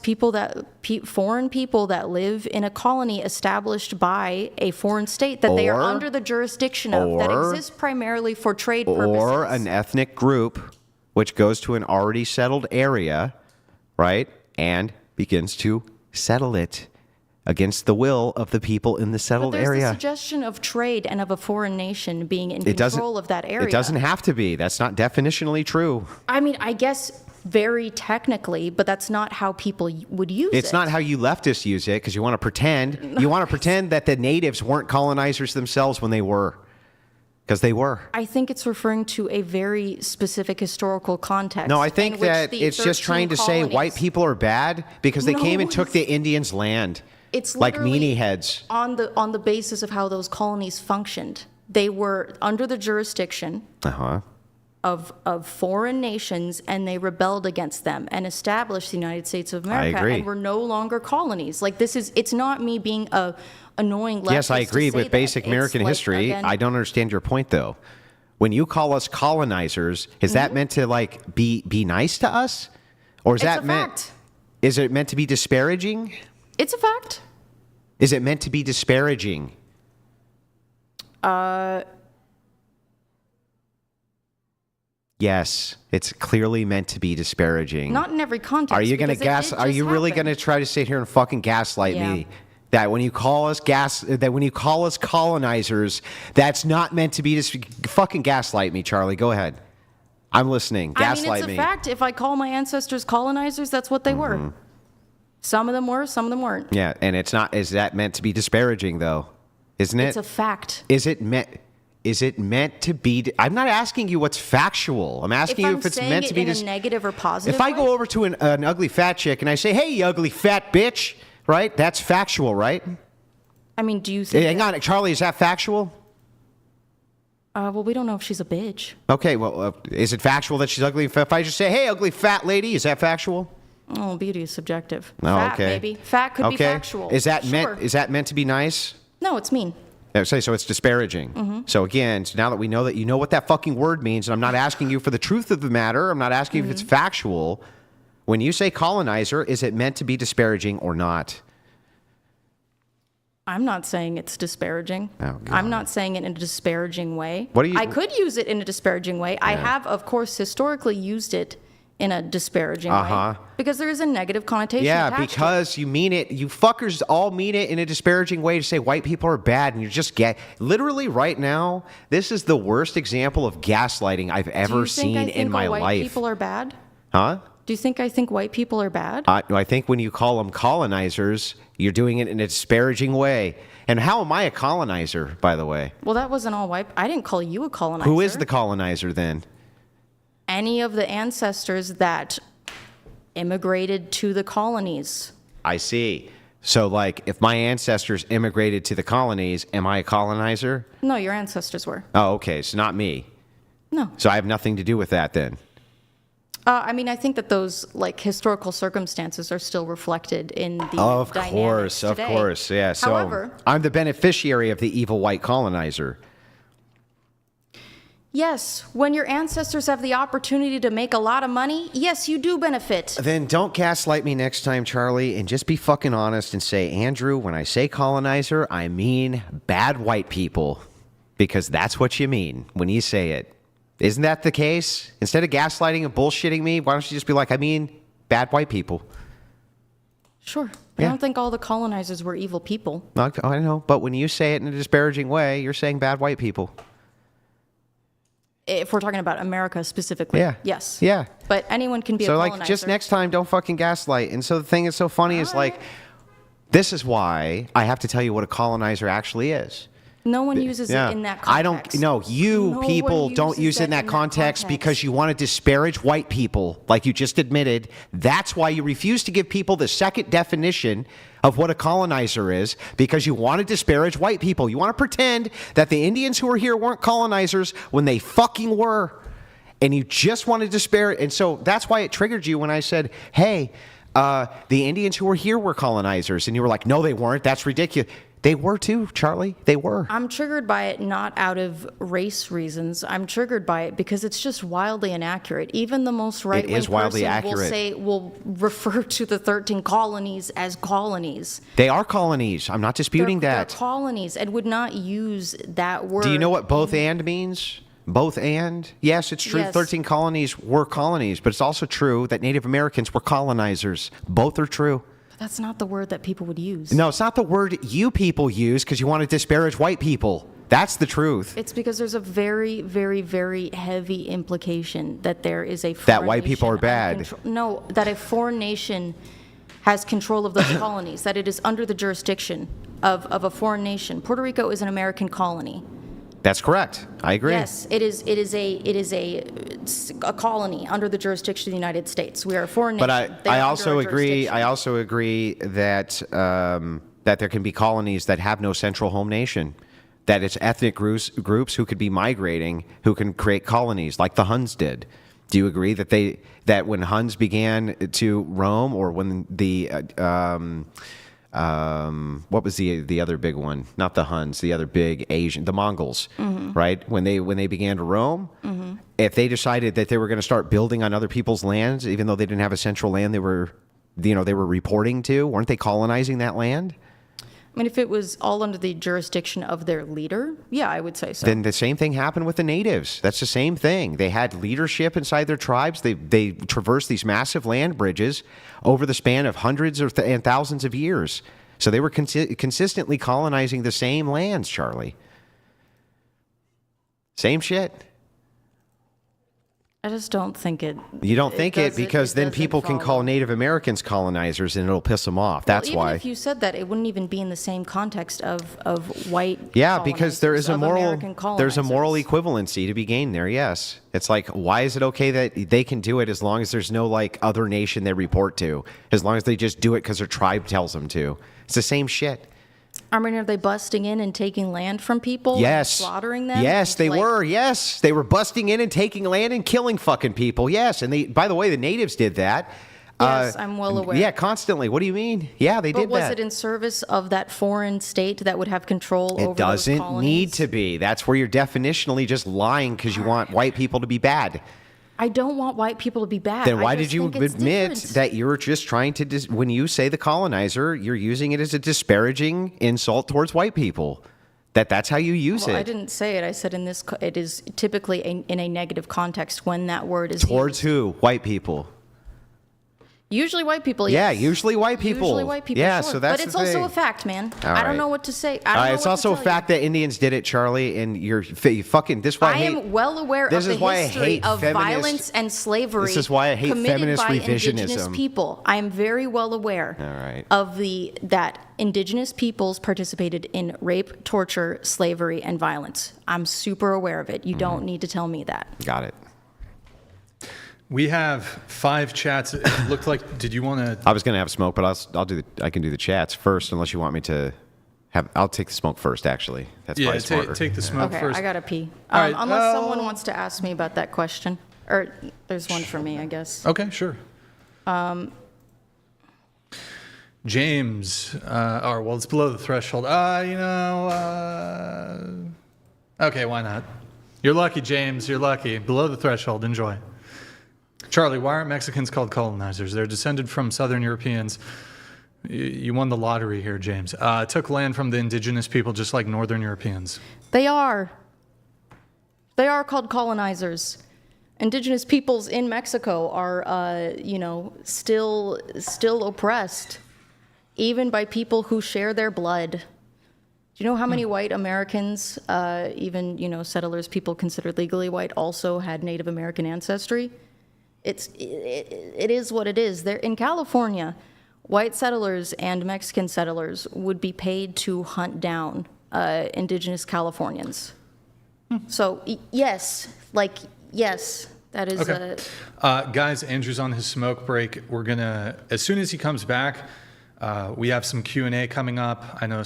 foreign people that live in a colony established by a foreign state that they are Or- under the jurisdiction of, that or- exists primarily for trade purposes. Or an ethnic group which goes to an already settled area, right, and begins to settle it against the will of the people in the But settled there's area. the suggestion of trade and of a foreign nation being in It doesn't control of that area. It doesn't have to be. That's not definitionally true. I mean, I guess very technically, but that's not how people would use it. It's not how you leftists use it because you want to pretend. You want to pretend that the natives weren't colonizers themselves when they were. Because they were. I think it's referring to a very specific historical context. No, I in think which that the it's just 13 trying to say colonies- white people are bad because they No, came and took it's- the Indians' land. It's like literally meanie heads. on the basis of how those colonies functioned. They were under the jurisdiction Uh-huh. of foreign nations, and they rebelled against them and established the United States of America. agree. And we're no longer colonies. Like, it's not me being a annoying leftist. Yes, I to agree say with that. basic It's American like, history. again, I don't understand your point, though. When you call us colonizers, is that Mm-hmm. meant to like be nice to us, or is It's that a meant? fact. Is it meant to be disparaging? It's a fact. Is it meant to be disparaging? Yes, it's clearly meant to be disparaging. Not in every context. Are you going to because it did Are just you really happen. going to try to sit here and fucking gaslight Yeah. me? That when you call us colonizers, that's not meant to be fucking gaslight me, Charlie. Go ahead. I'm listening. Gaslight I mean, it's me. a fact. If I call my ancestors colonizers, that's what they Mm-hmm. were. Some of them were, some of them weren't. Yeah, and it's not. Is that meant to be disparaging though? Isn't it? It's a fact. Is it meant? Is it meant to be? I'm not asking you what's factual. I'm asking If you I'm if it's saying meant it to be in a negative or positive If I way, go over to an ugly fat chick and I say, "Hey, you ugly fat bitch," right? That's factual, right? I mean, do you think? Hang on, Charlie. Is that factual? Well, we don't know if she's a bitch. Okay. Well, is it factual that she's ugly? If I just say, "Hey, ugly fat lady," is that factual? Oh, beauty is subjective. Oh, Fat, okay. maybe. Fat could be Okay. factual. Is that Sure. meant? Is that meant to be nice? No, it's mean. So it's disparaging. Mm-hmm. So again, so now that we know that you know what that fucking word means, and I'm not asking you for the truth of the matter, I'm not asking you if it's Mm-hmm. factual. When you say colonizer, is it meant to be disparaging or not? I'm not saying it's disparaging. Oh, God. I'm not saying it in a disparaging way. What do you- I could use it in a disparaging way. I have, of course, historically used it in a disparaging Uh-huh. way because there is a negative connotation Yeah, attached to it. because you mean it. You fuckers all mean it in a disparaging way to say white people are bad, and you just get literally right now. This is the worst example of gaslighting I've Do you ever think I seen think in my all white life. people are bad? Huh? Do you think I think white people are bad? I think when you call them colonizers, you're doing it in a disparaging way. And how am I a colonizer, by the way? Well, that wasn't all white. I didn't call you a colonizer. Who is the colonizer then? Any of the ancestors that immigrated to the colonies. I see. So, like, if my ancestors immigrated to the colonies, am I a colonizer? No, your ancestors were. Oh, okay. So, not me. No. So, I have nothing to do with that then. I mean, I think that those like historical circumstances are still reflected in the Of dynamics course. today. Yeah. So, However, I'm the beneficiary of the evil white colonizer. yes, when your ancestors have the opportunity to make a lot of money, yes, you do benefit. Then don't gaslight me next time, Charlie, and just be fucking honest and say, Andrew, when I say colonizer, I mean bad white people. Because that's what you mean when you say it. Isn't that the case? Instead of gaslighting and bullshitting me, why don't you just be like, I mean bad white people? Sure. Yeah. I don't think all the colonizers were evil people. I know, but when you say it in a disparaging way, you're saying bad white people. If we're talking about America specifically. Yeah. Yes. Yeah. But anyone can be a So, colonizer. like, just next time, don't fucking gaslight. And so the thing that's so funny is, like, this is why I have to tell you what a colonizer actually is. No one uses it in that context. I don't. No, you No one people don't uses use it in that context because you want to disparage white people, like you just admitted. That's why you refuse to give people the second definition of what a colonizer is, because you want to disparage white people. You want to pretend that the Indians who were here weren't colonizers when they fucking were, and you just want to disparage. And so that's why it triggered you when I said, "Hey, the Indians who were here were colonizers," and you were like, "No, they weren't. That's ridiculous." They were too, Charlie. They were. I'm triggered by it not out of race reasons. I'm triggered by it because it's just wildly inaccurate. Even the most right-wing is wildly person will refer to the 13 colonies as colonies. They are colonies. I'm not disputing They're that. colonies and would not use that word. Do you know what both and means? Both and? Yes, it's true. Yes. 13 colonies were colonies, but it's also true that Native Americans were colonizers. Both are true. That's not the word that people would use. No, it's not the word you people use because you want to disparage white people. That's the truth. It's because there's a very, very, very heavy implication that there is a foreign That white people nation are bad. No, that a foreign nation has control of those colonies, that it is under the jurisdiction of a foreign nation. Puerto Rico is an American colony. That's correct. I agree. Yes, it is a colony under the jurisdiction of the United States. We are a foreign nation. But They I are also under our agree. jurisdiction. I also agree that that there can be colonies that have no central home nation. that it's ethnic groups who could be migrating, who can create colonies like the Huns did. Do you agree that when Huns began to roam, or when the what was the other big one? Not the Huns, the other big Asian, the Mongols, right? When they began to roam, if they decided that they were going to start building on other people's lands, even though they didn't have a central land, they were reporting to, weren't they colonizing that land? I mean, if it was all under the jurisdiction of their leader, yeah, I would say so. Then the same thing happened with the natives. That's the same thing. They had leadership inside their tribes. They traversed these massive land bridges over the span of hundreds and thousands of years. So they were consistently colonizing the same lands, Charlie. Same shit. I just don't think it. You don't think it because then doesn't people can follow. call Native Americans colonizers and it'll piss them off. That's Even why. if you said that, it wouldn't even be in the same context of white. Yeah, because there is a colonizers, moral of American there's a moral colonizers. equivalency to be gained there. Yes, it's like, why is it okay that they can do it as long as there's no like other nation they report to, as long as they just do it because their tribe tells them to. It's the same shit. I mean, are they busting in and taking land from people? Yes. And slaughtering them? Yes, they Like, were. Yes, they were busting in and taking land and killing fucking people. Yes, and they. By the way, the natives did that. Yes, I'm well aware. Yeah, constantly. What do you mean? Yeah, they But did was that. it in service of that foreign state that would have control over It doesn't those colonies? need to be. That's where you're definitionally just lying because you want white people to be bad. I don't want white people to be bad. Then I why just did you think it's admit different. that you're just trying to, when you say the colonizer, you're using it as a disparaging insult towards white people? That's how you use Well, it. I didn't say it. I said in this. It is typically in a negative context when that word is Towards used. who? White people. Usually white people. Yeah, Yes. usually white people. Usually white people. Yeah, sure. so that's But it's the also thing. a fact, man. All I right. don't know what to say. I don't know It's what also to a tell fact that Indians did it, Charlie, and you're fucking. This is why I am well aware this of is the why I history hate of feminist- violence and slavery. This is why I hate committed feminist by indigenous revisionism. people. I am very well aware All right. of that indigenous peoples participated in rape, torture, slavery, and violence. I'm super aware of it. You don't need to tell me that. Got it. We have 5 chats. It looked like, did you want to? I was gonna have smoke, but I can do the chats first, unless you want me to have. I'll take the smoke first. Actually, that's Yeah, probably smarter. take the smoke Okay, first. I gotta pee. All right, Unless someone wants to ask me about that question, or there's one for me, I guess. Okay, sure. James, well, it's below the threshold. Okay, why not? You're lucky, James. You're lucky. Below the threshold. Enjoy. Charlie, why aren't Mexicans called colonizers? They're descended from Southern Europeans. You won the lottery here, James. Took land from the indigenous people just like Northern Europeans. They are. They are called colonizers. Indigenous peoples in Mexico are, still oppressed, even by people who share their blood. Do you know how many white Americans, even settlers, people considered legally white, also had Native American ancestry? It is what it is. There in California, white settlers and Mexican settlers would be paid to hunt down indigenous Californians. So yes, that is. Okay. Guys, Andrew's on his smoke break. We're gonna, as soon as he comes back, we have some Q&A coming up. I know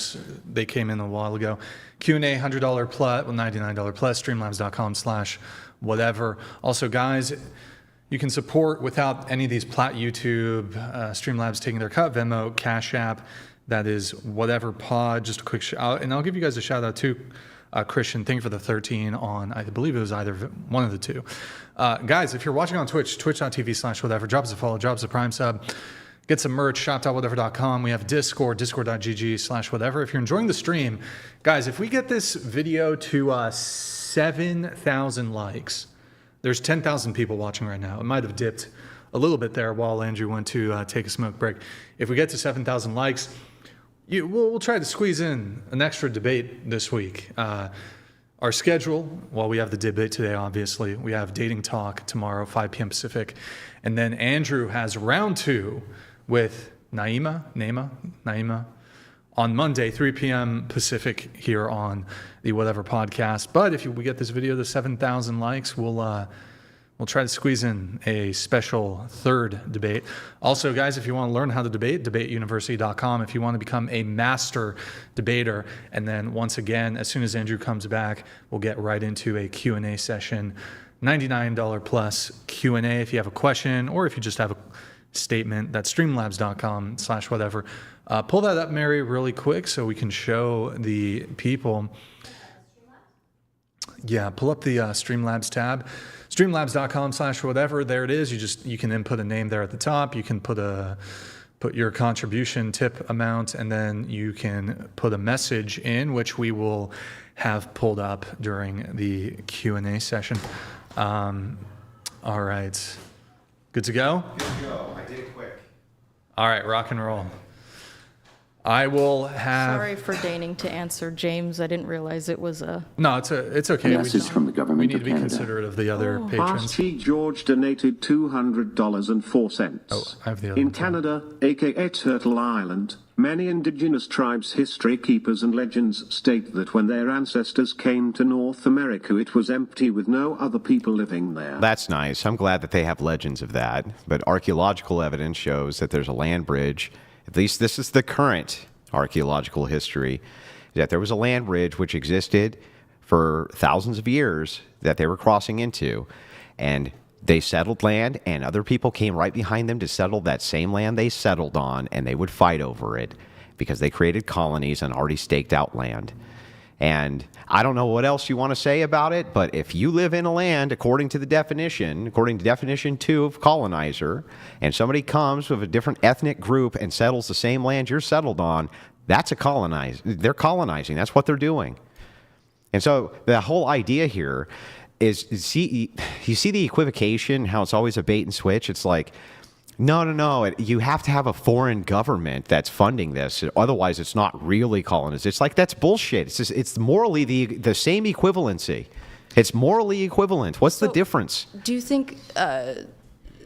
they came in a while ago. Q&A, $100 plus, well, $99 plus, streamlabs.com/whatever. Also, guys, you can support without any of these YouTube, Streamlabs taking their cut, Venmo, Cash App. That is whatever pod. Just a quick shout, and I'll give you guys a shout out too. Christian, thank you for the 13 on, I believe it was either one of the two. Guys, if you're watching on Twitch, twitch.tv/whatever, drop us a follow, drop us a Prime sub, get some merch, shop.whatever.com. We have Discord, discord.gg/whatever. If you're enjoying the stream, guys, if we get this video to 7,000 likes, there's 10,000 people watching right now. It might have dipped a little bit there while Andrew went to take a smoke break. If we get to 7,000 likes, we'll try to squeeze in an extra debate this week. Our schedule, well, we have the debate today, obviously. We have Dating Talk tomorrow, 5 p.m. Pacific. And then Andrew has round 2 with Naima, on Monday, 3 p.m. Pacific here on the Whatever Podcast. But if we get this video to 7,000 likes, we'll We'll try to squeeze in a special third debate. Also, guys, if you want to learn how to debate, debateuniversity.com. If you want to become a master debater, and then once again, as soon as Andrew comes back, we'll get right into a Q&A session. $99 plus Q&A if you have a question, or if you just have a statement. That's streamlabs.com/whatever. Pull that up, Mary, really quick so we can show the people. Yeah, pull up the Streamlabs tab. Streamlabs.com/whatever. There it is. You can then put a name there at the top. You can put your contribution tip amount, and then you can put a message in, which we will have pulled up during the Q&A session. All right. Good to go? Good to go. I did it quick. All right, rock and roll. I will have... Sorry for deigning to answer, James. I didn't realize it was a... No, it's okay. A message from the We government need to of be Canada. considerate of the other Fast patrons. T. George donated $200.04. Oh, I have the other In one, too. Canada, aka Turtle Island, many indigenous tribes' history keepers and legends state that when their ancestors came to North America, it was empty with no other people living there. That's nice. I'm glad that they have legends of that. But archaeological evidence shows that there's a land bridge. At least this is the current archaeological history, that there was a land bridge which existed for thousands of years that they were crossing into. And they settled land, and other people came right behind them to settle that same land they settled on, and they would fight over it because they created colonies on already staked out land. And I don't know what else you want to say about it, but if you live in a land, according to definition 2 of colonizer, and somebody comes with a different ethnic group and settles the same land you're settled on, that's a colonize. They're colonizing. That's what they're doing. And so the whole idea here is you see the equivocation, how it's always a bait and switch. It's like, no. You have to have a foreign government that's funding this. Otherwise, it's not really colonization. It's like, that's bullshit. It's morally the same equivalency. It's morally equivalent. What's the So- difference? Do you think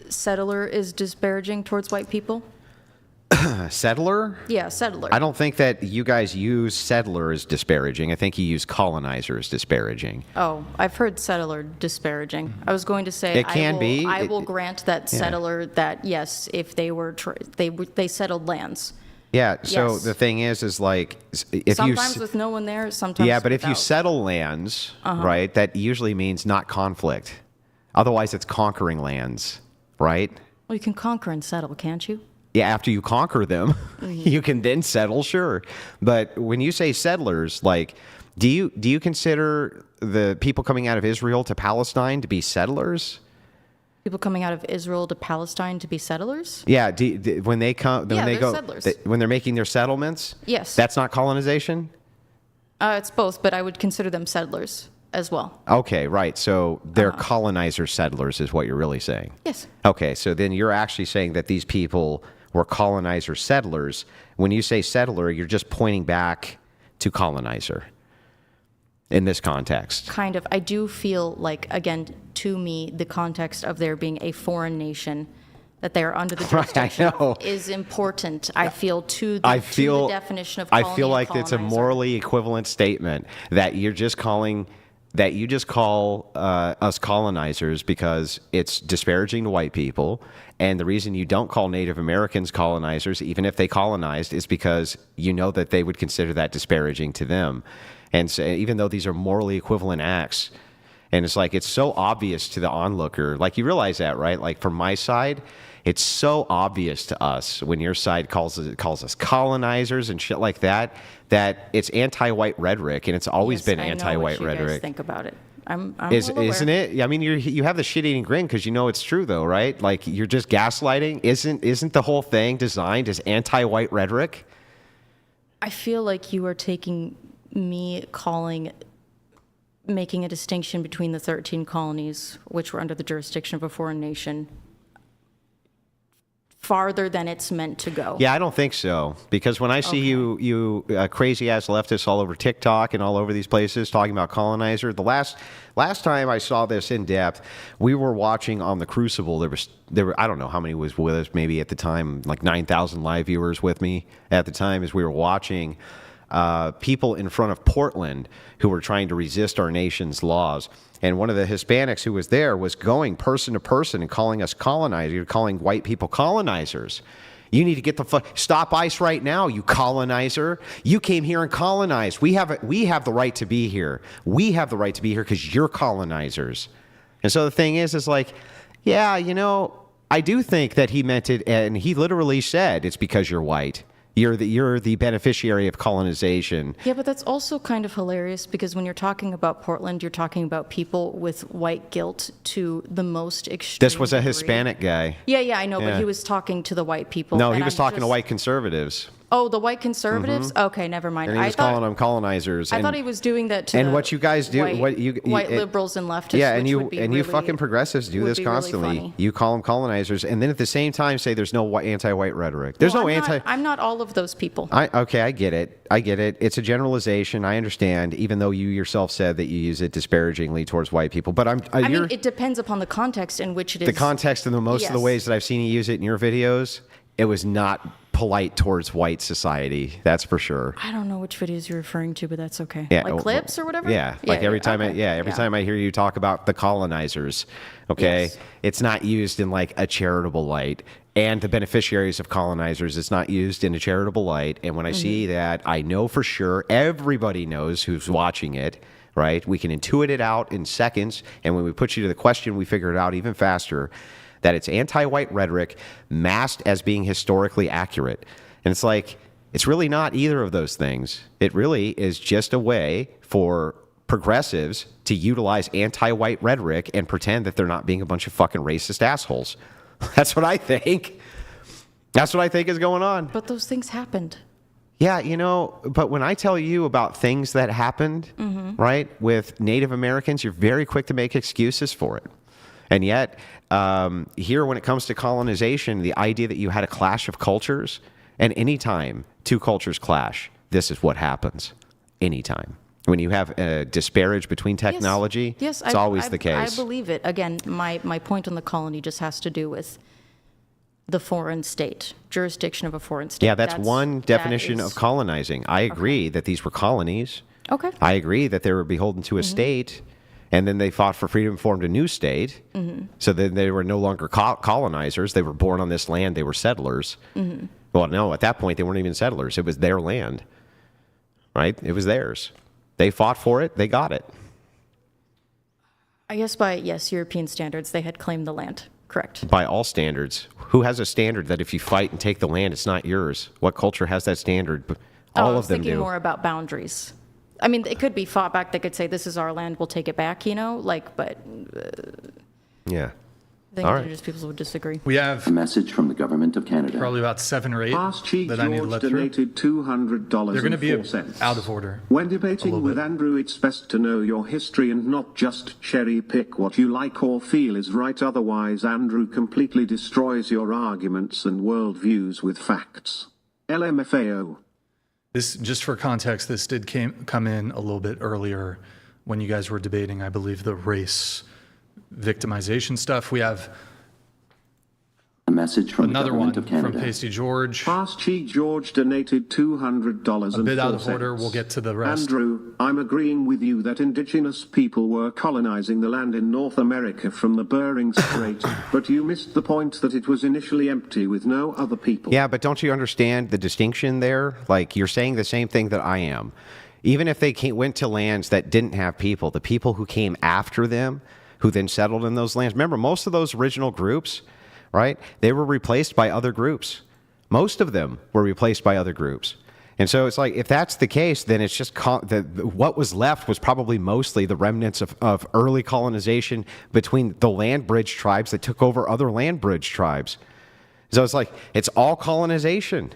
settler is disparaging towards white people? Settler? Yeah, settler. I don't think that you guys use settler as disparaging. I think you use colonizer as disparaging. Oh, I've heard settler disparaging. I was going to say It can be. I will grant that settler that yes, if they were they settled lands. Yeah. So Yes. the thing is like if Sometimes you with no one there, sometimes yeah, but if you without. settle lands, right, that usually means not conflict. Otherwise, it's conquering lands, right? Well, you can conquer and settle, can't you? Yeah, after you conquer them, you can then settle, sure. But when you say settlers, like, do you consider the people coming out of Israel to Palestine to be settlers? People coming out of Israel to Palestine to be settlers? Yeah, when they come, when Yeah, they they're go, settlers. when they're making their settlements. Yes. That's not colonization. It's both, but I would consider them settlers as well. Okay, right. So they're colonizer settlers, is what you're really saying. Yes. Okay, so then you're actually saying that these people were colonizer settlers. When you say settler, you're just pointing back to colonizer in this context. Kind of. I do feel like, again, to me, the context of there being a foreign nation that they are under the Right, I jurisdiction know. is important, I feel, to the, I to feel the definition of I colony feel and like it's a colonizer. morally equivalent statement that you just call us colonizers because it's disparaging to white people, and the reason you don't call Native Americans colonizers, even if they colonized, is because you know that they would consider that disparaging to them, and so, even though these are morally equivalent acts. And it's like, it's so obvious to the onlooker. Like, you realize that, right? Like, from my side, it's so obvious to us when your side calls us colonizers and shit like that, that it's anti-white rhetoric, and it's always Yes, been I know anti-white what you guys rhetoric. think about it. I'm well aware. Isn't it? I mean, you have the shit-eating grin because you know it's true, though, right? Like, you're just gaslighting. Isn't the whole thing designed as anti-white rhetoric? I feel like you are taking me making a distinction between the 13 colonies, which were under the jurisdiction of a foreign nation, farther than it's meant to go. Yeah, I don't think so. Because when I see you crazy ass leftists all over TikTok and all over these places talking about colonizer, the last time I saw this in depth, we were watching on the Crucible. There were I don't know how many was with us. Maybe at the time like 9,000 live viewers with me at the time as we were watching people in front of Portland who were trying to resist our nation's laws. And one of the Hispanics who was there was going person to person and calling us colonizers, calling white people colonizers. You need to get the stop ICE right now, you colonizer. You came here and colonized. We have the right to be here. We have the right to be here because you're colonizers. And so the thing is like, yeah, I do think that he meant it, and he literally said it's because you're white. You're the beneficiary of colonization. Yeah, but that's also kind of hilarious because when you're talking about Portland, you're talking about people with white guilt to the most extreme This was a degree. Hispanic guy. Yeah, I know, Yeah. but he was talking to the white people. No, and he was I'm talking to just- white conservatives. Oh, the white conservatives? Okay, never mind. And he was calling them colonizers. I thought he was doing that to and the what you guys do, white liberals and leftists. yeah, and which you would be and you really- fucking progressives do would this be really constantly. funny. You call them colonizers, and then at the same time say there's no anti-white rhetoric. There's Well, no I'm anti. Not, I'm not all of those people. Okay, I get it. It's a generalization. I understand, even though you yourself said that you use it disparagingly towards white people. But I mean, it depends upon the context in which it is. the context and most of the Yes. ways that I've seen you use it in your videos, it was not polite towards white society. That's for sure. I don't know which videos you're referring to, but that's okay. Yeah, Like clips or whatever? Yeah, like every time okay. I hear you talk about the colonizers, okay, Yes. it's not used in like a charitable light. And the beneficiaries of colonizers, it's not used in a charitable light. And when I see that, I know for sure, everybody knows who's watching it, right? We can intuit it out in seconds. And when we put you to the question, we figure it out even faster, that it's anti-white rhetoric masked as being historically accurate. And it's like, it's really not either of those things. It really is just a way for progressives to utilize anti-white rhetoric and pretend that they're not being a bunch of fucking racist assholes. That's what I think. That's what I think is going on. But those things happened. Yeah, but when I tell you about things that happened, right, with Native Americans, you're very quick to make excuses for it. And yet, here when it comes to colonization, the idea that you had a clash of cultures, and anytime two cultures clash, this is what happens. Anytime. When you have a disparage between technology, yes, it's always the case. I believe it. Again, my point on the colony just has to do with the foreign state, jurisdiction of a foreign state. Yeah, that's one definition that of is- colonizing. I agree that these were colonies. Okay. I agree that they were beholden to a state, and then they fought for freedom and formed a new state. So then they were no longer colonizers. They were born on this land. They were settlers. Well, no, at that point, they weren't even settlers. It was their land, right? It was theirs. They fought for it. They got it. I guess by, European standards, they had claimed the land. Correct. By all standards. Who has a standard that if you fight and take the land, it's not yours? What culture has that standard? All I of was them thinking do. more about boundaries. I mean, it could be fought back. They could say, this is our land, we'll take it back, but Yeah. I think All right. indigenous peoples would disagree. We have A message from the government of Canada. probably about 7 or 8 Past Chief that I need to George let through. donated $200 They're going to be and 4 cents. out of order. When a debating little with bit. Andrew, it's best to know your history and not just cherry pick what you like or feel is right. Otherwise, Andrew completely destroys your arguments and worldviews with facts. LMFAO. This, just for context, this did come in a little bit earlier when you guys were debating, I believe, the race victimization stuff. We have A message from the another one government of from Canada. Pasty George. Past Chief George donated $200 and bit 4 out of order. cents. We'll get to the rest. Andrew, I'm agreeing with you that indigenous people were colonizing the land in North America from the Bering Strait, but you missed the point that it was initially empty with no other people. Yeah, but don't you understand the distinction there? Like, you're saying the same thing that I am. Even if they went to lands that didn't have people, the people who came after them, who then settled in those lands, remember, most of those original groups, right, they were replaced by other groups. Most of them were replaced by other groups. And so it's like, if that's the case, then it's just what was left was probably mostly the remnants of early colonization between the land bridge tribes that took over other land bridge tribes. So it's like, it's all colonization.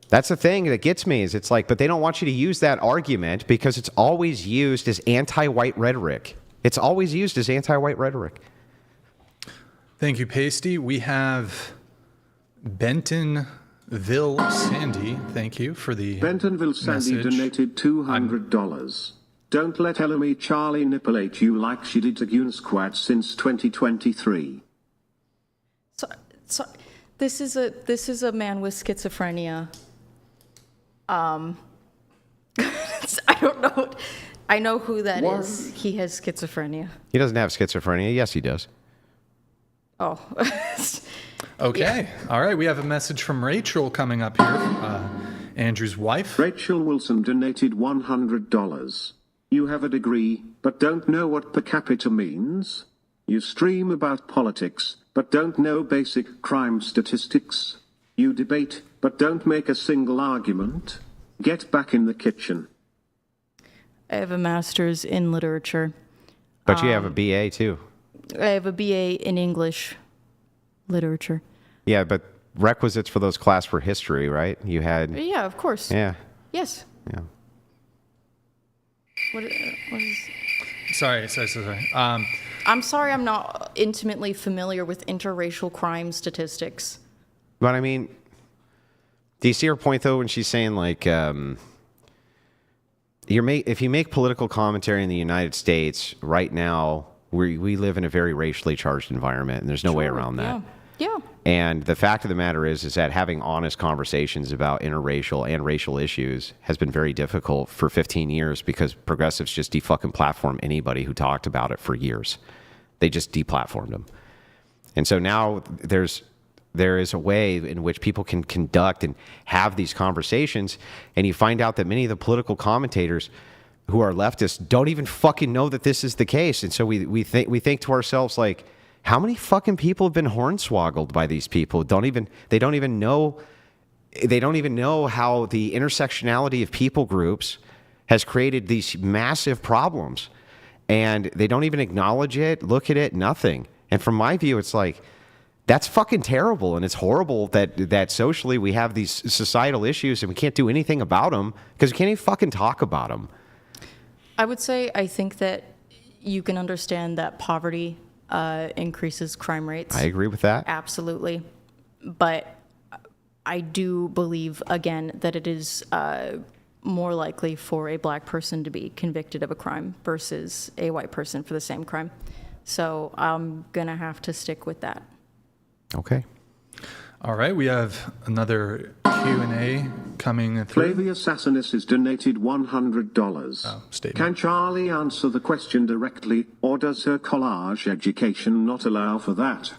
That's the thing that gets me, is it's like, but they don't want you to use that argument because it's always used as anti-white rhetoric. It's always used as anti-white rhetoric. Thank you, Pasty. We have Bentonville Sandy. Thank you for the Bentonville Sandy message. donated $200. Don't let Ellery Charlie nipulate you like she did to Gunsquad since 2023. So this is a man with schizophrenia, I don't know. I know who that is. He has schizophrenia. He doesn't have schizophrenia. Yes, he does. Oh. Okay. All right. We have a message from Rachel coming up here, Andrew's wife. Rachel Wilson donated $100. You have a degree, but don't know what per capita means? You stream about politics, but don't know basic crime statistics? You debate, but don't make a single argument? Get back in the kitchen. I have a master's in literature. But you have a BA too. I have a BA in English literature. Yeah, but requisites for those class were history, right? You had. Yeah, of course. Yeah. Yes. Yeah. What is... Sorry. I'm sorry I'm not intimately familiar with interracial crime statistics. But I mean, do you see her point though when she's saying like, if you make political commentary in the United States right now, we live in a very racially charged environment, and there's no way around that. Yeah. And the fact of the matter is that having honest conversations about interracial and racial issues has been very difficult for 15 years because progressives just defucking platform anybody who talked about it for years. They just deplatformed them. And so now there is a way in which people can conduct and have these conversations, and you find out that many of the political commentators who are leftists don't even fucking know that this is the case. And so we think to ourselves like, how many fucking people have been hornswoggled by these people? They don't even know how the intersectionality of people groups has created these massive problems, and they don't even acknowledge it, look at it, nothing. And from my view, it's like, that's fucking terrible, and it's horrible that socially we have these societal issues and we can't do anything about them because we can't even fucking talk about them. I would say I think that you can understand that poverty increases crime rates. I agree with that. Absolutely. But I do believe, again, that it is more likely for a black person to be convicted of a crime versus a white person for the same crime. So I'm going to have to stick with that. Okay. All right. We have another Q&A coming through. Flavius Sassinis has donated $100. Statement. Can Charlie answer the question directly, or does her collage education not allow for that?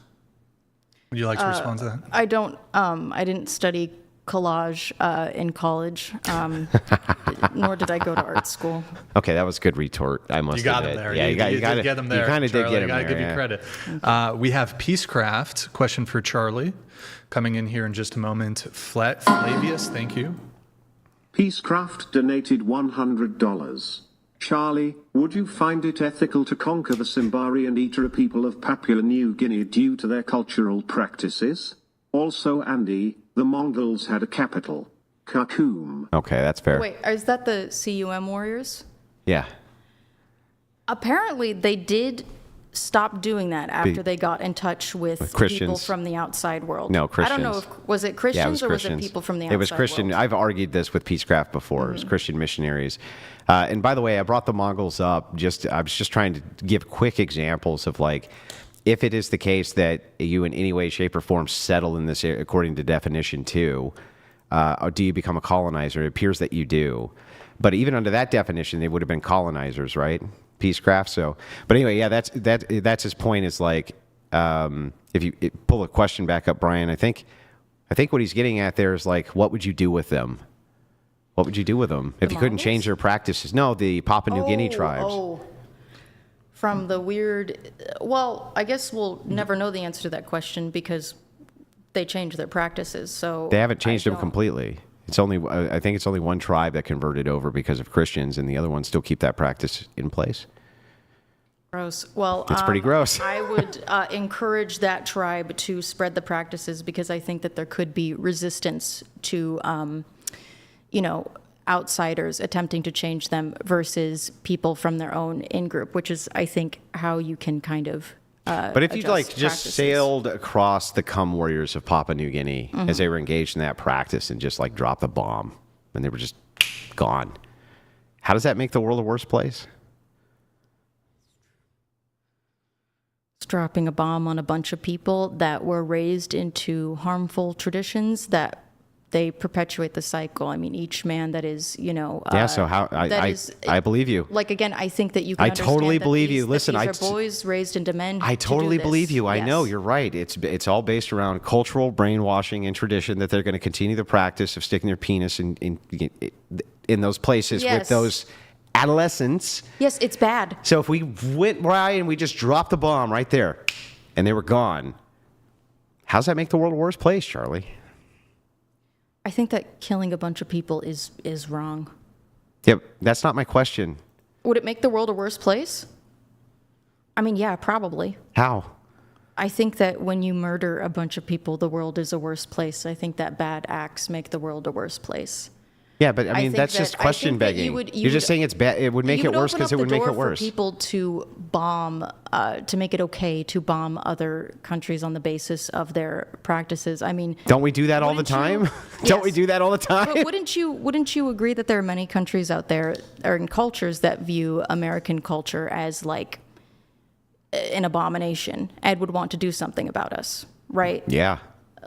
Would you like to respond to that? I don't, I didn't study collage in college, nor did I go to art school. Okay, that was a good retort. I must You got admit. him there. Yeah, you got did get him there. You kind of did Charlie. get him I gotta there. give you credit. We have Peacecraft, question for Charlie, coming in here in just a moment. Flavius, thank you. Peacecraft donated $100. Charlie, would you find it ethical to conquer the Simbari and Itara people of Papua New Guinea due to their cultural practices? Also, Andy, the Mongols had a capital, Khartoum. Okay, that's fair. Wait, is that the CUM warriors? Yeah. Apparently, they did stop doing that after they got in touch with people Christians. from the outside world. No, I don't know Christians. was it Christians Yeah, it was or Christians. was it people from the outside It was Christian. world? I've argued this with Peacecraft before. It was Christian missionaries. And by the way, I brought the Mongols up. I was just trying to give quick examples of like, if it is the case that you in any way, shape, or form settle in this area, according to definition 2, or do you become a colonizer? It appears that you do. But even under that definition, they would have been colonizers, right? Peacecraft. So, but anyway, yeah, that's his point. Is like, if you pull a question back up, Brian, I think what he's getting at there is like, what would you do with them? What would you do with them if you couldn't Mongols? change their practices? No, the Papua New Guinea tribes. From the weird. Well, I guess we'll never know the answer to that question because they changed their practices. So They haven't changed I them don't- completely. It's only, I think it's only one tribe that converted over because of Christians, and the other ones still keep that practice in place. Gross. Well, It's pretty gross. I would encourage that tribe to spread the practices because I think that there could be resistance to, outsiders attempting to change them versus people from their own in-group, which is, I think, how you can kind of But if you adjust like just practices. sailed across the cum warriors of Papua New Guinea as they were engaged in that practice and just like dropped the bomb and they were just gone, how does that make the world a worse place? dropping a bomb on a bunch of people that were raised into harmful traditions that they perpetuate the cycle. I mean, each man that is, So how I believe you. Like, again, I think that you can I understand totally that believe these, you. that Listen, these are boys raised into men. I to do totally this. believe you. I know Yes. you're right. It's all based around cultural brainwashing and tradition that they're going to continue the practice of sticking their penis in those places with Yes. those adolescents. Yes, it's bad. So if we went right and we just dropped the bomb right there, and they were gone, how's that make the world a worse place, Charlie? I think that killing a bunch of people is wrong. Yep, that's not my question. Would it make the world a worse place? I mean, yeah, probably. How? I think that when you murder a bunch of people, the world is a worse place. I think that bad acts make the world a worse place. Yeah, but I mean, think that's that- just I think question that begging. you You're just saying it's bad. It would make You it worse open because up it would the make door it worse. For people to bomb, to make it okay to bomb other countries on the basis of their practices. I mean, Don't we do that all the wouldn't you- time? Don't we Yes. do that all the time? but wouldn't you agree that there are many countries out there or in cultures that view American culture as like an abomination and would want to do something about us, right? Yeah.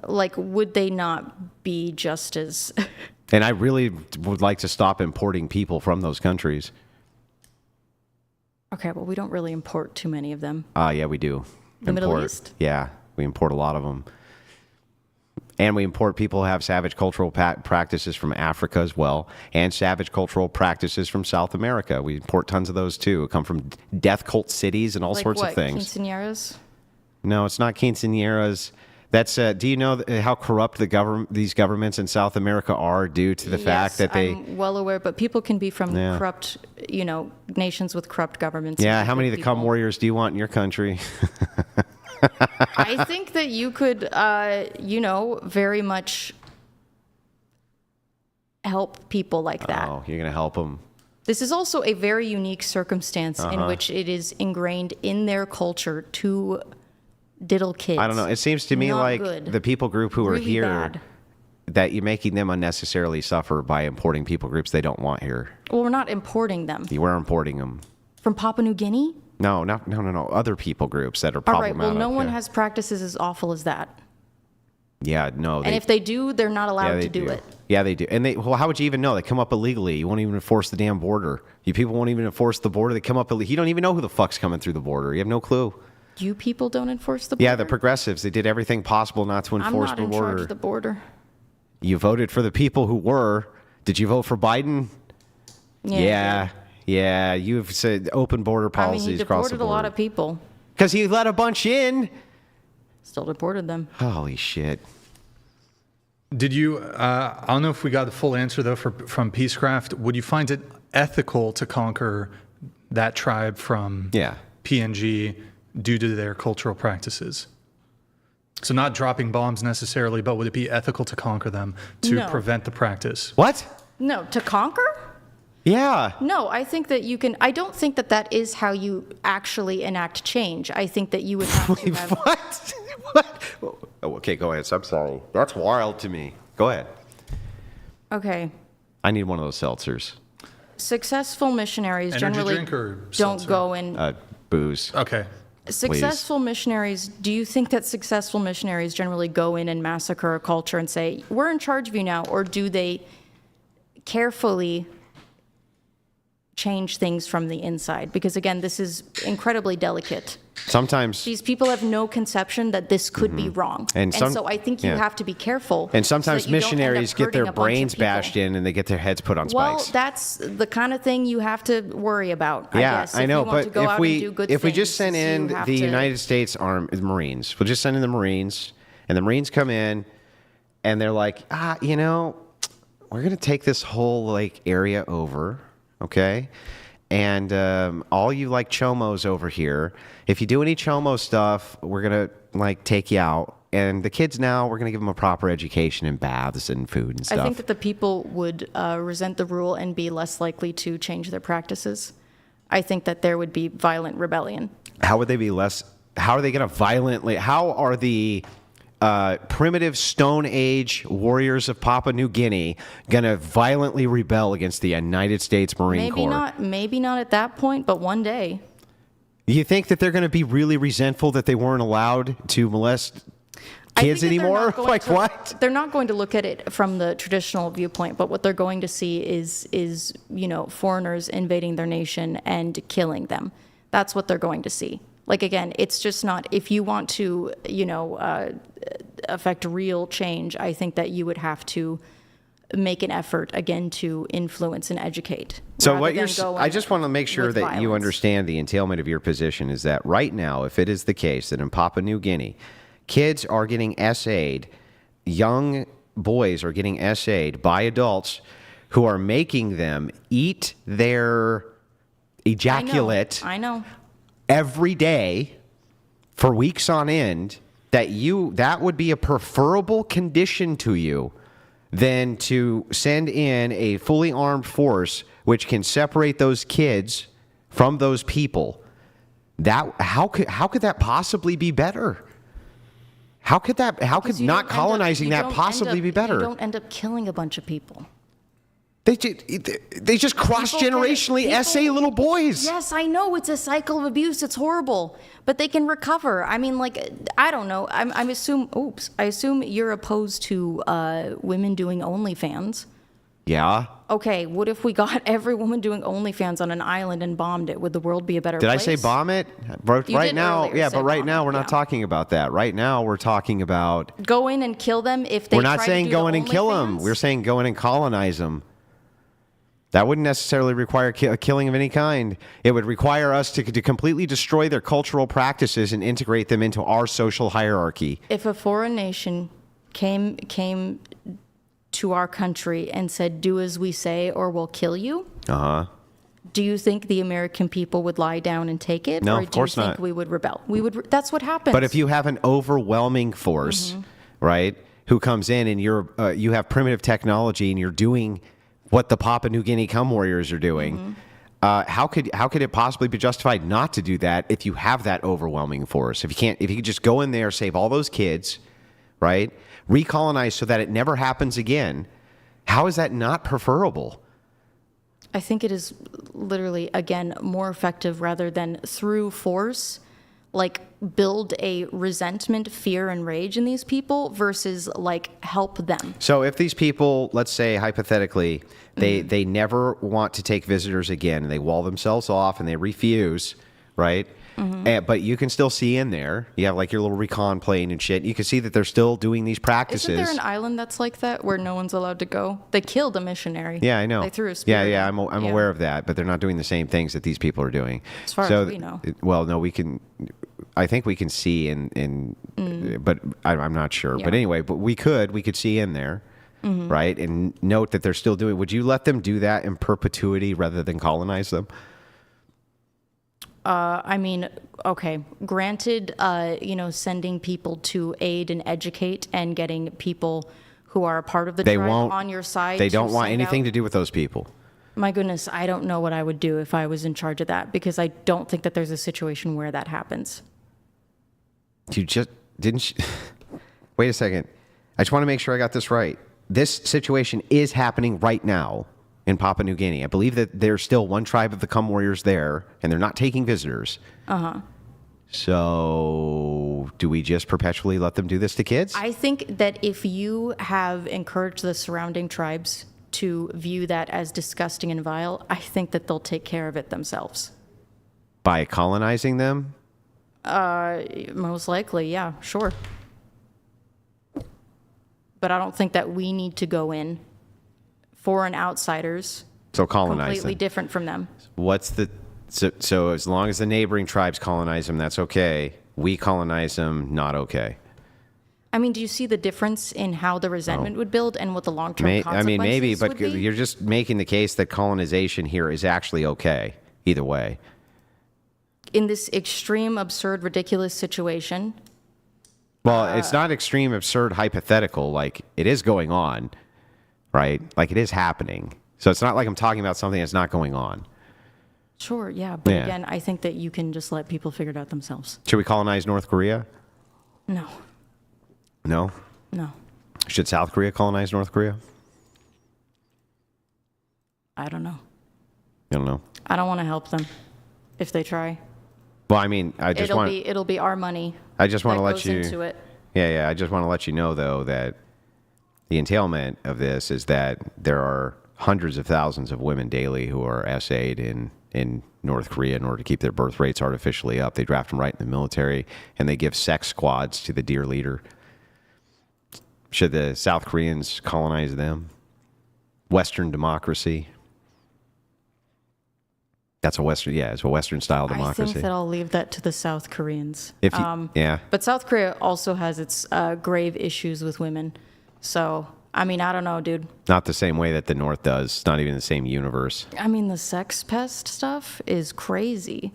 Like, would they not be just as? And I really would like to stop importing people from those countries. Okay, well, we don't really import too many of them. Yeah, we do. The Middle East? Yeah, we import a lot of them. And we import people who have savage cultural practices from Africa as well, and savage cultural practices from South America. We import tons of those too. Come from death cult cities and all Like sorts what, of things. Quinceañeras? No, it's not quinceañeras. That's. Do you know how corrupt these governments in South America are due to the fact that they? I'm well aware, but people can be from Yeah. corrupt, nations with corrupt governments. Yeah, and how good many of the cum people. warriors do you want in your country? I think that you could, very much help people like that. Oh, you're gonna help them. This is also a very unique circumstance Uh-huh. in which it is ingrained in their culture to diddle kids. I don't know. It seems to me Not like good. the people group who are Really here bad. that you're making them unnecessarily suffer by importing people groups they don't want here. Well, we're not importing them You were importing them. from Papua New Guinea. No. Other people groups that are All problematic. right. Well, no one yeah. has practices as awful as that. Yeah, no. And if they do, they're not allowed they to do it. Yeah, they do. And how would you even know? They come up illegally. You won't even enforce the damn border. You people won't even enforce the border. They come up illegally. You don't even know who the fuck's coming through the border. You have no clue. You people don't enforce the border? Yeah, the progressives. They did everything possible not to I'm enforce not the in border. charge of the border. You voted for the people who were. Did you vote for Biden? Yeah. Yeah, you've said open border I mean, policies he across the deported a board. lot of people. Because he let a bunch in. Still deported them. Holy shit. Did you, I don't know if we got the full answer though from Peacecraft. Would you find it ethical to conquer that tribe from Yeah. PNG due to their cultural practices? So not dropping bombs necessarily, but would it be ethical to conquer them to No. prevent the practice? What? No, to conquer? Yeah. No, I think that you can. I don't think that that is how you actually enact change. I think that you would have to have. What? What? Oh, okay, go ahead. I'm sorry. That's wild to me. Go ahead. Okay. I need one of those seltzers. Successful missionaries Energy generally drink or don't seltzer? go in. Booze. Okay. Successful missionaries, do you think that successful missionaries generally go in and massacre a culture and say, we're in charge of you now? Or do they carefully change things from the inside? Because again, this is incredibly delicate. Sometimes. These people have no conception that this could be wrong. And some- so I think you yeah. have to be careful. And so sometimes that you don't end up missionaries get hurting their a bunch of brains people. bashed in and they get their heads put on Well, spikes. that's the kind of thing you have to worry about. I Yeah, guess, I if know, you want but to go out and do good if we just things, send in you have the to- United States Marines, we'll just send in the Marines, and the Marines come in, and they're like, we're gonna take this whole area over, okay? And all you chomos over here, if you do any chomo stuff, we're gonna take you out. And the kids now, we're gonna give them a proper education and baths and food and stuff. I think that the people would resent the rule and be less likely to change their practices. I think that there would be violent rebellion. How would they be less? How are they going to violently? How are the primitive Stone Age warriors of Papua New Guinea going to violently rebel against the United States Marine Corps? Maybe not at that point, but one day. You think that they're going to be really resentful that they weren't allowed to molest I kids think that they're anymore? not going Like to- what? They're not going to look at it from the traditional viewpoint, but what they're going to see is foreigners invading their nation and killing them. That's what they're going to see. Like, again, it's just not, if you want to, affect real change, I think that you would have to make an effort again to influence and educate. So rather what you're, than go I in just want to make sure with that you violence. understand the entailment of your position is that right now, if it is the case that in Papua New Guinea, kids are getting SA'd, young boys are getting SA'd by adults who are making them eat their ejaculate I know. every day for weeks on end, that would be a preferable condition to you than to send in a fully armed force which can separate those kids from those people. How could that possibly be better? How could Because you not don't end up- colonizing you that don't possibly end up- be better? You don't end up killing a bunch of people. They just cross generationally People- essay little boys. Yes, I know it's a cycle of abuse. It's horrible, but they can recover. I mean, like, I don't know. I assume you're opposed to women doing OnlyFans. Yeah. Okay, what if we got every woman doing OnlyFans on an island and bombed it? Would the world be a better Did place? I say bomb it? Right did now, earlier yeah, say but right bomb now it, we're not yeah. talking about that. Right now we're talking about. Go in and kill them if they We're not try saying to do go the in and kill them. OnlyFans? We're saying go in and colonize them. That wouldn't necessarily require a killing of any kind. It would require us to completely destroy their cultural practices and integrate them into our social hierarchy. If a foreign nation came to our country and said, "Do as we say, or we'll kill you," do you think the American people would lie down and take it? No, or of course do you think not. we would rebel? We would. That's what happens. But if you have an overwhelming force, right, who comes in and you have primitive technology and you're doing what the Papua New Guinea Cum Warriors are doing, how could it possibly be justified not to do that if you have that overwhelming force? If you could just go in there, save all those kids, right, recolonize so that it never happens again, how is that not preferable? I think it is literally, again, more effective rather than through force, like build a resentment, fear, and rage in these people versus like help them. So if these people, let's say hypothetically, they never want to take visitors again, and they wall themselves off and they refuse, right? But you can still see in there, you have like your little recon plane and shit. You can see that they're still doing these practices. Isn't there an island that's like that where no one's allowed to go? They killed a missionary. Yeah, I know. They threw a spear. Yeah, at him. I'm aware of that, but they're not doing the same things that these people are doing. As far as we know. Well, no, I think we can see but I'm not sure. Yeah. But anyway, but we could see in there, right? And note that they're still doing. Would you let them do that in perpetuity rather than colonize them? I mean, okay, granted, sending people to aid and educate and getting people who are a part of the They tribe won't on your side. They to don't want send anything out- to do with those people. My goodness, I don't know what I would do if I was in charge of that because I don't think that there's a situation where that happens. You just didn't. Wait a second. I just want to make sure I got this right. This situation is happening right now in Papua New Guinea. I believe that there's still one tribe of the Cum Warriors there, and they're not taking visitors. So, do we just perpetually let them do this to kids? I think that if you have encouraged the surrounding tribes to view that as disgusting and vile, I think that they'll take care of it themselves. By colonizing them? Most likely, yeah, sure. But I don't think that we need to go in, foreign outsiders, So colonize completely them. different from them. So as long as the neighboring tribes colonize them, that's okay. We colonize them, not okay. I mean, do you see the difference in how the resentment would build and what the long-term consequences Maybe, but would be? you're just making the case that colonization here is actually okay. Either way. In this extreme, absurd, ridiculous situation, Well, it's not extreme, absurd, hypothetical. Like, it is going on, right? Like, it is happening. So it's not like I'm talking about something that's not going on. sure, yeah. But Yeah. again, I think that you can just let people figure it out themselves. Should we colonize North Korea? No, No. no, Should South Korea colonize North Korea? I don't know. I don't know. I don't want to help them if they try. Well, I mean, I just want It'll be our money. to that let goes you. into it. Yeah. I just want to let you know, though, that the entailment of this is that there are hundreds of thousands of women daily who are essayed in North Korea in order to keep their birth rates artificially up. They draft them right in the military, and they give sex squads to the dear leader. Should the South Koreans colonize them? Western democracy. It's a Western style democracy. I think that I'll leave that to the South Koreans. If you, yeah. But South Korea also has its grave issues with women. So, I mean, I don't know, dude. Not the same way that the North does. It's not even the same universe. I mean, the sex pest stuff is crazy.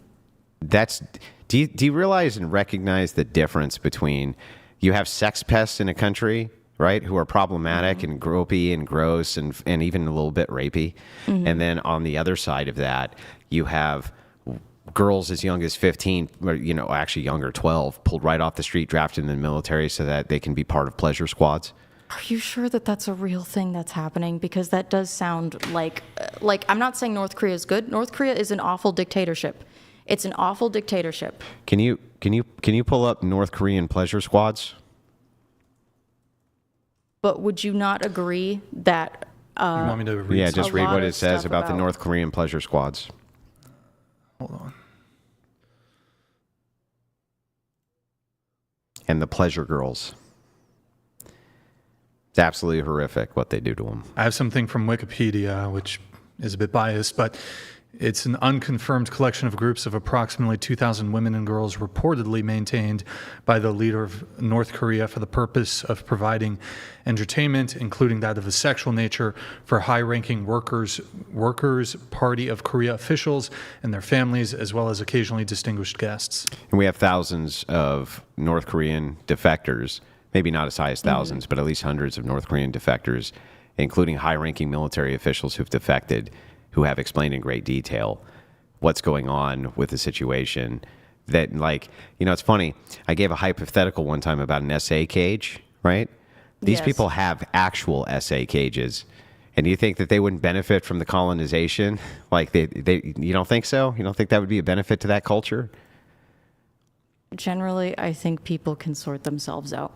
Do you realize and recognize the difference between you have sex pests in a country, right, who are problematic and gropey and gross and even a little bit rapey, and then on the other side of that, you have girls as young as 15, or actually younger, 12, pulled right off the street, drafted in the military so that they can be part of pleasure squads. Are you sure that that's a real thing that's happening? Because that does sound like I'm not saying North Korea is good. North Korea is an awful dictatorship. It's an awful dictatorship. Can you pull up North Korean pleasure squads? But would you not agree that You want me to read? Yeah, just a read lot what of it says stuff about the about- North Korean pleasure squads. Hold on. And the pleasure girls. It's absolutely horrific what they do to them. I have something from Wikipedia, which is a bit biased, but it's an unconfirmed collection of groups of approximately 2,000 women and girls reportedly maintained by the leader of North Korea for the purpose of providing entertainment, including that of a sexual nature, for high-ranking workers, Party of Korea officials and their families, as well as occasionally distinguished guests. And we have thousands of North Korean defectors, maybe not as high as thousands, but at least hundreds of North Korean defectors, including high-ranking military officials who've defected, who have explained in great detail what's going on with the situation. That, it's funny. I gave a hypothetical one time about an SA cage, right? These Yes. people have actual SA cages. And you think that they wouldn't benefit from the colonization? You don't think so? You don't think that would be a benefit to that culture? generally I think people can sort themselves out.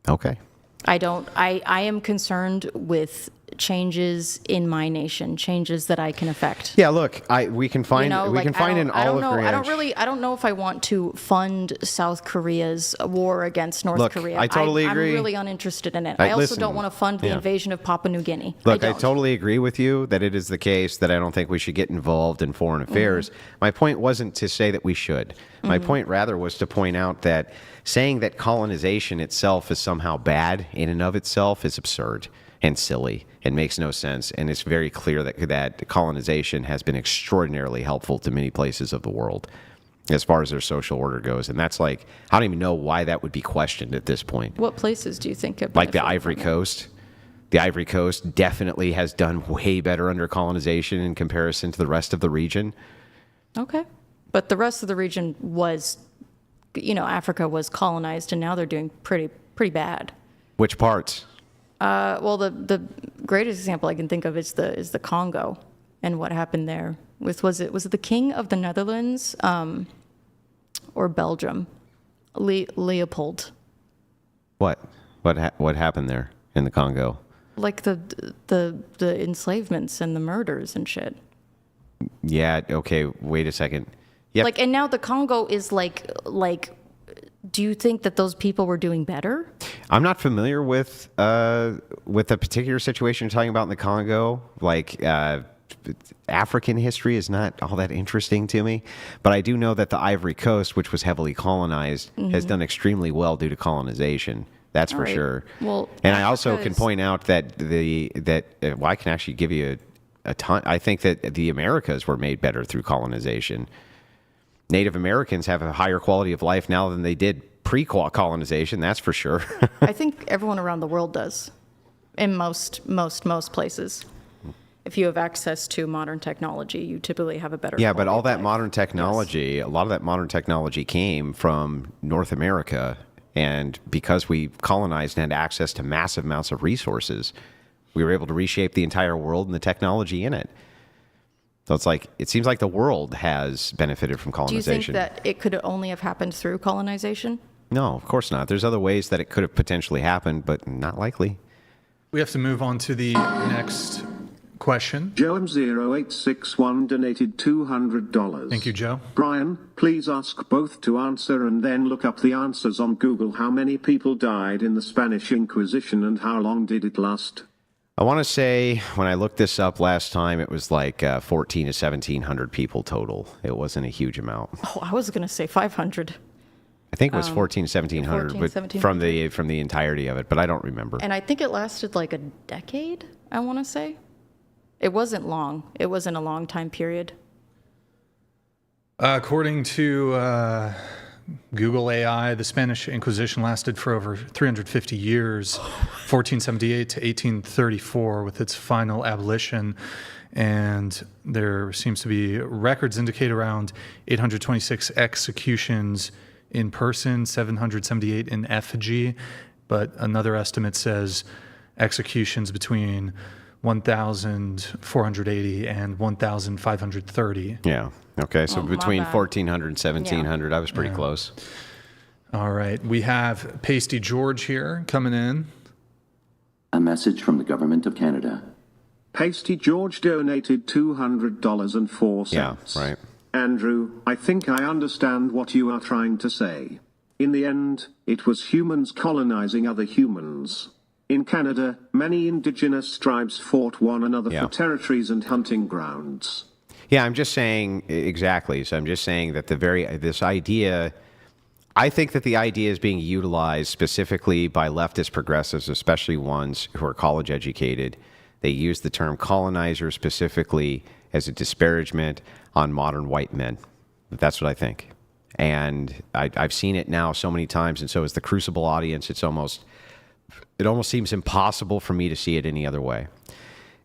Okay. I am concerned with changes in my nation, changes that I can affect. Yeah, look, we can find an olive branch. I don't know if I want to fund South Korea's war against North Korea. I totally agree. I'm really uninterested in it. I also listen, don't want to fund the invasion of Papua New Guinea. Look, I don't. totally agree with you that it is the case that I don't think we should get involved in foreign affairs. My point wasn't to say that we should. My point rather was to point out that saying that colonization itself is somehow bad in and of itself is absurd and silly and makes no sense. And it's very clear that colonization has been extraordinarily helpful to many places of the world as far as their social order goes. And that's I don't even know why that would be questioned at this point. What places do you think have Like the benefited Ivory from it? Coast. The Ivory Coast definitely has done way better under colonization in comparison to the rest of the region. Okay. But the rest of the region was, Africa was colonized, and now they're doing pretty bad. Which parts? Well, the greatest example I can think of is the Congo and what happened there. Was it the King of the Netherlands or Belgium? Leopold. What happened there in the Congo? Like the enslavements and the murders and shit. Yeah. Okay. Wait a second. Yep. And now the Congo is like. Do you think that those people were doing better? I'm not familiar with the particular situation you're talking about in the Congo. African history is not all that interesting to me, but I do know that the Ivory Coast, which was heavily colonized, has done extremely well due to colonization. That's for right. sure. Well, and I also Africa can is- point out that I can actually give you a ton. I think that the Americas were made better through colonization. Native Americans have a higher quality of life now than they did pre-colonization. That's for sure. I think everyone around the world does, in most places. If you have access to modern technology, you typically have a better. Yeah, but quality all of that life. modern technology, a lot of that modern technology came from North America. And because we colonized and had access to massive amounts of resources, we were able to reshape the entire world and the technology in it. So it seems like the world has benefited from Do you think colonization. that it could only have happened through colonization? No, of course not. There's other ways that it could have potentially happened, but not likely. We have to move on to the next question. Joem0861 donated $200. Thank you, Joe. Brian, please ask both to answer and then look up the answers on Google. How many people died in the Spanish Inquisition and how long did it last? I want to say when I looked this up last time, it was like 14 to 1,700 people total. It wasn't a huge amount. Oh, I was going to say 500. I think it was 14 to 1,700 14, but 1700. from the entirety of it, but I don't remember. And I think it lasted like a decade, I want to say. It wasn't long. It wasn't a long time period. According to Google AI, the Spanish Inquisition lasted for over 350 years, 1478 to 1834, with its final abolition. And there seems to be records indicate around 826 executions in person, 778 in effigy, but another estimate says executions between 1,480 and 1,530. Yeah. Okay. So Oh, my between bad. 1,400 and 1,700, I was pretty close. All right. We have Pasty George here coming in. A message from the Government of Canada. Pasty George donated $200.04. Yeah, right. Andrew, I think I understand what you are trying to say. In the end, it was humans colonizing other humans. In Canada, many indigenous tribes fought one another Yeah. for territories and hunting grounds. Yeah, I'm just saying exactly. So I'm just saying that this idea, I think that the idea is being utilized specifically by leftist progressives, especially ones who are college educated. They use the term colonizer specifically as a disparagement on modern white men. That's what I think. And I've seen it now so many times, and so as the Crucible audience, it almost seems impossible for me to see it any other way.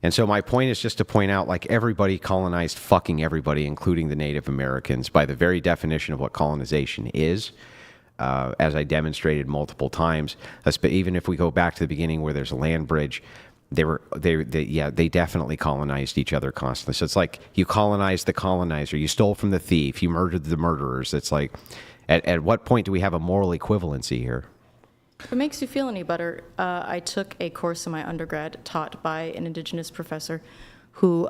And so my point is just to point out, like, everybody colonized fucking everybody, including the Native Americans, by the very definition of what colonization is, as I demonstrated multiple times. Even if we go back to the beginning where there's a land bridge, they definitely colonized each other constantly. So it's like you colonized the colonizer, you stole from the thief, you murdered the murderers. It's like, at what point do we have a moral equivalency here? If it makes you feel any better, I took a course in my undergrad taught by an Indigenous professor who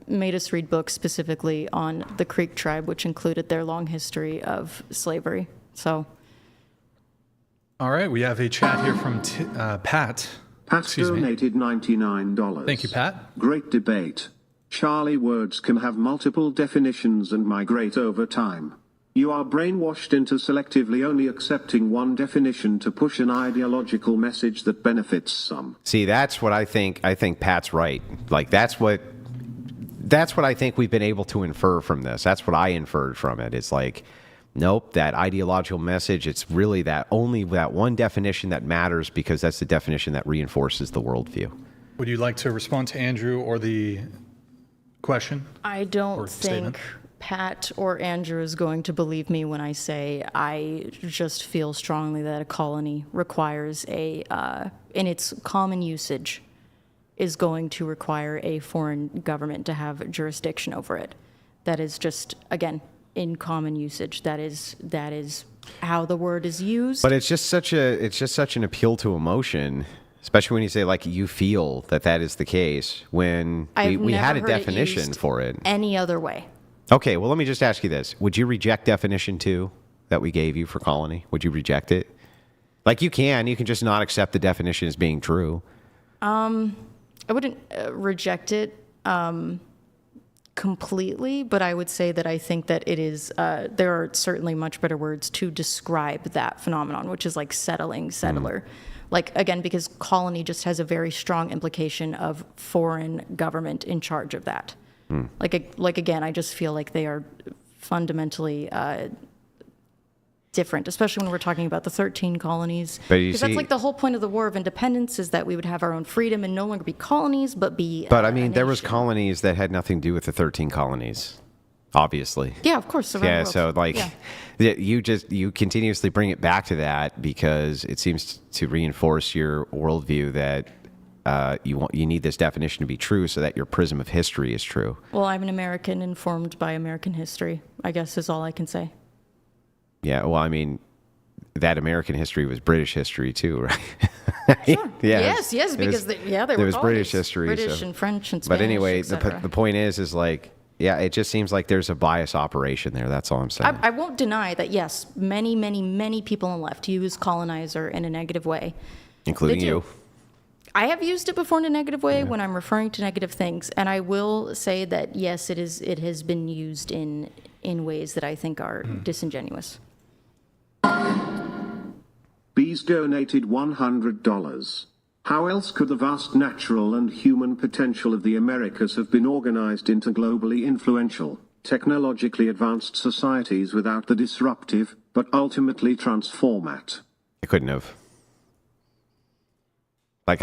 made us read books specifically on the Creek tribe, which included their long history of slavery. So, All right. We have a chat here from Pat. Pat Excuse me. donated $99. Thank you, Pat. Great debate. Charlie, words can have multiple definitions and migrate over time. You are brainwashed into selectively only accepting one definition to push an ideological message that benefits some. See, that's what I think. I think Pat's right. Like, that's what I think we've been able to infer from this. That's what I inferred from it. It's like, nope, that ideological message, it's really that only that one definition that matters because that's the definition that reinforces the worldview. Would you like to respond to Andrew or the question? I Or don't statement. think Pat or Andrew is going to believe me when I say I just feel strongly that a colony requires in its common usage, is going to require a foreign government to have jurisdiction over it. That is just, again, in common usage. That is how the word is used. But it's just such an appeal to emotion, especially when you say, like, you feel that is the case when I've we never had a heard it definition used for it. any other way. Okay, well, let me just ask you this. Would you reject definition 2 that we gave you for colony? Would you reject it? Like, you can just not accept the definition as being true. I wouldn't reject it completely, but I would say that I think that it is, there are certainly much better words to describe that phenomenon, which is like settler. Like, again, because colony just has a very strong implication of foreign government in charge of that. Like again, I just feel like they are fundamentally different, especially when we're talking about the 13 colonies. But you Because that's see- like the whole point of the War of Independence is that we would have our own freedom and no longer be colonies, but be. But I a mean, there was nation. colonies that had nothing to do with the 13 colonies, obviously. Yeah, of course. around the Yeah, world. so like Yeah. you continuously bring it back to that because it seems to reinforce your worldview that you need this definition to be true so that your prism of history is true. Well, I'm an American informed by American history, I guess is all I can say. Yeah, well, I mean, that American history was British history too, right? Sure. Yeah, yes, because they were was British colonies. history. British so. and French and Spanish. But anyway, et cetera. the point is like, yeah, it just seems like there's a bias operation there. That's all I'm saying. I won't deny that, yes, many, many, many people on the left use colonizer in a negative way. Including They do. you. I have used it before in a negative way when I'm referring to negative things, and I will say that, yes, it has been used in ways that I think are disingenuous. Bees donated $100. How else could the vast natural and human potential of the Americas have been organized into globally influential, technologically advanced societies without the disruptive, but ultimately transformat? I couldn't have. Like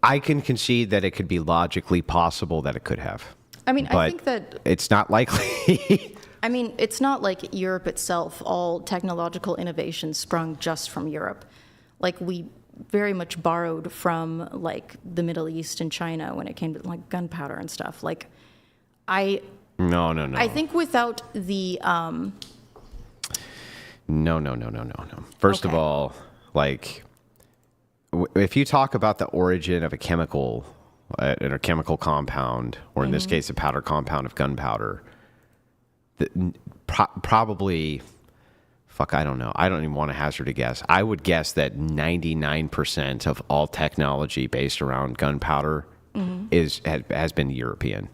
I can concede that it could be logically possible that it could have. I mean, I But think that, it's not likely. I mean, it's not like Europe itself, all technological innovations sprung just from Europe. Like, we very much borrowed from, like, the Middle East and China when it came to, like, gunpowder and stuff. Like, No. I think without the, No. First of Okay. all, like, if you talk about the origin of a chemical, in a chemical compound, or in this case, a powder compound of gunpowder, probably, fuck, I don't know. I don't even want to hazard a guess. I would guess that 99% of all technology based around gunpowder has been European.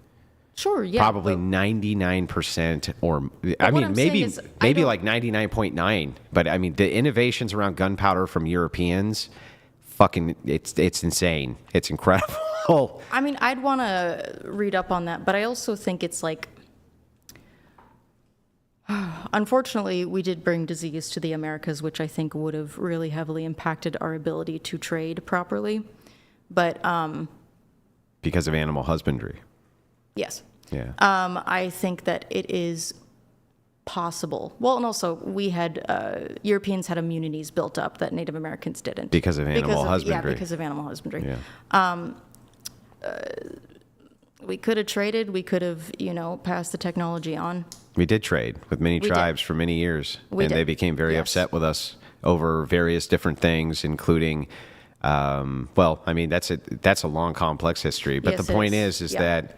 sure, yeah. Probably but- 99% or what I mean I'm saying maybe is, I don't- like 99.9, but I mean the innovations around gunpowder from Europeans, fucking it's insane. It's incredible. I mean, I'd want to read up on that, but I also think it's like, unfortunately, we did bring disease to the Americas, which I think would have really heavily impacted our ability to trade properly. But Because of animal husbandry. yes, Yeah. I think that it is possible. Well, and also we had Europeans had immunities built up that Native Americans didn't Because of animal husbandry. Yeah, because of animal husbandry. Yeah. We could have traded. We could have, passed the technology on. We did trade with many We did. tribes for many years, We and did. they became very Yes. upset with us over various different things, including, well, I mean that's a long, complex history. But Yes, the it point is. is Yeah. that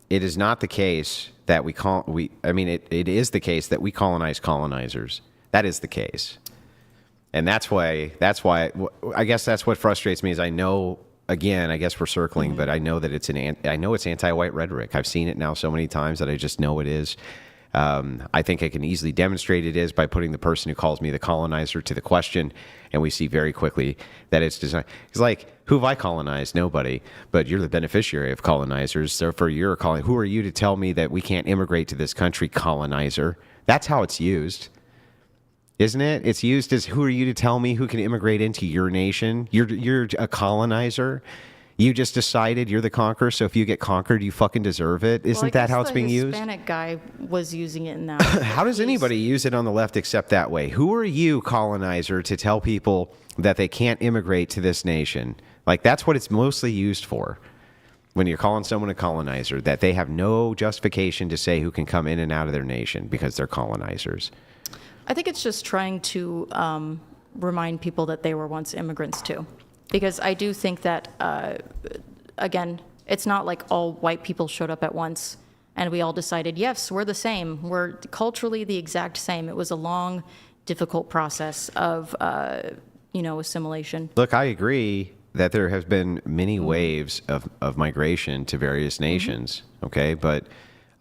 it is not the case that it is the case that we colonize colonizers. That is the case, and that's why I guess that's what frustrates me is I know. Again, I guess we're circling, but I know that it's anti-white rhetoric. I've seen it now so many times that I just know it is. I think I can easily demonstrate it is by putting the person who calls me the colonizer to the question, and we see very quickly that it's designed. It's like, who have I colonized? Nobody, but you're the beneficiary of colonizers. Therefore, you're calling. Who are you to tell me that we can't immigrate to this country, colonizer? That's how it's used. Isn't it? It's used as, who are you to tell me who can immigrate into your nation? You're a colonizer. You just decided you're the conqueror, so if you get conquered, you fucking deserve it. Well, I Isn't that guess how it's the being used? Hispanic guy was using it in that. How does anybody use it on the left except that way? Who are you, colonizer, to tell people that they can't immigrate to this nation? Like, that's what it's mostly used for. When you're calling someone a colonizer, that they have no justification to say who can come in and out of their nation because they're colonizers. I think it's just trying to remind people that they were once immigrants too, because I do think that again, it's not like all white people showed up at once and we all decided, yes, we're the same. We're culturally the exact same. It was a long, difficult process of assimilation. Look, I agree that there have been many waves of migration to various nations, okay? But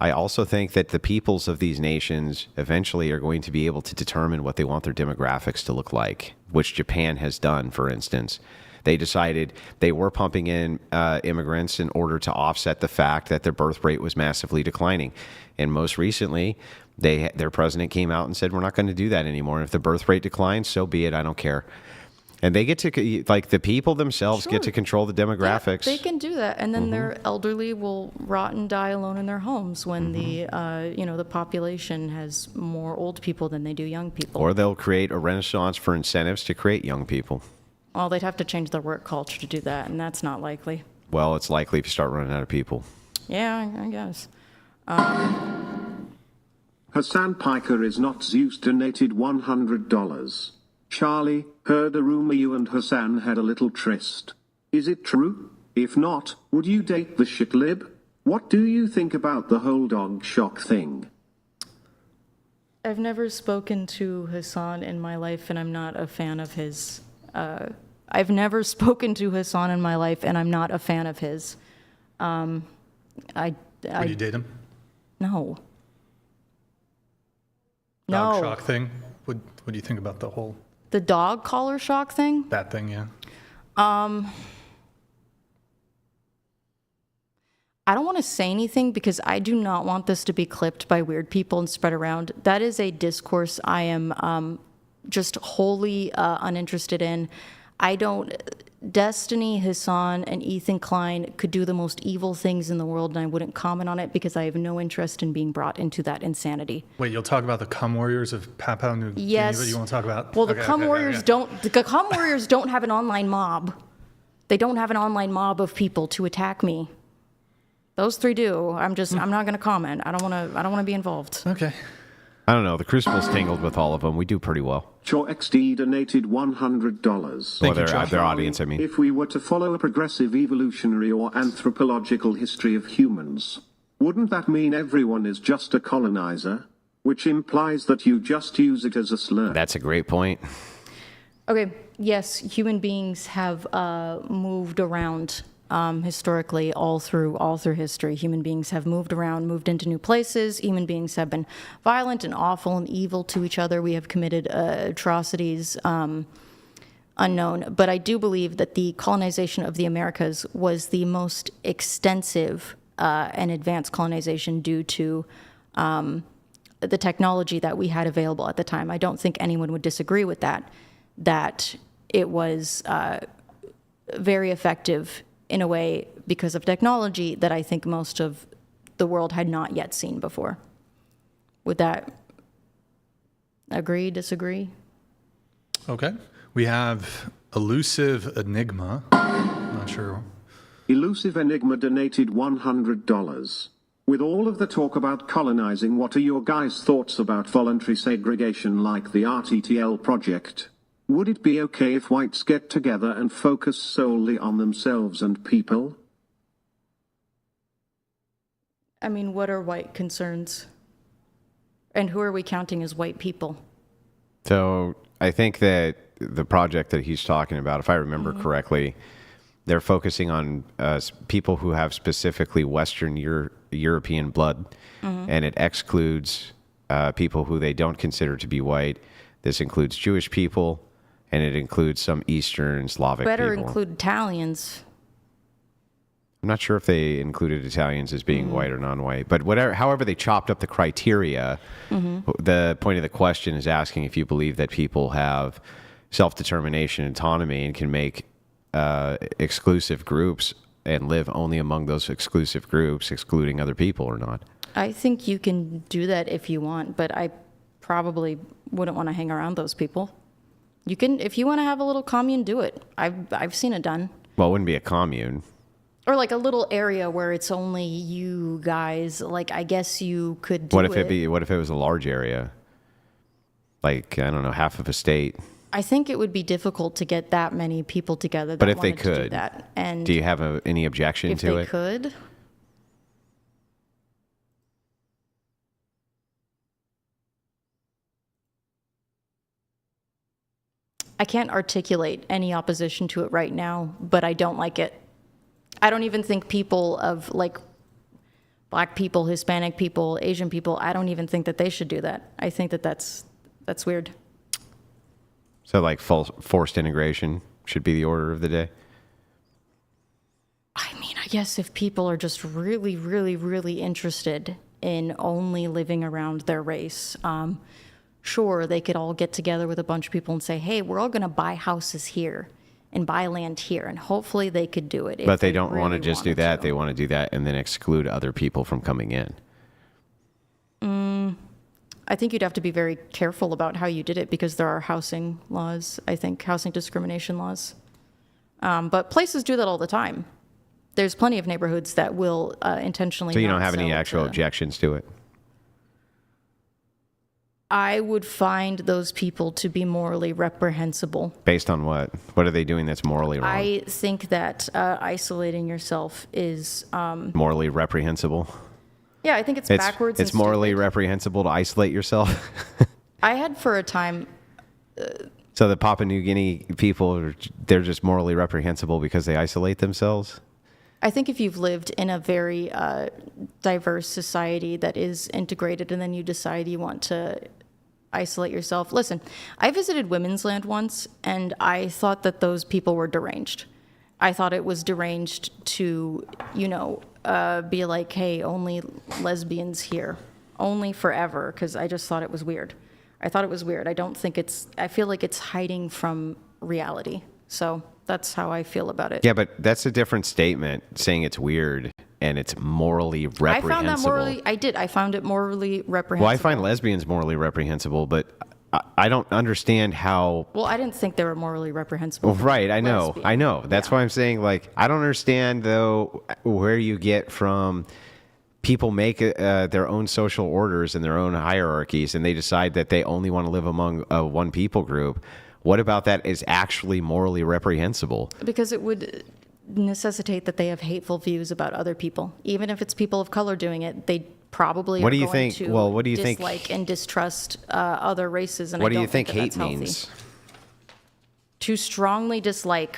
I also think that the peoples of these nations eventually are going to be able to determine what they want their demographics to look like, which Japan has done, for instance. They decided they were pumping in immigrants in order to offset the fact that their birth rate was massively declining. And most recently, their president came out and said, we're not going to do that anymore. And if the birth rate declines, so be it. I don't care. And they get to, like, the people themselves get Sure. to control the demographics. Yeah, they can do that, and then their elderly will rot and die alone in their homes when the population has more old people than they do young people. Or they'll create a renaissance for incentives to create young people. Well, they'd have to change their work culture to do that, and that's not likely. Well, it's likely if you start running out of people. Yeah, I guess. Hassan Piker is not Zeus donated $100. Charlie, heard a rumor you and Hassan had a little tryst. Is it true? If not, would you date the shitlib? What do you think about the whole dog shock thing? I've never spoken to Hassan in my life, and I'm not a fan of his. I've never spoken to Hassan in my life, and I'm not a fan of his. Would you date him? No. Dog No. shock thing? What do you think about the whole The dog collar shock thing? that thing? Yeah. I don't want to say anything because I do not want this to be clipped by weird people and spread around. That is a discourse I am just wholly uninterested in. I don't. Destiny, Hassan, and Ethan Klein could do the most evil things in the world, and I wouldn't comment on it because I have no interest in being brought into that insanity. Wait, you'll talk about the cum warriors of Papua New Guinea? Yes. What do you want to talk about? Well, the Okay, cum okay, warriors okay. don't. The cum warriors don't have an online mob. They don't have an online mob of people to attack me. Those three do. I'm not going to comment. I don't want to be involved. Okay. I don't know. The Crucible's tangled with all of them. We do pretty well. Your XD donated $100. Thank you, Well, Josh. their audience, I mean. If we were to follow a progressive evolutionary or anthropological history of humans, wouldn't that mean everyone is just a colonizer? Which implies that you just use it as a slur. That's a great point. Okay. Yes, human beings have moved around historically all through history. Human beings have moved around, moved into new places. Human beings have been violent and awful and evil to each other. We have committed atrocities unknown. But I do believe that the colonization of the Americas was the most extensive and advanced colonization due to the technology that we had available at the time. I don't think anyone would disagree with that it was very effective in a way because of technology that I think most of the world had not yet seen before. Would that agree, disagree? Okay. We have Elusive Enigma. Not sure. Elusive Enigma donated $100. With all of the talk about colonizing, what are your guys' thoughts about voluntary segregation like the RTTL project? Would it be okay if whites get together and focus solely on themselves and people? I mean, what are white concerns? And who are we counting as white people? So I think that the project that he's talking about, if I remember correctly, they're focusing on people who have specifically Western European blood, and it excludes people who they don't consider to be white. This includes Jewish people, and it includes some Eastern Slavic Better people. include Italians. I'm not sure if they included Italians as being white or non-white, but however they chopped up the criteria, the point of the question is asking if you believe that people have self-determination, autonomy, and can make exclusive groups and live only among those exclusive groups, excluding other people or not. I think you can do that if you want, but I probably wouldn't want to hang around those people. You can, if you want to have a little commune, do it. I've seen it done. Well, it wouldn't be a commune. Or like a little area where it's only you guys. Like I guess you could do What if it was a large area? Like, I don't know, half of a state. I think it would be difficult to get that many people together that But if they wanted to do could, that. And do you have any objection if to they it? could, I can't articulate any opposition to it right now, but I don't like it. I don't even think people of like black people, Hispanic people, Asian people, I don't even think that they should do that. I think that that's weird. So, like, forced integration should be the order of the day? I mean, I guess if people are just really, really, really interested in only living around their race, sure, they could all get together with a bunch of people and say, hey, we're all going to buy houses here and buy land here. And hopefully they could do it. But they don't want to just do that. They want to do that and then exclude other people from coming in. I think you'd have to be very careful about how you did it because there are housing laws, I think, housing discrimination laws. But places do that all the time. There's plenty of neighborhoods that will intentionally. So you not don't have any sell actual to- objections to it? I would find those people to be morally reprehensible. Based on what? What are they doing that's morally wrong? I think that isolating yourself is, Morally reprehensible? yeah, I think it's backwards. It's and morally stupid. reprehensible to isolate yourself? I had for a time, So the Papua New Guinea people, they're just morally reprehensible because they isolate themselves? I think if you've lived in a very diverse society that is integrated and then you decide you want to isolate yourself. Listen, I visited Women's Land once and I thought that those people were deranged. I thought it was deranged to, be like, hey, only lesbians here, only forever, because I just thought it was weird. I thought it was weird. I feel like it's hiding from reality. So that's how I feel about it. Yeah, but that's a different statement, saying it's weird and it's morally reprehensible. I found that I found it morally reprehensible. Well, I find lesbians morally reprehensible, but I don't understand how. Well, I didn't think they were morally reprehensible. Well, right, I know. Lesbian. I know. That's why I'm saying, like, I don't understand, though, where you get from people make their own social orders and their own hierarchies, and they decide that they only want to live among one people group. What about that is actually morally reprehensible? Because it would necessitate that they have hateful views about other people. Even if it's people of color doing it, they probably What are do you going think- to well, what do you think- dislike and distrust other races. And What I do don't you think that hate that's healthy. means? To strongly dislike,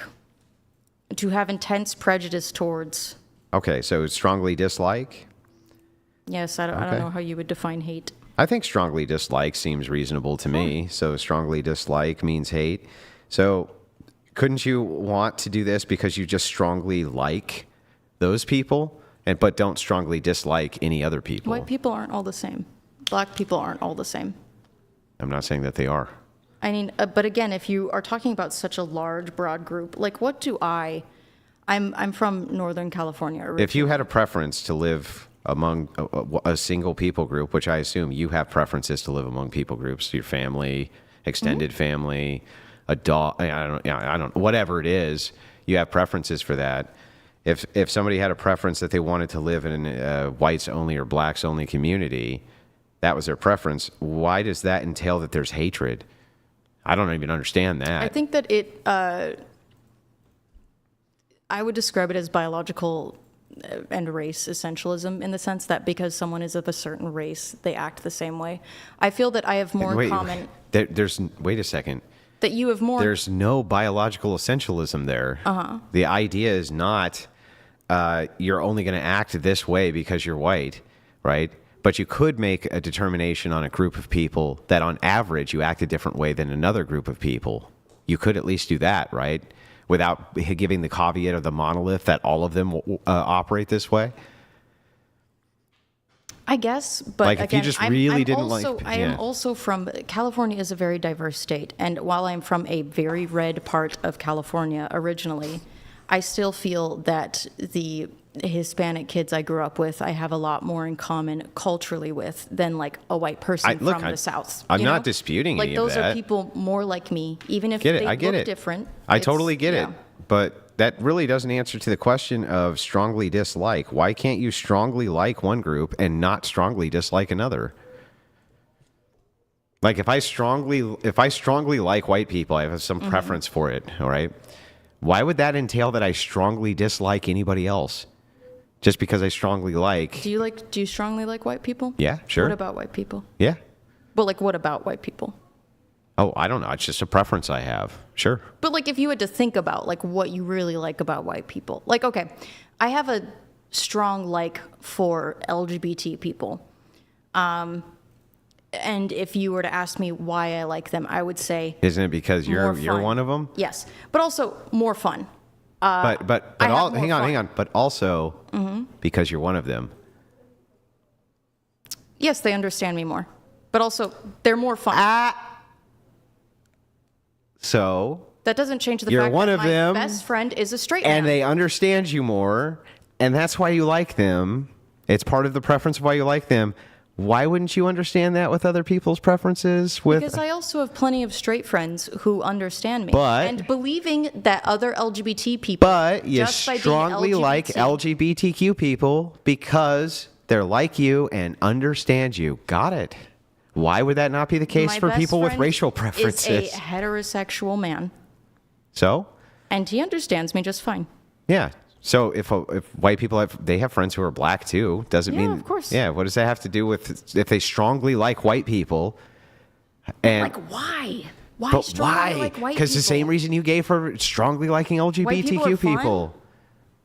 to have intense prejudice towards. Okay, so strongly dislike? Yes, I don't Okay. know how you would define hate. I think strongly dislike seems reasonable to me. So strongly dislike means hate. So couldn't you want to do this because you just strongly like those people, but don't strongly dislike any other people? White people aren't all the same. Black people aren't all the same. I'm not saying that they are. I mean, but again, if you are talking about such a large, broad group, like what do I'm from Northern California. Originally. If you had a preference to live among a single people group, which I assume you have preferences to live among people groups, your family, extended family, a dog, I don't, whatever it is, you have preferences for that. If somebody had a preference that they wanted to live in a whites only or blacks only community, that was their preference. Why does that entail that there's hatred? I don't even understand that. I think that I would describe it as biological and race essentialism, in the sense that because someone is of a certain race, they act the same way. I feel that I have more common. Wait a second. That you have more. There's no biological essentialism there. The idea is not you're only going to act this way because you're white, right? But you could make a determination on a group of people that on average you act a different way than another group of people. You could at least do that, right? Without giving the caveat of the monolith that all of them operate this way. I guess, but Like, if you again, just really didn't like- I am yeah. also from California. Is a very diverse state, and while I'm from a very red part of California originally, I still feel that the Hispanic kids I grew up with, I have a lot more in common culturally with than like a white person Look, from the South. I'm you not know? disputing like any of those that. are people more like me, even if Get it? they I get look it. different. I It's- totally get it. yeah. But that really doesn't answer to the question of strongly dislike. Why can't you strongly like one group and not strongly dislike another? Like if I strongly like white people, I have some preference for it, all right? Why would that entail that I strongly dislike anybody else? Just because I strongly like. Do you strongly like white people? Yeah, sure. What about white people? Yeah. But like, what about white people? Oh, I don't know. It's just a preference I have. Sure. But like, if you had to think about like what you really like about white people, like, okay, I have a strong like for LGBT people. And if you were to ask me why I like them, I would say Isn't it because more you're fun. one of them? Yes, but also more fun. But I have all more hang on, fun. hang on. But also because you're one of them. Yes, they understand me more, but also they're more fun. So That doesn't change the You're fact one that of my them, best friend is a straight and man. they understand you more, and that's why you like them. It's part of the preference of why you like them. Why wouldn't you understand that with other people's preferences? Because I also have plenty of straight friends who understand me. But- and believing that other LGBT people, But you just by being strongly like LGBT LGBTQ people because they're like you and understand you. Got it. Why would that not be the case My for best people with friend racial preferences? Is a heterosexual man, So, and he understands me just fine. yeah. So if white people have friends who are black too, doesn't Yeah, mean of course. Yeah, what does that have to do with if they strongly like white people? And Like, why? Why but strongly why? like white Because the people? same reason you gave for strongly liking LGBTQ people are fun? people.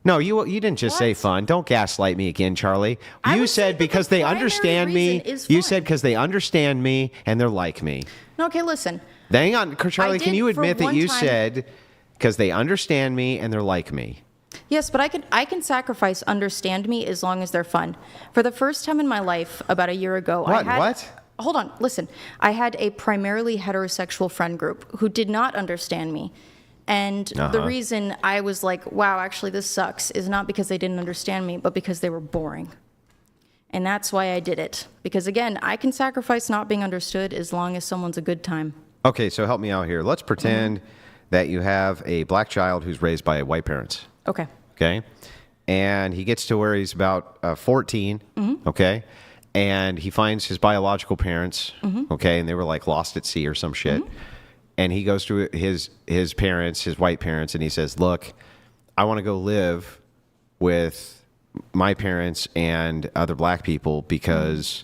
No, you didn't just say What? fun. Don't gaslight me again, Charlie. I You would say said that the because they primary understand me. reason is You fun. said because they understand me and they're like me. Okay, listen. Hang on, Charlie. Can did you for admit that one you time- said because they understand me and they're like me? Yes, but I can sacrifice understand me as long as they're fun. For the first time in my life, about a year ago, I What? had. What? Hold on, listen. I had a primarily heterosexual friend group who did not understand me. And the reason I was like, wow, actually, this sucks, is not because they didn't understand me, but because they were boring. And that's why I did it. Because again, I can sacrifice not being understood as long as someone's a good time. Okay, so help me out here. Let's pretend that you have a black child who's raised by white parents. Okay. Okay, and he gets to where he's about 14. Okay, and he finds his biological parents. Okay, and they were like lost at sea or some shit. And he goes to his parents, his white parents, and he says, "Look, I want to go live with my parents and other black people because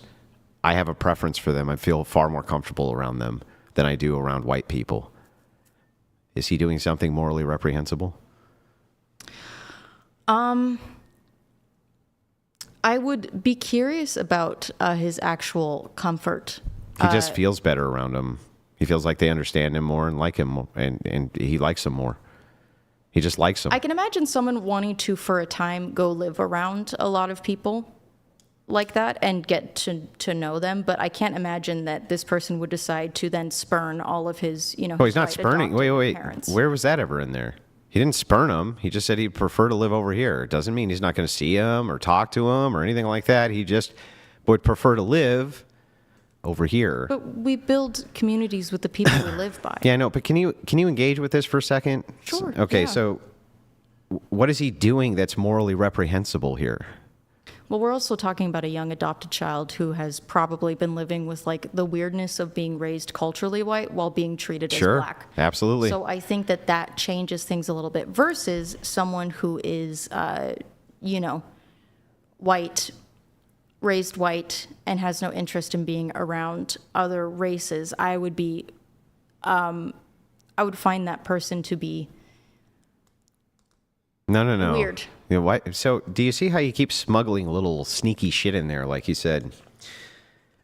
I have a preference for them. I feel far more comfortable around them than I do around white people." Is he doing something morally reprehensible? I would be curious about his actual comfort. He just feels better around them. He feels like they understand him more and like him more, and he likes them more. He just likes them. I can imagine someone wanting to, for a time, go live around a lot of people like that and get to know them, but I can't imagine that this person would decide to then spurn all of his, Oh, his he's not white spurning. adopted Wait. parents. Where was that ever in there? He didn't spurn him. He just said he'd prefer to live over here. It doesn't mean he's not going to see him or talk to him or anything like that. He just would prefer to live over here. But we build communities with the people we live by. Yeah, I know. But can you engage with this for a second? Sure, Okay, yeah. so what is he doing that's morally reprehensible here? Well, we're also talking about a young adopted child who has probably been living with like the weirdness of being raised culturally white while being treated Sure, as black. absolutely. So I think that changes things a little bit versus someone who is, white, raised white, and has no interest in being around other races. I would find that person to be No. weird. Yeah, why? So, do you see how you keep smuggling little sneaky shit in there? Like you said,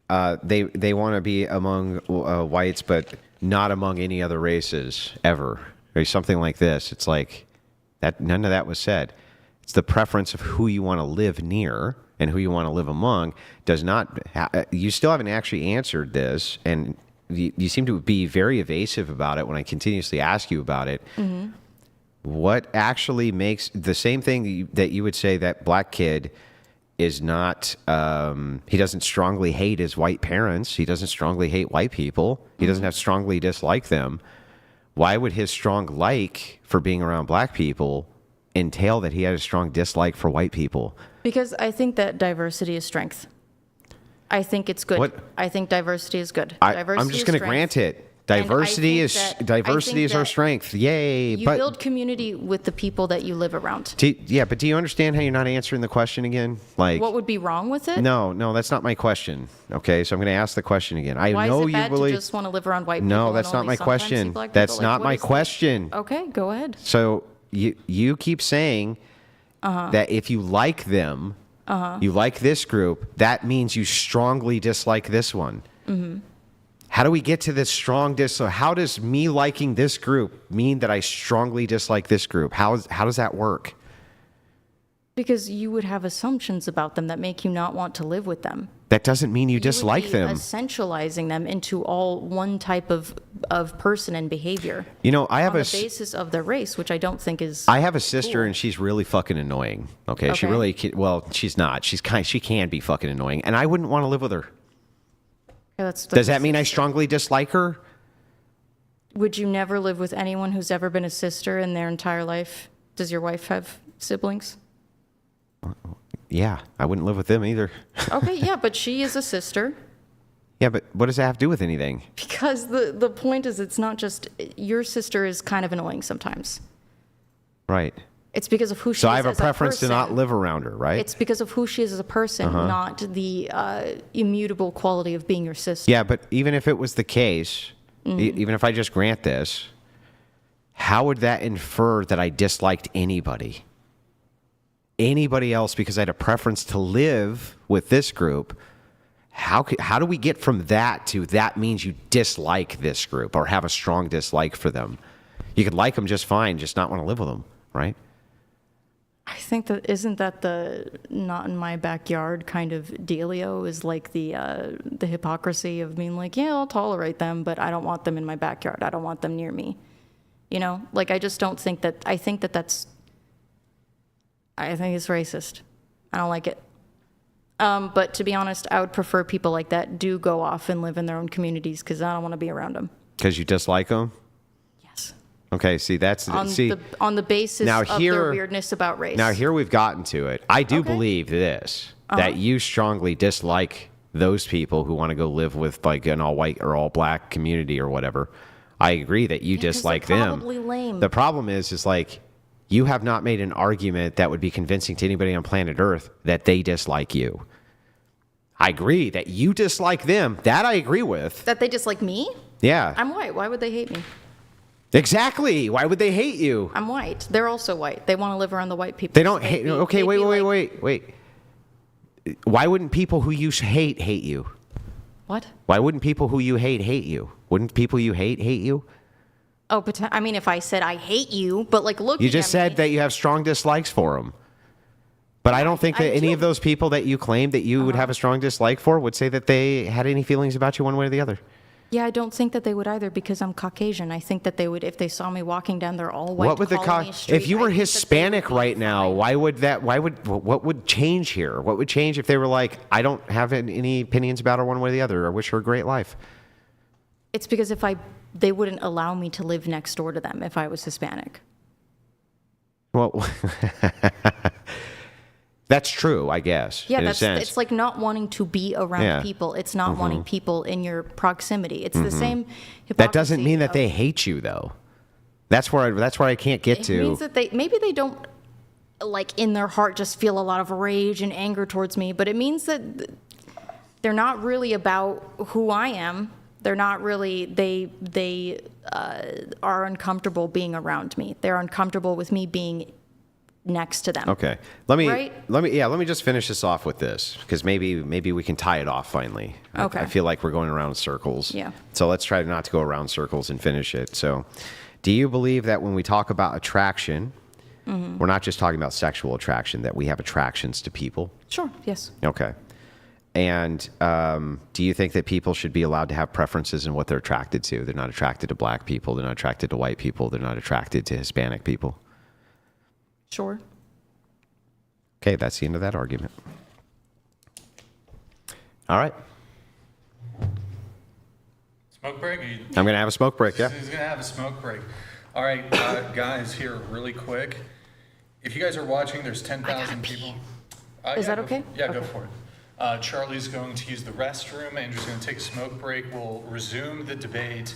they want to be among whites, but not among any other races ever, or something like this. It's like that. None of that was said. It's the preference of who you want to live near and who you want to live among. Does not. You still haven't actually answered this, and you seem to be very evasive about it when I continuously ask you about it. Mm-hmm. What actually makes the same thing that you would say that black kid is not, he doesn't strongly hate his white parents. He doesn't strongly hate white people. He doesn't have strongly dislike them. Why would his strong like for being around black people entail that he had a strong dislike for white people? Because I think that diversity is strength. I think it's good. What? I think diversity is good. I'm Diversity just is going to strength. grant it. And I Diversity think is that- diversity I is think our that strength. Yay! You but build community with the people that you live around. do you understand how you're not answering the question again? Like, What would be wrong with it? No, that's not my question. Okay, so I'm going to ask the question again. I Why know is it you bad believe. to just want to live around white people? No, and that's not only my sometimes see question. black That's people? Like, not what my is that? question. Okay, go ahead. So you keep saying that if you like them, you like this group, that means you strongly dislike this one. Mm-hmm. How do we get to this strong dislike? How does me liking this group mean that I strongly dislike this group? How does that work? Because you would have assumptions about them that make you not want to live with them. That doesn't mean you You dislike would be them. essentializing them into all one type of person and behavior You know, I have on a the basis of their race, which I don't think is. I have a sister, cool. and she's really fucking annoying. Okay, she Okay. really well, she's not. She can be fucking annoying, and I wouldn't want to live with her. Yeah, that's Does that mean I strongly dislike her? Would you never live with anyone who's ever been a sister in their entire life? Does your wife have siblings? Yeah, I wouldn't live with them either. Okay, yeah, but she is a sister. Yeah, but what does that have to do with anything? Because the point is, it's not just your sister is kind of annoying sometimes. Right. It's because of who she So is I have a as preference to not person. live around her, right? It's because of who she is as a person, not the immutable quality of being your sister. Yeah, but even if it was the case, even if I just grant this, how would that infer that I disliked anybody? Anybody else because I had a preference to live with this group? How do we get from that to that means you dislike this group or have a strong dislike for them? You could like them just fine, just not want to live with them, right? I think that isn't that the not in my backyard kind of dealio is like the hypocrisy of being like, yeah, I'll tolerate them, but I don't want them in my backyard. I don't want them near me. You know, like I just don't think that. I think it's racist. I don't like it. But to be honest, I would prefer people like that do go off and live in their own communities because I don't want to be around them. Because you dislike them? Yes. Okay, see, that's... On the basis now of here, their weirdness about race. Now here we've gotten to it. I do Okay. believe this, that you strongly dislike those people who want to go live with like an all white or all black community or whatever. I agree that you 'cause they're dislike them. probably lame. The problem is like, you have not made an argument that would be convincing to anybody on planet Earth that they dislike you. I agree that you dislike them. That I agree with. That they dislike me? Yeah. I'm white. Why would they hate me? Exactly. Why would they hate you? I'm white. They're also white. They want to live around the white people. They don't hate. They'd be- Okay, they'd be like- wait. Why wouldn't people who you hate you? What? Why wouldn't people who you hate you? Wouldn't people you hate you? Oh, I mean, if I said I hate you, but like look. You just said that you have strong dislikes for them. But I don't think that I any do. of those people that you claim that you would have a strong dislike for would say that they had any feelings about you one way or the other. Yeah, I don't think that they would either because I'm Caucasian. I think that they would if they saw me walking down their all white What would colony street. if you I were think that they Hispanic would be right now? fine. What would change here? What would change if they were like, I don't have any opinions about her one way or the other, or wish her a great life? It's because they wouldn't allow me to live next door to them if I was Hispanic. Well, that's true, I guess. Yeah, in a it's sense. like not wanting to be around Yeah. people. It's not wanting people in your proximity. It's the same hypocrisy. That doesn't mean that of- they hate you, though. That's where I can't get It to. means that maybe they don't like in their heart just feel a lot of rage and anger towards me, but it means that they're not really about who I am. They're not really they are uncomfortable being around me. They're uncomfortable with me being next to them. Okay. Let me Right? just finish this off with this because maybe we can tie it off finally. Okay. I feel like we're going around in circles. Yeah. So let's try not to go around circles and finish it. So, do you believe that when we talk about attraction, we're not just talking about sexual attraction, that we have attractions to people? Sure. Yes. Okay. And do you think that people should be allowed to have preferences in what they're attracted to? They're not attracted to black people. They're not attracted to white people. They're not attracted to Hispanic people. Sure. Okay, that's the end of that argument. All right. Smoke break? I'm going to have a smoke break, yeah. He's going to have a smoke break. All right, guys, here, really quick. If you guys are watching, there's 10,000 people. Is that go okay? Yeah, go for it. Charlie's going to use the restroom. Andrew's going to take a smoke break. We'll resume the debate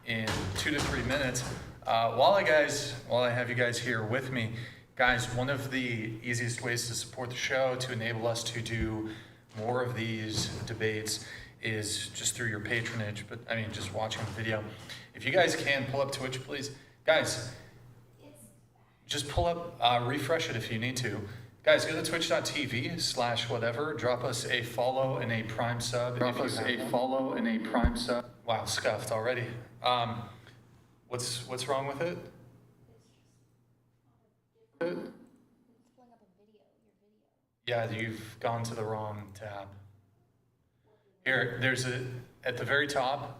in 2 to 3 minutes. While I have you guys here with me, guys, one of the easiest ways to support the show, to enable us to do more of these debates, is just through your patronage, but I mean, just watching the video. If you guys can pull up Twitch, please. Guys, just pull up, refresh it if you need to. Guys, go to twitch.tv/whatever. Drop us a follow and a prime sub. Wow, scuffed already. What's wrong with it? Yeah, you've gone to the wrong tab. Here, there's at the very top,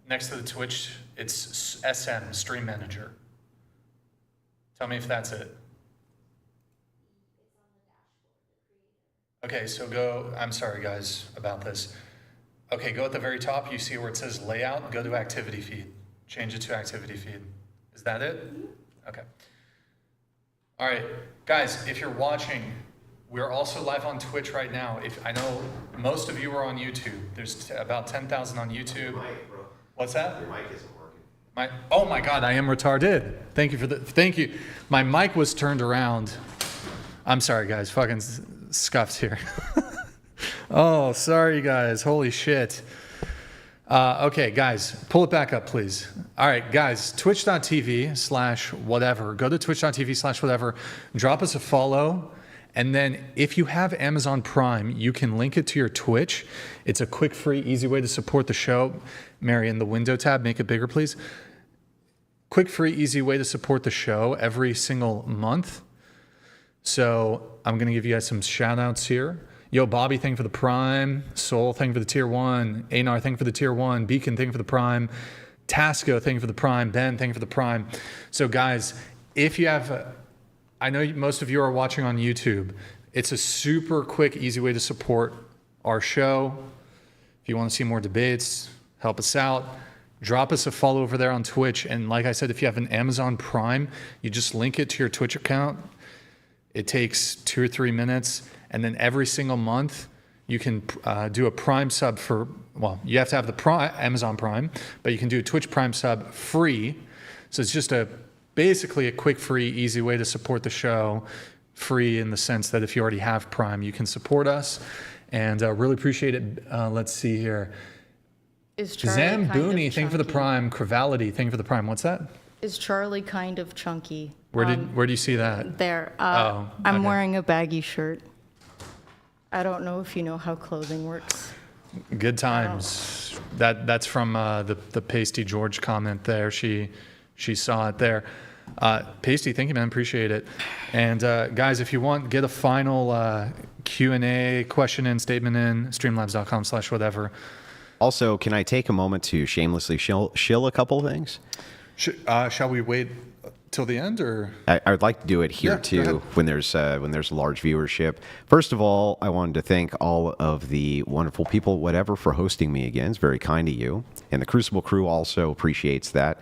next to the Twitch, it's SM, Stream Manager. Tell me if that's it. Okay, so I'm sorry guys about this. Okay, go at the very top, you see where it says layout, go to activity feed. Change it to activity feed. Is that it? Okay. All right, guys, if you're watching, We're also live on Twitch right now. If I know most of you are on YouTube. There's about 10,000 on YouTube. What's that? Your mic isn't working. Oh my God, I am retarded. Thank you. My mic was turned around. I'm sorry, guys. Fucking scuffed here. Oh, sorry, guys. Holy shit. Okay, guys, pull it back up, please. All right, guys, twitch.tv/whatever. Go to twitch.tv/whatever. Drop us a follow. And then if you have Amazon Prime, you can link it to your Twitch. It's a quick, free, easy way to support the show. Mary, in the window tab, make it bigger, please. Quick, free, easy way to support the show every single month. So I'm going to give you guys some shout outs here. Yo, Bobby, thank you for the Prime. Soul, thank you for the Tier 1. Anar, thank you for the Tier 1. Beacon, thank you for the Prime. Tasco, thank you for the Prime. Ben, thank you for the Prime. So guys, if you have... I know most of you are watching on YouTube. It's a super quick, easy way to support our show. If you want to see more debates, help us out. Drop us a follow over there on Twitch. And like I said, if you have an Amazon Prime, you just link it to your Twitch account. It takes 2 or 3 minutes. And then every single month, you can do a Prime sub for, well, you have to have the Amazon Prime, but you can do a Twitch Prime sub free. So it's just basically a quick, free, easy way to support the show. Free in the sense that if you already have Prime, you can support us. And really appreciate it. Let's see here. Is Charlie kind of Zambooni, thank you for the chunky? Prime. Crivality, thank you for the Prime. What's that? Is Charlie kind of chunky? Where do you see that? There. Oh, I'm okay. wearing a baggy shirt. I don't know if you know how clothing works. Good times. That's from the Pasty George comment there. She saw it there. Pasty, thank you, man. Appreciate it. And guys, if you want, get a final Q&A, question in, statement in, streamlabs.com/whatever. Also, can I take a moment to shamelessly shill a couple of things? Shall we wait till the end, or? I would like to do it here Yeah, go too ahead. when there's large viewership. First of all, I wanted to thank all of the wonderful people, whatever, for hosting me again. It's very kind of you, and the Crucible crew also appreciates that.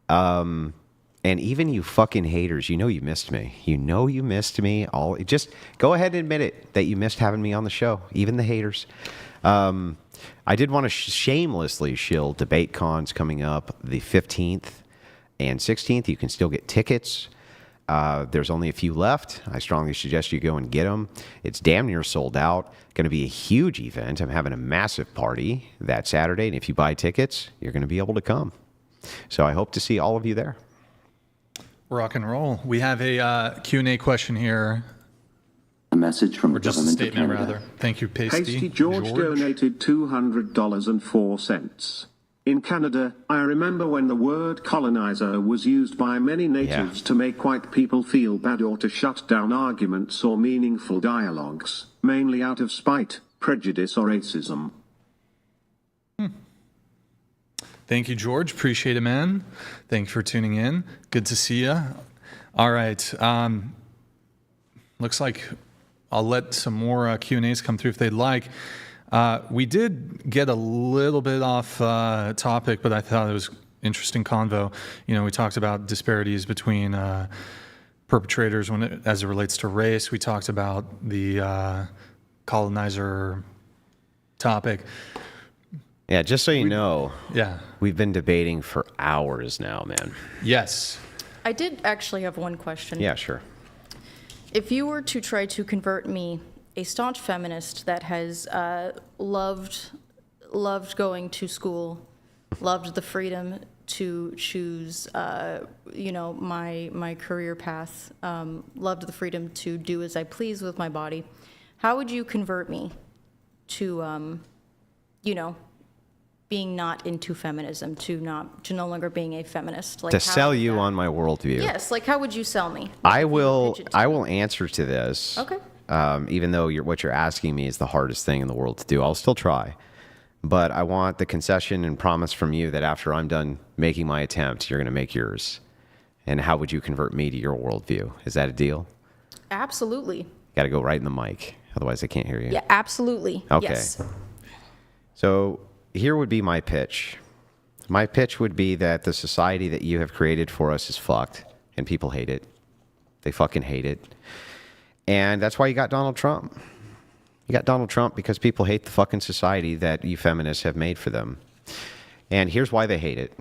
And even you fucking haters, you know you missed me. You know you missed me. Just go ahead and admit it that you missed having me on the show. Even the haters. I did want to shamelessly shill debate cons coming up the 15th and 16th. You can still get tickets. There's only a few left. I strongly suggest you go and get them. It's damn near sold out. Going to be a huge event. I'm having a massive party that Saturday, and if you buy tickets, you're going to be able to come. So I hope to see all of you there. Rock and roll. We have a Q&A question here, A message from or the just a government of statement, Canada. rather. Thank you, Pasty. Hasty George donated $200.04. In Canada, I remember when the word colonizer was used by many natives to make white people feel bad or to shut down arguments or meaningful dialogues, mainly out of spite, prejudice, or racism. Thank you, George. Appreciate it, man. Thank you for tuning in. Good to see you. All right. Looks like I'll let some more Q&As come through if they'd like. We did get a little bit off topic, but I thought it was interesting convo. You know, we talked about disparities between perpetrators as it relates to race. We talked about the colonizer topic. Yeah, just so you know, Yeah. we've been debating for hours now, man. Yes. I did actually have one question. Yeah, sure. If you were to try to convert me, a staunch feminist that has loved going to school, loved the freedom to choose, my career path, loved the freedom to do as I please with my body, how would you convert me to, being not into feminism, to no longer being a feminist? Like, To how sell would you that- on my worldview. Yes, like how would you sell me? I If you will pitch it to I me. will answer to this. Okay. Even though what you're asking me is the hardest thing in the world to do, I'll still try. But I want the concession and promise from you that after I'm done making my attempt, you're going to make yours. And how would you convert me to your worldview? Is that a deal? Absolutely. Got to go right in the mic, otherwise I can't hear you. Yeah, absolutely. Okay. Yes. So here would be my pitch. My pitch would be that the society that you have created for us is fucked, and people hate it. They fucking hate it. And that's why you got Donald Trump. You got Donald Trump because people hate the fucking society that you feminists have made for them. And here's why they hate it.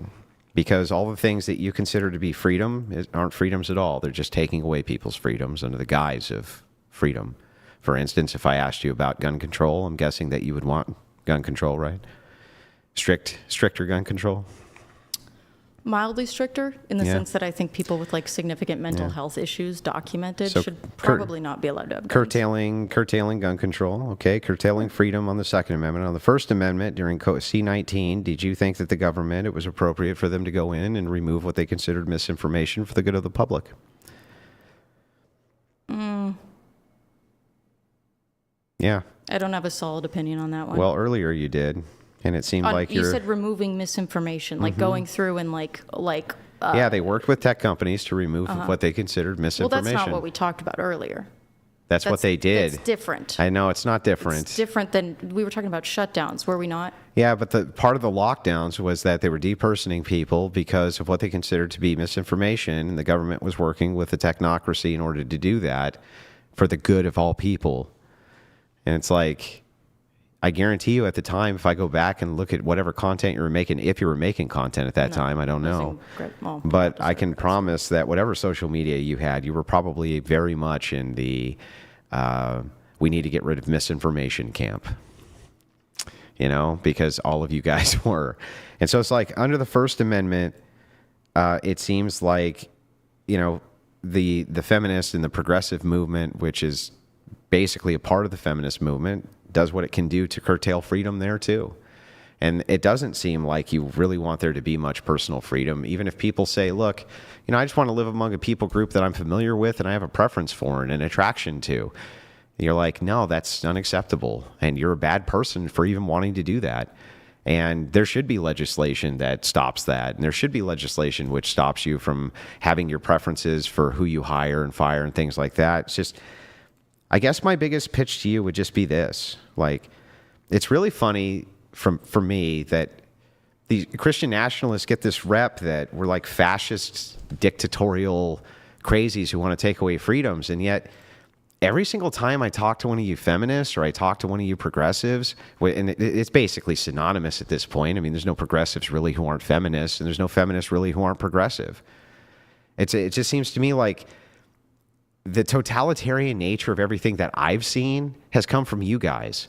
Because all the things that you consider to be freedom aren't freedoms at all. They're just taking away people's freedoms under the guise of freedom. For instance, if I asked you about gun control, I'm guessing that you would want gun control, right? Stricter gun control? Mildly stricter in the Yeah. sense that I think people with like significant mental health issues documented So should probably not be allowed to have guns. Curtailing gun control, okay? Curtailing freedom on the Second Amendment. On the First Amendment, during C-19, did you think that the government, it was appropriate for them to go in and remove what they considered misinformation for the good of the public? Yeah. I don't have a solid opinion on that one. Well, earlier you did, and it seemed like you you're... said removing misinformation, like going through and yeah, they worked with tech companies to remove what they considered well, misinformation. that's not what we talked about earlier. That's what they did. It's different. I know, it's not different. It's different than we were talking about shutdowns, were we not? Yeah, but the part of the lockdowns was that they were depersoning people because of what they considered to be misinformation, and the government was working with the technocracy in order to do that for the good of all people. And it's like, I guarantee you at the time, if I go back and look at whatever content you were making, if you were making content at that time, I don't know. But I can promise that whatever social media you had, you were probably very much in the we need to get rid of misinformation camp. You know, because all of you guys were. And so it's like under the First Amendment, it seems like, you know, the feminist and the progressive movement, which is basically a part of the feminist movement, does what it can do to curtail freedom there too. And it doesn't seem like you really want there to be much personal freedom, even if people say, look, you know, I just want to live among a people group that I'm familiar with and I have a preference for and an attraction to. And you're like, no, that's unacceptable. And you're a bad person for even wanting to do that. And there should be legislation that stops that. And there should be legislation which stops you from having your preferences for who you hire and fire and things like that. It's just, I guess my biggest pitch to you would just be this. Like, it's really funny for me that the Christian nationalists get this rep that we're like fascist, dictatorial crazies who want to take away freedoms. And yet, every single time I talk to one of you feminists or I talk to one of you progressives, and it's basically synonymous at this point. I mean, there's no progressives really who aren't feminists, and there's no feminists really who aren't progressive. It just seems to me like the totalitarian nature of everything that I've seen has come from you guys.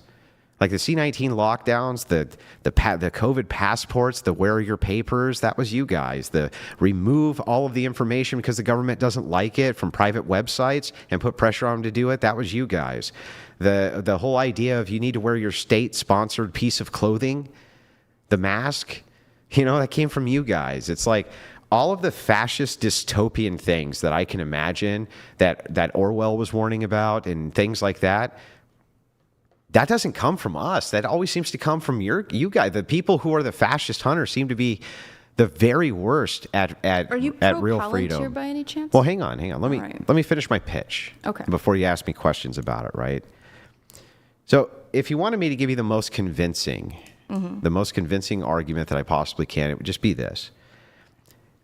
Like the C-19 lockdowns, the COVID passports, the where are your papers, that was you guys. The remove all of the information because the government doesn't like it from private websites and put pressure on them to do it, that was you guys. The whole idea of you need to wear your state-sponsored piece of clothing, the mask, you know, that came from you guys. It's like all of the fascist dystopian things that I can imagine that Orwell was warning about and things like that, that doesn't come from us. That always seems to come from you guys. The people who are the fascist hunters seem to be the very worst at real freedom. Are you by any chance? Well, hang on. Let me finish my pitch. Okay. Before you ask me questions about it, right? So, if you wanted me to give you the most convincing argument that I possibly can, it would just be this: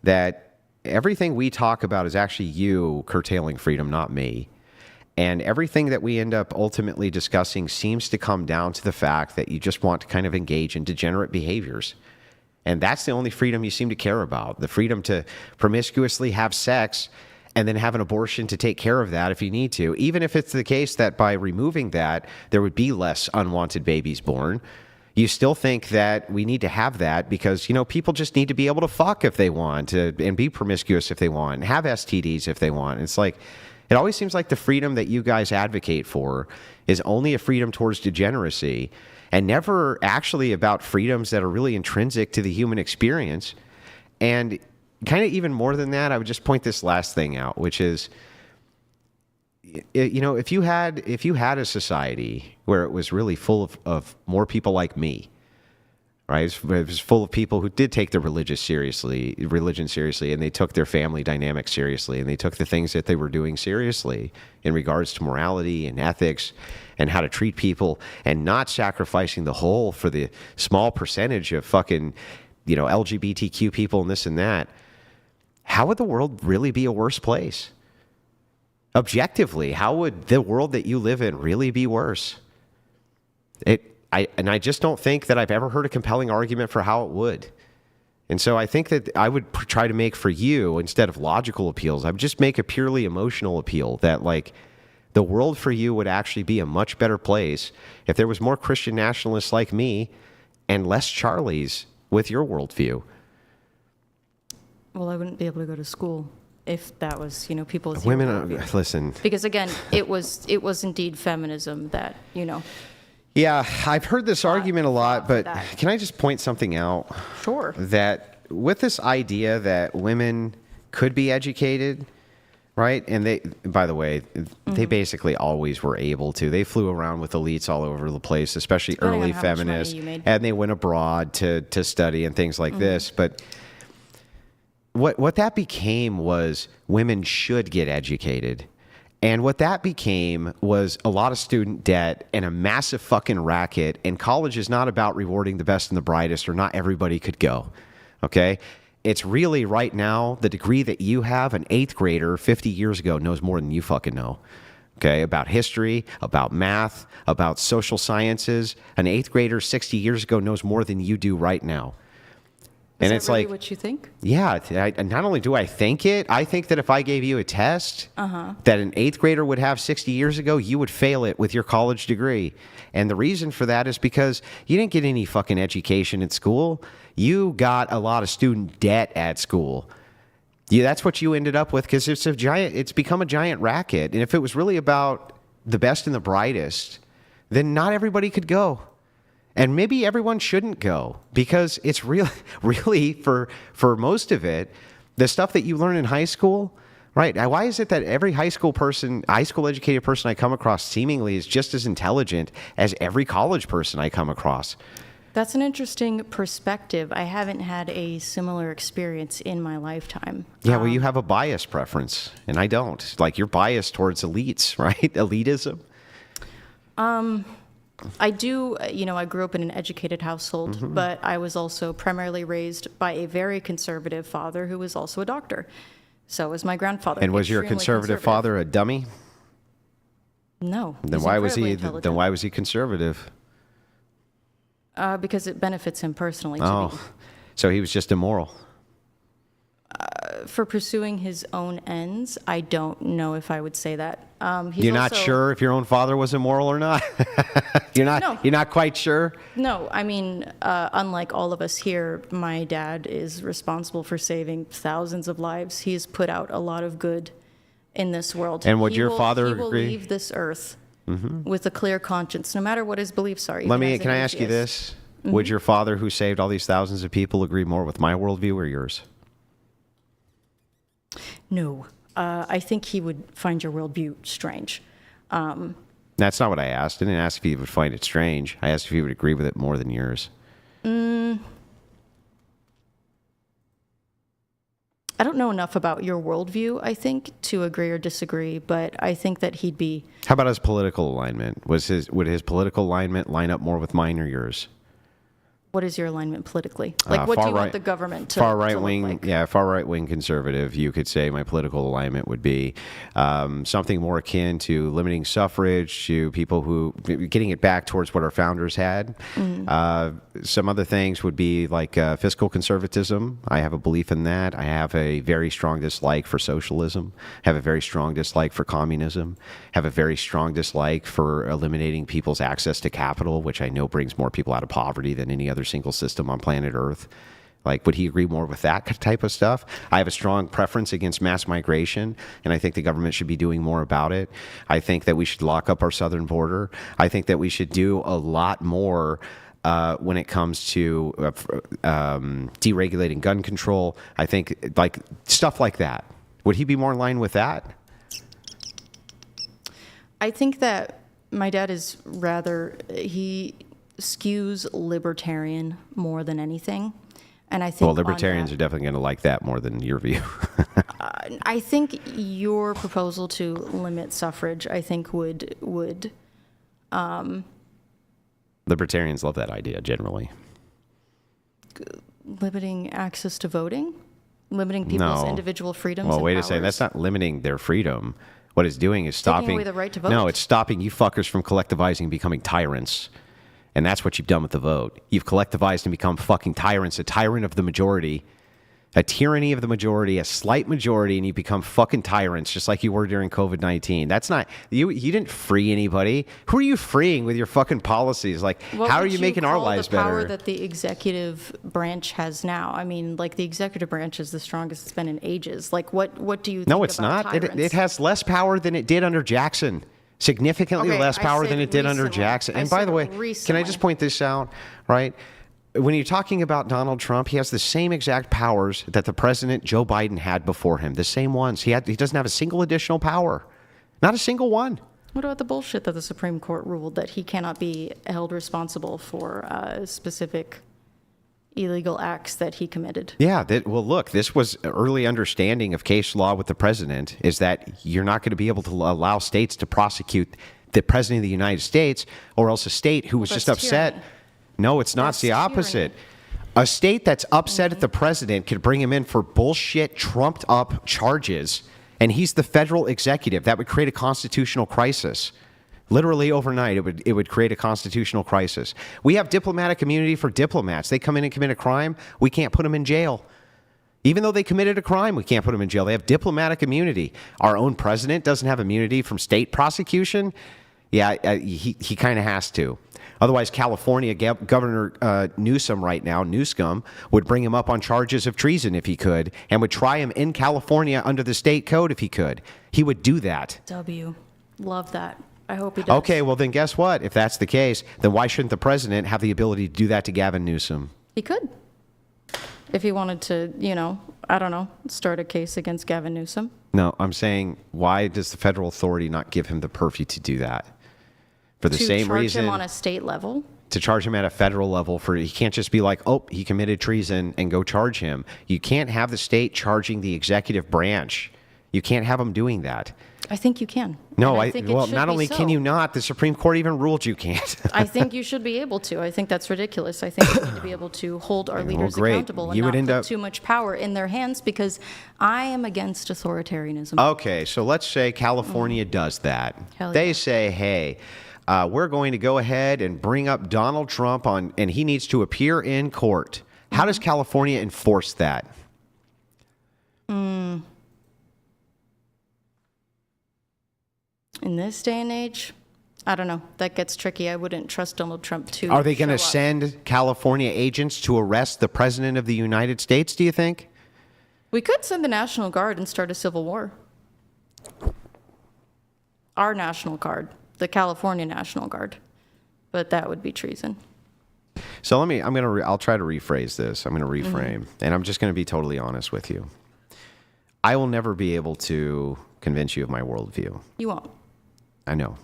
that everything we talk about is actually you curtailing freedom, not me. And everything that we end up ultimately discussing seems to come down to the fact that you just want to kind of engage in degenerate behaviors. And that's the only freedom you seem to care about. The freedom to promiscuously have sex and then have an abortion to take care of that if you need to. Even if it's the case that by removing that, there would be less unwanted babies born. You still think that we need to have that because, you know, people just need to be able to fuck if they want and be promiscuous if they want and have STDs if they want. It's like, it always seems like the freedom that you guys advocate for is only a freedom towards degeneracy and never actually about freedoms that are really intrinsic to the human experience. And kind of even more than that, I would just point this last thing out, which is, you know, if you had a society where it was really full of more people like me, right? It was full of people who did take their religion seriously, and they took their family dynamic seriously, and they took the things that they were doing seriously in regards to morality and ethics and how to treat people and not sacrificing the whole for the small percentage of fucking, you know, LGBTQ people and this and that. How would the world really be a worse place? objectively, how would the world that you live in really be worse? I just don't think that I've ever heard a compelling argument for how it would. And so I think that I would try to make for you, instead of logical appeals, I would just make a purely emotional appeal that, like, the world for you would actually be a much better place if there was more Christian nationalists like me and less Charlies with your worldview. Well, I wouldn't be able to go to school if that was, people's Women, worldview. listen. Because again, it was indeed feminism that, Yeah, I've heard this argument a lot, but that. can I just point something out? Sure. That with this idea that women could be educated, right? And they, by the way, they basically always were able to. They flew around with elites all over the place, especially Depending early on how much money feminists, you made. and they went abroad to study and things like this. But what that became was women should get educated. And what that became was a lot of student debt and a massive fucking racket. And college is not about rewarding the best and the brightest, or not everybody could go. Okay? It's really right now, the degree that you have, an 8th grader 50 years ago knows more than you fucking know. Okay? About history, about math, about social sciences. An 8th grader 60 years ago knows more than you do right now. Is And that it's really like, what you think? yeah, not only do I think it, I think that if I gave you a test that an 8th grader would have 60 years ago, you would fail it with your college degree. And the reason for that is because you didn't get any fucking education at school. You got a lot of student debt at school. Yeah, that's what you ended up with, because it's become a giant racket. And if it was really about the best and the brightest, then not everybody could go. And maybe everyone shouldn't go, because it's really for most of it, the stuff that you learn in high school, right? Now, why is it that every high school educated person I come across seemingly is just as intelligent as every college person I come across? That's an interesting perspective. I haven't had a similar experience in my lifetime. Yeah, well, you have a bias preference, and I don't. Like, you're biased towards elites, right? Elitism. I do, I grew up in an educated household, but I was also primarily raised by a very conservative father who was also a doctor. So was my grandfather. And was your Extremely conservative father a dummy? No. Then he's why was he? incredibly Then why was he conservative? intelligent. Because it benefits him personally to be. So he was just immoral. For pursuing his own ends, I don't know if I would say that. You're not also- sure if your own father was immoral or not? You're not. No. You're not quite sure. No, I mean, unlike all of us here, my dad is responsible for saving thousands of lives. He's put out a lot of good in this world. And would your father He will agree? leave this earth with a clear conscience, no matter what his beliefs are. Let even me. as Can an I ask you atheist. this? Would your father, who saved all these thousands of people, agree more with my worldview or yours? No. I think he would find your worldview strange. That's not what I asked. I didn't ask if he would find it strange. I asked if he would agree with it more than yours. I don't know enough about your worldview, I think, to agree or disagree, but I think that he'd be... How about his political alignment? Would his political alignment line up more with mine or yours? What is your alignment politically? Like, what do far you right- want the government to far right to look wing, like? yeah, far right wing conservative. You could say my political alignment would be something more akin to limiting suffrage, to people who getting it back towards what our founders had. Some other things would be like fiscal conservatism. I have a belief in that. I have a very strong dislike for socialism. Have a very strong dislike for communism. Have a very strong dislike for eliminating people's access to capital, which I know brings more people out of poverty than any other single system on planet Earth. Like, would he agree more with that type of stuff? I have a strong preference against mass migration, and I think the government should be doing more about it. I think that we should lock up our southern border. I think that we should do a lot more when it comes to deregulating gun control. I think, like, stuff like that. Would he be more in line with that? I think that my dad is he skews libertarian more than anything. And I think Well, libertarians are definitely going to like that more than your view. I think your proposal to limit suffrage, I think would Libertarians love that idea generally. limiting access to voting, limiting people's No. individual freedoms. Well, and wait a second. powers. That's not limiting their freedom. What it's doing is stopping. away the right to vote? No, it's stopping you fuckers from collectivizing and becoming tyrants. And that's what you've done with the vote. You've collectivized and become fucking tyrants, a tyrant of the majority, a tyranny of the majority, a slight majority, and you become fucking tyrants, just like you were during COVID-19. That's not, you didn't free anybody. Who are you freeing with your fucking policies? Like, What how are would you making our call lives the power better? that the executive branch has now? I mean, like, the executive branch is the strongest it's been in ages. Like, what do you think No, it's about not. It tyrants? has less power than it did under Jackson. Significantly Okay, less I power said than it did under recently. Jackson. I And by said the way, can I recently. just point this out, right? When you're talking about Donald Trump, he has the same exact powers that the president Joe Biden had before him. The same ones. He doesn't have a single additional power. Not a single one. What about the bullshit that the Supreme Court ruled that he cannot be held responsible for specific illegal acts that he committed? Yeah, well, look, this was early understanding of case law with the president, is that you're not going to be able to allow states to prosecute the president of the United States, or else a state who was just that's upset. tyranny. No, it's not. That's It's the opposite. tyranny. A state that's upset at the president could bring him in for bullshit, trumped up charges, and he's the federal executive. That would create a constitutional crisis. Literally overnight, it would create a constitutional crisis. We have diplomatic immunity for diplomats. They come in and commit a crime, we can't put them in jail. Even though they committed a crime, we can't put them in jail. They have diplomatic immunity. Our own president doesn't have immunity from state prosecution. Yeah, he kind of has to. Otherwise, California Governor Newsom right now, Newscom, would bring him up on charges of treason if he could, and would try him in California under the state code if he could. He would do that. W. Love that. I hope he does. Okay, well then guess what? If that's the case, then why shouldn't the president have the ability to do that to Gavin Newsom? He could. If he wanted to, I don't know, start a case against Gavin Newsom. No, I'm saying, why does the federal authority not give him the purview to do that? For the To same charge reason, him on a state level. to charge him at a federal level. He can't just be like, oh, he committed treason and go charge him. You can't have the state charging the executive branch. You can't have them doing that. I think you can. No, And I think it well, should not be only so. can you not, the Supreme Court even ruled you can't. I think you should be able to. I think that's ridiculous. I think we need to be able to hold our leaders great. accountable and You would not end put up- too much power in their hands, because I am against authoritarianism. Okay, so let's say California does that. Hell They yeah. say, hey, we're going to go ahead and bring up Donald Trump and he needs to appear in court. How does California enforce that? In this day and age, I don't know. That gets tricky. I wouldn't trust Donald Trump to. Are they going to show up. send California agents to arrest the president of the United States, do you think? We could send the National Guard and start a civil war. Our National Guard, the California National Guard. But that would be treason. So I'll try to rephrase this. I'm going to reframe, and I'm just going to be totally honest with you. I will never be able to convince you of my worldview. You won't. I know.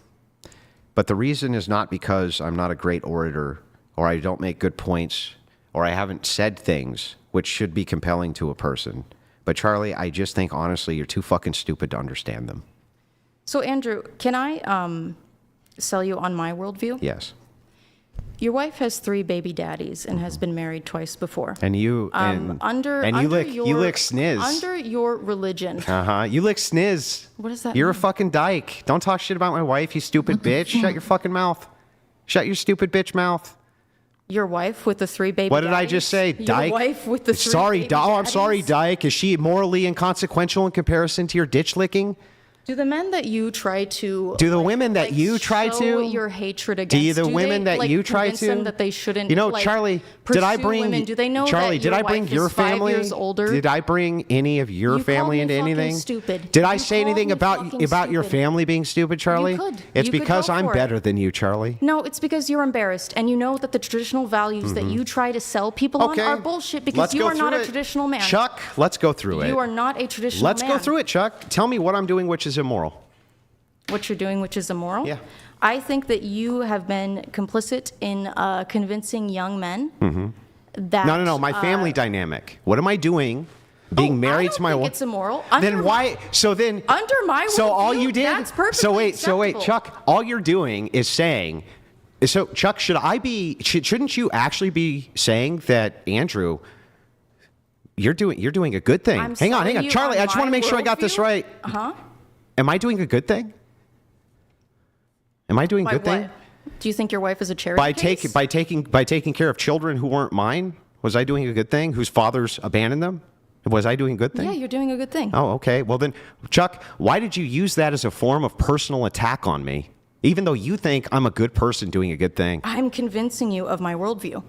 But the reason is not because I'm not a great orator, or I don't make good points, or I haven't said things which should be compelling to a person. But Charlie, I just think honestly you're too fucking stupid to understand them. So, Andrew, can I sell you on my worldview? Yes. Your wife has 3 baby daddies and has been married twice before. And you Under you lick your sniz. Under your religion. You lick sniz. What does that You're a mean? fucking dyke. Don't talk shit about my wife, you stupid bitch. Shut your fucking mouth. Shut your stupid bitch mouth. Your wife with the 3 baby What did I daddies? just say? Dyke? Your wife with the 3 Sorry, baby I'm sorry, daddies? dyke. Is she morally inconsequential in comparison to your ditch licking? Do the men that you try to Do the women that you try show to- your hatred against? Do you the women they, that you try convince to? them that they shouldn't? You know, like, Charlie, did I pursue bring women? Do they know Charlie? that Did your I bring wife your is 5 family? years older? Did I bring any of your You family called into me fucking anything? stupid. Did I You say called anything me about fucking your stupid. family being stupid, Charlie? could. It's You could because go I'm for it. better than you, Charlie. No, it's because you're embarrassed, and you know that the traditional values that you try to sell people Okay. on are bullshit, because Let's you go are not through a it. traditional man. Chuck, let's go through it. You are not a traditional Let's man. go through it, Chuck. Tell me what I'm doing which is immoral. What you're doing, which is immoral. Yeah. I think that you have been complicit in convincing young men that. No. My family dynamic. What am I doing? Being married to my I don't wife. think it's immoral. Then why? So then. Under my So all worldview, you did. that's perfectly So wait, acceptable. Chuck. All you're doing is saying. So Chuck, shouldn't you actually be saying that Andrew? You're doing a good thing. I'm Hang on, selling you Charlie. on I just want to my make sure I got this worldview? right. Uh-huh. am I doing a good thing? Am I doing a By good thing? what? Do you think your wife is a charity case? By taking care of children who weren't mine? Was I doing a good thing? Whose fathers abandoned them? Was I doing a good thing? Yeah, you're doing a good thing. Oh, okay. Well then, Chuck, why did you use that as a form of personal attack on me? Even though you think I'm a good person doing a good thing. I'm convincing you of my worldview.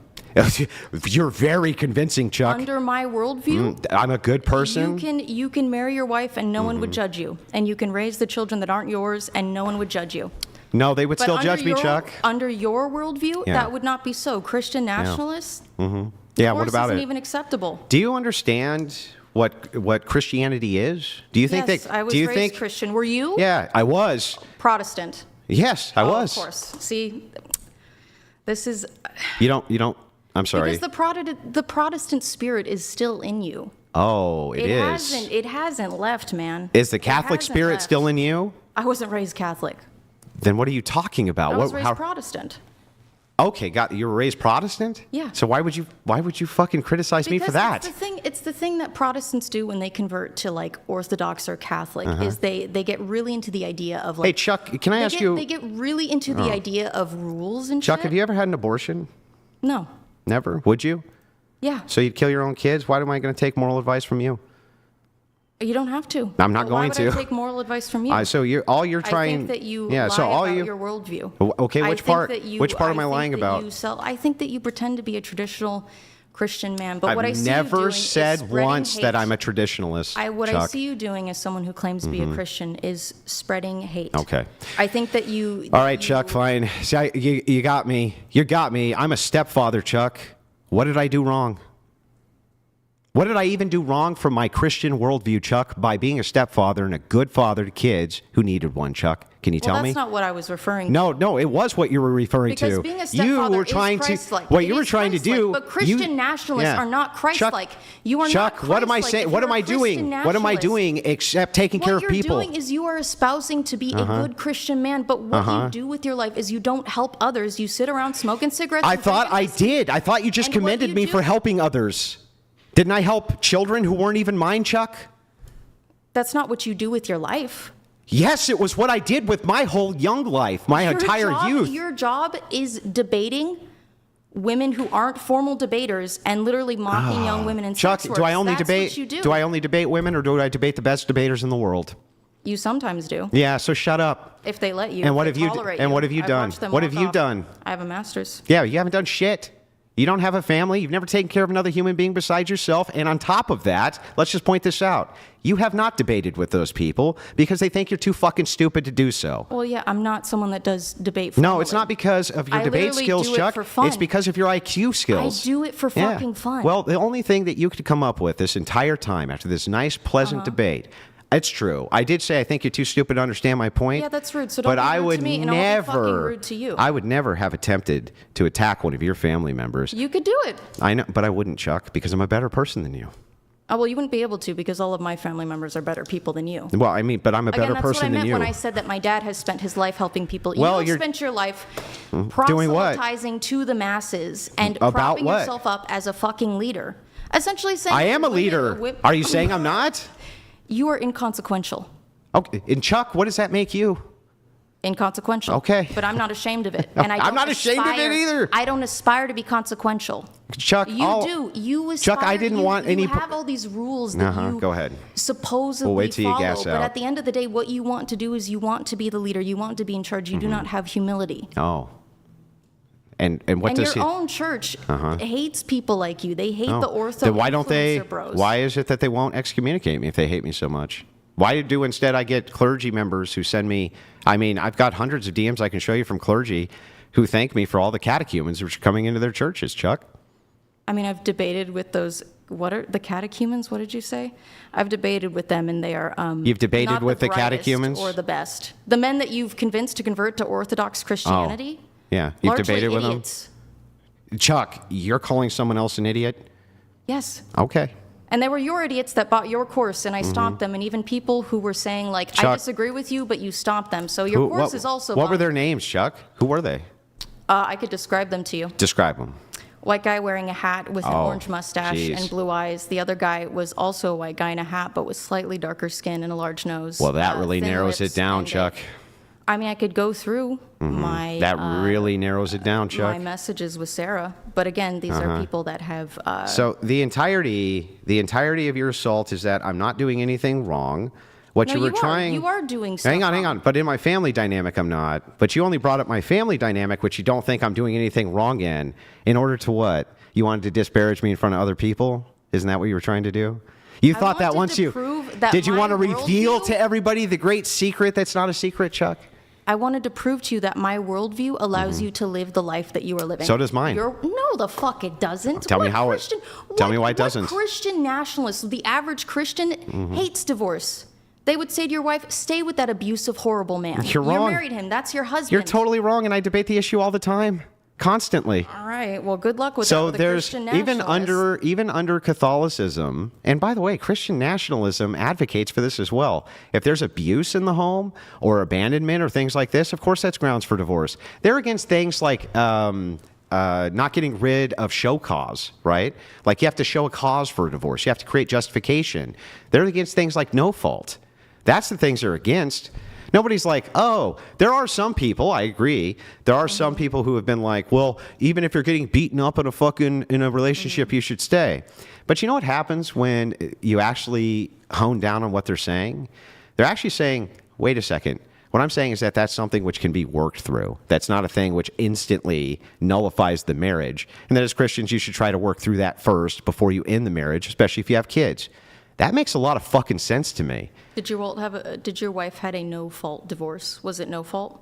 You're very convincing, Chuck. Under my worldview, I'm a good person. you can marry your wife and no one would judge you, and you can raise the children that aren't yours and no one would judge you. No, they would But still under judge me, your- Chuck. Under your worldview, Yeah. that would not be so. Christian nationalists, Yeah, what divorce about isn't it? even acceptable. Do you understand what Christianity is? Do you think Yes, that? I was do you raised think? Christian. Were you? Yeah, I was. Protestant. Yes, I Oh, was. Of course. See, this is You don't. I'm sorry. because the Protestant spirit is still in you. Oh, it is. It hasn't left, man. Is the It Catholic hasn't spirit left. still in you? I wasn't raised Catholic. Then what are you talking about? I was raised how- Protestant. Okay, you were raised Protestant? Yeah. So why would you fucking criticize me for Because that? It's the thing that Protestants do when they convert to like Orthodox or Catholic is they get really into the idea of like. Hey, Chuck, can I they ask get- you? They get really into the idea of rules and Chuck, shit. have you ever had an abortion? No. Never. Would you? Yeah. So you'd kill your own kids? Why am I going to take moral advice from you? You don't have to. I'm not But going why to. would I take moral advice from you? So you're trying. I think that you yeah. lie So all about you. your worldview. Okay, I which think part? that you- Which part am I think lying that about? I think that you pretend to be a traditional Christian man, but what I I've see you never doing is said spreading once hate. that I'm a traditionalist. What I Chuck. see you doing as someone who claims to be a Christian is spreading hate. Okay. I think that you. All right, Chuck, fine. See, you got me. You got me. I'm a stepfather, Chuck. What did I do wrong? What did I even do wrong from my Christian worldview, Chuck, by being a stepfather and a good father to kids who needed one, Chuck? Can you Well, tell me? that's not what I was referring to. No, it was what you were referring Because to. being a You stepfather were is trying to. Christ-like. What It you were is trying to do. Christ-like, but Christian nationalists are not Christ-like. Chuck, You are not Chuck, what am I Christ-like saying? if What you're am a I doing? Christian What am I nationalist. doing except taking care What of people? you're doing is you are espousing to be a good Christian man, but what you do with your life is you don't help others. You sit around smoking cigarettes. I and thought drinking I whiskey. did. I thought you just And what commended you me do- for helping others. Didn't I help children who weren't even mine, Chuck? That's not what you do with your life. Yes, it was what I did with my whole young life, my entire youth. Your job is debating women who aren't formal debaters and literally mocking young women in Chuck, sex work. do I only That's debate? What you do. Do I only debate women, or do I debate the best debaters in the world? You sometimes do. Yeah, so shut up. If they let you. And if what they have you- tolerate and what have you I've done? watched them What walk have you off. done? I have a master's. Yeah, you haven't done shit. You don't have a family. You've never taken care of another human being besides yourself. And on top of that, let's just point this out. You have not debated with those people because they think you're too fucking stupid to do so. Well, yeah, I'm not someone that does debate. No, it's formally. not because of your I debate literally skills, do it Chuck. for fun. It's because of your IQ skills. I do it for Yeah. fucking fun. Well, the only thing that you could come up with this entire time after this nice, pleasant debate, it's true. I did say I think you're too stupid to understand my point. Yeah, that's rude, so don't but be I rude would to me, and I won't be fucking never, rude to you. I would never have attempted to attack one of your family members. You could do it. I know, but I wouldn't, Chuck, because I'm a better person than you. Oh, well, you wouldn't be able to because all of my family members are better people than you. Well, I mean, but I'm a better Again, that's what I person meant than you. when I said that my dad has spent his life helping people. Well, you you're- have spent your life Doing what? proselytizing to the masses and About propping what? yourself up as a fucking leader. Essentially saying I am a women- leader. Are you saying I'm not? You are inconsequential. Okay, and Chuck, what does that make you? Inconsequential. Okay. But I'm not ashamed of it. And I I'm don't not ashamed of it aspire- either. I don't aspire to be consequential. Chuck, You do. You aspire. Chuck, I didn't you, want any. You have all these rules that you Go ahead. supposedly We'll wait till you follow, gas but out. at the end of the day, what you want to do is you want to be the leader. You want to be in charge. You do not have humility. Oh. And what And does your he? own church hates people like you. They hate Oh. the ortho Then why don't they? influencer bros. Why is it that they won't excommunicate me if they hate me so much? Why do instead I get clergy members who send me? I mean, I've got hundreds of DMs I can show you from clergy who thank me for all the catechumens which are coming into their churches. Chuck. I mean, I've debated with those. What are the catechumens? What did you say? I've debated with them, and they are. You've debated not with the brightest catechumens? or the best. The men that you've convinced to convert to Orthodox Christianity. Yeah, you've largely debated with idiots. them. Chuck, you're calling someone else an idiot? Yes. Okay. And they were your idiots that bought your course, and I stopped them. And even people who were saying, like, I Chuck. disagree with you, but you stopped them. So your course is also. What were bought. their names, Chuck? Who were they? I could describe them to you. Describe them. White guy wearing a hat with an Oh, orange mustache jeez. and blue eyes. The other guy was also a white guy in a hat, but with slightly darker skin and a large nose. Well, that really thin narrows lips it down, and Chuck. I mean, I could go through my That really narrows it down, Chuck. my messages with Sarah, but again, these are people that have. So the entirety of your assault is that I'm not doing anything wrong. What No, you were you are. trying. You are doing stuff Hang on. wrong. But in my family dynamic, I'm not. But you only brought up my family dynamic, which you don't think I'm doing anything wrong in order to what? You wanted to disparage me in front of other people? Isn't that what you were trying to do? You thought that wanted once to you prove that did you my want to reveal worldview- to everybody the great secret that's not a secret, Chuck? I wanted to prove to you that my worldview allows you to live the life that you are living. So does mine. No, the fuck it doesn't. Tell me What how it- Christian, tell me what- why it doesn't. What Christian nationalist, the average Christian, hates divorce. They would say to your wife, stay with that abusive, horrible man. You're wrong. You married him. That's your husband. You're totally wrong, and I debate the issue all the time, constantly. All right. Well, good luck with that So with a there's Christian even nationalist. under Catholicism, and by the way, Christian nationalism advocates for this as well. If there's abuse in the home or abandonment or things like this, of course that's grounds for divorce. They're against things like not getting rid of show cause, right? Like you have to show a cause for a divorce. You have to create justification. They're against things like no fault. That's the things they're against. Nobody's like, oh, there are some people, I agree. There are some people who have been like, well, even if you're getting beaten up in a relationship, you should stay. But you know what happens when you actually hone down on what they're saying? They're actually saying, wait a second. What I'm saying is that that's something which can be worked through. That's not a thing which instantly nullifies the marriage. And that as Christians, you should try to work through that first before you end the marriage, especially if you have kids. That makes a lot of fucking sense to me. Did your wife had a no fault divorce? Was it no fault?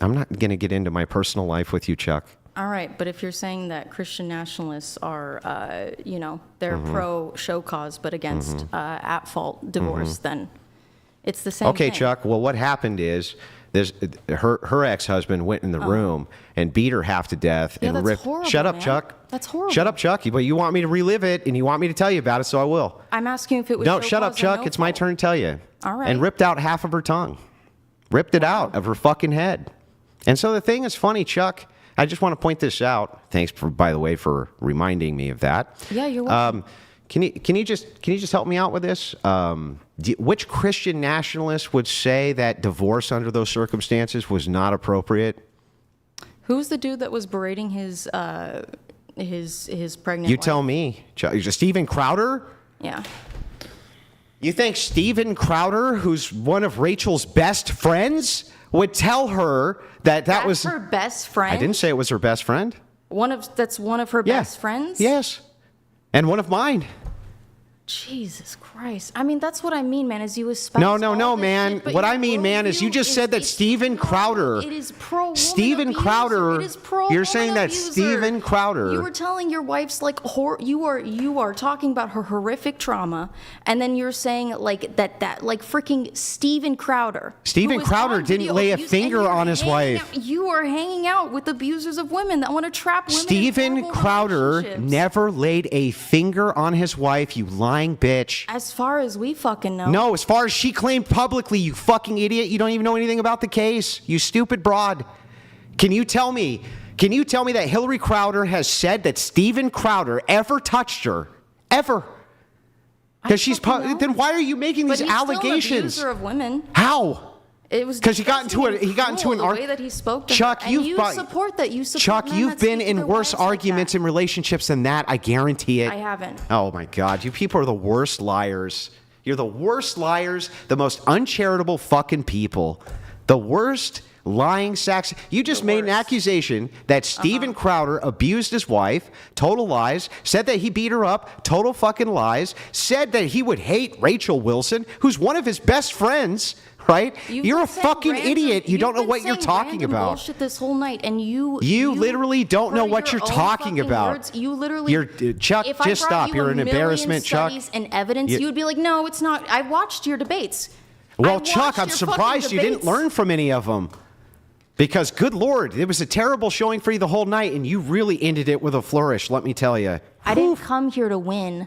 I'm not going to get into my personal life with you, Chuck. All right, but if you're saying that Christian nationalists are, they're pro show cause but against at fault divorce, then it's the same Okay, thing. Chuck. Well, what happened is her ex-husband went in the room and beat her half to death Yeah, and that's ripped. horrible, Shut up, man. Chuck. That's horrible. Shut up, Chuck. But you want me to relive it and you want me to tell you about it, so I will. I'm asking if it was No, show shut up, cause or Chuck. no It's my fault. turn to tell you. All right. And ripped out half of her tongue. Ripped it out of her fucking head. And so the thing is funny, Chuck. I just want to point this out. Thanks, by the way, for reminding me of that. Yeah, you're welcome. Can you just help me out with this? Which Christian nationalist would say that divorce under those circumstances was not appropriate? Who's the dude that was berating his pregnant You wife? tell me. Steven Crowder? Yeah. You think Steven Crowder, who's one of Rachel's best friends, would tell her that That's was her best friend. I didn't say it was her best friend. That's one of her Yeah. best friends. Yes. And one of mine. Jesus Christ. I mean, that's what I mean, man, is you espouse No, all this man. shit, but What your I mean, man, is you worldview just said that is- Steven no, Crowder. It is pro-woman Steven abuser. Crowder. It is pro You're saying that Steven Crowder. You were telling your wife's like you are talking about her horrific trauma, and then you're saying like that like freaking Steven Crowder. Steven who was Crowder on didn't video lay a abuse- finger and you're on his hanging wife. out- you are hanging out with abusers of women that want to trap women. in Steven horrible Crowder relationships. never laid a finger on his wife, you lying bitch. As far as we fucking know. No, as far as she claimed publicly, you fucking idiot. You don't even know anything about the case. You stupid broad. Can you tell me that Hillary Crowder has said that Steven Crowder ever touched her? Ever? Because she's fucking know. then why are you making But these he's still an allegations? abuser of women. How? It was 'Cause he got into disgusting an and cruel, the way that he spoke to Chuck, her. you've And you brought- support that. You support Chuck, men you've that been speak to in their worse wives like arguments that. in relationships than that. I guarantee it. I haven't. Oh my God, you people are the worst liars. You're the worst liars, the most uncharitable fucking people. The worst lying sacks. You just made an accusation that Steven Crowder abused his wife. Total lies. Said that he beat her up. Total fucking lies. Said that he would hate Rachel Wilson, who's one of his best friends. Right? You're a fucking idiot. You don't know what you're talking about. Bullshit this whole night, and you literally don't know for what your you're own talking fucking about. words, you literally. Chuck, if I just brought stop. you You're a an million embarrassment, Chuck. studies and evidence, You- you'd be like, no, it's not. I watched your debates. I Well, watched Chuck, I'm your surprised fucking you didn't debates. learn from any of them. Because, good Lord, it was a terrible showing for you the whole night, and you really ended it with a flourish, let me tell you. I didn't come here to win.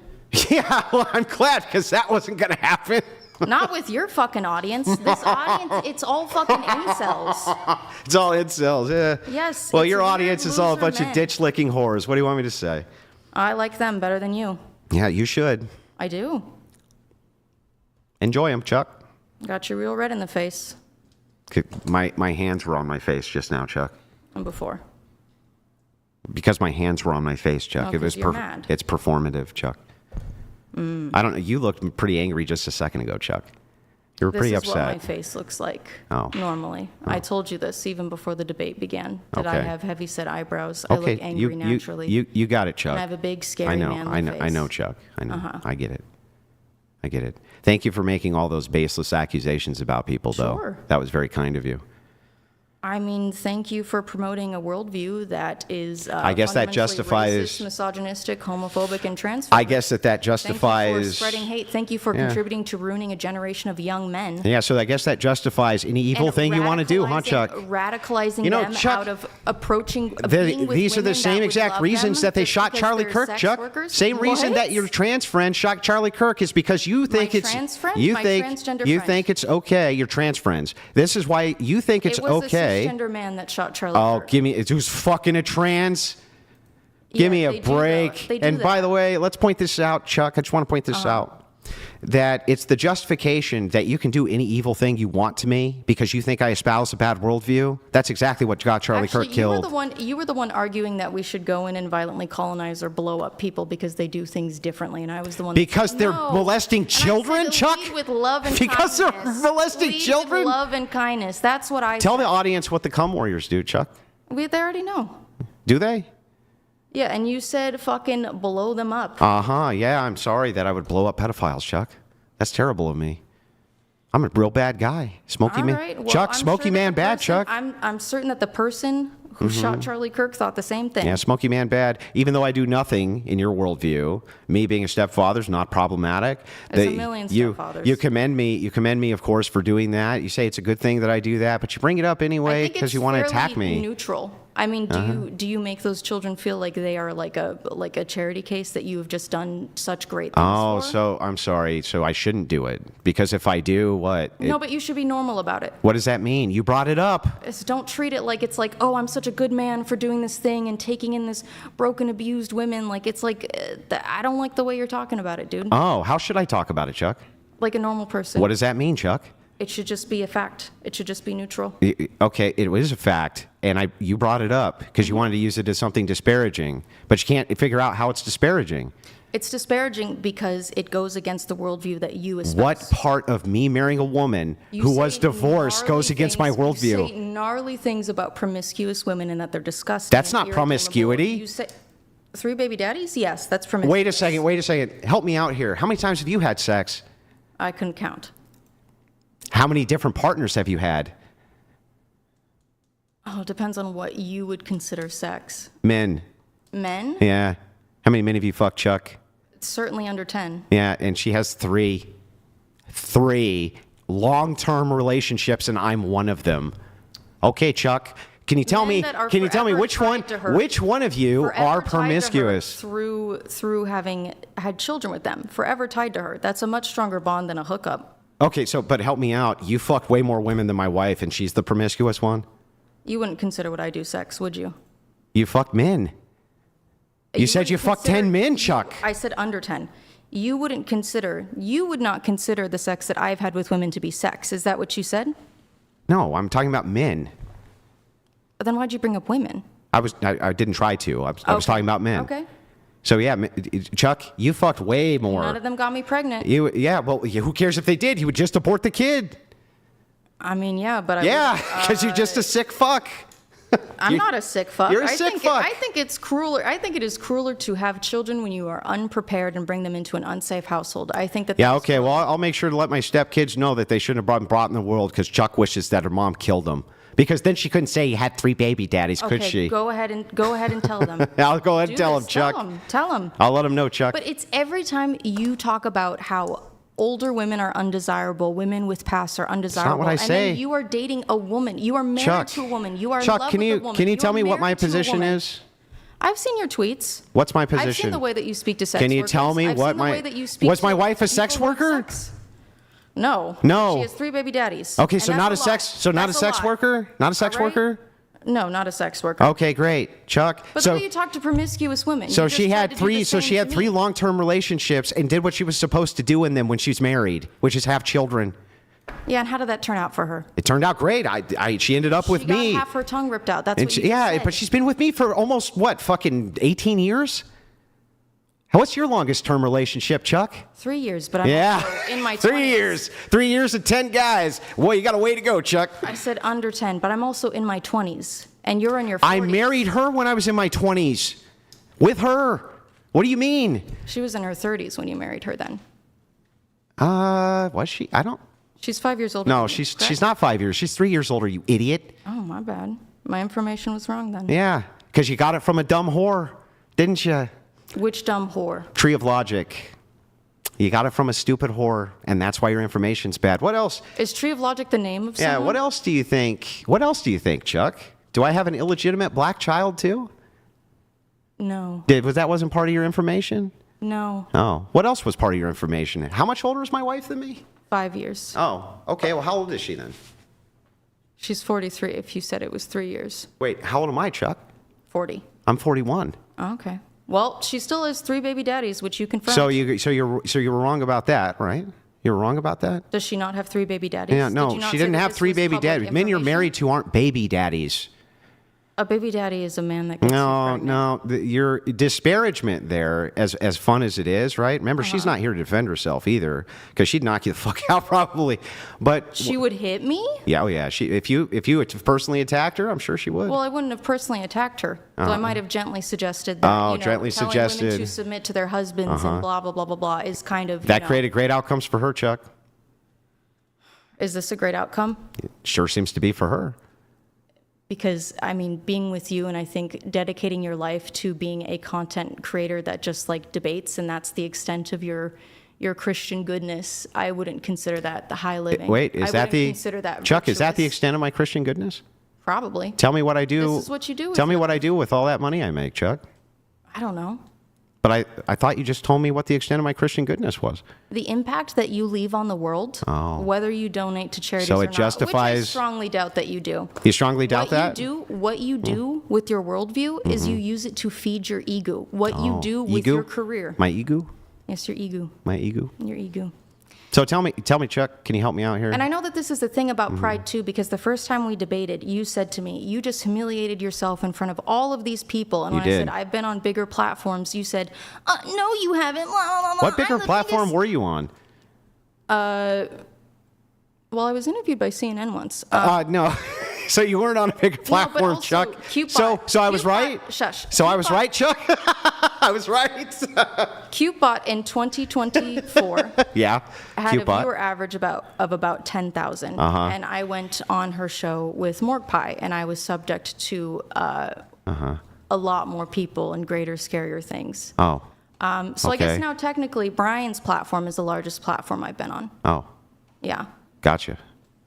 Yeah, well, I'm glad, because that wasn't going to happen. Not with your fucking audience. This audience, it's all fucking incels. It's all incels, yeah. Yes, Well, it's your weird audience is all a loser bunch of men. ditch-licking whores. What do you want me to say? I like them better than you. Yeah, you should. I do. Enjoy them, Chuck. Got you real red in the face. My hands were on my face just now, Chuck. And before. Because my hands were on my face, Chuck. Oh, 'cause you're mad. It's performative, Chuck. I don't know. You looked pretty angry just a second ago, Chuck. You were pretty This is upset. what my face looks like Oh. normally. I told you this even before the debate began. That I Okay. have heavy-set eyebrows. I look angry naturally. You got it, Chuck. And I have a big, scary I know, manly I know, face. I know, Chuck. I know. I get it. I get it. Thank you for making all those baseless accusations about people, though. Sure. That was very kind of you. I mean, thank you for promoting a worldview that is I guess that fundamentally justifies- racist, misogynistic, homophobic, and transphobic. I guess that Thank you justifies. for spreading hate. Thank you for contributing to ruining a generation of young men. Yeah, so I guess that justifies any evil and thing you want to do, huh, radicalizing- Chuck? Radicalizing You know, them Chuck, out of approaching. being with These are the women same that would exact love reasons them that they just shot because Charlie they're Kirk, sex Chuck. workers? Same reason that What? your trans friend shot Charlie Kirk is because you think it's trans friend? you My think transgender you friend. think it's okay. Your trans friends. This is why you think it's It was okay. a cisgender man that shot Charlie Oh, Kirk. give me who's fucking a trans. Yeah, Give me a they do break. that. They do And by that. the way, let's point this out, Chuck. I just want to point this out. That it's the justification that you can do any evil thing you want to me because you think I espouse a bad worldview. That's exactly what got Charlie Actually, Kirk killed. You were the one arguing that we should go in and violently colonize or blow up people because they do things differently, and I was the one. Because that said, they're no. molesting And I said children, to Chuck? Lead with love and Because they're kindness. molesting Lead children? With love and kindness. That's what I Tell said. the audience what the cum warriors do, Chuck. They already know. Do they? Yeah, and you said fucking blow them up. Yeah, I'm sorry that I would blow up pedophiles, Chuck. That's terrible of me. I'm a real bad guy. Smoky All man. right, well, Chuck, I'm Smoky sure that man the bad, person- Chuck. I'm certain that the person who shot Charlie Kirk thought the same thing. Yeah, Smoky man bad. Even though I do nothing in your worldview, me being a stepfather is not problematic. There's a million stepfathers. You commend me. You commend me, of course, for doing that. You say it's a good thing that I do that, but you bring it up I anyway think because it's you want to attack fairly me. Neutral. I mean, do you make those children feel like they are like a charity case that you have just done such great things Oh, for? so I'm sorry. So I shouldn't do it because if I do, what? No, but you should be normal about it. What does that mean? You brought it up. Don't treat it like it's like, oh, I'm such a good man for doing this thing and taking in this broken, abused women. Like it's like, I don't like the way you're talking about it, dude. Oh, how should I talk about it, Chuck? Like a normal person. What does that mean, Chuck? It should just be a fact. It should just be neutral. Okay, it is a fact, and you brought it up because you wanted to use it as something disparaging, but you can't figure out how it's disparaging. It's disparaging because it goes against the worldview that you espouse. What part of me marrying a woman You who say was divorced gnarly goes against my things- You worldview? say gnarly things about promiscuous women and that they're disgusting. That's not and promiscuity. irredeemable. You say 3 baby daddies? Yes, that's promiscuous. Wait a second. Help me out here. How many times have you had sex? I couldn't count. How many different partners have you had? Oh, it depends on what you would consider sex. Men. Men? Yeah. How many men have you fucked, Chuck? Certainly under 10. Yeah, and she has three long-term relationships, and I'm one of them. Okay, Chuck. Can you tell Men me? that are Can you tell me forever which one? tied to her. Which one of you Forever are tied to her promiscuous? through having had children with them. Forever tied to her. That's a much stronger bond than a hookup. Okay, but help me out. You fucked way more women than my wife, and she's the promiscuous one. You wouldn't consider what I do sex, would you? You fucked men. You said wouldn't you fucked consider- 10 men, Chuck. I said under 10. You would not consider the sex that I've had with women to be sex. Is that what you said? No, I'm talking about men. Then why'd you bring up women? I didn't try to. I was Okay. talking about men. Okay. So yeah, Chuck, you fucked way more. None of them got me pregnant. Who cares if they did? He would just abort the kid. I mean, yeah, but Yeah, because you're just a sick fuck. I'm not a sick fuck. You're a sick fuck. I think it's crueler. I think it is crueler to have children when you are unprepared and bring them into an unsafe household. I think that. Yeah, that's okay. Well, I'll make sure to let my stepkids know that they shouldn't have been brought in the world because Chuck wishes that her mom killed them. Because then she couldn't say he had 3 baby daddies, could Okay, she? go ahead and tell them. I'll go ahead and Do tell this. them, Chuck. Tell them. I'll let them know, Chuck. But it's every time you talk about how older women are undesirable, women with pasts are undesirable. what I and say. then you are dating a woman. You are married Chuck, to a woman. You are in Chuck, love can with you a woman. can you tell are me what my married to a position woman. is? I've seen your tweets. What's my I've seen position? the way that you speak to sex Can you workers. tell me I've what seen the my- way that you speak was my to wife a sex people who have worker? sex. No. No. She has 3 baby daddies. Okay, And so that's not a lie. sex, so not a That's sex lie. worker, not a sex All right? worker. No, not a sex worker. Okay, great, Chuck. But so the way you talk to promiscuous women. so you she just tried had to do 3. the So same she had to 3 me. long-term relationships and did what she was supposed to do in them when she's married, which is have children. Yeah, and how did that turn out for her? It turned out great. She ended up with she got me. half her tongue ripped out. That's And what she- you just yeah, said. but she's been with me for almost what, fucking 18 years? What's your longest term relationship, Chuck? 3 years, but I'm Yeah, also in my 20s. 3 years. 3 years and 10 guys. Boy, you got a way to go, Chuck. I said under 10, but I'm also in my 20s, and you're in your 40s. I married her when I was in my 20s. With her. What do you mean? She was in her 30s when you married her then. Was she? I don't. She's 5 years older No, than you, she's correct? not 5 years. She's 3 years older, you idiot. Oh, my bad. My information was wrong then. Yeah, because you got it from a dumb whore, didn't you? Which dumb whore? Tree of Logic. You got it from a stupid whore, and that's why your information's bad. What else? Is Tree of Logic the name of Yeah, someone? what else do you think? What else do you think, Chuck? Do I have an illegitimate black child too? No. That wasn't part of your information? No. Oh, what else was part of your information? How much older is my wife than me? 5 years. Oh, okay. Well, how old is she then? She's 43 if you said it was 3 years. Wait, how old am I, Chuck? 40. I'm 41. Oh, okay. Well, she still has 3 baby daddies, which you confirmed. So you were wrong about that, right? You were wrong about that? Does she not have 3 baby daddies? Yeah, Did no, you not she say didn't that have this 3 was baby public daddies. Men you're information? married to aren't baby daddies. A baby daddy is a man that gets you No, pregnant. no, your disparagement there, as fun as it is, right? Remember, she's not here to defend herself either, because she'd knock you the fuck out probably. But She would hit me? yeah, oh yeah, if you had personally attacked her, I'm sure she would. Well, I wouldn't have personally attacked her. So I might have gently suggested that, Oh, you know, gently telling suggested. women to submit to their husbands and blah, blah, blah, blah, blah is kind of, that created great outcomes for her, Chuck. Is this a great outcome? Sure seems to be for her. Because, I mean, being with you and I think dedicating your life to being a content creator that just like debates and that's the extent of your Christian goodness, I wouldn't consider that the high living. Wait, I is that wouldn't the consider that Chuck? Is that the virtuous. extent of my Christian goodness? Probably. Tell me what I do. This is what you do with Tell me your what I do with all that money I make, Chuck. I don't know. But I thought you just told me what the extent of my Christian goodness was. The impact that you leave on the world, whether you donate to charities So or it not, which I justifies- strongly doubt that you do. You strongly doubt that? What you do with your worldview is you use it to feed your ego. What you do with Ego? your career. My ego? Yes, your ego. My ego? Your ego. So tell me, Chuck, can you help me out here? And I know that this is the thing about Mm-hmm. pride too, because the first time we debated, you said to me, you just humiliated yourself in front of all of these people. And You when I did. said, I've been on bigger platforms, you said, no, you haven't. Blah, blah, blah, What blah. bigger And the thing platform is- were you on? Well, I was interviewed by CNN once. No. So you weren't on a bigger platform, also Chuck. Cutebot- So I was Cutebot- right. Shush. So I was Cutebot- right, Chuck. I was right. CuteBot in 2024 Yeah. had Cute a bot. viewer average of about 10,000. And I went on her show with Morgue Pie, and I was subject to a lot more people and greater, scarier things. Oh. So I guess okay. now technically Brian's platform is the largest platform I've been on. Oh. Yeah. Gotcha.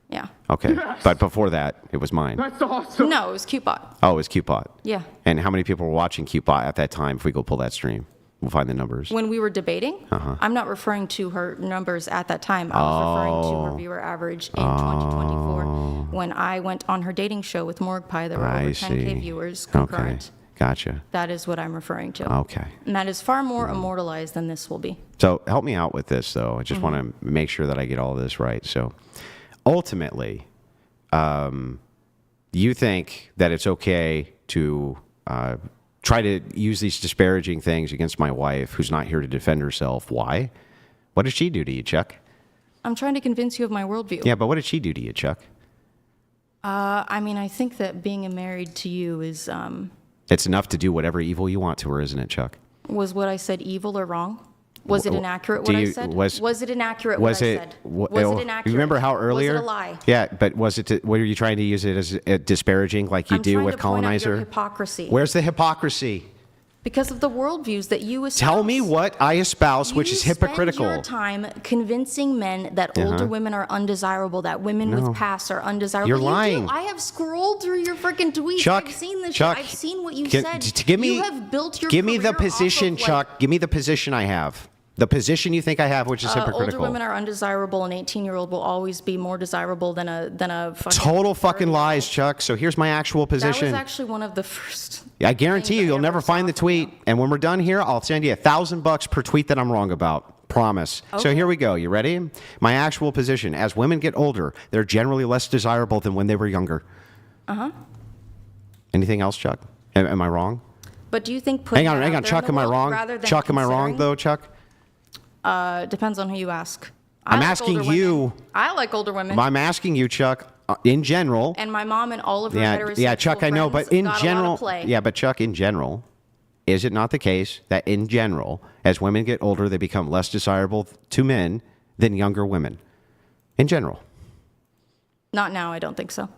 Yeah. Okay. But before that, it was mine. No, it was CuteBot. Oh, it was CuteBot. Yeah. And how many people were watching CuteBot at that time? If we go pull that stream, we'll find the numbers. When we were debating, I'm not referring to her numbers at that time. I was referring to her viewer average in 2024 when I went on her dating show with Morgue Pie. There were over 10K viewers concurrent. Okay. Gotcha. That is what I'm referring to. Okay. And that is far more immortalized than this will be. So help me out with this, though. I just want to make sure that I get all this right. So ultimately, you think that it's okay to try to use these disparaging things against my wife who's not here to defend herself. Why? What did she do to you, Chuck? I'm trying to convince you of my worldview. Yeah, but what did she do to you, Chuck? I mean, I think that being married to you is, It's enough to do whatever evil you want to her, isn't it, Chuck? was what I said evil or wrong? Was it inaccurate Do what I you- said? was- it inaccurate what I said? Was it inaccurate? You remember how earlier? Was it a lie? Yeah, but was it? Were you trying to use it as disparaging, like you I'm do trying with to point out your colonizer? hypocrisy. Where's the hypocrisy? Because of the worldviews that you espouse. Tell me what I espouse, which is hypocritical. You spend your time convincing men that older women are undesirable, that women with past are undesirable. You're You lying. do. I have scrolled through your freaking tweets. Chuck, I've seen this Chuck, shit. I've seen what you gi- said. to give me, you have built your give me the career off of, position, like, Chuck. Give me the position I have. The position you think I have, which is Older hypocritical. women are undesirable. An 18-year-old will always be more desirable than a fucking Total fucking 30-year-old. lies, Chuck. So here's my actual That position. was actually one of the first. I guarantee you, things I you'll ever never find the saw from you. tweet. And when we're done here, I'll send you $1,000 per tweet that I'm wrong about. Promise. So Okay. here we go. You ready? My actual position: as women get older, they're generally less desirable than when they were younger. Anything else, Chuck? Am I wrong? But do you think putting Hang that on, out there Chuck. in the Am I world wrong? rather than Chuck, am I wrong considering- though, Chuck? Depends on who you ask. I'm I like asking older you. women. I like older women. I'm asking you, Chuck. In general. And my mom and all of her Yeah, heterosexual yeah, Chuck. I know, friends but in got a lot general, of play. yeah, but Chuck, in general, is it not the case that in general, as women get older, they become less desirable to men than younger women? In general. Not now, I don't think so.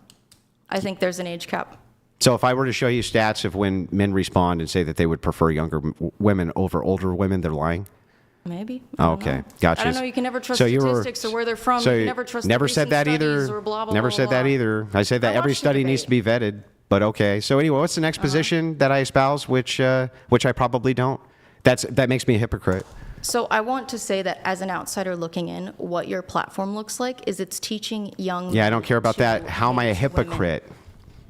I think there's an age cap. So if I were to show you stats of when men respond and say that they would prefer younger women over older women, they're lying? Maybe. Oh, okay, gotcha. I don't know. You can never trust So you were- statistics or where they're from. So you can never trust. never the said that recent either. studies or blah, blah, Never blah, said blah, that blah. either. I said that I every watched the study needs to be debate. vetted. But okay. So anyway, what's the next position that I espouse, which I probably don't? That makes me a hypocrite. So I want to say that as an outsider looking in, what your platform looks like is it's teaching young. Yeah, I men don't care about to that. How am I a hate women. hypocrite?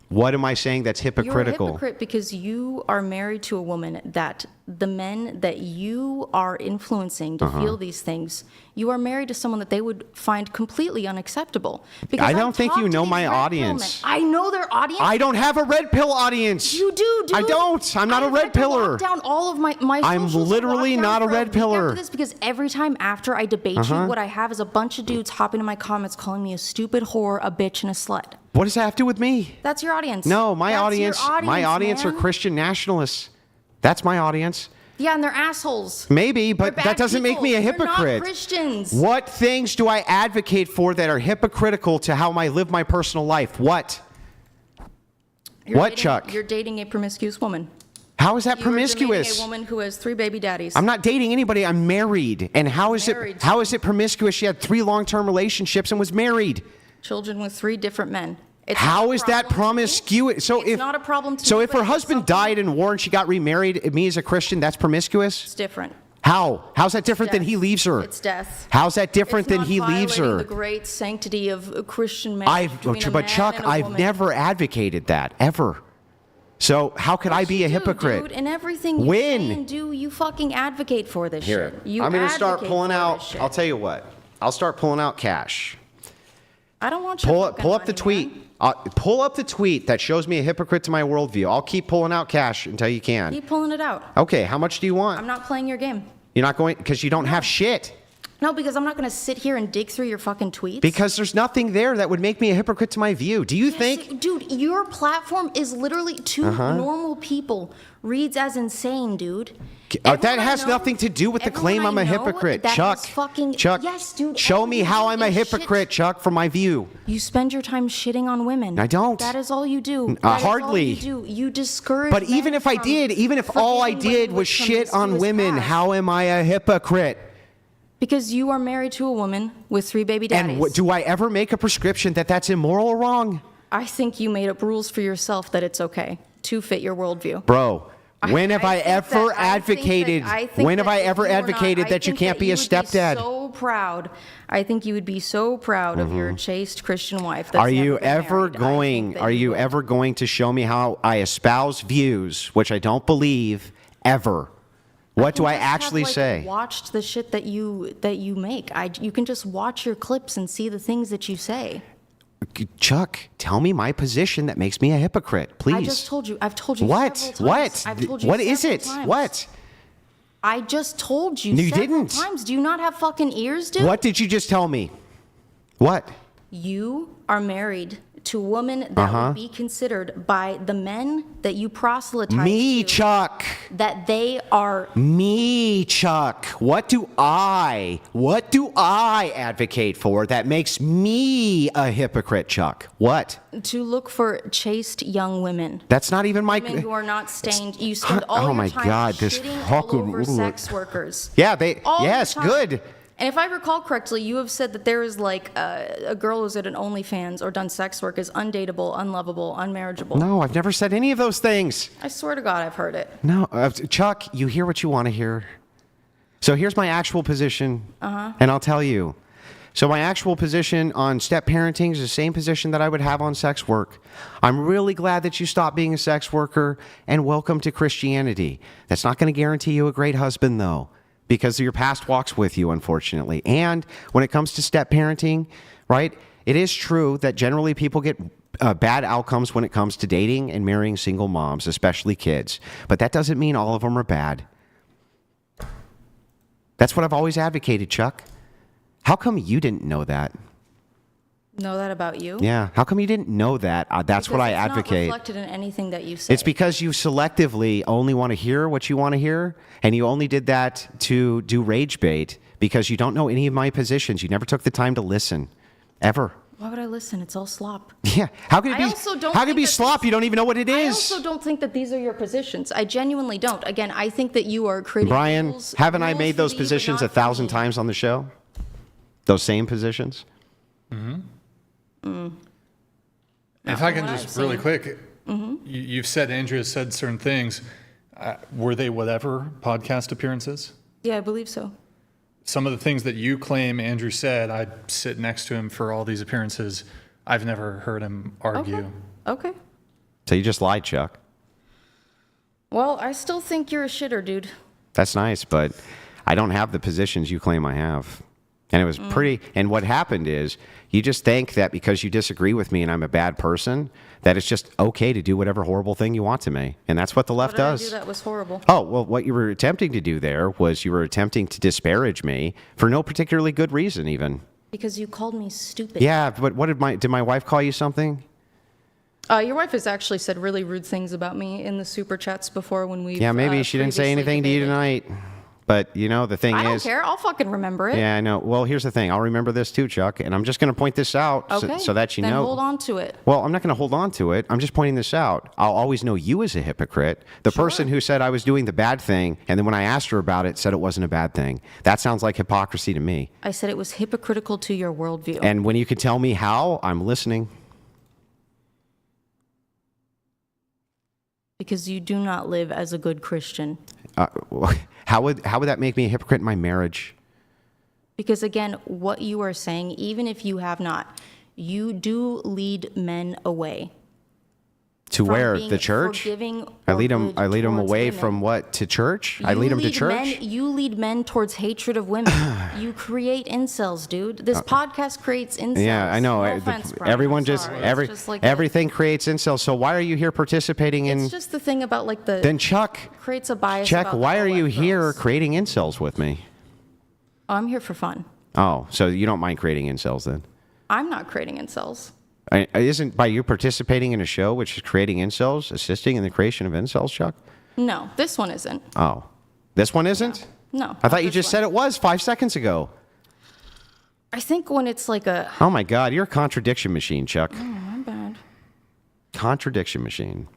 What am I saying that's hypocritical? You're a hypocrite because you are married to a woman that the men that you are influencing Uh-huh. to feel these things, you are married to someone that they would find completely unacceptable. Because I don't think talked you to know these my red pill audience. men. I know their audience. I don't have a red pill audience. You do, dude. I don't. I'm not a I've red had to pillar. lock down all of my I'm socials literally locked down not a for red week pillar. after this because every time after I debate Uh-huh. you, what I have is a bunch of dudes hopping in my comments calling me a stupid whore, a bitch, and a slut. What does that have to do with me? That's your audience. No, my That's your audience are man. Christian nationalists. That's my audience. Yeah, and they're assholes. Maybe, They're but bad that doesn't make people. me a They're hypocrite. not Christians. What things do I advocate for that are hypocritical to how I live my personal life? What? What, dating- Chuck? You're dating a promiscuous woman. How is that You are promiscuous? dating a woman who has 3 baby daddies. I'm not dating anybody. I'm married. And how is Married. it promiscuous? She had 3 long-term relationships and was married. Children with 3 different men. It's How not a is that problem to me. promiscuous? So It's if not a problem to So me, if but her it's husband something- died in war and she got remarried, me as a Christian, that's promiscuous? It's different. How? How's that different than Death. he leaves her? It's death. How's that different It's than not he leaves violating her? the great sanctity of a Christian marriage between a But man Chuck, and a I've woman. never advocated that ever. So how could I be a You do, hypocrite? Dude, and everything you When? say and do, you fucking advocate for this Here, shit. You I'm going to start advocate pulling for out. this shit. I'll tell you what. I'll start pulling out cash. I don't want your Pull fucking up the money, tweet. man. Pull up the tweet that shows me a hypocrite to my worldview. I'll keep pulling out cash until you can. Keep pulling it out. Okay, how much do you want? I'm not playing your game. You're not going because you don't have shit. No, because I'm not going to sit here and dig through your fucking tweets. Because there's nothing there that would make me a hypocrite to my view. Do you Yes, think? dude, your platform is literally to Uh-huh. normal people reads as insane, dude. Everyone That I has know- nothing to do with the everyone claim I'm I a know hypocrite. that Chuck, is fucking, Chuck, yes, dude. show me everyone how I'm a is hypocrite, shit. Chuck, from my view. You spend your time shitting on women. I don't. That is all you do. That is all hardly. you do. You discourage. But even men if I from did, even if all I forgiving did women was with shit on promiscuous women, past. how am I a hypocrite? Because you are married to a woman with 3 baby daddies. And do I ever make a prescription that that's immoral or wrong? I think you made up rules for yourself that it's okay to fit your worldview. Bro, when have I think ever that- I think that- advocated, I think when have that I if ever you were not- advocated I that you think can't be a you would be stepdad? So proud. I think you would be so proud of your chaste Christian wife. That's Are you never been ever married. I going, think that are you would. ever going to show me how I espouse views, which I don't believe, ever? What do I can just have, actually like, say? Watched the shit that you make. You can just watch your clips and see the things that you say. Chuck, tell me my position that makes me a hypocrite, please. I just told you. I've told you. What? several times. What? I've told you What is several it? times. What? I just told you. No, you several didn't. Times. Do you not have fucking ears, dude? What did you just tell me? What? You are married to a woman that would be considered by the men that you proselytize Me, to, Chuck. that they are Me, Chuck. What do I advocate for that makes me a hypocrite, Chuck? What? to look for chaste young women. That's not even my. Women who are not stained. You spend all Oh your my time God, this shitting all fucking over idiot. sex workers. Yeah, they. All the Yes, time. good. And if I recall correctly, you have said that there is like a girl who's at an OnlyFans or done sex work is undateable, unlovable, unmarriageable. No, I've never said any of those things. I swear to God, I've heard it. No, Chuck, you hear what you want to hear. So here's my actual position, and I'll tell you. So my actual position on step parenting is the same position that I would have on sex work. I'm really glad that you stopped being a sex worker, and welcome to Christianity. That's not going to guarantee you a great husband, though, because your past walks with you, unfortunately. And when it comes to step parenting, right, it is true that generally people get bad outcomes when it comes to dating and marrying single moms, especially kids. But that doesn't mean all of them are bad. That's what I've always advocated, Chuck. How come you didn't know that? Know that about you? Yeah. How come you didn't know that? That's what I Because it's advocate. not reflected in anything that you say. It's because you selectively only want to hear what you want to hear, and you only did that to do rage bait because you don't know any of my positions. You never took the time to listen, ever. Why would I listen? It's all slop. Yeah. How could it I be? also don't How could it think be that slop? You don't even know what it I is. also don't think that these are your positions. I genuinely don't. Again, I think that you are creating Brian, rules, haven't I rules made for those me, but positions not 1,000 for me. times on the show? Those same positions? If I can what just I've really seen. quick, you've said Andrea said certain things. Were they whatever podcast appearances? Yeah, I believe so. Some of the things that you claim Andrew said, I sit next to him for all these appearances. I've never heard him argue. Okay. So you just lied, Chuck. Well, I still think you're a shitter, dude. That's nice, but I don't have the positions you claim I have. And it was pretty. And what happened is you just think that because you disagree with me and I'm a bad person, that it's just okay to do whatever horrible thing you want to me. And that's what the left What did I do does. that was horrible? Oh, well, what you were attempting to do there was you were attempting to disparage me for no particularly good reason, even. Because you called me stupid. Yeah, but what did my wife call you something? Your wife has actually said really rude things about me in the super chats before when we. Yeah, maybe she didn't say anything to you tonight. But, you know, the thing I don't is. care. I'll fucking remember it. Yeah, I know. Well, here's the thing. I'll remember this too, Chuck. And I'm just going to point this out Okay. so that you then know. hold on to it. Well, I'm not going to hold on to it. I'm just pointing this out. I'll always know you as a hypocrite. The person who said I was doing the bad thing, and then when I asked her about it, said it wasn't a bad thing. That sounds like hypocrisy to me. I said it was hypocritical to your worldview. And when you can tell me how, I'm listening. Because you do not live as a good Christian. How would that make me a hypocrite in my marriage? Because again, what you are saying, even if you have not, you do lead men away. To from where? being The church? forgiving I or lead them. good I lead them towards away women. from what? To church? I You lead them to lead church. You lead men towards hatred of women. You create incels, dude. This podcast creates incels. Yeah, I know. No offense, Brian, Everyone I'm just sorry. every It's just like everything creates incels. So why are you here participating in? It's just the thing about like the Then Chuck, creates a bias. Chuck, about why the are you co-ed here girls. creating incels with me? Oh, I'm here for fun. Oh, so you don't mind creating incels then? I'm not creating incels. Isn't by you participating in a show which is creating incels, assisting in the creation of incels, Chuck? No, this one isn't. Oh, this one isn't? No. I thought you just said it was 5 seconds ago. I think when it's like a. Oh my God, you're a contradiction machine, Chuck. My bad. Contradiction machine.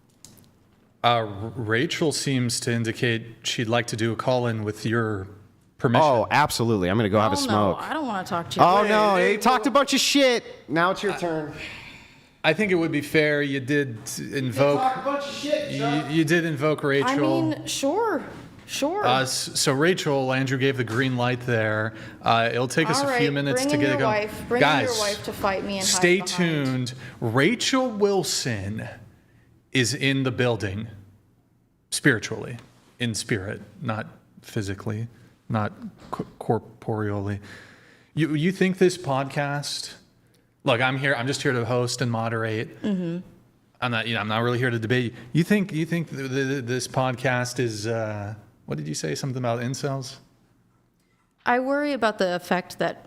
Rachel seems to indicate she'd like to do a call-in with your permission. Oh, absolutely. I'm going to go have a Oh, smoke. No, I don't want to talk to you. Oh no, he talked a bunch of shit. Now it's your turn. I think it would be fair. You did invoke. a bunch of shit. You did invoke Rachel. I mean, sure. So Rachel, Andrew gave the green light there. It'll take us All a few right, minutes bring to in get your it going. wife. Bring in Guys, your wife to fight me and hide stay behind. tuned. Rachel Wilson is in the building, spiritually, in spirit, not physically, not corporeally. You think this podcast? Look, I'm here. I'm just here to host and moderate. Mm-hmm. I'm not really here to debate. You think this podcast is? What did you say? Something about incels? I worry about the effect that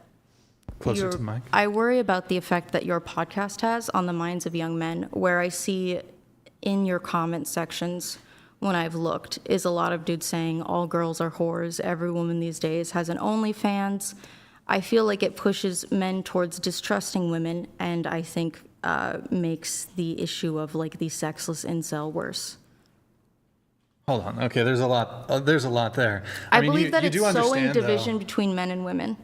Closer to the mic. I worry about the effect that your podcast has on the minds of young men, where I see in your comment sections when I've looked is a lot of dudes saying all girls are whores, every woman these days has an OnlyFans. I feel like it pushes men towards distrusting women, and I think makes the issue of like the sexless incel worse. Hold on. Okay, there's a lot. There's a lot there. I mean, believe you that do it's sowing understand, division though. between men and women.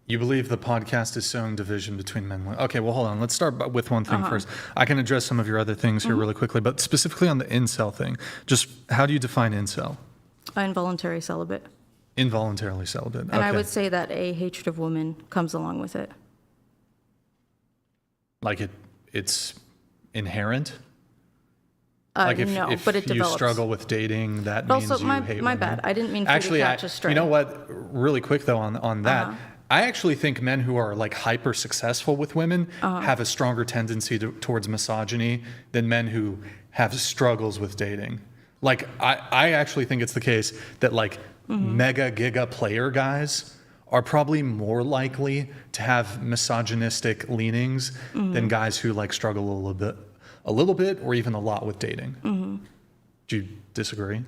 You believe the podcast is sowing division between men and women. Okay, well, hold on. Let's start with one Uh-huh. thing first. I can address some of your other things Mm-hmm. here really quickly, but specifically on the incel thing, just how do you define incel? Involuntary celibate. Involuntarily celibate. And I Okay. would say that a hatred of women comes along with it. Like it's inherent. Like no, if but it you develops. struggle with dating, that But means also, you hate my women. bad. I didn't mean for you to Actually, catch a stray. you know what? Really quick though on that, Uh-huh. I actually think men who are like hyper successful with women have a stronger tendency towards misogyny than men who have struggles with dating. Like I actually think it's the case that like mega giga player guys are probably more likely to have misogynistic leanings than guys who like struggle a little bit or even a lot with dating. Do you disagree?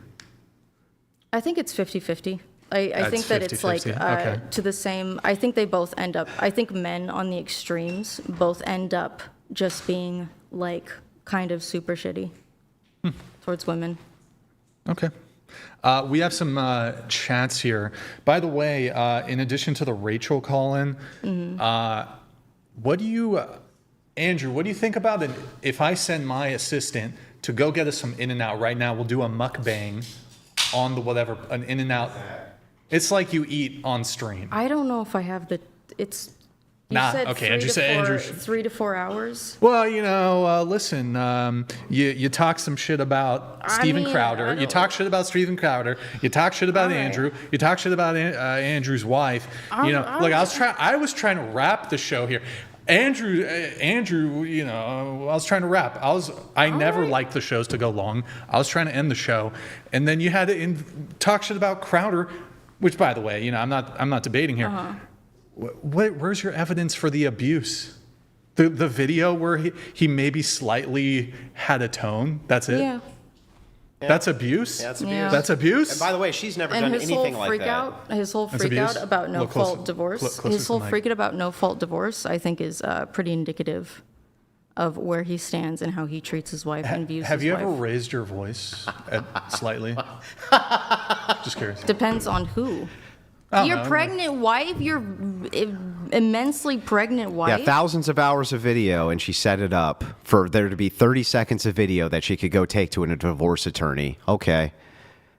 I think it's 50-50. I think that it's like 50-50, okay. to the same. I think they both end up. I think men on the extremes both end up just being like kind of super shitty towards women. Okay. We have some chats here. By the way, in addition to the Rachel call-in, what do you, Andrew, what do you think about it if I send my assistant to go get us some In-N-Out right now? We'll do a mukbang on the whatever, an In-N-Out. It's like you eat on stream. I don't know if I have the. It's. You Nah, said okay, 3 Andrew to said 4 Andrew 3 to 4 hours. Well, you know, listen, you talk some shit about Steven mean, Crowder. I You don't- talk shit about Steven Crowder. You talk shit about All right. Andrew. You talk shit about Andrew's wife. You know, look, I was trying to wrap the show here. Andrew, you know, I was trying to wrap. I never liked the shows to go long. I was trying to end the show, and then you had to talk shit about Crowder, which, by the way, you know, I'm not debating here. Where's your evidence for the abuse? The video where he maybe slightly had a tone. That's it. Yeah. That's abuse. Yeah, that's Yeah. abuse. That's abuse. And by the way, she's never And done his anything whole like freak that. out, his whole That's freak abuse? out about no Look closer- fault divorce, closer his to whole the mic. freak out about no fault divorce, I think is pretty indicative of where he stands and how he treats his wife and views Have his you wife. ever raised your voice slightly? Just curious. Depends on who. I don't Your know, pregnant wife, your immensely pregnant wife. Yeah, thousands of hours of video, and she set it up for there to be 30 seconds of video that she could go take to a divorce attorney. Okay.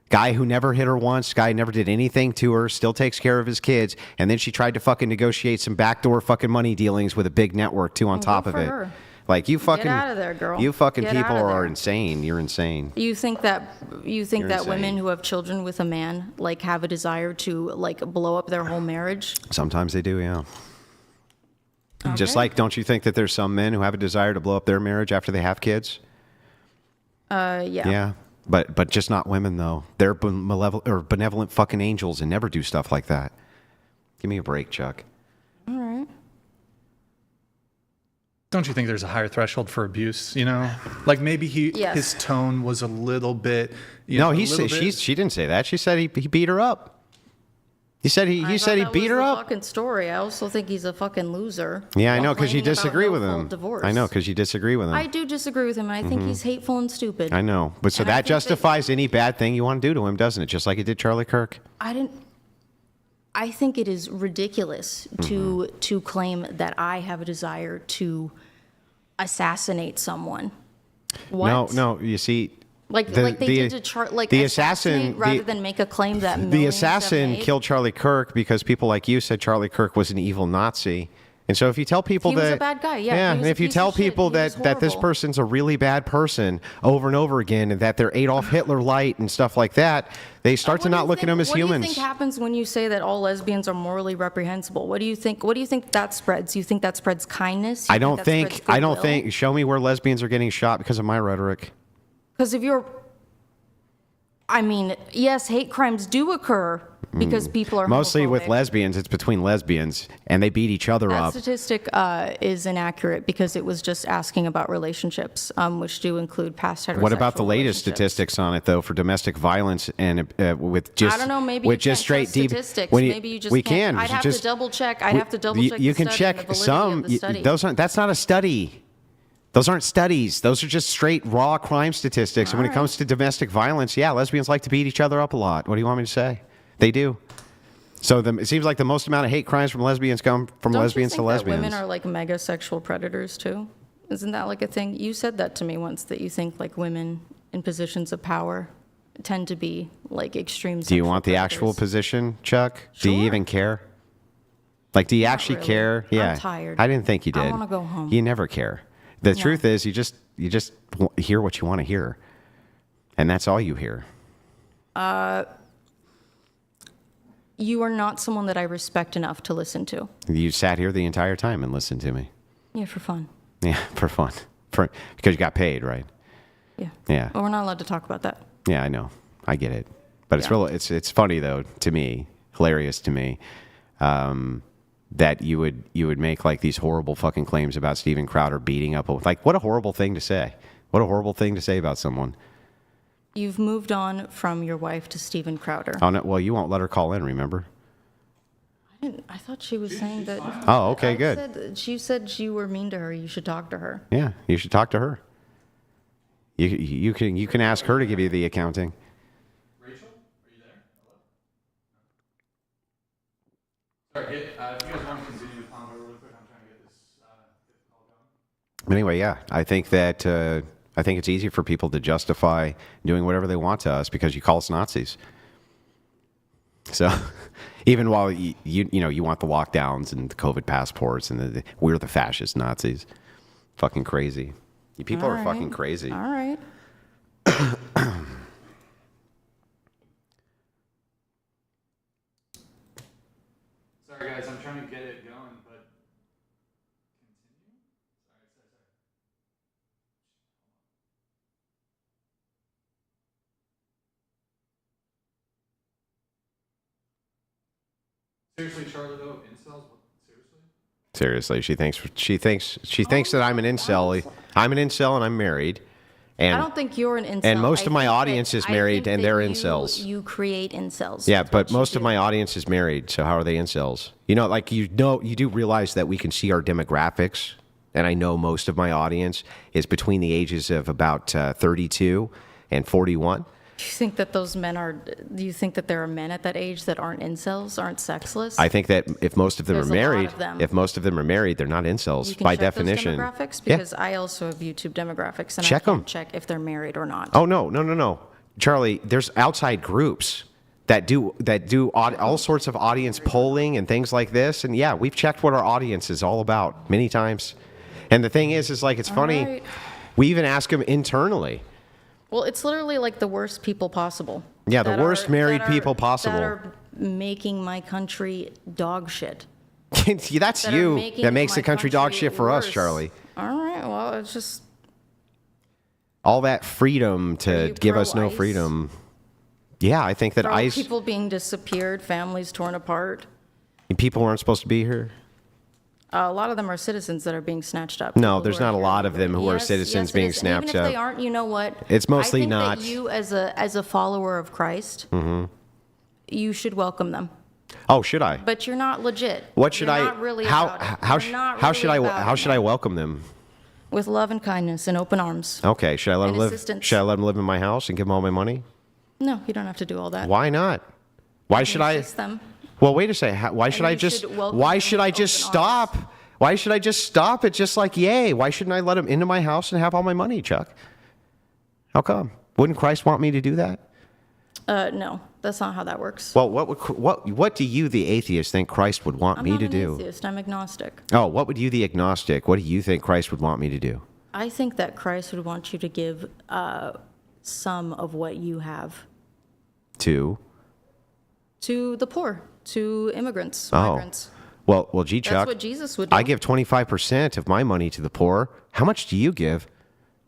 Guy who never hit her once, guy who never did anything to her, still takes care of his kids, and then she tried to fucking negotiate some backdoor fucking money dealings with a big network too on top of for it. her. Like you fucking out of there, girl. You fucking Get people out of are there. insane. You're insane. You think that You're women insane. who have children with a man like have a desire to like blow up their whole marriage? Sometimes they do, yeah. Just Okay. like, don't you think that there's some men who have a desire to blow up their marriage after they have kids? Yeah. Yeah. But just not women though. They're benevolent fucking angels and never do stuff like that. Give me a break, Chuck. All right. Don't you think there's a higher threshold for abuse? You know, like maybe Yes. his tone was a little bit. No, a little bit- she didn't say that. She said he beat her up. He said he I said he thought that beat was her the up. Fucking story. I also think he's a fucking loser. Yeah, I know, while because you complaining about disagree with no-fault him. Divorce. I know, because you disagree with him. I do disagree with him, and I think he's hateful and stupid. I know, but so And I that think that- justifies any bad thing you want to do to him, doesn't it? Just like it did Charlie Kirk. I think it is ridiculous to claim that I have a desire to assassinate someone. What? No, you see, Like the- like they the- did to Charlie. Like the assassinate assassin- rather the- than make a claim that the millions have assassin made. killed Charlie Kirk because people like you said Charlie Kirk was an evil Nazi. And so if you tell people He that was a bad guy, yeah, he and was a if you piece tell of shit, people he was that this horrible. person's a really bad person over and over again, and that they're Adolf Hitler light and stuff like that, they start to What do not you look at think- them as What do you humans. think happens when you say that all lesbians are morally reprehensible? What do you think? What do you think that spreads? You think that spreads kindness? I don't think. Show me where lesbians are getting shot because of my rhetoric. Because if you're, I mean, yes, hate crimes do occur because people are Mostly with homophobic. lesbians, it's between lesbians, and they beat each other That up. statistic is inaccurate because it was just asking about relationships, which do include past heterosexual What about the latest relationships. statistics on it, though, for domestic violence and with just I don't know. Maybe with you just can't straight trust statistics. when maybe you just we can't. can. I'd have just, to double check. I'd have to double check. You the can study and check the validity some. of the study. Those aren't. That's not a study. Those aren't studies. Those are just straight raw crime statistics. And when it comes to domestic violence, yeah, lesbians like to beat each other up a lot. What do you want me to say? They do. So it seems like the most amount of hate crimes from lesbians come from Don't lesbians you to think lesbians. that women are like mega sexual predators too? Isn't that like a thing? You said that to me once, that you think like women in positions of power tend to be like extreme. Do you want the actual position, Chuck? Do you Sure. even care? Like, do you actually really. care? I'm Yeah. tired. I didn't think you did. I wanna go home. You never care. The truth is, you just hear what you want to hear, and that's all you hear. You are not someone that I respect enough to listen to. You sat here the entire time and listened to me. Yeah, for fun. Yeah, for fun. Because you got paid, right? Yeah. Yeah. But we're not allowed to talk about that. Yeah, I know. I get it. But it's Yeah. real. It's funny though to me, hilarious to me, that you would make like these horrible fucking claims about Steven Crowder beating up. Like, what a horrible thing to say. What a horrible thing to say about someone. You've moved on from your wife to Steven Crowder. Oh no, well, you won't let her call in. Remember? I thought she was saying that. Oh, okay, good. She said you were mean to her. You should talk to her. Yeah, you should talk to her. You can ask her to give you the accounting. Rachel, are you there? Hello? Sorry, if you guys want to continue the convo real quick, I'm trying to get this call going. Anyway, yeah, I think it's easy for people to justify doing whatever they want to us because you call us Nazis. So, even while you want the lockdowns and the COVID passports and we're the fascist Nazis, fucking crazy. You people are fucking crazy. All right. Sorry, guys, I'm trying to get it going, but continue. Sorry. Seriously, Charlie, though, incels? What? Seriously? Seriously, she thinks that I'm an incel. I'm an incel and I'm married. And I don't think you're an incel. and most I of my think that- audience is I married think and that they're you- incels. You create incels. Yeah, That's but what you most of do. my audience is married, so how are they incels? You do realize that we can see our demographics, and I know most of my audience is between the ages of about 32 and 41. Do you think that those men are? Do you think that there are men at that age that aren't incels, aren't sexless? I think that if most of them There's are a lot married, of them. if most of them are married, they're not incels you can by check definition. Those demographics Yeah. because I also have YouTube demographics and Check I can 'em. check if they're married or not. Oh no, Charlie. There's outside groups that do all sorts of audience polling and things like this, and yeah, we've checked what our audience is all about many times. And the thing is like it's funny. right. We even ask them internally. Well, it's literally like the worst people possible. Yeah, the that worst married that people possible. That are making my country dog shit. That's That are you. making That makes my the country dog country shit for us, worse. Charlie. All right. Well, it's just All that freedom Are to you give us no pro-ICE? freedom. Yeah, I think that pro ICE people being disappeared, families torn apart. people weren't supposed to be here. A lot of them are citizens that are being snatched up. No, People there's who are not a here lot of them who are Yes, citizens yes, it being is. And even snapped if they up. aren't, you know what? It's mostly I think not. That you, as a follower of Christ, you should welcome them. Oh, should I? But you're not legit. What should You're I? Not really how about it. how You're sh- not how really should I about how it. should I welcome them? With love and kindness and open arms. Okay, should I let And them live? assistance. Should I let them live in my house and give them all my money? No, you don't have to do all that. Why not? Why should I? Assist them. Well, wait a second. Why should I you just? should welcome Why them should I with just open arms. stop? Why should I just stop at just like yay? Why shouldn't I let them into my house and have all my money, Chuck? How come? Wouldn't Christ want me to do that? No, that's not how that works. Well, what do you, the atheist, think Christ would want I'm me not to an do? atheist. I'm agnostic. Oh, what would you, the agnostic? What do you think Christ would want me to do? I think that Christ would want you to give some of what you have To to the poor, to immigrants, oh, migrants. well, gee, That's Chuck. what Jesus would do. I give 25% of my money to the poor. How much do you give?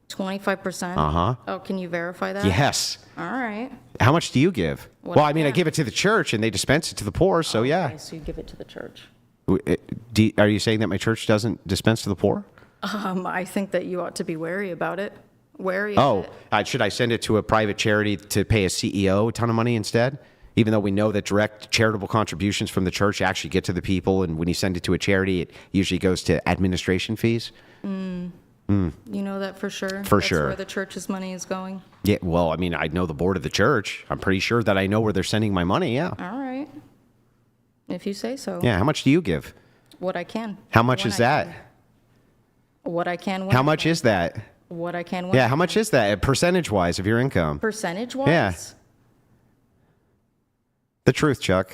25%. Uh-huh. Oh, can you verify that? Yes. All right. How much do you give? What Well, I I mean, I can. give it to the church and they dispense it to the poor, so yeah. Okay, so you give it to the church. Are you saying that my church doesn't dispense to the poor? I think that you ought to be wary about it. Wary Oh, of it. should I send it to a private charity to pay a CEO a ton of money instead? Even though we know that direct charitable contributions from the church actually get to the people, and when you send it to a charity, it usually goes to administration fees. You know that for sure? For That's sure. where the church's money is going? Yeah, well, I mean, I know the board of the church. I'm pretty sure that I know where they're sending my money, yeah. All right. If you say so. Yeah, how much do you give? What I can. How much When is I that? can. What I can. When How I much can. is that? what I can win. Yeah, how much is that percentage-wise of your income? Percentage-wise? Yeah. The truth, Chuck.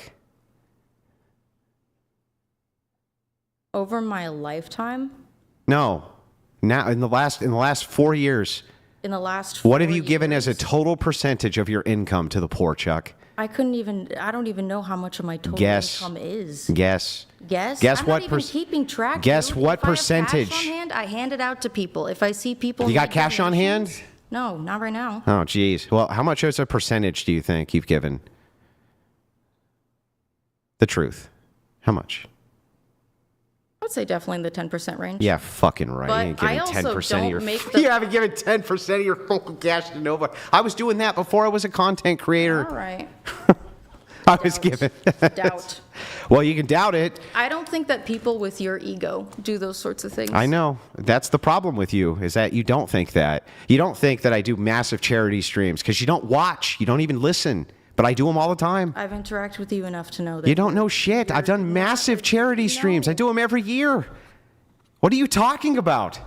Over my lifetime? No. Now, in the last 4 years, In the last what have 4 you given as a years, total percentage of your income to the poor, Chuck? I don't even know how much of my total Guess. income is. Guess. Guess? Guess I'm what not even perc- keeping track. Guess dude. what If I have percentage? cash on hand, I hand it out to people. If I see people. You got make cash on hand? donations- No, not right now. Oh, geez. Well, how much as a percentage do you think you've given? The truth. How much? I would say definitely in the 10% range. Yeah, fucking right. But you ain't giving I also 10% of your. don't make the- You haven't given 10% of your whole cash to nobody. I was doing that before I was a content creator. All right. I was giving. Doubt. Well, you can doubt it. I don't think that people with your ego do those sorts of things. I know. That's the problem with you, is that you don't think that. You don't think that I do massive charity streams because you don't watch. You don't even listen. But I do them all the time. I've interacted with you enough to know that. You don't know shit. I've done massive charity streams. I do them every year. What are you talking about?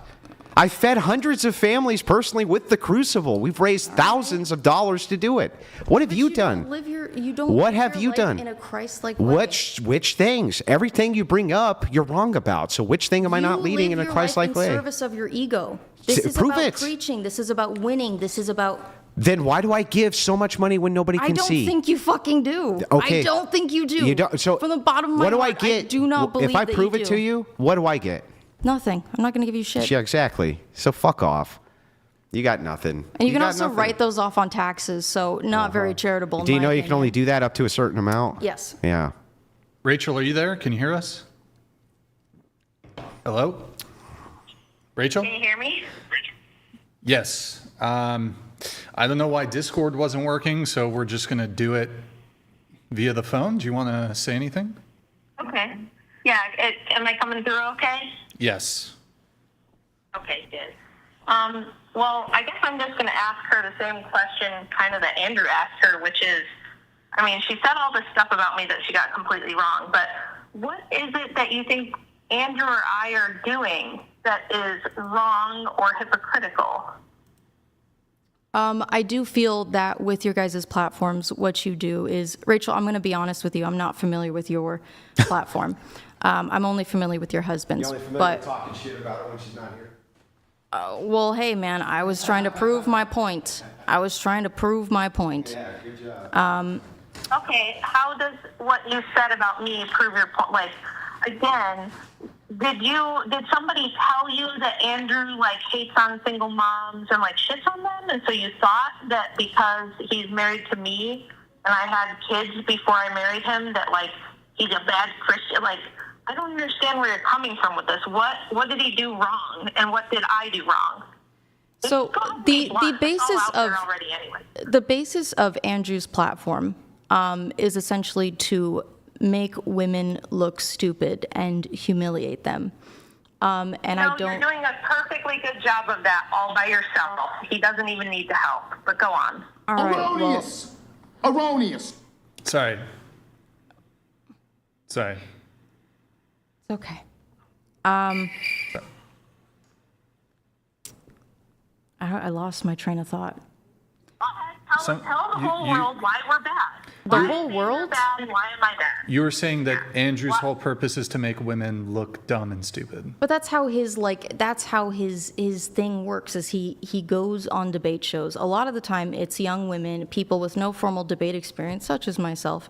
I fed hundreds of families personally with the Crucible. We've raised thousands of dollars to do it. What have But you don't done? you don't What live have your you life done? in a Christ-like way. Which things? Everything you bring up, you're wrong about. So which thing am I not leading in a Christ-like way? You live your life in service of your ego. This is Prove about it. preaching. This is about winning. This is about. Then why do I give so much money when nobody I can don't see? think you fucking do. Okay. I don't think you do. You don't. So from the bottom of my what do I heart, get? do not believe if I that prove you it do. to you, what do I get? Nothing. I'm not going to give you shit. Yeah, exactly. So fuck off. You got nothing. And you can got also nothing. write those off on taxes, so not very charitable. Do you know you can only do that up to a certain amount? Yes. Yeah. Rachel, are you there? Can you hear us? Hello? Rachel? Can you hear me? Yes. I don't know why Discord wasn't working, so we're just going to do it via the phone. Do you want to say anything? Okay. Yeah, am I coming through okay? Yes. Okay, good. Well, I guess I'm just going to ask her the same question kind of that Andrew asked her, which is, I mean, she said all this stuff about me that she got completely wrong, but what is it that you think Andrew or I are doing that is wrong or hypocritical? I do feel that with your guys' platforms, what you do is, Rachel, I'm going to be honest with you. I'm not familiar with your platform. I'm only familiar with your husband's. But talking shit about it when she's not here. well, hey, man, I was trying to prove my point. Yeah, good job. Okay, how does what you said about me prove your point? Like, again, did somebody tell you that Andrew like hates on single moms and like shits on them, and so you thought that because he's married to me and I had kids before I married him that like he's a bad Christian? Like, I don't understand where you're coming from with this. What did he do wrong, and what did I do wrong? So the basis of Andrew's platform is essentially to make women look stupid and humiliate them. And No, I don't. you're doing a perfectly good job of that all by yourself. He doesn't even need the help. But go on. All right. Well, Erroneous. Erroneous. Sorry. it's okay. I lost my train of thought. Tell the whole world why we're bad. The Why whole you're world? bad and why am I bad? You were saying that Andrew's whole purpose is to make women look dumb and stupid. But that's how his thing works, is he goes on debate shows. A lot of the time it's young women, people with no formal debate experience, such as myself,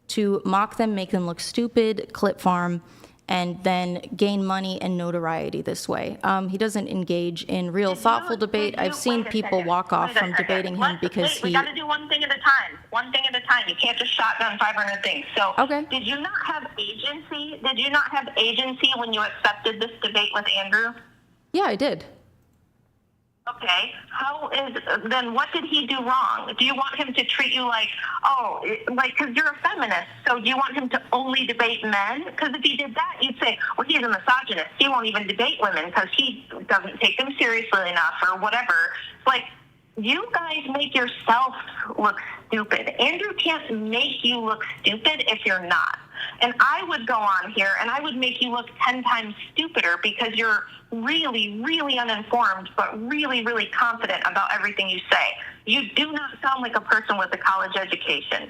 to mock them, make them look stupid, clip farm, and then gain money and notoriety this way. He doesn't engage in real thoughtful debate. I've seen people walk off from debating him because we got to do one thing at a time. One thing at a time. You can't just shotgun 500 things. So, Okay. Did you not have agency? Did you not have agency when you accepted this debate with Andrew? Yeah, I did. Okay. Then what did he do wrong? Do you want him to treat you like, because you're a feminist, so do you want him to only debate men? Because if he did that, you'd say, well, he's a misogynist. He won't even debate women because he doesn't take them seriously enough or whatever. Like, you guys make yourself look stupid. Andrew can't make you look stupid if you're not. And I would go on here and I would make you look 10 times stupider because you're really, really uninformed, but really, really confident about everything you say. You do not sound like a person with a college education.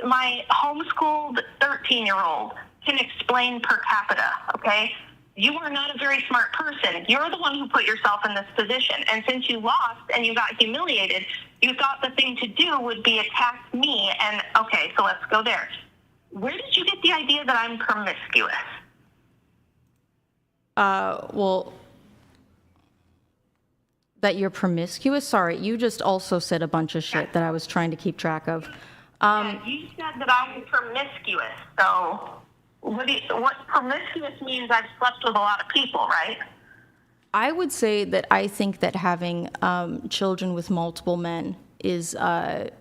My homeschooled 13-year-old can explain per capita, okay? You are not a very smart person. You're the one who put yourself in this position. And since you lost and you got humiliated, you thought the thing to do would be attack me. And, okay, so let's go there. Where did you get the idea that I'm promiscuous? Well, that you're promiscuous? Sorry, you just also said a bunch of shit that I was trying to keep track of. Yeah, you said that I'm promiscuous. So what promiscuous means I've slept with a lot of people, right? I would say that I think that having children with multiple men is, I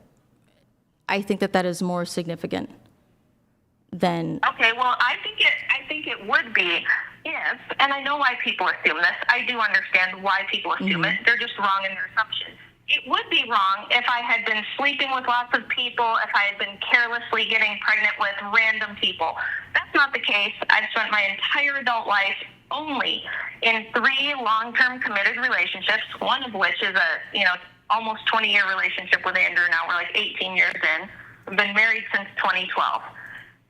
think that is more significant than. Okay, well, I think it would be if, and I know why people assume this. I do understand why people assume it. They're just wrong in their assumptions. It would be wrong if I had been sleeping with lots of people, if I had been carelessly getting pregnant with random people. That's not the case. I've spent my entire adult life only in 3 long-term committed relationships, one of which is a, almost 20-year relationship with Andrew now. We're like 18 years in. I've been married since 2012.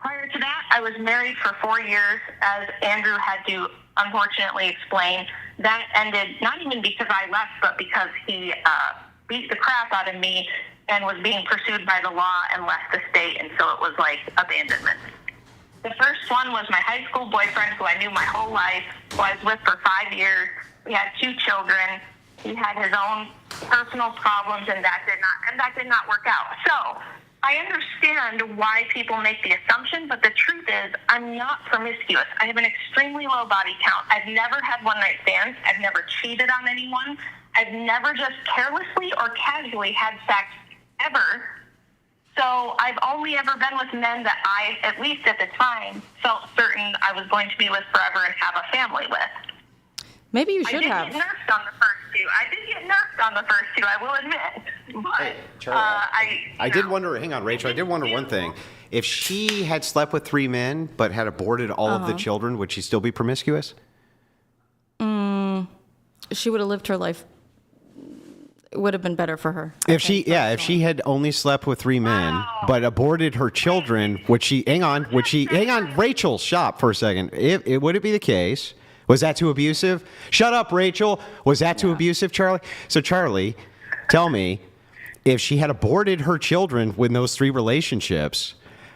Prior to that, I was married for 4 years, as Andrew had to unfortunately explain. That ended not even because I left, but because he beat the crap out of me and was being pursued by the law and left the state, and so it was like abandonment. The first one was my high school boyfriend, who I knew my whole life, who I was with for 5 years. We had 2 children. He had his own personal problems, and that did not work out. So I understand why people make the assumption, but the truth is I'm not promiscuous. I have an extremely low body count. I've never had one-night stands. I've never cheated on anyone. I've never just carelessly or casually had sex ever. So I've only ever been with men that I, at least at the time, felt certain I was going to be with forever and have a family with. Maybe you should have. I did get nerfed on the first two. I will admit. But Hey, Charlie, I did wonder, hang on, Rachel, I did wonder one thing. If she had slept with 3 men but had aborted all of the children, would she still be promiscuous? She would have lived her life. It would have been better for her. If she had only slept with 3 men but aborted her children, hang on, Rachel, stop for a second. Would it be the case? Was that too abusive? Shut up, Rachel. Was that too abusive, Charlie? So, Charlie, tell me, if she had aborted her children with those 3 relationships,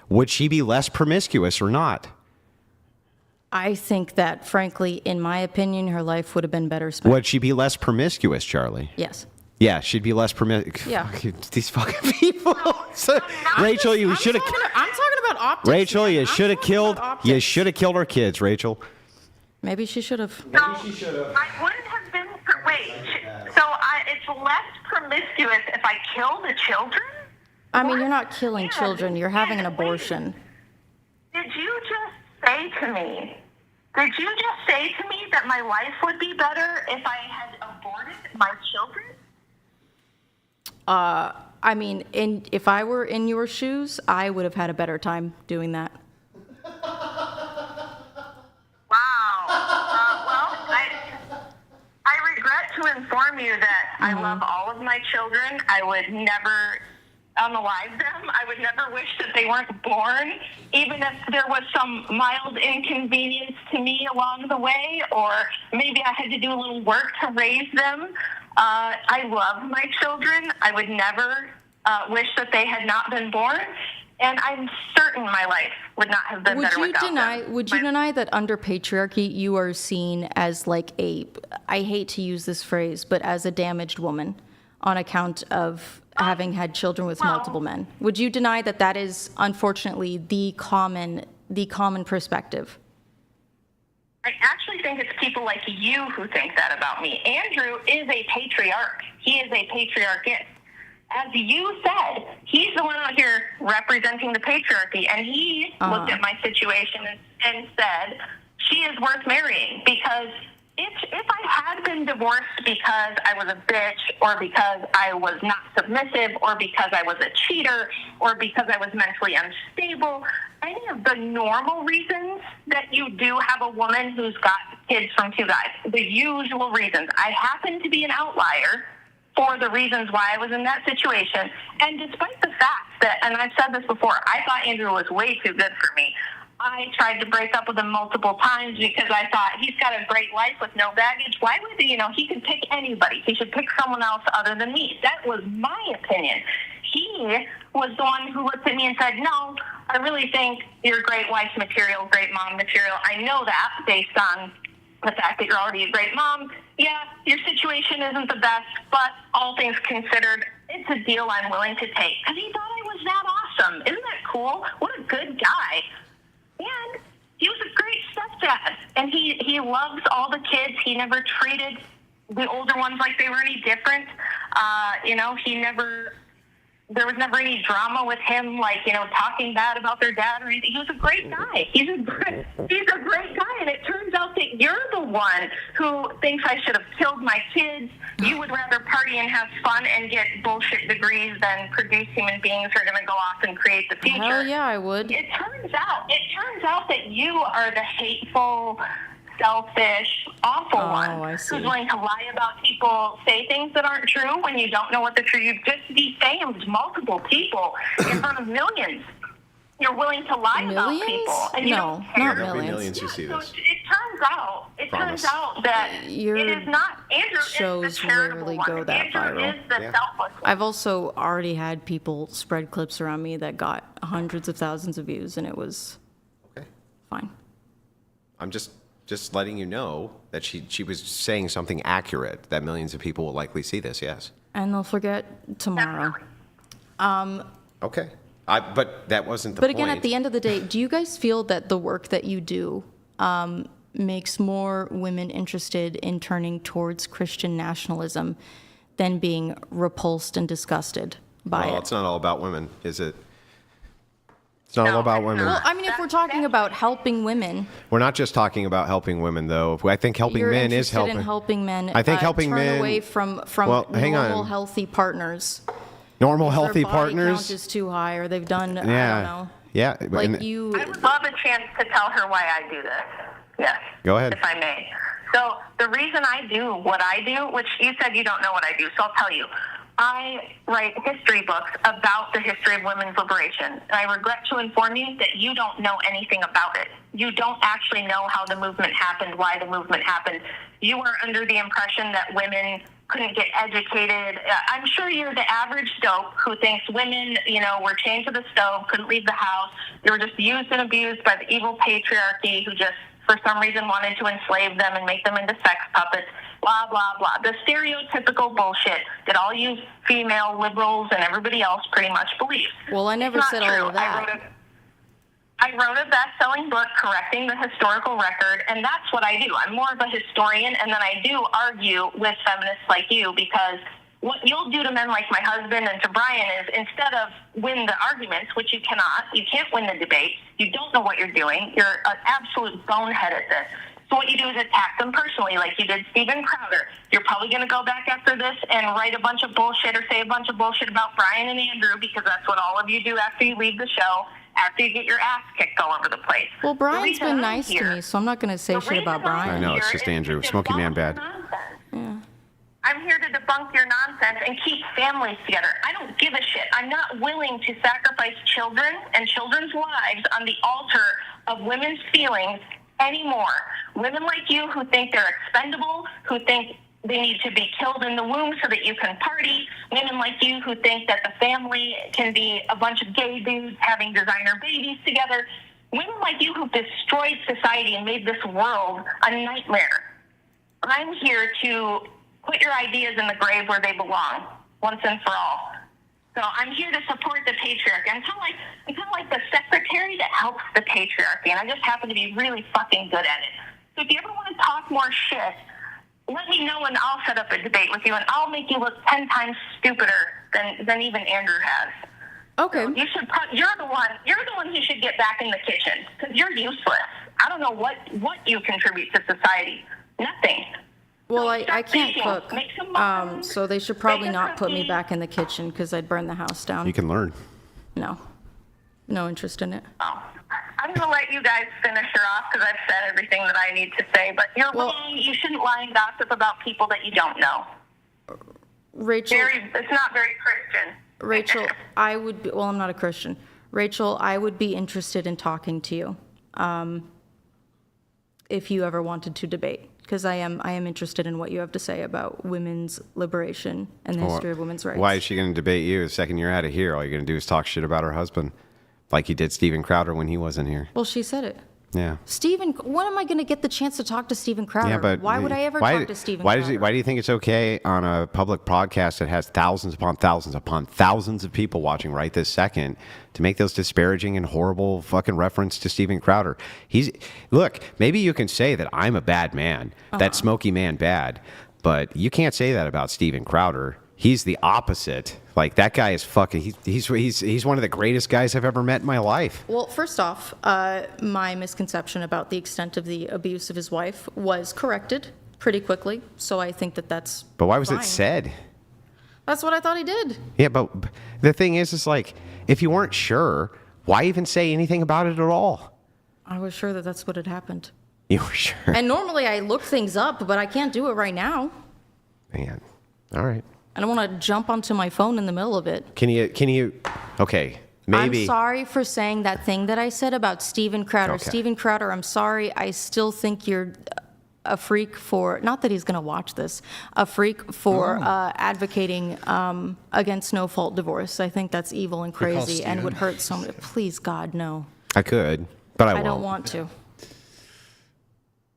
would she be less promiscuous or not? I think that, frankly, in my opinion, her life would have been better spent. Would she be less promiscuous, Charlie? Yes. Yeah, she'd be less promiscuous. Yeah. These fucking people. Rachel, you should have. I'm talking about optics. Rachel, you should have killed. You optics. should have killed our kids, Rachel. Maybe she should have. So I wouldn't have been. It's less promiscuous if I kill the children? I mean, you're not killing children. You're having an abortion. Did you just say to me that my life would be better if I had aborted my children? I mean, if I were in your shoes, I would have had a better time doing that. I regret to inform you that I love all of my children. I would never unalive them. I would never wish that they weren't born, even if there was some mild inconvenience to me along the way, or maybe I had to do a little work to raise them. I love my children. I would never wish that they had not been born. And I'm certain my life would not have been better without them. Would you deny that under patriarchy you are seen as like I hate to use this phrase, but as a damaged woman on account of having had children with multiple men? Would you deny that is unfortunately the common perspective? I actually think it's people like you who think that about me. Andrew is a patriarch. He is a patriarchist. As you said, he's the one out here representing the patriarchy, and he looked at my situation and said, she is worth marrying, because if I had been divorced because I was a bitch, or because I was not submissive, or because I was a cheater, or because I was mentally unstable, any of the normal reasons that you do have a woman who's got kids from two guys. The usual reasons. I happen to be an outlier for the reasons why I was in that situation. And despite the fact that, and I've said this before, I thought Andrew was way too good for me. I tried to break up with him multiple times because I thought he's got a great life with no baggage. Why would he, he could pick anybody. He should pick someone else other than me. That was my opinion. He was the one who looked at me and said, no, I really think you're great wife material, great mom material. I know that based on the fact that you're already a great mom. Yeah, your situation isn't the best, but all things considered, it's a deal I'm willing to take. Because he thought I was that awesome. Isn't that cool? What a good guy. And he was a great stepdad. And he loves all the kids. He never treated the older ones like they were any different. There was never any drama with him, talking bad about their dad or anything. He was a great guy. He's a great guy. And it turns out that you're the one who thinks I should have killed my kids. You would rather party and have fun and get bullshit degrees than produce human beings who are going to go off and create the future. Hell yeah, I would. It turns out that you are the hateful, selfish, awful one I see. who's willing to lie about people, say things that aren't true when you don't know what the truth. You've just defamed multiple people in front of millions. You're willing to lie about people, and you don't care. Not millions. Millions who see So this. it turns out that Your it is not Andrew. shows is the charitable rarely one. go that Andrew viral. is the selfless one. I've also already had people spread clips around me that got hundreds of thousands of views, and it was Okay. fine. I'm just letting you know that she was saying something accurate, that millions of people will likely see this, yes. And they'll forget tomorrow. Okay. But that wasn't the But point. again, at the end of the day, do you guys feel that the work that you do makes more women interested in turning towards Christian nationalism than being repulsed and disgusted by Well, it? it's not all about women, is it? It's not all about women. Well, I mean, if we're talking about helping women, We're not just talking about helping women, though. I think helping you're men is interested helping. in helping men. I think helping turn men away from Well, hang normal, on. healthy partners. Normal, Their healthy body count partners. is too high, or they've done. I don't Yeah. know. Yeah. Like and- you. I would love a chance to tell her why I do this. Yes. Go ahead. If I may. So the reason I do what I do, which you said you don't know what I do, so I'll tell you. I write history books about the history of women's liberation. And I regret to inform you that you don't know anything about it. You don't actually know how the movement happened, why the movement happened. You are under the impression that women couldn't get educated. I'm sure you're the average dope who thinks women, were chained to the stove, couldn't leave the house. They were just used and abused by the evil patriarchy who just, for some reason, wanted to enslave them and make them into sex puppets. Blah, blah, blah. The stereotypical bullshit that all you female liberals and everybody else pretty much believe. Well, I never It's said not all true. of that. I wrote a best-selling book correcting the historical record, and that's what I do. I'm more of a historian, and then I do argue with feminists like you, because what you'll do to men like my husband and to Brian is, instead of win the arguments, which you cannot, you can't win the debate, you don't know what you're doing, you're an absolute bonehead at this. So what you do is attack them personally, like you did Steven Crowder. You're probably going to go back after this and write a bunch of bullshit or say a bunch of bullshit about Brian and Andrew, because that's what all of you do after you leave the show, after you get your ass kicked all over the place. Well, The Brian's reason been I'm nice to here- me, so I'm not going to say the shit about reason I'm Brian. I know, it's here just is Andrew. to Smoky Man debunk bad. your nonsense. I'm here to debunk your nonsense and keep families together. I don't give a shit. I'm not willing to sacrifice children and children's lives on the altar of women's feelings anymore. Women like you who think they're expendable, who think they need to be killed in the womb so that you can party. Women like you who think that the family can be a bunch of gay dudes having designer babies together. Women like you who've destroyed society and made this world a nightmare. I'm here to put your ideas in the grave where they belong, once and for all. So I'm here to support the patriarchy. I'm kind of like the secretary that helps the patriarchy, and I just happen to be really fucking good at it. So if you ever want to talk more shit, let me know and I'll set up a debate with you, and I'll make you look 10 times stupider than even Andrew has. Okay. So you're the one who should get back in the kitchen, because you're useless. I don't know what you contribute to society. Nothing. Well, So I start can't baking. cook, Make some muffins, so they should probably bake a not put me cookie. back in the kitchen because I'd burn the house down. You can learn. No interest in it. Oh. I'm going to let you guys finish her off because I've said everything that I need to say. But you're wrong. You shouldn't lie and gossip about people that you don't know. Rachel, It's not very Christian. Rachel, I would be, well, I'm not a Christian. Rachel, I would be interested in talking to you if you ever wanted to debate, because I am interested in what you have to say about women's liberation and the history of women's rights. Why is she going to debate you the second you're out of here? All you're going to do is talk shit about her husband, like you did Steven Crowder when he wasn't here. Well, she said it. Yeah. Steven, when am I going to get the chance to talk to Steven Crowder? Yeah, but why would I ever talk to Steven Crowder? Why do you think it's okay on a public podcast that has thousands upon thousands upon thousands of people watching right this second to make those disparaging and horrible fucking reference to Steven Crowder? Look, maybe you can say that I'm a bad man, that smoky man bad, but you can't say that about Steven Crowder. He's the opposite. Like, that guy is fucking. He's one of the greatest guys I've ever met in my life. Well, first off, my misconception about the extent of the abuse of his wife was corrected pretty quickly. So I think that's. But why was fine. it said? That's what I thought he did. Yeah, but the thing is like, if you weren't sure, why even say anything about it at all? I was sure that that's what had happened. You were sure? And normally I look things up, but I can't do it right now. Man, all right. I don't want to jump onto my phone in the middle of it. Can you? Okay, maybe. I'm sorry for saying that thing that I said about Steven Crowder. Okay. Steven Crowder, I'm sorry. I still think you're a freak for, not that he's going to watch this, a freak for advocating against no-fault divorce. I think that's evil and call crazy and Steven. would hurt so many. Please, God, no. I could, but I won't. I don't want to.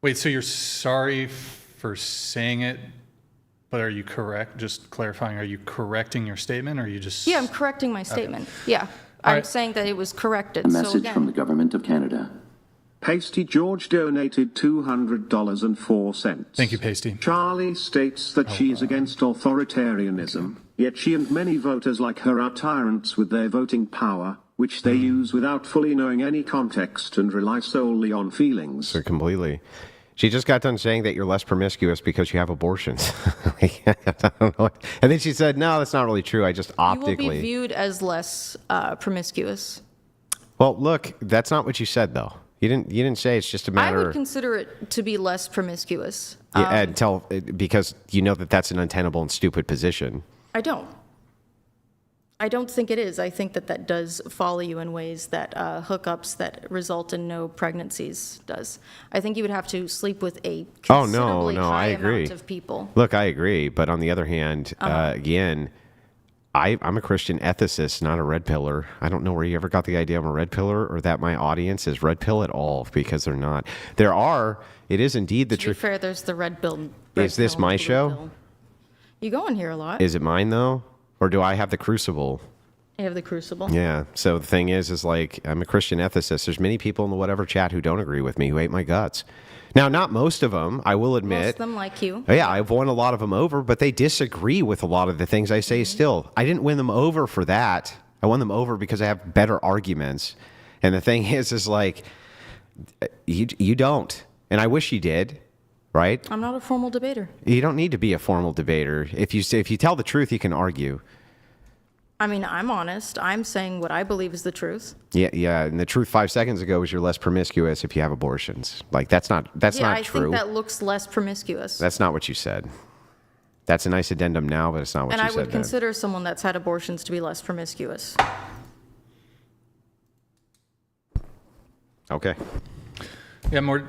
Wait, so you're sorry for saying it, but are you correct? Just clarifying, are you correcting your statement, or are you just... Yeah, I'm correcting my statement. Yeah, I'm right. saying that it was corrected. A So message from the again, government of Canada. Pasty George donated $200.04. Thank you, Pasty. Charlie states that she is against authoritarianism, yet she and many voters like her are tyrants with their voting power, which they use without fully knowing any context and rely solely on feelings. So completely. She just got done saying that you're less promiscuous because you have abortions. I don't know. And then she said, no, that's not really true. I just you will optically. be viewed as less promiscuous. Well, look, that's not what you said, though. You didn't say it's just a I matter. would consider it to be less promiscuous. Yeah, because you know that's an untenable and stupid position. I don't. I don't think it is. I think that does follow you in ways that hookups that result in no pregnancies does. I think you would have to sleep with a Oh, considerably no, high I agree. amount of people. Look, I agree, but on the other hand, Uh-huh. again, I'm a Christian ethicist, not a red pillar. I don't know where you ever got the idea I'm a red pillar or that my audience is red pill at all, because they're not. It is indeed the To be truth. fair, there's the red pill. Is this my blue show? pill. You go in here a lot. Is it mine, though? Or do I have the crucible? You have the crucible. Yeah. So the thing is like, I'm a Christian ethicist. There's many people in the whatever chat who don't agree with me, who hate my guts. Now, not most of them, I will admit. Most of them like you. Yeah, I've won a lot of them over, but they disagree with a lot of the things I say still. I didn't win them over for that. I won them over because I have better arguments. And the thing is like, you don't. And I wish you did, right? I'm not a formal debater. You don't need to be a formal debater. If you tell the truth, you can argue. I mean, I'm honest. I'm saying what I believe is the truth. Yeah. And the truth 5 seconds ago was you're less promiscuous if you have abortions. Like, that's not I true. think that looks less promiscuous. That's not what you said. That's a nice addendum now, but it's not what and you I said would then. consider someone that's had abortions to be less promiscuous. Okay. Yeah, more.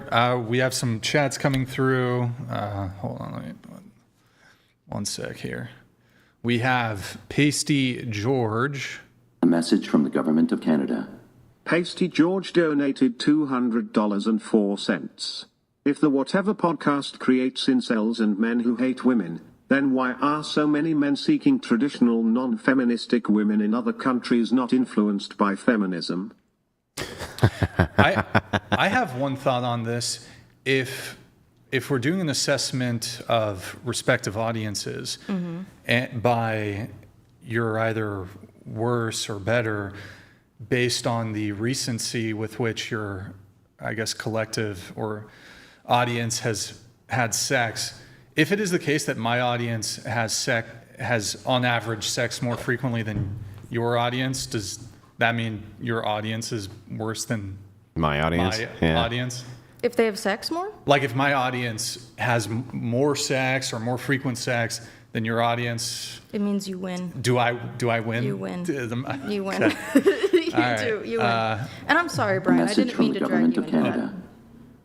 We have some chats coming through. Hold on, let me, one sec here. We have Pasty George. A message from the government of Canada. Pasty George donated $200.04. If the Whatever podcast creates incels and men who hate women, then why are so many men seeking traditional non-feministic women in other countries not influenced by feminism? I have one thought on this. If we're doing an assessment of respective audiences, and by you're either worse or better based on the recency with which your, I guess, collective or audience has had sex, if it is the case that my audience has on average sex more frequently than your audience, does that mean your audience is worse than My audience. my audience? If they have sex more? Like if my audience has more sex or more frequent sex than your audience, It means you win. do I win? You win. You win. Okay. You All do. right. You win. And I'm sorry, A Brian. I message didn't from mean the to drag government you of into that. Canada.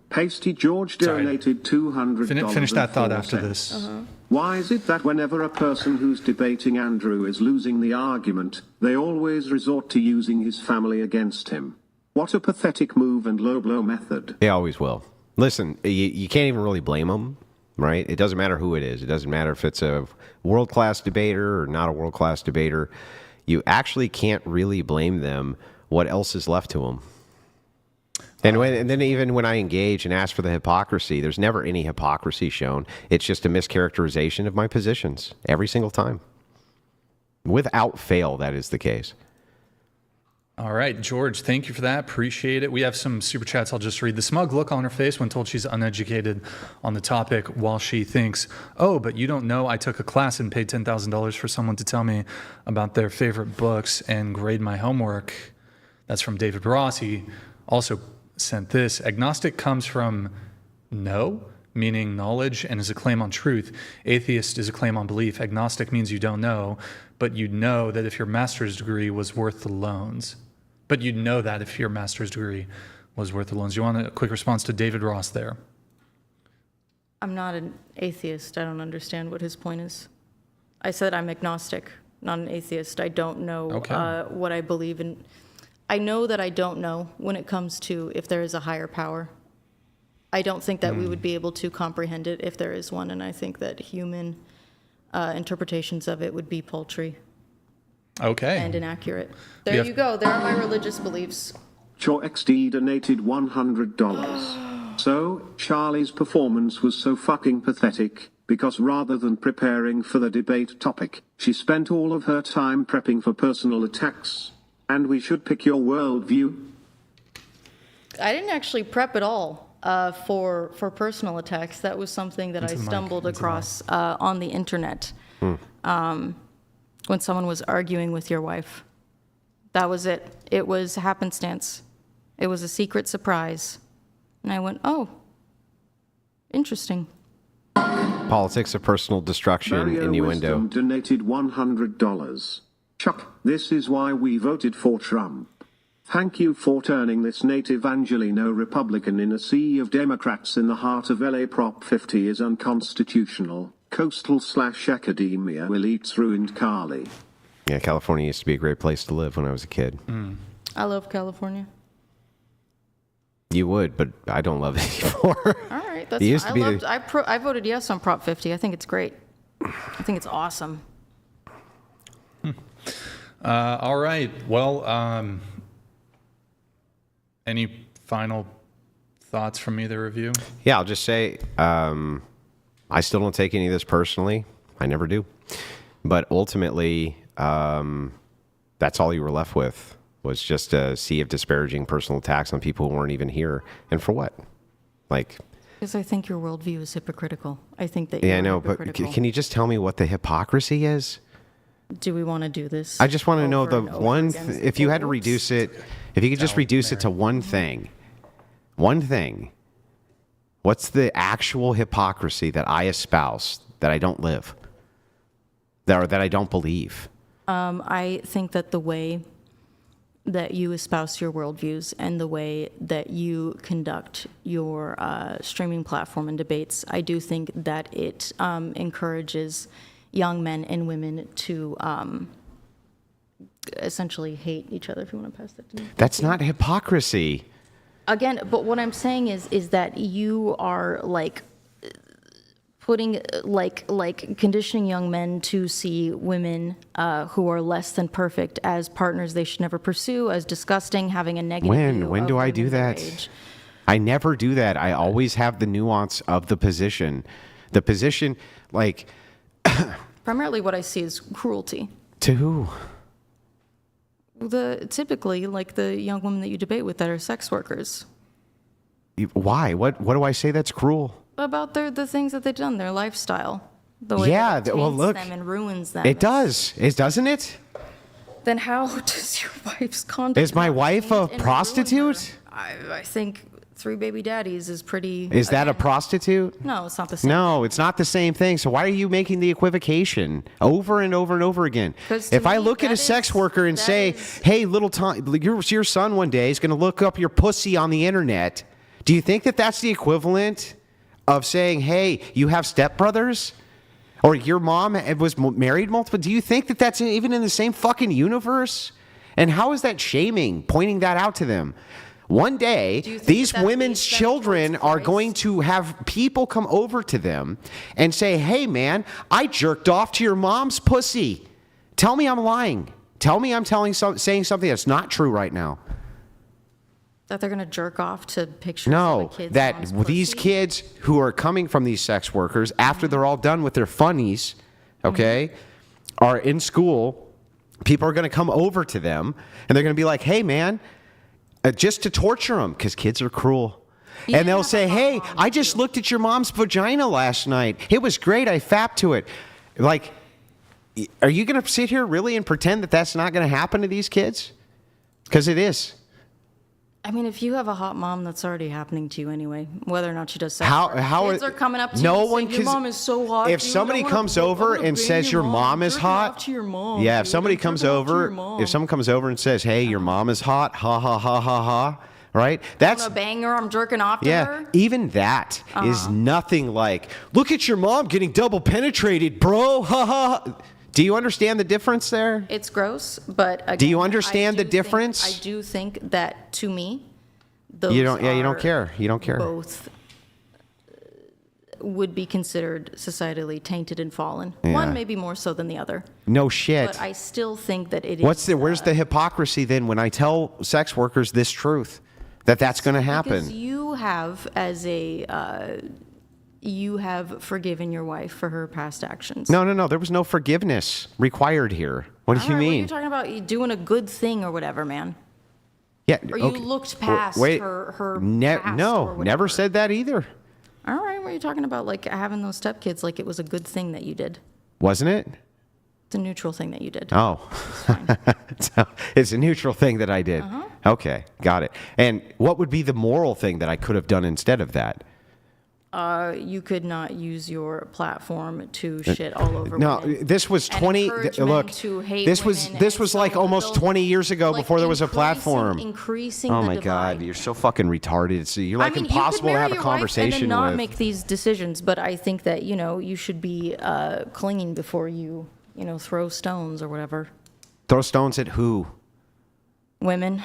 Pasty George Sorry. donated $200. Finish that thought and after 4 this. cents. Why is it that whenever a person who's debating Andrew is losing the argument, they always resort to using his family against him? What a pathetic move and low blow method. They always will. Listen, you can't even really blame them, right? It doesn't matter who it is. It doesn't matter if it's a world-class debater or not a world-class debater. You actually can't really blame them. What else is left to them? And then even when I engage and ask for the hypocrisy, there's never any hypocrisy shown. It's just a mischaracterization of my positions every single time. Without fail, that is the case. All right, George, thank you for that. Appreciate it. We have some super chats I'll just read. The smug look on her face when told she's uneducated on the topic while she thinks, oh, but you don't know I took a class and paid $10,000 for someone to tell me about their favorite books and grade my homework. That's from David Ross. He also sent this. Agnostic comes from no, meaning knowledge, and is a claim on truth. Atheist is a claim on belief. Agnostic means you don't know, but you know that if your master's degree was worth the loans. But you'd know that if your master's degree was worth the loans. You want a quick response to David Ross there? I'm not an atheist. I don't understand what his point is. I said I'm agnostic, not an atheist. I don't know Okay. what I believe in. I know that I don't know when it comes to if there is a higher power. I don't think that we would be able to comprehend it if there is one, and I think that human interpretations of it would be paltry Okay. and inaccurate. There have- you go. There are my religious beliefs. Chor XD donated $100. So, Charlie's performance was so fucking pathetic, because rather than preparing for the debate topic, she spent all of her time prepping for personal attacks. And we should pick your worldview. I didn't actually prep at all for personal attacks. That was something that I stumbled across on the internet when someone was arguing with your wife. That was it. It was happenstance. It was a secret surprise. And I went, oh, interesting. Politics of personal destruction, Mario innuendo. Wisdom donated $100. Chuck, this is why we voted for Trump. Thank you for turning this native Angelino Republican in a sea of Democrats in the heart of LA. Prop 50 is unconstitutional. Coastal/academia elites ruined Cali. Yeah, California used to be a great place to live when I was a kid. I love California. You would, but I don't love it anymore. All right, that's It used to I be loved. I voted yes on Prop 50. I think it's great. I think it's awesome. All right. Well, any final thoughts from either of you? Yeah, I'll just say I still don't take any of this personally. I never do. But ultimately, that's all you were left with was just a sea of disparaging personal attacks on people who weren't even here. And for what? Like, Because I think your worldview is hypocritical. I think that yeah, you're I know, but hypocritical. can you just tell me what the hypocrisy is? Do we want to do this? I just want to know over the and over one, against the if you had to polls? reduce it, if you could just reduce it to one thing, what's the actual hypocrisy that I espouse that I don't live, that I don't believe? I think that the way that you espouse your worldviews and the way that you conduct your streaming platform and debates, I do think that it encourages young men and women to essentially hate each other. If you want to pass that to me. That's not hypocrisy. Again, but what I'm saying is that you are like putting like conditioning young men to see women who are less than perfect as partners they should never pursue, as disgusting, having a negative view When of do I do women their that? age. I never do that. I always have the nuance of the position. The position, like, Primarily what I see is cruelty. to who? Typically like the young women that you debate with that are sex workers. Why? What do I say that's cruel? About the things that they've done, their lifestyle. The way Yeah, that it well, taints look, them and ruins them. It does. Doesn't it? Then how does your wife's conduct Is my not wife taint a and ruin prostitute? her? I think 3 baby daddies is pretty. Is that a again, prostitute? No, it's not the same. No, it's not the same thing. So why are you making the equivocation over and over and over again? 'Cause to If I me, look at a that sex is- worker and that say, is- "Hey, little Tom, your son one day is going to look up your pussy on the internet," do you think that that's the equivalent of saying, "Hey, you have stepbrothers"? Or your mom was married multiple? Do you think that that's even in the same fucking universe? And how is that shaming, pointing that out to them? One day, Do you think these that women's leads them children towards are Christ? going to have people come over to them and say, "Hey, man, I jerked off to your mom's pussy. Tell me I'm lying. Tell me I'm saying something that's not true right now." That they're going to jerk off to pictures No, of a kid's that mom's these pussy? kids who are coming from these sex workers, after they're all done with their funnies, okay, are in school, people are going to come over to them and they're going to be like, "Hey, man," just to torture them because kids are cruel. You And they'll have a say, hot "Hey, mom, I just looked at your mom's vagina last night. It was great. I fapped to it." Like, are you going to sit here really and pretend that that's not going to happen to these kids? Because it is. I mean, if you have a hot mom, that's already happening to you anyway, whether or not she does sex How work. Kids are coming up to no you and one saying, your can- mom is so hot. If dude, somebody I wanna comes I over wanna and bang says your mom is jerking hot, off to your mom, yeah, if dude. somebody I'm comes jerking off to your over, mom. if someone comes over and says, "Hey, your mom is hot," ha ha ha ha ha, right? That's I'm a banger, I'm jerking off to yeah. her. Even that is nothing like, "Look at your mom getting double penetrated, bro." Ha ha. Do you understand the difference there? It's gross, but again, Do you understand I the do think- difference? I do think that to me, those You don't. Yeah, you don't are care. You don't care. Both would be considered societally tainted and fallen. Yeah. One maybe more so than the other, No shit. but I still think that it Where's is. the hypocrisy then when I tell sex workers this truth that that's going to Because happen? you have, as a, you have forgiven your wife for her past actions. No. There was no forgiveness required here. What do All you right, mean? What are you talking about? You doing a good thing or whatever, man. Yeah. Or you looked past her past no, or whatever. never said that either. All right, what are you talking about? Like having those stepkids, like it was a good thing that you did. Wasn't it? It's a neutral thing that you did. Oh. So it's a neutral thing that I did. Okay, got it. And what would be the moral thing that I could have done instead of that? You could not use your platform to shit all over No, women. this was and 20 encourage men look. to hate This was women this and was like so almost they'll- 20 years ago like before there was a increasing- platform. Increasing Oh the my divide. god, you're so fucking retarded. It's, you're like I mean, impossible you to could have marry a your wife conversation and then not with. make these decisions, but I think that you should be clinging before you throw stones or whatever. Throw stones at who? Women.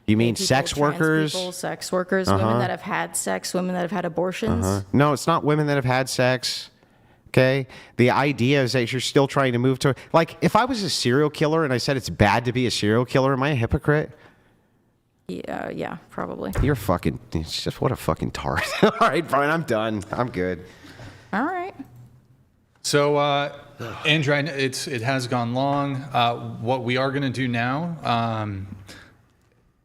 You mean people, sex trans workers? people, sex workers, women that have had sex, women that have had abortions. No, it's not women that have had sex. Okay? The idea is that you're still trying to move to like if I was a serial killer and I said it's bad to be a serial killer, am I a hypocrite? Yeah, probably. You're fucking it's just what a fucking tart. All right, Brian, I'm done. I'm good. All right. So, Andrew, it has gone long. What we are going to do now,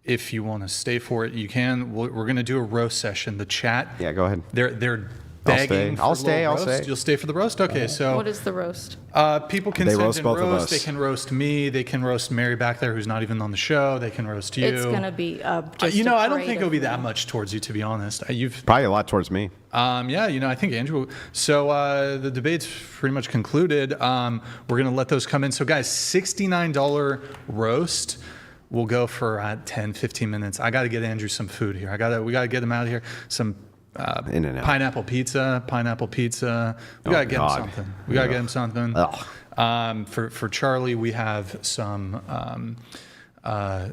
if you want to stay for it, you can. We're going to do a roast session. The chat. Yeah, go ahead. They're I'll begging stay. for I'll a stay, little I'll roast. stay. You'll stay for the roast? Okay, so What is the roast? people can They send roast in both of roast. us. They can roast me. They can roast Mary back there, who's not even on the show. They can roast you. It's gonna be just I a don't parade think it'll of be me. that much towards you, to be honest. You've Probably a lot towards me. yeah, I think Andrew. So the debate's pretty much concluded. We're gonna let those come in. So guys, $69 roast will go for 10, 15 minutes. I got to get Andrew some food here. We got to get him out of here. Some In-N-Out. pineapple pizza. We got to get him God. something. We got to get him something. Ugh. For Charlie, we have some. I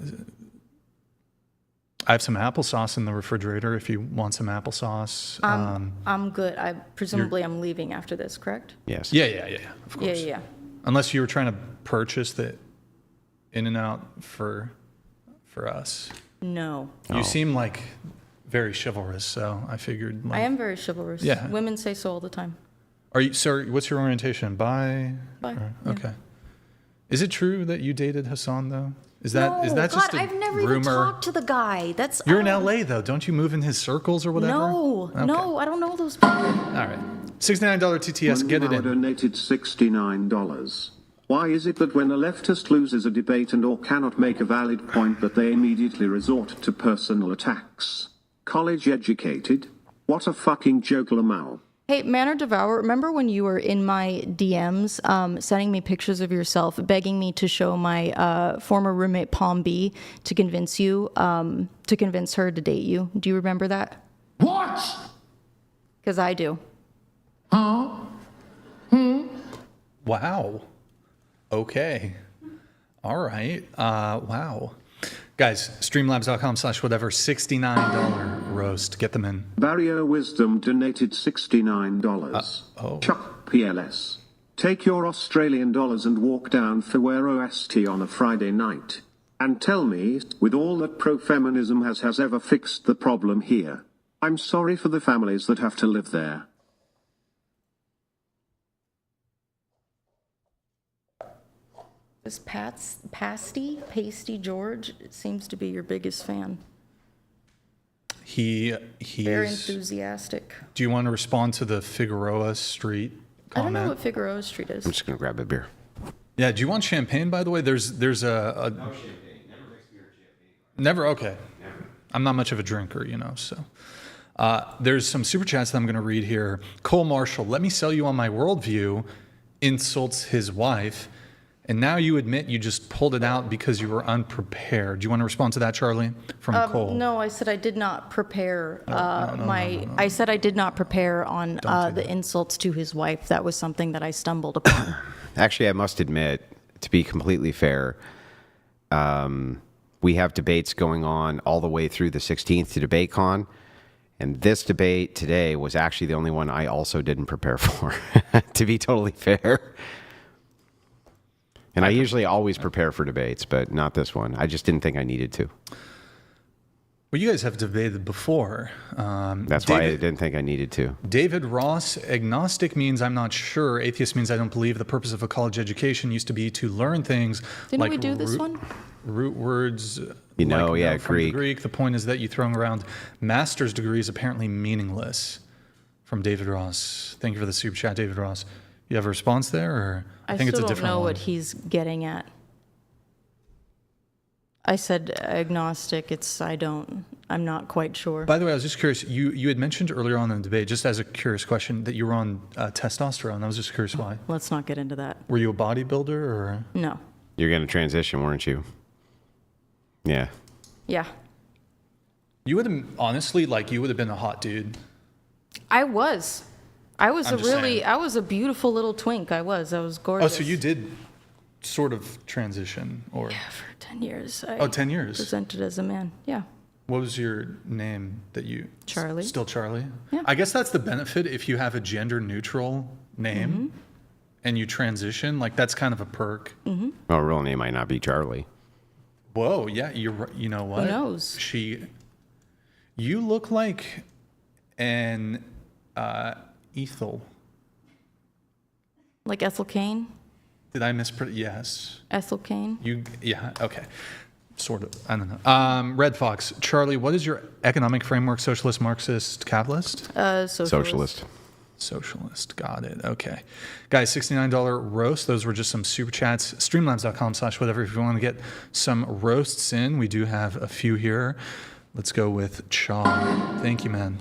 have some applesauce in the refrigerator if you want some applesauce. I'm good. Presumably I'm leaving after this, correct? Yes. Yeah, of Yeah, course. yeah. Unless you were trying to purchase the In-N-Out for us. No. You seem like very chivalrous, so I figured. Like, I am very chivalrous. Yeah. Women say so all the time. Are you, sir? What's your orientation? Bi? Bi, Or- yeah. Okay. Is it true that you dated Hassan though? Is that God, just a I've never rumor? even talked to the guy. That's You're in LA though. Don't you move in his circles or whatever? No, Okay. no, I don't know those people. All right. $69 TTS. Get it Howard in. donated $69. Why is it that when a leftist loses a debate and or cannot make a valid point that they immediately resort to personal attacks? College educated? What a fucking joke, Lamau. Hey, Manor Devour, remember when you were in my DMs sending me pictures of yourself, begging me to show my former roommate Palm B to convince her to date you? Do you remember that? What? Because I do. Huh? Wow. Okay. All right. Wow. Guys, streamlabs.com/whatever, $69 roast. Get them in. Barrier Wisdom donated $69. Chuck PLS. Take your Australian dollars and walk down Fewero ST on a Friday night. And tell me, with all that pro-feminism has ever fixed the problem here. I'm sorry for the families that have to live there. This Pasty George seems to be your biggest fan. He's Very enthusiastic. Do you want to respond to the Figueroa Street I don't comment? know what Figueroa Street is. I'm just going to grab a beer. Yeah, do you want champagne, by the way? There's a... No champagne. Never mix beer and champagne. Never? Okay. Never. I'm not much of a drinker, so... there's some super chats that I'm going to read here. Cole Marshall, let me sell you on my worldview, insults his wife, and now you admit you just pulled it out because you were unprepared. Do you want to respond to that, Charlie, from Cole? No, I said I did not prepare. I said I did not prepare on the insults to his wife. That was something that I stumbled upon. Actually, I must admit, to be completely fair, we have debates going on all the way through the 16th to DebateCon. And this debate today was actually the only one I also didn't prepare for, to be totally fair. And I usually always prepare for debates, but not this one. I just didn't think I needed to. Well, you guys have debated before. That's why I didn't think I needed to. David Ross, agnostic means I'm not sure. Atheist means I don't believe. The purpose of a college education used to be to learn things Didn't like we do this one? root words. Yeah, from the Greek. The point is that you throwing around master's degrees apparently meaningless. From David Ross. Thank you for the super chat, David Ross. You have a response there, or I think it's a still don't different know one. what he's getting at. I said agnostic. I'm not quite sure. By the way, I was just curious. You had mentioned earlier on in the debate, just as a curious question, that you were on testosterone. I was just curious why. Let's not get into that. Were you a bodybuilder or? No. You're going to transition, weren't you? Yeah. Yeah. You would have honestly, you would have been a hot dude. I was. I was I'm just saying. I was a beautiful little twink. I was gorgeous. Oh, so you did sort of transition, or? Yeah, for 10 years. 10 years. Presented as a man. Yeah. What was your name that you? Charlie. Still Charlie? Yeah. I guess that's the benefit if you have a gender neutral name and you transition, that's kind of a perk. Mm-hmm. Well, real name might not be Charlie. Whoa, yeah, you know what? Who knows? You look like an Ethel. Like Ethel Cain? Did I yes. Ethel Cain? Yeah, okay. Sort of, I don't know. Red Fox, Charlie, what is your economic framework, socialist, Marxist, capitalist? Socialist. Socialist, got it, okay. Guys, $69 roast, those were just some super chats. Streamlabs.com/whatever if you want to get some roasts in. We do have a few here. Let's go with Chaw. Thank you, man.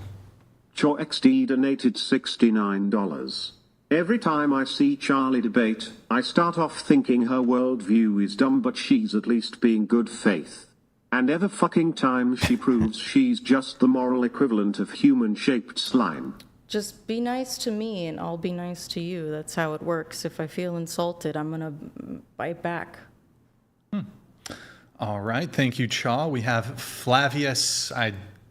Chaw XD donated $69. Every time I see Charlie debate, I start off thinking her worldview is dumb, but she's at least being good faith. And every fucking time she proves she's just the moral equivalent of human-shaped slime. Just be nice to me and I'll be nice to you. That's how it works. If I feel insulted, I'm going to bite back. All right, thank you, Chaw. We have Flavius.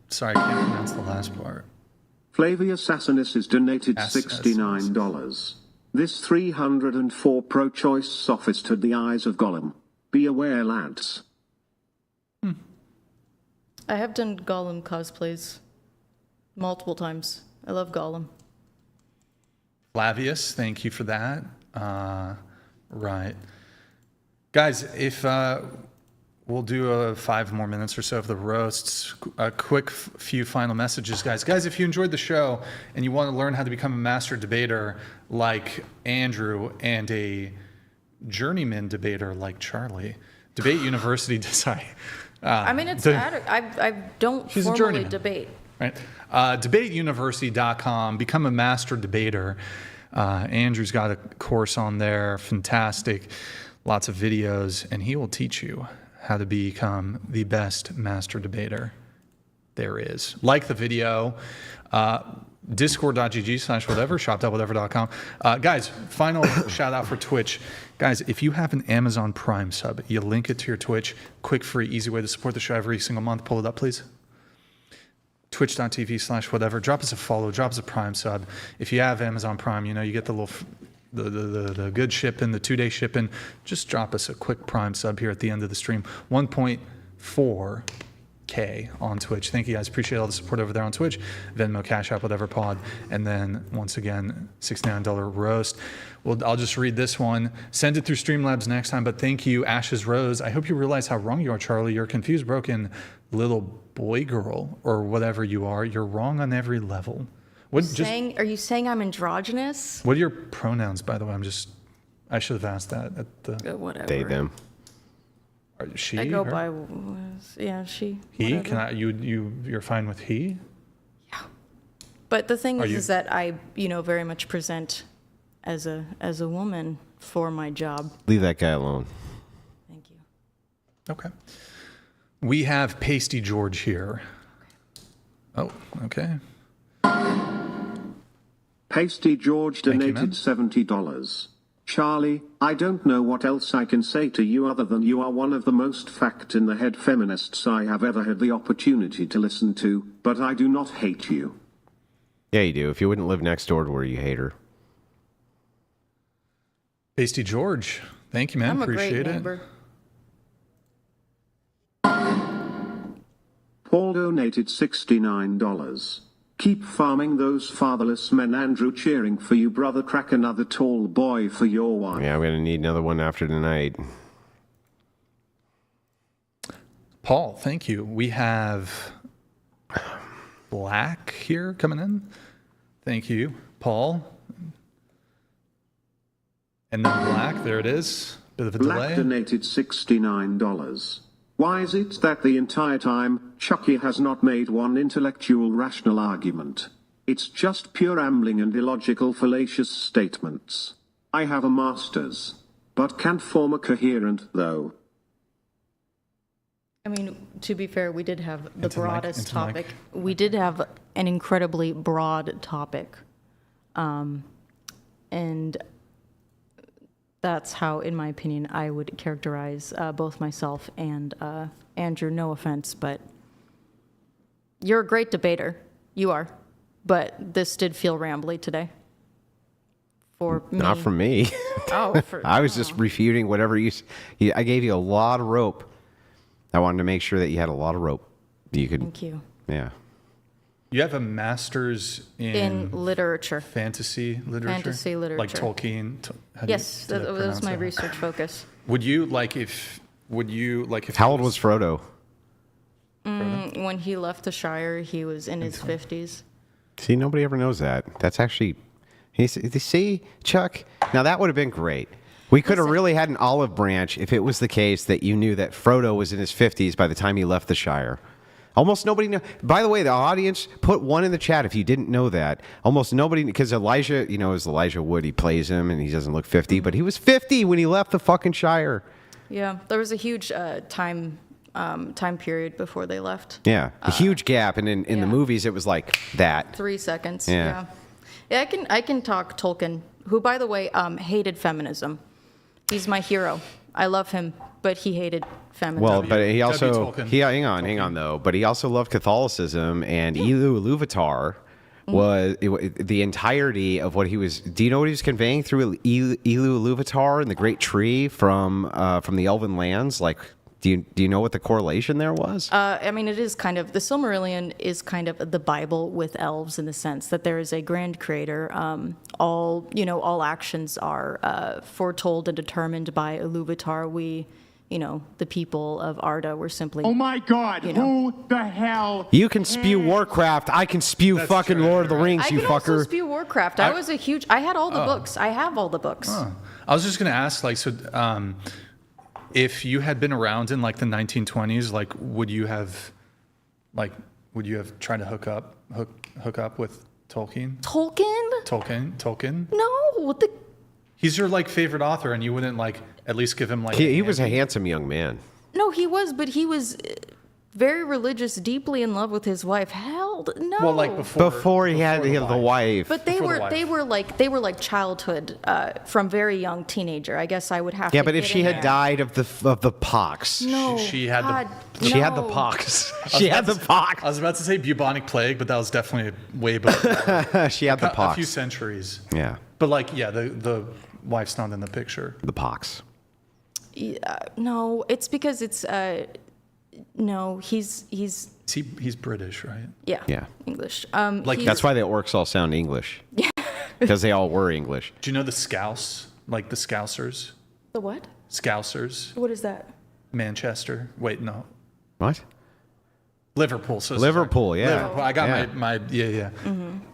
Sorry, I can't pronounce the last part. Flavius Assasinus is donated $69. This 304 pro-choice sophist had the eyes of Gollum. Be aware, lads. I have done Gollum cosplays multiple times. I love Gollum. Flavius, thank you for that. Right. Guys, if we'll do 5 more minutes or so of the roasts. A quick few final messages, guys. Guys, if you enjoyed the show and you want to learn how to become a master debater like Andrew and a journeyman debater like Charlie. Debate University decide. I mean, it's I don't She's a formally journeyman. debate. Right. Debateuniversity.com. Become a master debater. Andrew's got a course on there. Fantastic. Lots of videos. And he will teach you how to become the best master debater there is. Like the video. Discord.gg/whatever. Shop.whatever.com. Guys, final shout out for Twitch. Guys, if you have an Amazon Prime sub, you link it to your Twitch. Quick, free, easy way to support the show every single month. Pull it up, please. Twitch.tv/whatever. Drop us a follow. Drop us a Prime sub. If you have Amazon Prime, you know, you get the little, the good shipping, the 2-day shipping. Just drop us a quick Prime sub here at the end of the stream. 1.4K on Twitch. Thank you guys. Appreciate all the support over there on Twitch. Venmo, Cash App, whatever pod. And then once again, $69 roast. Well, I'll just read this one. Send it through Streamlabs next time. But thank you, Ashes Rose. I hope you realize how wrong you are, Charlie. You're confused, broken little boy, girl, or whatever you are. You're wrong on every level. What Are you saying I'm androgynous? What are your pronouns, by the way? I should have asked that at the. Whatever. They, them. Are she? I go her? by, she. He? whatever. Can I? You're fine with he? But the thing Are is, you- is that I, very much present as a woman for my job. Leave that guy alone. Thank you. Okay. We have Pasty George here. Oh, okay. Pasty George Thank you, donated man. $70. Charlie, I don't know what else I can say to you other than you are one of the most fact-in-the-head feminists I have ever had the opportunity to listen to, but I do not hate you. Yeah, you do. If you wouldn't live next door to her, you hate her. Pasty George. Thank you, man. I'm a Appreciate great it. neighbor. Paul donated $69. Keep farming those fatherless men. Andrew cheering for you, brother. Crack another tall boy for your wife. Yeah, I'm going to need another one after tonight. Paul, thank you. We have Black here coming in. Thank you, Paul. And then Black, there it is. Bit of a Black delay. donated $69. Why is it that the entire time, Chucky has not made one intellectual rational argument? It's just pure ambling and illogical fallacious statements. I have a master's, but can't form a coherent though. I mean, to be fair, we did have the Into mic, broadest into mic. topic. We did have an incredibly broad topic. And that's how, in my opinion, I would characterize both myself and Andrew. No offense, but you're a great debater. You are. But this did feel rambly today. For me. Not from me. Oh, I was just refuting whatever I gave you a lot of rope. I wanted to make sure that you had a lot of rope. You could. Thank you. Yeah. You have a master's In literature. fantasy literature? Fantasy Like literature. Tolkien? Yes, that was my research focus. Would you like if How old was Frodo? When he left the Shire, he was in his 50s. See, nobody ever knows that. That's actually. See, Chuck. Now that would have been great. We could have really had an olive branch if it was the case that you knew that Frodo was in his 50s by the time he left the Shire. Almost nobody knew. By the way, the audience, put one in the chat if you didn't know that. Almost nobody, because Elijah, is Elijah Wood. He plays him, and he doesn't look 50, but he was 50 when he left the fucking Shire. Yeah, there was a huge time period before they left. Yeah, a huge gap, and in yeah. the movies, it was like that. 3 seconds. Yeah. Yeah, I can talk Tolkien, who, by the way, hated feminism. He's my hero. I love him, but he hated feminism. Well, but he also Tolkien. hang on though. But he also loved Catholicism, and Elu Iluvatar was the entirety of what he was. Do you know what he was conveying through Elu Iluvatar and the Great Tree from the Elven lands? Like, do you know what the correlation there was? I mean, it is kind of, the Silmarillion is kind of the Bible with elves in the sense that there is a grand creator. All actions are foretold and determined by Iluvatar. We, the people of Arda were simply. Oh my God, You know. who the hell? You can spew Warcraft. I can spew That's fucking true, Lord of the right. Rings, I you can also fucker. spew Warcraft. I had all the books. I have all the books. I was just going to ask, like, so if you had been around in like the 1920s, like, would you have tried to hook up with Tolkien? Tolkien? No, what the? He's your like favorite author, and you wouldn't like at least give him like. He was a handsome young man. No, he was, but he was very religious, deeply in love with his wife. Hell, no. Well, like Before he had the wife. But they were like childhood, from very young teenager. I guess I would have. Yeah, to but if get she in had there. died of the pox. No, She had the- God, She had the no. pox. She had the pox. I was about to say bubonic plague, but that was definitely way before. She had the a few pox. centuries. Yeah, But like, yeah, the wife's not in the picture. the pox. No, it's because it's no, he's He's British, right? Yeah. English. Like, he's- That's why the orcs all sound English. Yeah. Because they all were English. Do you know the Scouse? Like the Scousers? the what? Scousers? What is that? Manchester? Wait, no. What? Liverpool. So Liverpool, sorry. yeah. Liverpool. I got Yeah. my yeah.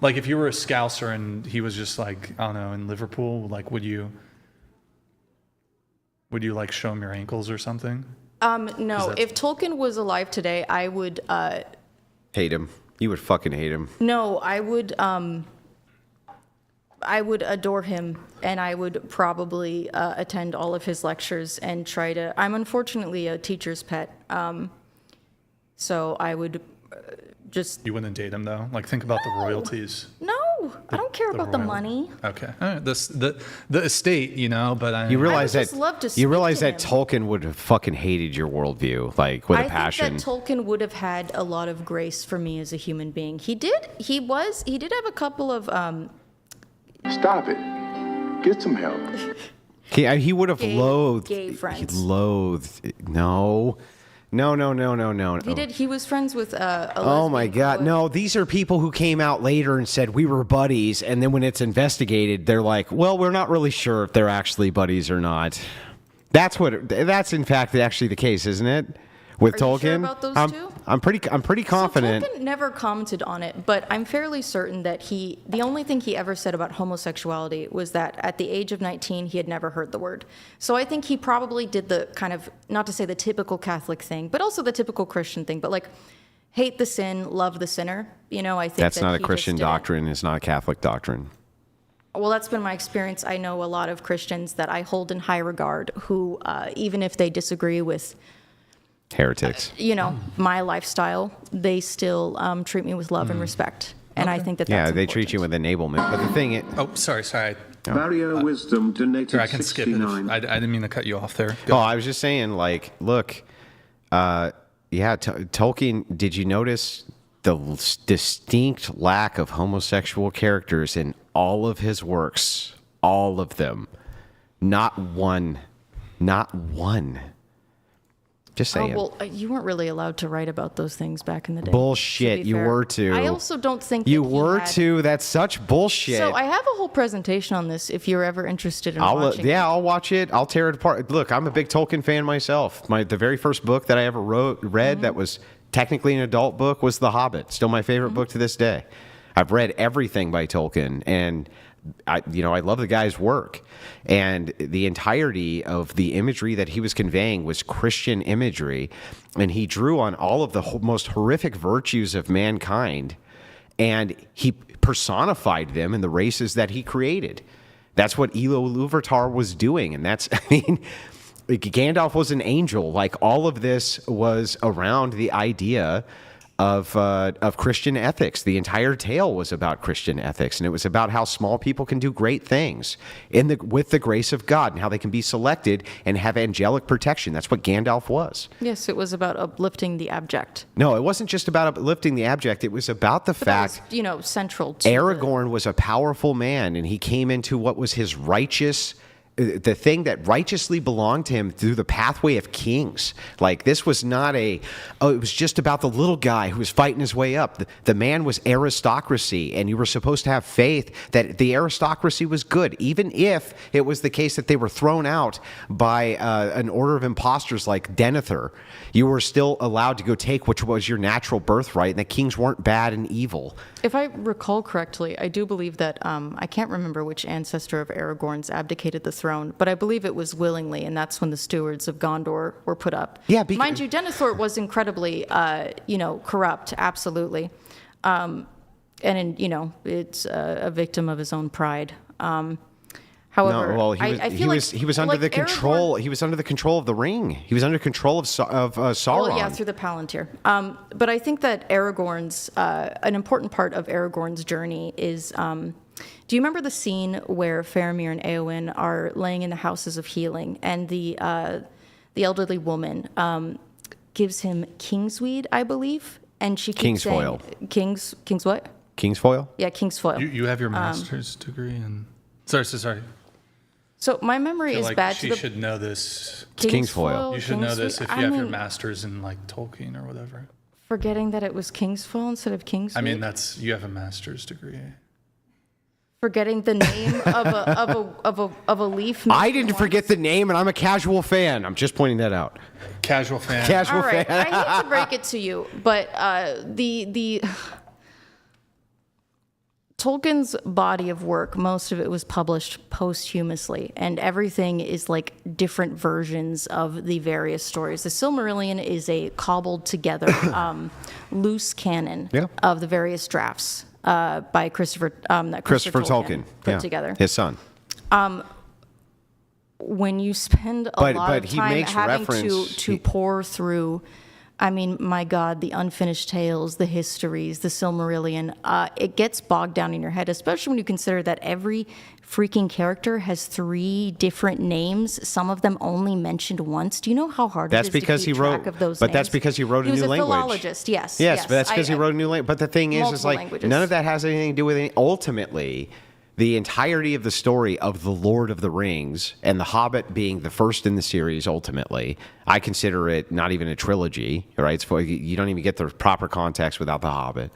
Like if you were a Scouser and he was just like, I don't know, in Liverpool, like would you like show him your ankles or something? No, that's- if Tolkien was alive today, I would. Hate him. You would fucking hate him. No, I would. I would adore him, and I would probably attend all of his lectures and try to. I'm unfortunately a teacher's pet, so I would just. You wouldn't date him though? Like think about the royalties. No, I don't care about the royal- money. Okay. All right. The estate, you know, but I You realize just that love to you speak realize to that him. Tolkien would have fucking hated your worldview, like with a I passion. think that Tolkien would have had a lot of grace for me as a human being. He did. He did have a couple of. Stop it. Get some help. He would have Gay- loathed. gay He friends. loathed. No. He did. He was friends with a. Oh my lesbian God! poet. No, these are people who came out later and said we were buddies, and then when it's investigated, they're like, "Well, we're not really sure if they're actually buddies or not." That's in fact actually the case, isn't it? With Are you Tolkien, sure about those two? I'm pretty confident. So Tolkien never commented on it, but I'm fairly certain that the only thing he ever said about homosexuality was that at the age of 19, he had never heard the word. So I think he probably did the kind of, not to say the typical Catholic thing, but also the typical Christian thing, but like hate the sin, love the sinner. You know, I think That's that not a he just Christian didn't- doctrine. It's not a Catholic doctrine. Well, that's been my experience. I know a lot of Christians that I hold in high regard who, even if they disagree with Heretics. my lifestyle, they still treat me with love and respect. And I think that Yeah, that's they treat you with enablement. But the thing is, Oh, sorry. Barrier Wisdom donated I can skip it. 69. I didn't mean to cut you off there. oh, I was just saying, like, look, Tolkien, did you notice the distinct lack of homosexual characters in all of his works? All of them. Not one. Not one. Just saying. Oh, well, you weren't really allowed to write about those things back in the day. Bullshit, to be you fair. were to. I also don't think You that he were had- to. That's such bullshit. So I have a whole presentation on this if you're ever interested in watching. I'll watch it. I'll tear it apart. Look, I'm a big Tolkien fan myself. The very first book that I ever read Mm-hmm. that was technically an adult book was The Hobbit. Still my favorite Mm-hmm. book to this day. I've read everything by Tolkien, and I love the guy's work. And the entirety of the imagery that he was conveying was Christian imagery, and he drew on all of the most horrific virtues of mankind, and he personified them in the races that he created. That's what Elo Ilúvatar was doing, and that's, I mean, Gandalf was an angel. Like, all of this was around the idea of Christian ethics. The entire tale was about Christian ethics, and it was about how small people can do great things with the grace of God, and how they can be selected and have angelic protection. That's what Gandalf was. Yes, it was about uplifting the abject. No, it wasn't just about uplifting the abject. It was about the But fact that was, central to Aragorn was a powerful man, and he came into what was his righteous, the thing that righteously belonged to him through the pathway of kings. Like, this was not it was just about the little guy who was fighting his way up. The man was aristocracy, and you were supposed to have faith that the aristocracy was good, even if it was the case that they were thrown out by an order of imposters like Denethor. You were still allowed to go take which was your natural birthright, and that kings weren't bad and evil. If I recall correctly, I do believe that I can't remember which ancestor of Aragorn's abdicated the throne throne, but I believe it was willingly, and that's when the stewards of Gondor were put up. Yeah, mind you, Denethor was incredibly, corrupt, absolutely, it's a victim of his own pride. However, No, well, I feel he was under the control. He was under the control of the ring. He was under control of Sauron. Well, yeah, through the Palantir. But I think that Aragorn's an important part of Aragorn's journey is. Do you remember the scene where Faramir and Eowyn are laying in the houses of healing, and the elderly woman gives him kingsweed, I believe, and she keeps Kingsfoil. saying, Kings what? Kingsfoil? Yeah, Kingsfoil. You have your master's degree in. Sorry. So my memory is Like bad. she to the should know this. Kingsfoil. You should know this if you I have your mean, master's in like Tolkien or whatever. Forgetting that it was Kingsfoil instead of Kingsweed. I mean, you have a master's degree. Forgetting the name of a leaf. I didn't forget the name, and I'm a casual fan. I'm just pointing that out. Casual fan. Casual All right, fan. I hate to break it to you, but the Tolkien's body of work, most of it was published posthumously, and everything is like different versions of the various stories. The Silmarillion is a cobbled together, loose canon of the various drafts by Christopher Tolkien put together. His son. When you spend a lot of he time makes having reference- to pour through, I mean, my God, the unfinished tales, the histories, the Silmarillion, it gets bogged down in your head, especially when you consider that every freaking character has 3 different names, some of them only mentioned once. Do you know how hard That's it is because to keep he wrote, track of those but names? that's because he wrote a He was new a language. philologist, yes. Yes, but that's because he wrote a new language. But the thing is multiple like languages. none of that has anything to do with it. Ultimately, the entirety of the story of The Lord of the Rings and The Hobbit being the first in the series, ultimately, I consider it not even a trilogy, right? It's you don't even get the proper context without The Hobbit.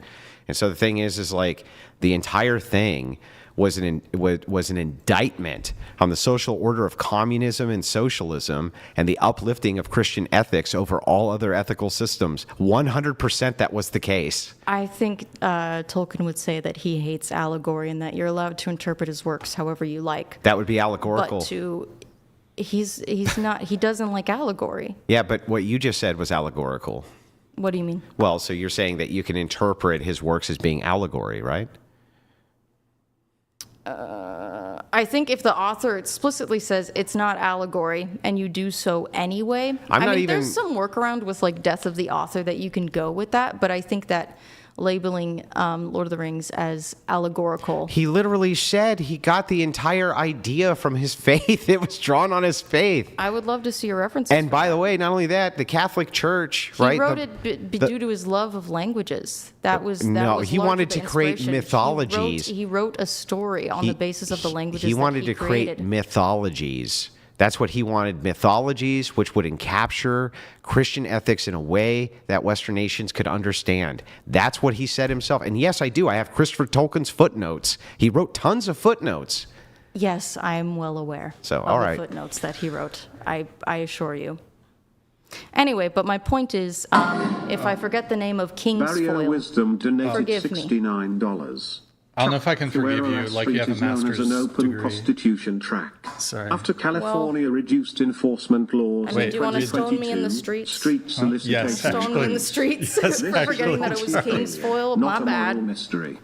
And so the thing is like the entire thing was an indictment on the social order of communism and socialism and the uplifting of Christian ethics over all other ethical systems. 100% that was the case. I think Tolkien would say that he hates allegory and that you're allowed to interpret his works however you like. That would be allegorical. But he's not, he doesn't like allegory. Yeah, but what you just said was allegorical. What do you mean? Well, so you're saying that you can interpret his works as being allegory, right? I think if the author explicitly says it's not allegory and you do so anyway, there's some workaround with like death of the author that you can go with that, but I think that labeling Lord of the Rings as allegorical. He literally said he got the entire idea from his faith. It was drawn on his faith. I would love to see your references. And by the way, not only that, the Catholic Church, he right? wrote it due to his love of languages. That was he largely wanted the to create inspiration. mythologies. He wrote a story on the basis of the languages he that wanted to created. create mythologies. That's what he wanted, mythologies which would encapture Christian ethics in a way that Western nations could understand. That's what he said himself. And yes, I do. I have Christopher Tolkien's footnotes. He wrote tons of footnotes. Yes, I'm well aware So, of all the right. footnotes that he wrote. I assure you. Anyway, but my point is, if I forget the name of Barrier Kingsfoil, Wisdom donated Forgive me. $69. I don't know if I can forgive you, Fuera like you have a Street is known as master's an open degree. prostitution tract. Sorry. After California reduced enforcement laws I mean, do you want to in stone me in the 2022, streets? street solicitation. Yes, stone me in actually. the streets Yes, for forgetting that it was actually. Kingsfoil. Not My a moral bad. mystery.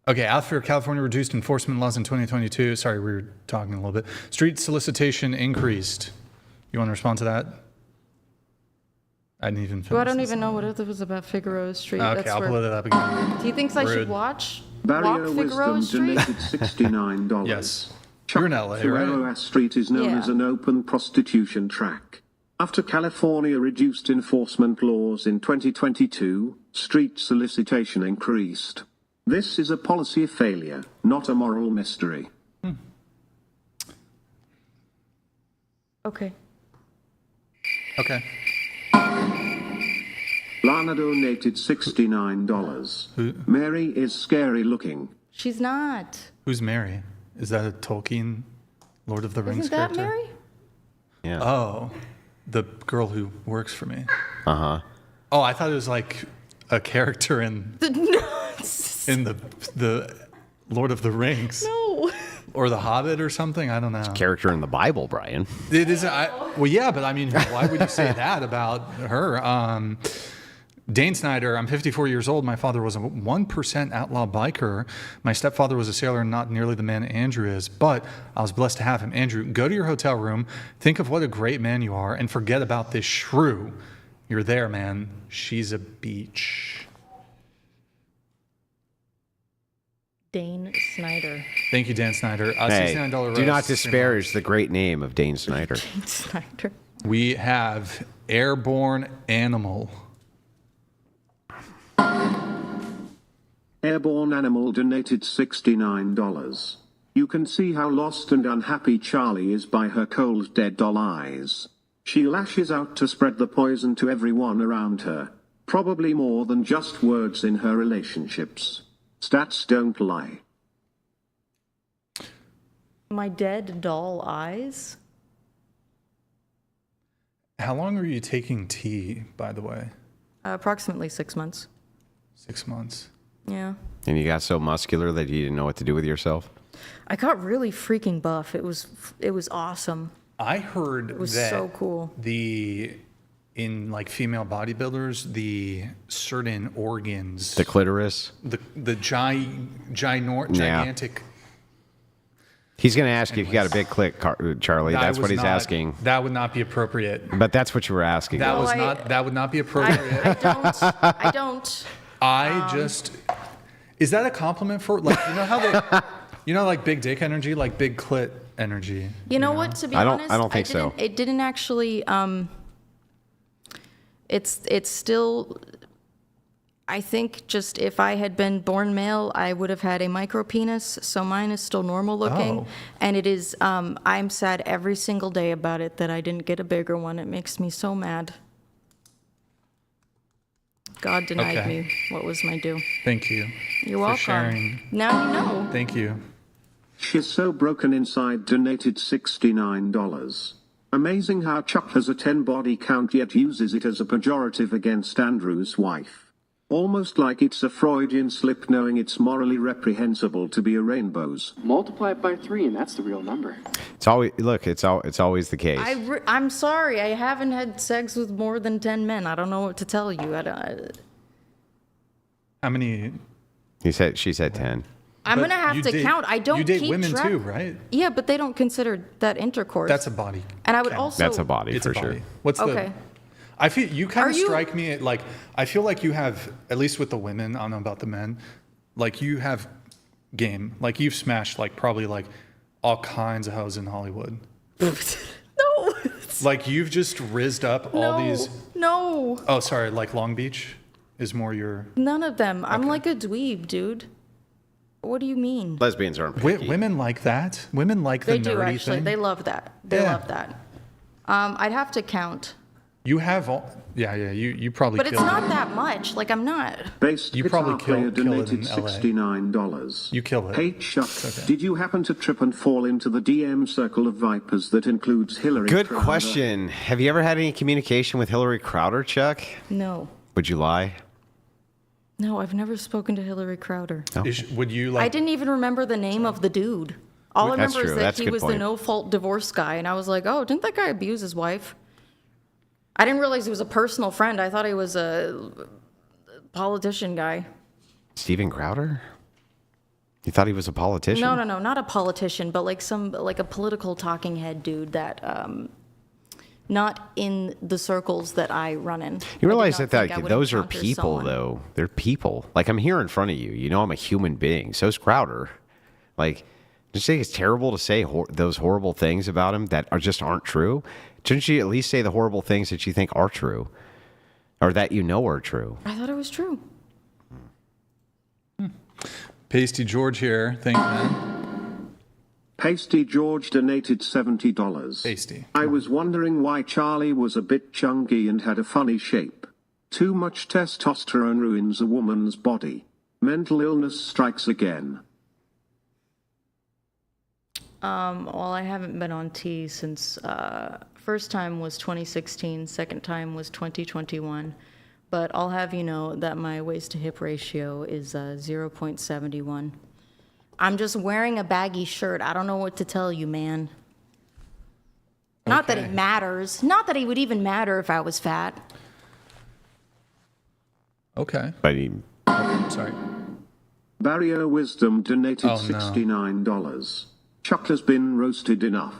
Okay, after California reduced enforcement laws in 2022, sorry, we were talking a little bit. Street solicitation increased. You want to respond to that? I didn't even finish. Well, I don't this. even know what it was about Figueroa Street. Okay, That's I'll where- pull it up again. Do you think I should Rude. walk Barrier Figueroa Wisdom Street? donated $69. Yes. You're in LA, Figueroa right? Street is known Yeah. as an open prostitution tract. After California reduced enforcement laws in 2022, street solicitation increased. This is a policy failure, not a moral mystery. Okay. Okay. Lana donated $69. Mary is scary looking. She's not. Who's Mary? Is that a Tolkien Lord of the Rings Isn't that character? Mary? Yeah. Oh, the girl who works for me. Uh-huh. Oh, I thought it was like a character in No. the Lord of the Rings. No. or The Hobbit or something. I don't know. Character in the Bible, Brian. It isn't. Well, yeah, but I mean, why would you say that about her? Dane Snyder, I'm 54 years old. My father was a 1% outlaw biker. My stepfather was a sailor and not nearly the man Andrew is, but I was blessed to have him. Andrew, go to your hotel room, think of what a great man you are, and forget about this shrew. You're there, man. She's a beach. Dane Snyder. Thank you, Dan Snyder. Hey, $69 do not roast. disparage the great name of Dane Snyder. Dane Snyder. We have Airborne Animal. Airborne Animal donated $69. You can see how lost and unhappy Charlie is by her cold dead doll eyes. She lashes out to spread the poison to everyone around her. Probably more than just words in her relationships. Stats don't lie. My dead doll eyes? How long are you taking tea, by the way? Approximately 6 months. 6 months. Yeah. And you got so muscular that you didn't know what to do with yourself? I got really freaking buff. It was awesome. I heard It was that so cool. in like female bodybuilders, the certain organs, The clitoris? gigantic. He's going to ask you if you got a big clit, Charlie. That's what he's asking. That would not be appropriate. But that's what you were asking. That Well, was not. That would not be appropriate. I don't. Is that a compliment for like how they, like big dick energy, like big clit energy? You know what? To be I honest, don't think so. It didn't actually. It's still. I think just if I had been born male, I would have had a micro penis. So mine is still normal looking, Oh. and it is. I'm sad every single day about it that I didn't get a bigger one. It makes me so mad. God denied Okay. me what was my due. Thank you. You're for welcome. sharing. Now you know. Thank you. She's so broken inside donated $69. Amazing how Chuck has a 10 body count yet uses it as a pejorative against Andrew's wife. Almost like it's a Freudian slip knowing it's morally reprehensible to be a rainbow's. Multiply it by 3 and that's the real number. It's always it's always the case. I'm sorry. I haven't had sex with more than 10 men. I don't know what to tell you. How many? She said 10. I'm But going to have you to date- count. I don't You date keep women track. too, right? Yeah, but they don't consider that intercourse. That's a body. And I would count. also. That's a body It's for a body. sure. What's Okay. the? I feel you kind Are of you- strike me at like I feel like you have, at least with the women. I don't know about the men. Like you have game. Like you've smashed like probably like all kinds of hoes in Hollywood. No. Like you've just rizzed up all these. No. Oh, sorry. Like Long Beach is more your. None of them. I'm Okay. like a dweeb, dude. What do you mean? Lesbians aren't picky. Women like that. Women like the They nerdy do, actually. thing. They love that. They Yeah. love that. I'd have to count. You have all. Yeah. You probably. But it's kill not it. that much. Like, I'm not. Based You guitar probably player kill it donated in LA. $69. You kill it. Hey Chuck, okay. did you happen to trip and fall into the DM circle of vipers that includes Hillary Good Crowder? question. Have you ever had any communication with Hillary Crowder, Chuck? No. Would you lie? No, I've never spoken to Hillary Crowder. Would you I like? didn't even remember the name of the dude. All I That's remember true. is that That's a he good was the point. no-fault divorce guy, and I was like, oh, didn't that guy abuse his wife? I didn't realize he was a personal friend. I thought he was a politician guy. Steven Crowder? You thought he was a politician? No, not a politician, but like a political talking head dude that not in the circles that I run in. You realize I did that not think I would those are encounter people, someone. though. They're people. Like, I'm here in front of you. You know I'm a human being. So's Crowder. Like, don't you think it's terrible to say those horrible things about him that just aren't true? Shouldn't you at least say the horrible things that you think are true? Or that you know are true? I thought it was true. Pasty George here. Thank you, man. Pasty George donated $70. Pasty. I was wondering why Charlie was a bit chunky and had a funny shape. Too much testosterone ruins a woman's body. Mental illness strikes again. Well, I haven't been on T since first time was 2016, second time was 2021. But I'll have you know that my waist to hip ratio is 0.71. I'm just wearing a baggy shirt. I don't know what to tell you, man. Not that it Okay. matters. Not that it would even matter if I was fat. Okay. But Sorry. Barrier Wisdom donated Oh, no. $69. Chuck has been roasted enough.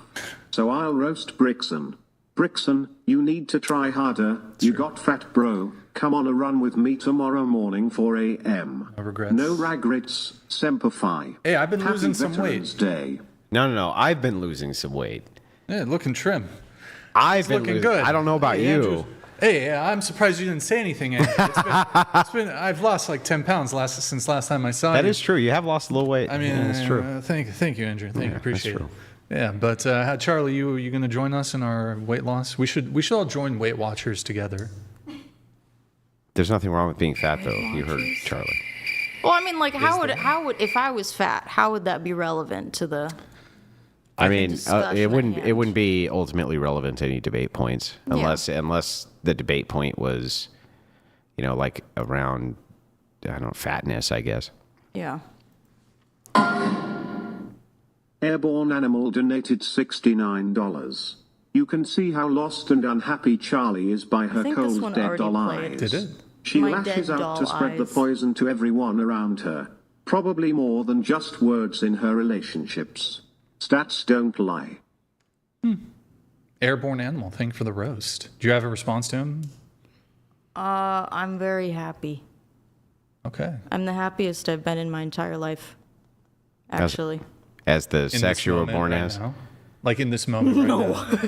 So I'll roast Brixon. Brixon, you need to try harder. You got fat, bro. Come on a run with me tomorrow morning 4 a.m. No regrets. No regrets. Semper Fi. Hey, I've been Happy losing some Veterans weight. Day. no. I've been losing some weight. Yeah, looking trim. I've been Looking losing. good. I don't know about Hey, you. Andrew. Hey, I'm surprised you didn't say anything, Andrew. I've lost like 10 pounds since last time I saw you. That is true. You have lost a little weight. I mean, yeah, that's true. Thank you, Andrew. Thank you. Appreciate it. true. Yeah, but Charlie, you going to join us in our weight loss? We should all join Weight Watchers together. There's nothing wrong with being fat, though. You heard Charlie. Well, I mean, like, how would if I was fat, how would that be relevant to the? I mean, discussion it at wouldn't hand. be ultimately relevant to any debate points unless the debate point was, like around, I don't know, fatness, I guess. Yeah. Airborne Animal donated $69. You can see how lost and unhappy Charlie is by her think this cold one dead already doll played. eyes. Did it? She My lashes dead out to doll spread the eyes. poison to everyone around her. Probably more than just words in her relationships. Stats don't lie. Airborne Animal, thank you for the roast. Do you have a response to him? I'm very happy. Okay. I'm the happiest I've been in my entire life. Actually. As the In sex this you were moment born right as. now? Like in this moment right No. now?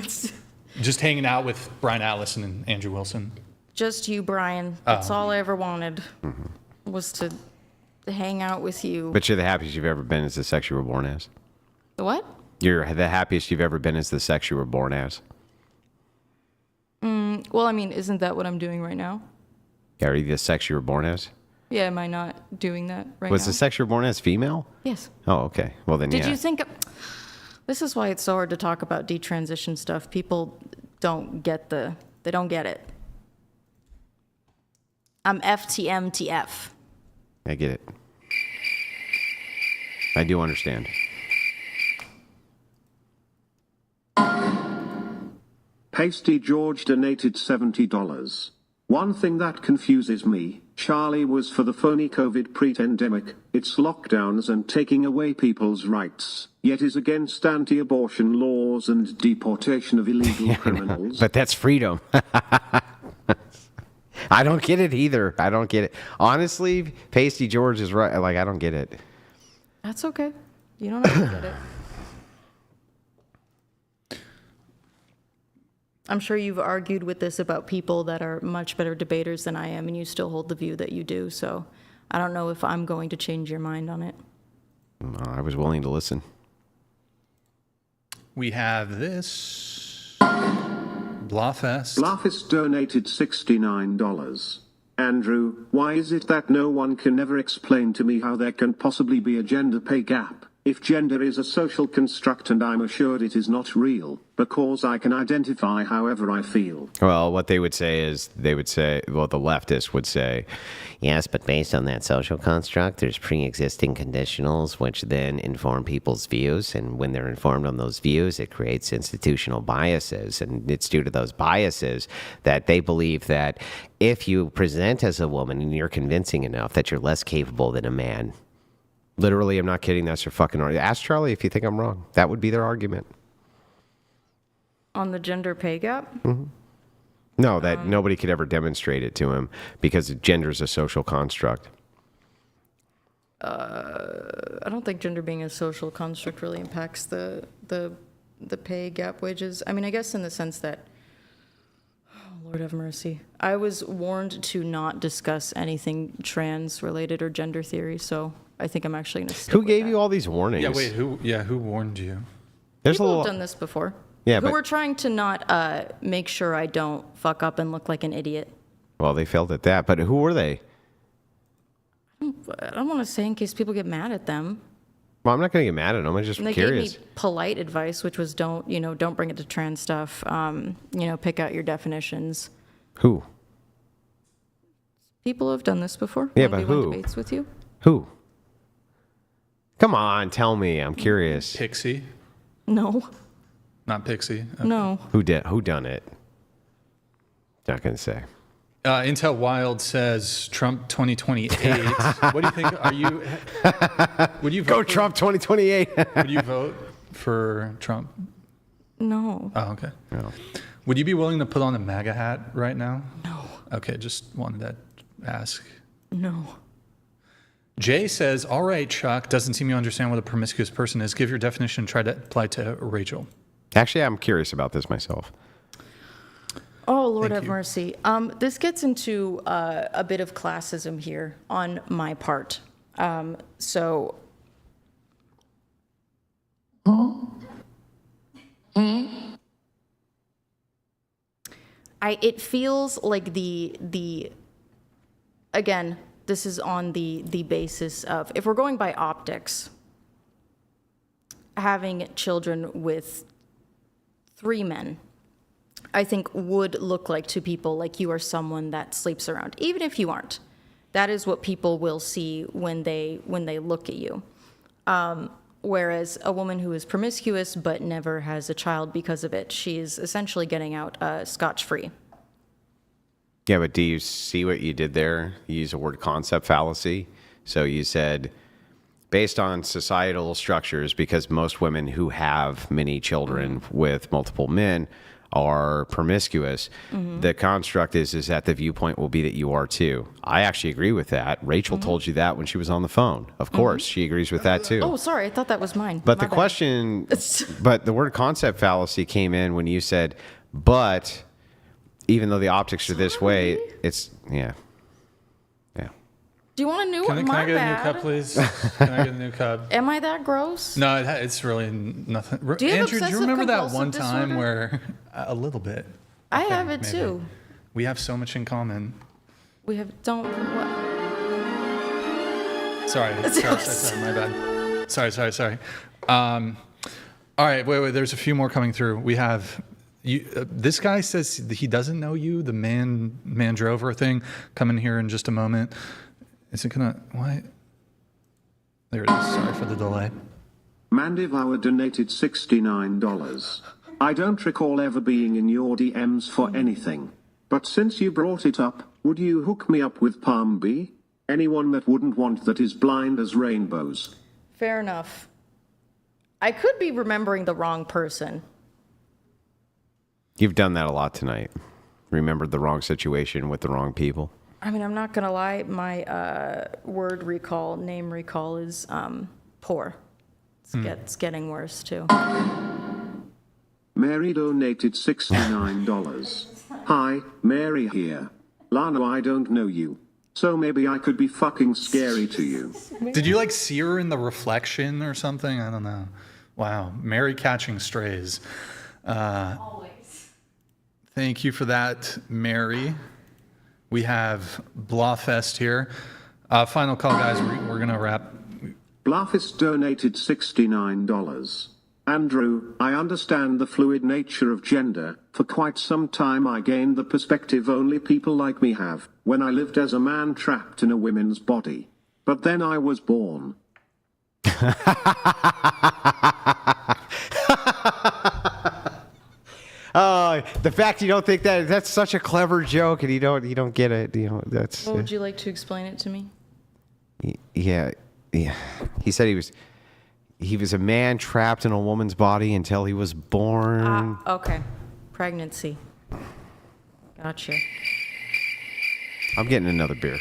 Just hanging out with Brian Atlas and Andrew Wilson. Just you, Brian. That's all I ever wanted. Was to hang out with you. But you're the happiest you've ever been as the sex you were born as. The what? You're the happiest you've ever been as the sex you were born as. Well, I mean, isn't that what I'm doing right now? Are you the sex you were born as? Yeah, am I not doing that right Was now? the sex you were born as female? Yes. Oh, okay. Well, then, Did yeah. you think? This is why it's so hard to talk about detransition stuff. People don't get they don't get it. I'm FTMTF. I get it. I do understand. Pasty George donated $70. One thing that confuses me, Charlie was for the phony COVID pre-pandemic, its lockdowns and taking away people's rights, yet is against anti-abortion laws and deportation of illegal criminals. But that's freedom. I don't get it either. I don't get it. Honestly, Pasty George is right. Like, I don't get it. That's okay. You don't have to get it. I'm sure you've argued with this about people that are much better debaters than I am, and you still hold the view that you do. So I don't know if I'm going to change your mind on it. I was willing to listen. We have this. Blawfest. Blafist donated $69. Andrew, why is it that no one can ever explain to me how there can possibly be a gender pay gap, if gender is a social construct and I'm assured it is not real, because I can identify however I feel? Well, what they would say is, the leftists would say, yes, but based on that social construct, there's pre-existing conditionals which then inform people's views. And when they're informed on those views, it creates institutional biases. And it's due to those biases that they believe that if you present as a woman and you're convincing enough, that you're less capable than a man. Literally, I'm not kidding. That's their fucking argument. Ask Charlie if you think I'm wrong. That would be their argument. On the gender pay gap? No, that nobody could ever demonstrate it to him because gender is a social construct. I don't think gender being a social construct really impacts the pay gap wages. I mean, I guess in the sense that, oh, Lord have mercy. I was warned to not discuss anything trans related or gender theory, so I think I'm actually going to stick Who with gave that. you all these warnings? Yeah, wait, who warned you? There's People a have little. done this before. Yeah, Who but- were trying to not make sure I don't fuck up and look like an idiot. Well, they failed at that. But who were they? I don't want to say in case people get mad at them. Well, I'm not going to get mad at them. I'm just And they curious. gave me polite advice, which was don't bring it to trans stuff. Pick out your definitions. Who? People have done this before. Yeah, when but we went who? debates with you. Who? Come on, tell me. I'm curious. Pixie, No. not Pixie. Okay. No. Who done it? Not gonna say. Intel Wild says Trump 2028. What do you think? Would you vote Go for, Trump 2028. Would you vote for Trump? No. Oh, okay. No. Would you be willing to put on a MAGA hat right now? No. Okay, just wanted to ask. No. Jay says, all right, Chuck, doesn't seem you understand what a promiscuous person is. Give your definition and try to apply to Rachel. Actually, I'm curious about this myself. Oh, Lord Thank have you. mercy. This gets into a bit of classism here on my part. It feels like again, this is on the basis of, if we're going by optics, having children with 3 men, I think would look like to people like you are someone that sleeps around, even if you aren't. That is what people will see when they look at you. Whereas a woman who is promiscuous but never has a child because of it, she is essentially getting out scotch-free. Yeah, but do you see what you did there? You use a word concept fallacy. So you said, based on societal structures, because most women who have many children with multiple men are promiscuous, the construct is that the viewpoint will be that you are too. I actually agree with that. Rachel told you that when she was on the phone. Of course, she agrees with that too. Oh, sorry, I thought that was mine. But My the bad. question, but the word concept fallacy came in when you said, but even though the optics are this way, it's, yeah. Do you want a new Can one? I get a new cup, please? Can I get a new cup? Am I that gross? No, it's really nothing. Do you have Andrew, do you remember that obsessive one time disorder? where, a little bit. I have think, it maybe. too. We have so much in common. We have, what? Sorry, my bad. Sorry. All right, wait, there's a few more coming through. We have, this guy says he doesn't know you, the Mandrover thing. Come in here in just a moment. Is it gonna, why? There it is, sorry for the delay. Mandivour donated $69. I don't recall ever being in your DMs for anything. But since you brought it up, would you hook me up with Palm B? Anyone that wouldn't want that is blind as rainbows. Fair enough. I could be remembering the wrong person. You've done that a lot tonight. Remembered the wrong situation with the wrong people. I mean, I'm not going to lie. My word recall, name recall is poor. It's getting worse, too. Mary donated $69. Hi, Mary here. Lana, I don't know you. So maybe I could be fucking scary to you. Did you like see her in the reflection or something? I don't know. Wow, Mary catching strays. Always. Thank you for that, Mary. We have Blawfest here. Final call, guys. We're going to wrap. Blafist donated $69. Andrew, I understand the fluid nature of gender. For quite some time I gained the perspective only people like me have, when I lived as a man trapped in a woman's body. But then I was born. Oh, the fact you don't think that's such a clever joke and you don't get it, that's What would you like to explain it to me? yeah. He said he was a man trapped in a woman's body until he was born. Okay. Pregnancy. Gotcha. I'm getting another beer.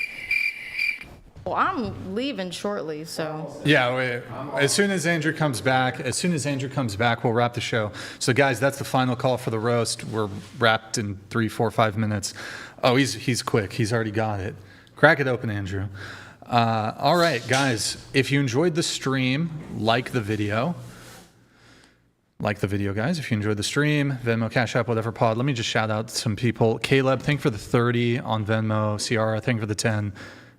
Well, I'm leaving shortly, so. Yeah, wait. As soon as Andrew comes back, we'll wrap the show. So, guys, that's the final call for the roast. We're wrapped in 3, 4, 5 minutes. Oh, he's quick. He's already got it. Crack it open, Andrew. All right, guys. If you enjoyed the stream, like the video. Like the video, guys. If you enjoyed the stream, Venmo, Cash App, whatever pod. Let me just shout out some people. Caleb, thank you for the 30 on Venmo. Ciara, thank you for the 10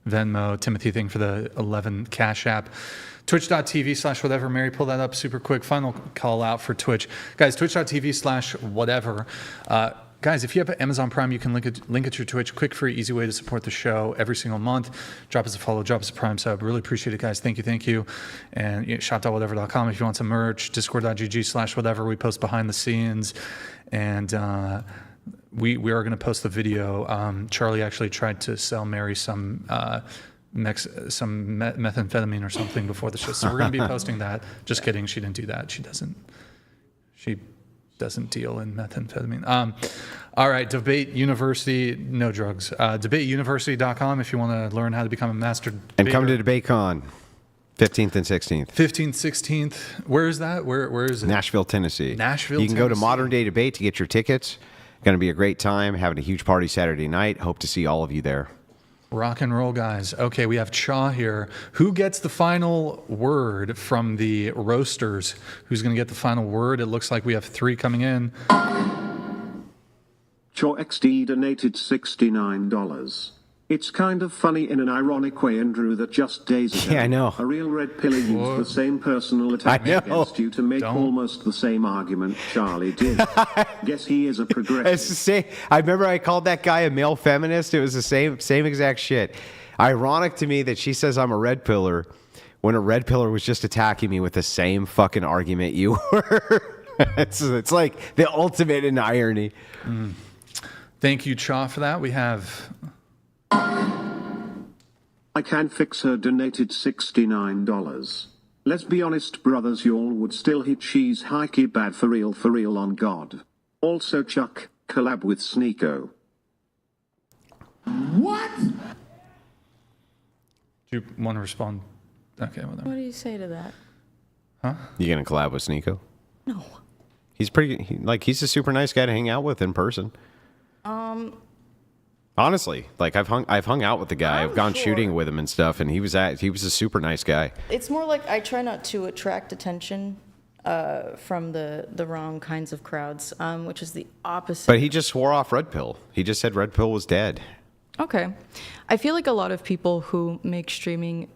Venmo. Timothy, thank you for the 11 Cash App. Twitch.tv/whatever. Mary, pull that up super quick. Final call out for Twitch. Guys, twitch.tv/whatever. Guys, if you have Amazon Prime, you can link it to your Twitch. Quick, free, easy way to support the show every single month. Drop us a follow, drop us a Prime sub. Really appreciate it, guys. Thank you. And shop.whatever.com if you want some merch. Discord.gg/whatever. We post behind the scenes. And we are going to post the video. Charlie actually tried to sell Mary some methamphetamine or something before the show. So we're going to be posting that. Just kidding. She didn't do that. She doesn't deal in methamphetamine. All right, Debate University, no drugs. DebateUniversity.com if you want to learn how to become a master debater. And come to DebateCon, 15th and 16th. 15th, 16th. Where is that? Where is it? Nashville, Tennessee. Nashville, You can go to Tennessee. Modern Day Debate to get your tickets. Going to be a great time. Having a huge party Saturday night. Hope to see all of you there. Rock and roll, guys. Okay, we have Cha here. Who gets the final word from the roasters? Who's going to get the final word? It looks like we have 3 coming in. Chaw XD donated $69. It's kind of funny in an ironic way, Andrew, that just days ago, Yeah, I know. a real red pillar used the same personal attack I know. against you to make almost the same argument Charlie did. Guess he is a progressive. It's the same. I remember I called that guy a male feminist. It was the same exact shit. Ironic to me that she says I'm a red pillar when a red pillar was just attacking me with the same fucking argument you were. It's like the ultimate in irony. Thank you, Cha, for that. We have... I Can Fix Her donated $69. Let's be honest, brothers, y'all would still hit she's hikey bad for real on God. Also, Chuck, collab with Sneeko. What? Do you want to respond? Okay, whatever. What do you say to that? You gonna collab with Sneeko? No. He's he's a super nice guy to hang out with in person. Honestly, like I've hung out with the guy. I've gone shooting with him and stuff, and he was a super nice guy. It's more like I try not to attract attention from the wrong kinds of crowds, which is the opposite. But he just swore off Red Pill. He just said Red Pill was dead. Okay. I feel like a lot of people who make streaming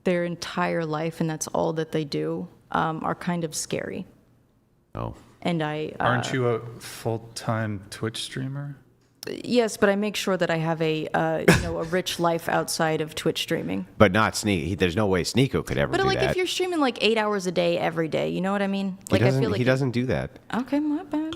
their entire life and that's all that they do are kind of scary. Oh. And I... Aren't you a full-time Twitch streamer? Yes, but I make sure that I have a rich life outside of Twitch streaming. But not Sneeko. There's no way Sneeko could ever do But that. if you're streaming like 8 hours a day every day, you know what I mean? Like I feel like he doesn't do that. Okay, my bad.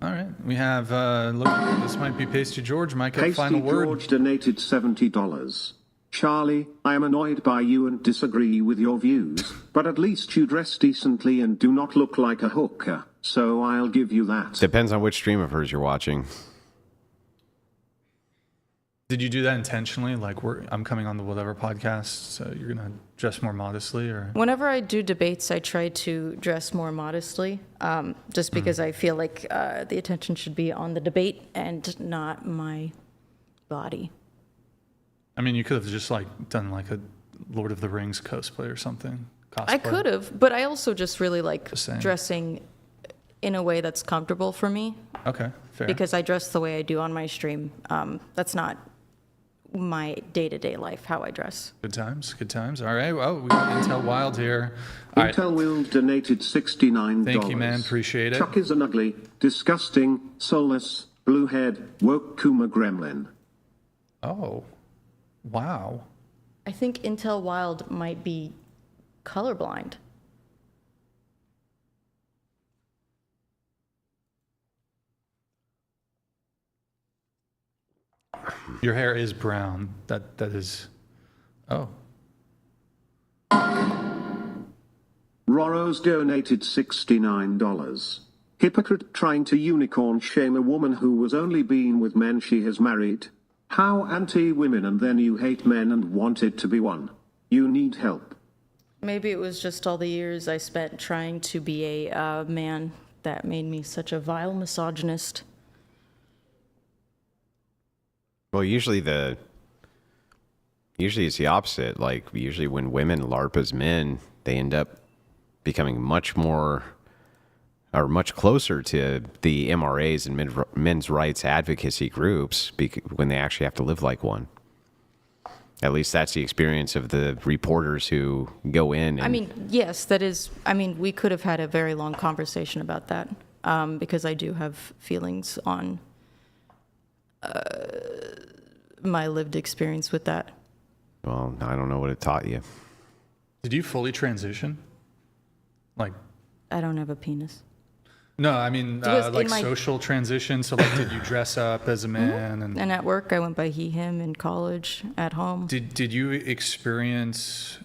All right, we have, look, this might be Pasty George, might get Pasty final word. George donated $70. Charlie, I am annoyed by you and disagree with your views, but at least you dress decently and do not look like a hooker, so I'll give you that. Depends on which stream of hers you're watching. Did you do that intentionally? Like, I'm coming on the Whatever podcast, so you're going to dress more modestly? Or Whenever I do debates, I try to dress more modestly, just because I feel like the attention should be on the debate and not my body. I mean, you could have just done like a Lord of the Rings cosplay or something. Cosplay. I could have, but I also just really like Just saying. dressing in a way that's comfortable for me. Okay, fair. Because I dress the way I do on my stream. That's not my day-to-day life, how I dress. Good times, good times. All right, well, we got Intel Wild here. All right, Intel Wild donated $69. thank you, man. Appreciate it. Chuck is an ugly, disgusting, soulless, blue-haired, woke Kuma gremlin. Oh, wow. I think Intel Wild might be colorblind. Your hair is brown. That is... Oh. Roro's donated $69. Hypocrite trying to unicorn shame a woman who was only been with men she has married. How anti-women, and then you hate men and want it to be one. You need help. Maybe it was just all the years I spent trying to be a man that made me such a vile misogynist. Well, usually it's the opposite. Like, usually when women LARP as men, they end up becoming much more or much closer to the MRAs and men's rights advocacy groups when they actually have to live like one. At least that's the experience of the reporters who go in. And, I mean, yes, that is, I mean, we could have had a very long conversation about that, because I do have feelings on my lived experience with that. Well, I don't know what it taught you. Did you fully transition? Like, I don't have a penis. no, I mean, was in like my- social transition. So, like, did you dress up as a man? And at work, I went by he, him. In college, at home. Did you experience?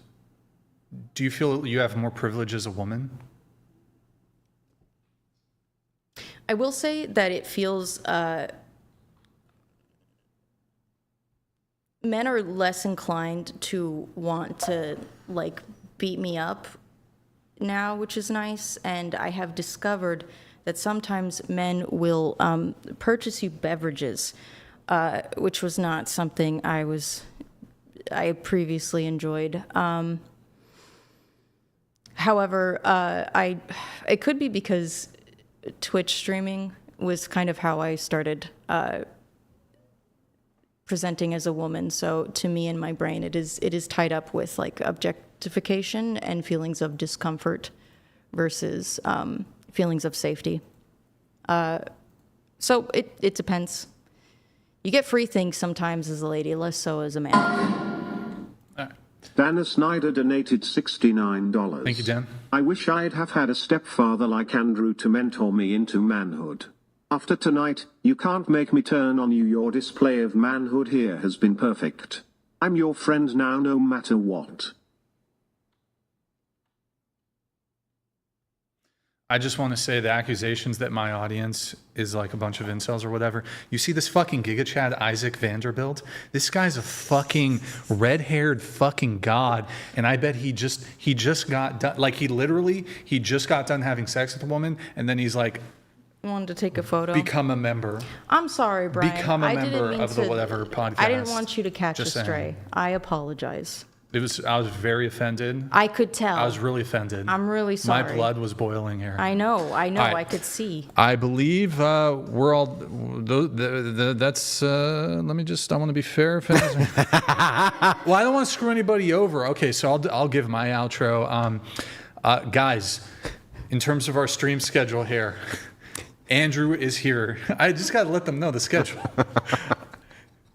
Do you feel you have more privilege as a woman? I will say that it feels men are less inclined to want to like beat me up now, which is nice. And I have discovered that sometimes men will purchase you beverages, which was not something I previously enjoyed. However, it could be because Twitch streaming was kind of how I started presenting as a woman. So to me, in my brain, it is tied up with like objectification and feelings of discomfort versus feelings of safety. So it depends. You get free things sometimes as a lady, less so as a man. Dana Snyder donated $69. Thank you, Dan. I wish I'd have had a stepfather like Andrew to mentor me into manhood. After tonight, you can't make me turn on you. Your display of manhood here has been perfect. I'm your friend now, no matter what. I just want to say the accusations that my audience is like a bunch of incels or whatever. You see this fucking Giga Chad Isaac Vanderbilt? This guy's a fucking red-haired fucking god. And I bet he just got done, like he just got done having sex with a woman. And then he's like, Wanted to take a photo. become a member. I'm sorry, Brian. Become a I didn't member mean of the to- whatever podcast. I didn't want you to catch Just a stray. saying. I apologize. I was very offended. I could tell. I was really offended. I'm really sorry. My blood was boiling here. I know. right. I could see. I believe we're all. That's. Let me just. I want to be fair. Well, I don't want to screw anybody over. Okay, so I'll give my outro. Guys, in terms of our stream schedule here, Andrew is here. I just got to let them know the schedule.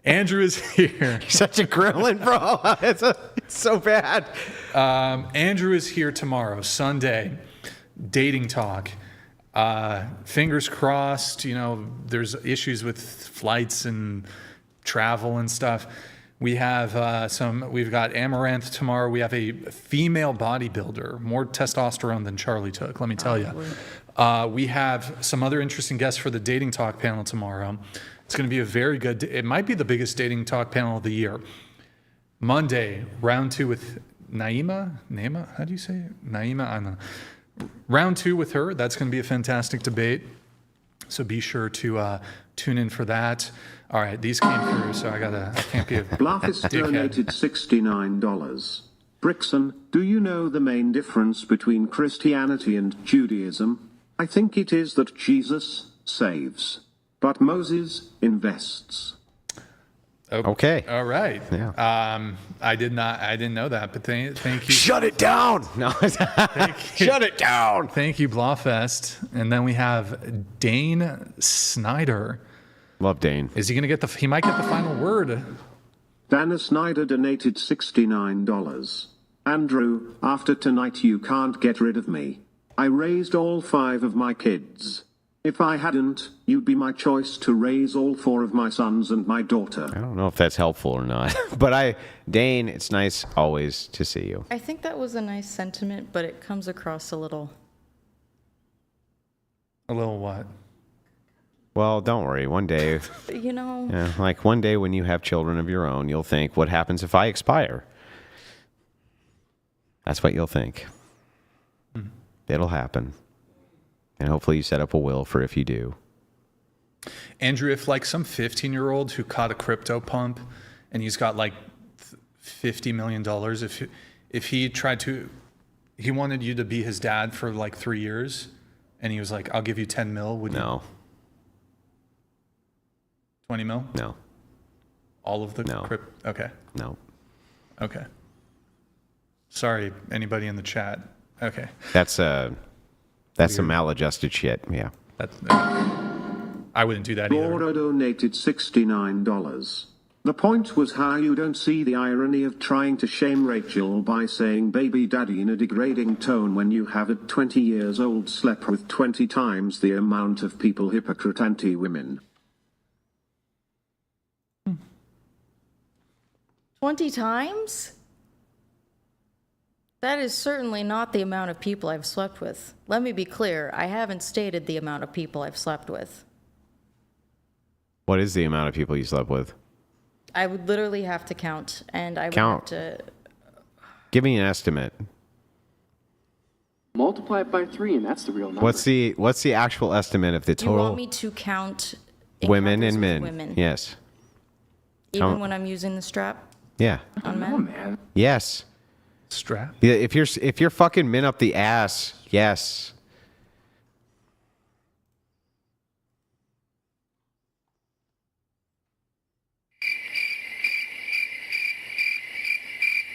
Andrew is here. You're such a gremlin, bro. It's so bad. Andrew is here tomorrow, Sunday. Dating talk. Fingers crossed. You know, there's issues with flights and travel and stuff. We have We've got Amaranth tomorrow. We have a female bodybuilder, more testosterone than Charlie took. Let me tell you. We have some other interesting guests for the dating talk panel tomorrow. It's going to be a very good. It might be the biggest dating talk panel of the year. Monday, round 2 with Naima. How do you say it? Naima? I don't know. Round 2 with her. That's going to be a fantastic debate. So be sure to tune in for that. All right, these came through, so I can't be a Bluffis dickhead. donated $69. Brixon, do you know the main difference between Christianity and Judaism? I think it is that Jesus saves, but Moses invests. Okay. All right. Yeah. I didn't know that, but thank you. Shut it down. No. Shut it down. Thank you, Blawfest. And then we have Dane Snyder. Love Dane. Is he going to get he might get the final word. Dana Snyder donated $69. Andrew, after tonight you can't get rid of me. I raised all 5 of my kids. If I hadn't, you'd be my choice to raise all 4 of my sons and my daughter. I don't know if that's helpful or not. But Dane, it's nice always to see you. I think that was a nice sentiment, but it comes across a little. A little what? Well, don't worry. One day, You know. like one day when you have children of your own, you'll think, what happens if I expire? That's what you'll think. It'll happen. And hopefully you set up a will for if you do. Andrew, if like some 15-year-old who caught a crypto pump and he's got like $50 million, if he wanted you to be his dad for like 3 years and he was like, I'll give you 10 mil, would No. you? 20 mil? No. All of the No. Okay. No. Okay. Sorry, anybody in the chat. Okay. That's some maladjusted shit. Yeah. I wouldn't do that either. Laura donated $69. The point was how you don't see the irony of trying to shame Rachel by saying baby daddy in a degrading tone when you have at 20 years old slept with 20 times the amount of people. Hypocrite anti-women. 20 times? That is certainly not the amount of people I've slept with. Let me be clear, I haven't stated the amount of people I've slept with. What is the amount of people you slept with? I would literally have to count, and I would Count. have to... Give me an estimate. Multiply it by 3, and that's the real number. What's the actual estimate of the Do you total want me to count women encounters and with men? women? Yes. Even when I'm using the strap Yeah. on men? Oh, man. Yes. Strap. Yeah, if you're fucking men up the ass, yes.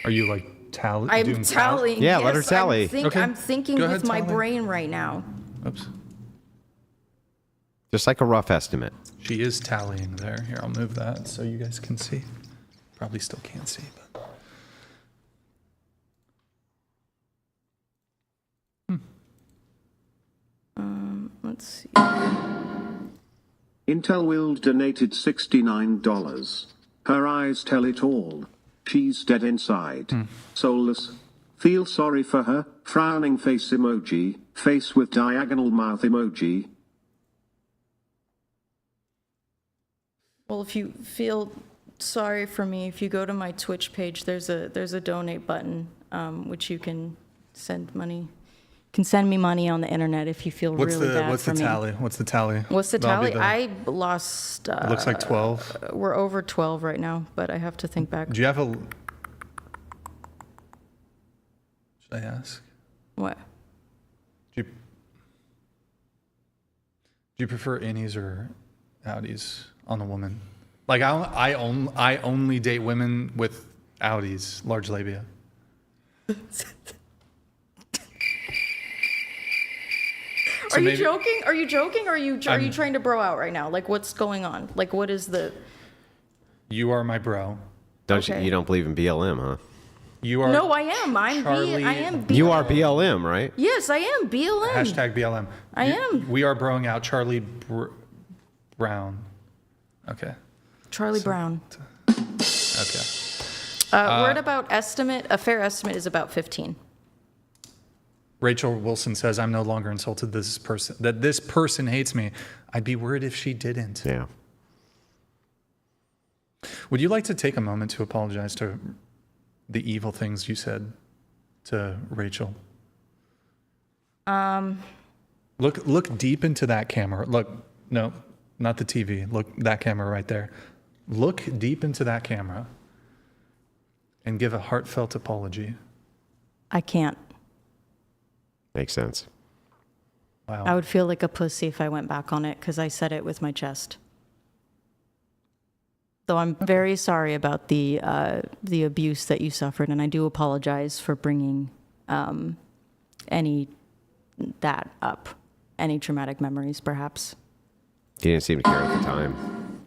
Are you like doing I'm tallying. Yeah, yes, let her tally. Okay. I'm thinking Go with ahead, my tally. brain right now. Oops. Just like a rough estimate. She is tallying there. Here, I'll move that so you guys can see. Probably still can't see, but. Let's see. Intel Wild donated $69. Her eyes tell it all. She's dead inside. Soulless. Feel sorry for her. Frowning face emoji. Face with diagonal mouth emoji. Well, if you feel sorry for me, if you go to my Twitch page, there's a donate button, which you can send money. Can send me money on the internet if you feel What's really the bad what's for the me. tally? What's the tally? What's the That'll be tally? the- I lost. It looks like 12. We're over 12 right now, but I have to think back. Do you have a? Should I ask? What? Do you prefer innies or outies on a woman? Like I only date women with outies, large labia. Are you maybe- joking? Are you joking? Or are you trying to bro out right now? Like, what's going on? Like, what is the? You are my bro. Okay. You don't believe in BLM, huh? You are. No, I am. Charlie- I am. BLM. You are BLM, right? Yes, I am BLM. Hashtag BLM. I am. We are broing out Charlie Brown. Okay. Charlie Brown. Okay. Word about estimate. A fair estimate is about 15. Rachel Wilson says, "I'm no longer insulted. That this person hates me. I'd be worried if she didn't." Yeah. Would you like to take a moment to apologize to the evil things you said to Rachel? Look deep into that camera. Look, no, not the TV. Look, that camera right there. Look deep into that camera and give a heartfelt apology. I can't. Makes sense. Wow. I would feel like a pussy if I went back on it because I said it with my chest. Though I'm very sorry about the abuse that you suffered, and I do apologize for bringing any traumatic memories, perhaps. He didn't seem to care at the time.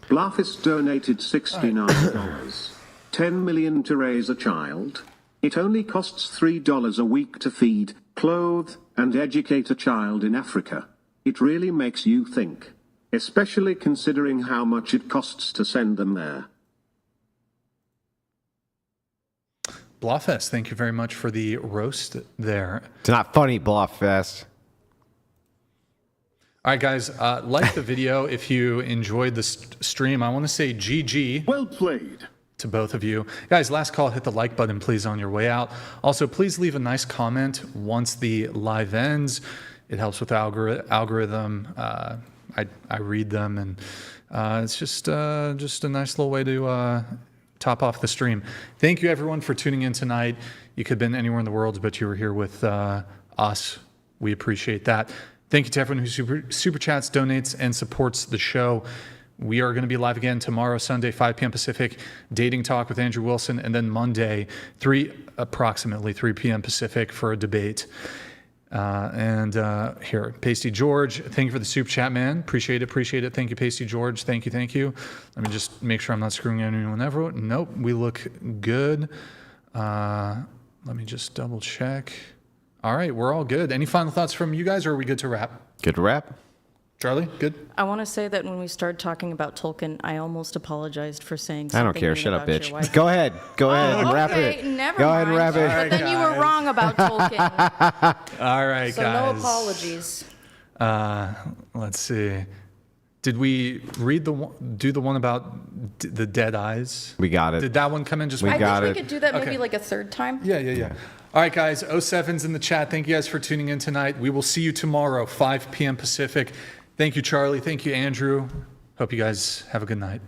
Bluffist donated $69. 10 million to raise a child. It only costs $3 a week to feed, clothe, and educate a child in Africa. It really makes you think, especially considering how much it costs to send them there. Blawfest, thank you very much for the roast there. It's not funny, Bluffest. All right, guys, like the video if you enjoyed the stream. I want to say GG. Well played. To both of you. Guys, last call, hit the like button, please, on your way out. Also, please leave a nice comment once the live ends. It helps with the algorithm. I read them, and it's just a nice little way to top off the stream. Thank you, everyone, for tuning in tonight. You could have been anywhere in the world, but you were here with us. We appreciate that. Thank you to everyone who super chats, donates, and supports the show. We are going to be live again tomorrow, Sunday, 5 p.m. Pacific, Dating Talk with Andrew Wilson, and then Monday, approximately 3 p.m. Pacific for a debate. Here, Pasty George, thank you for the soup chat, man. Appreciate it. Thank you, Pasty George. Thank you. Let me just make sure I'm not screwing anyone over. Nope, we look good. Let me just double check. All right, we're all good. Any final thoughts from you guys, or are we good to wrap? Good to wrap. Charlie, good? I want to say that when we started talking about Tolkien, I almost apologized for saying I something don't care. mean Shut up, about your bitch. wife. Go ahead and wrap Okay, it. never Go ahead and mind. wrap it. But then you were wrong about Tolkien. All right, So guys. no apologies. Let's see. Did we read do the one about the dead eyes? We got it. Did that one come in just? We I got think we it. could do that maybe Okay. like a third time. Yeah. All right, guys. 07's in the chat. Thank you guys for tuning in tonight. We will see you tomorrow, 5 p.m. Pacific. Thank you, Charlie. Thank you, Andrew. Hope you guys have a good night.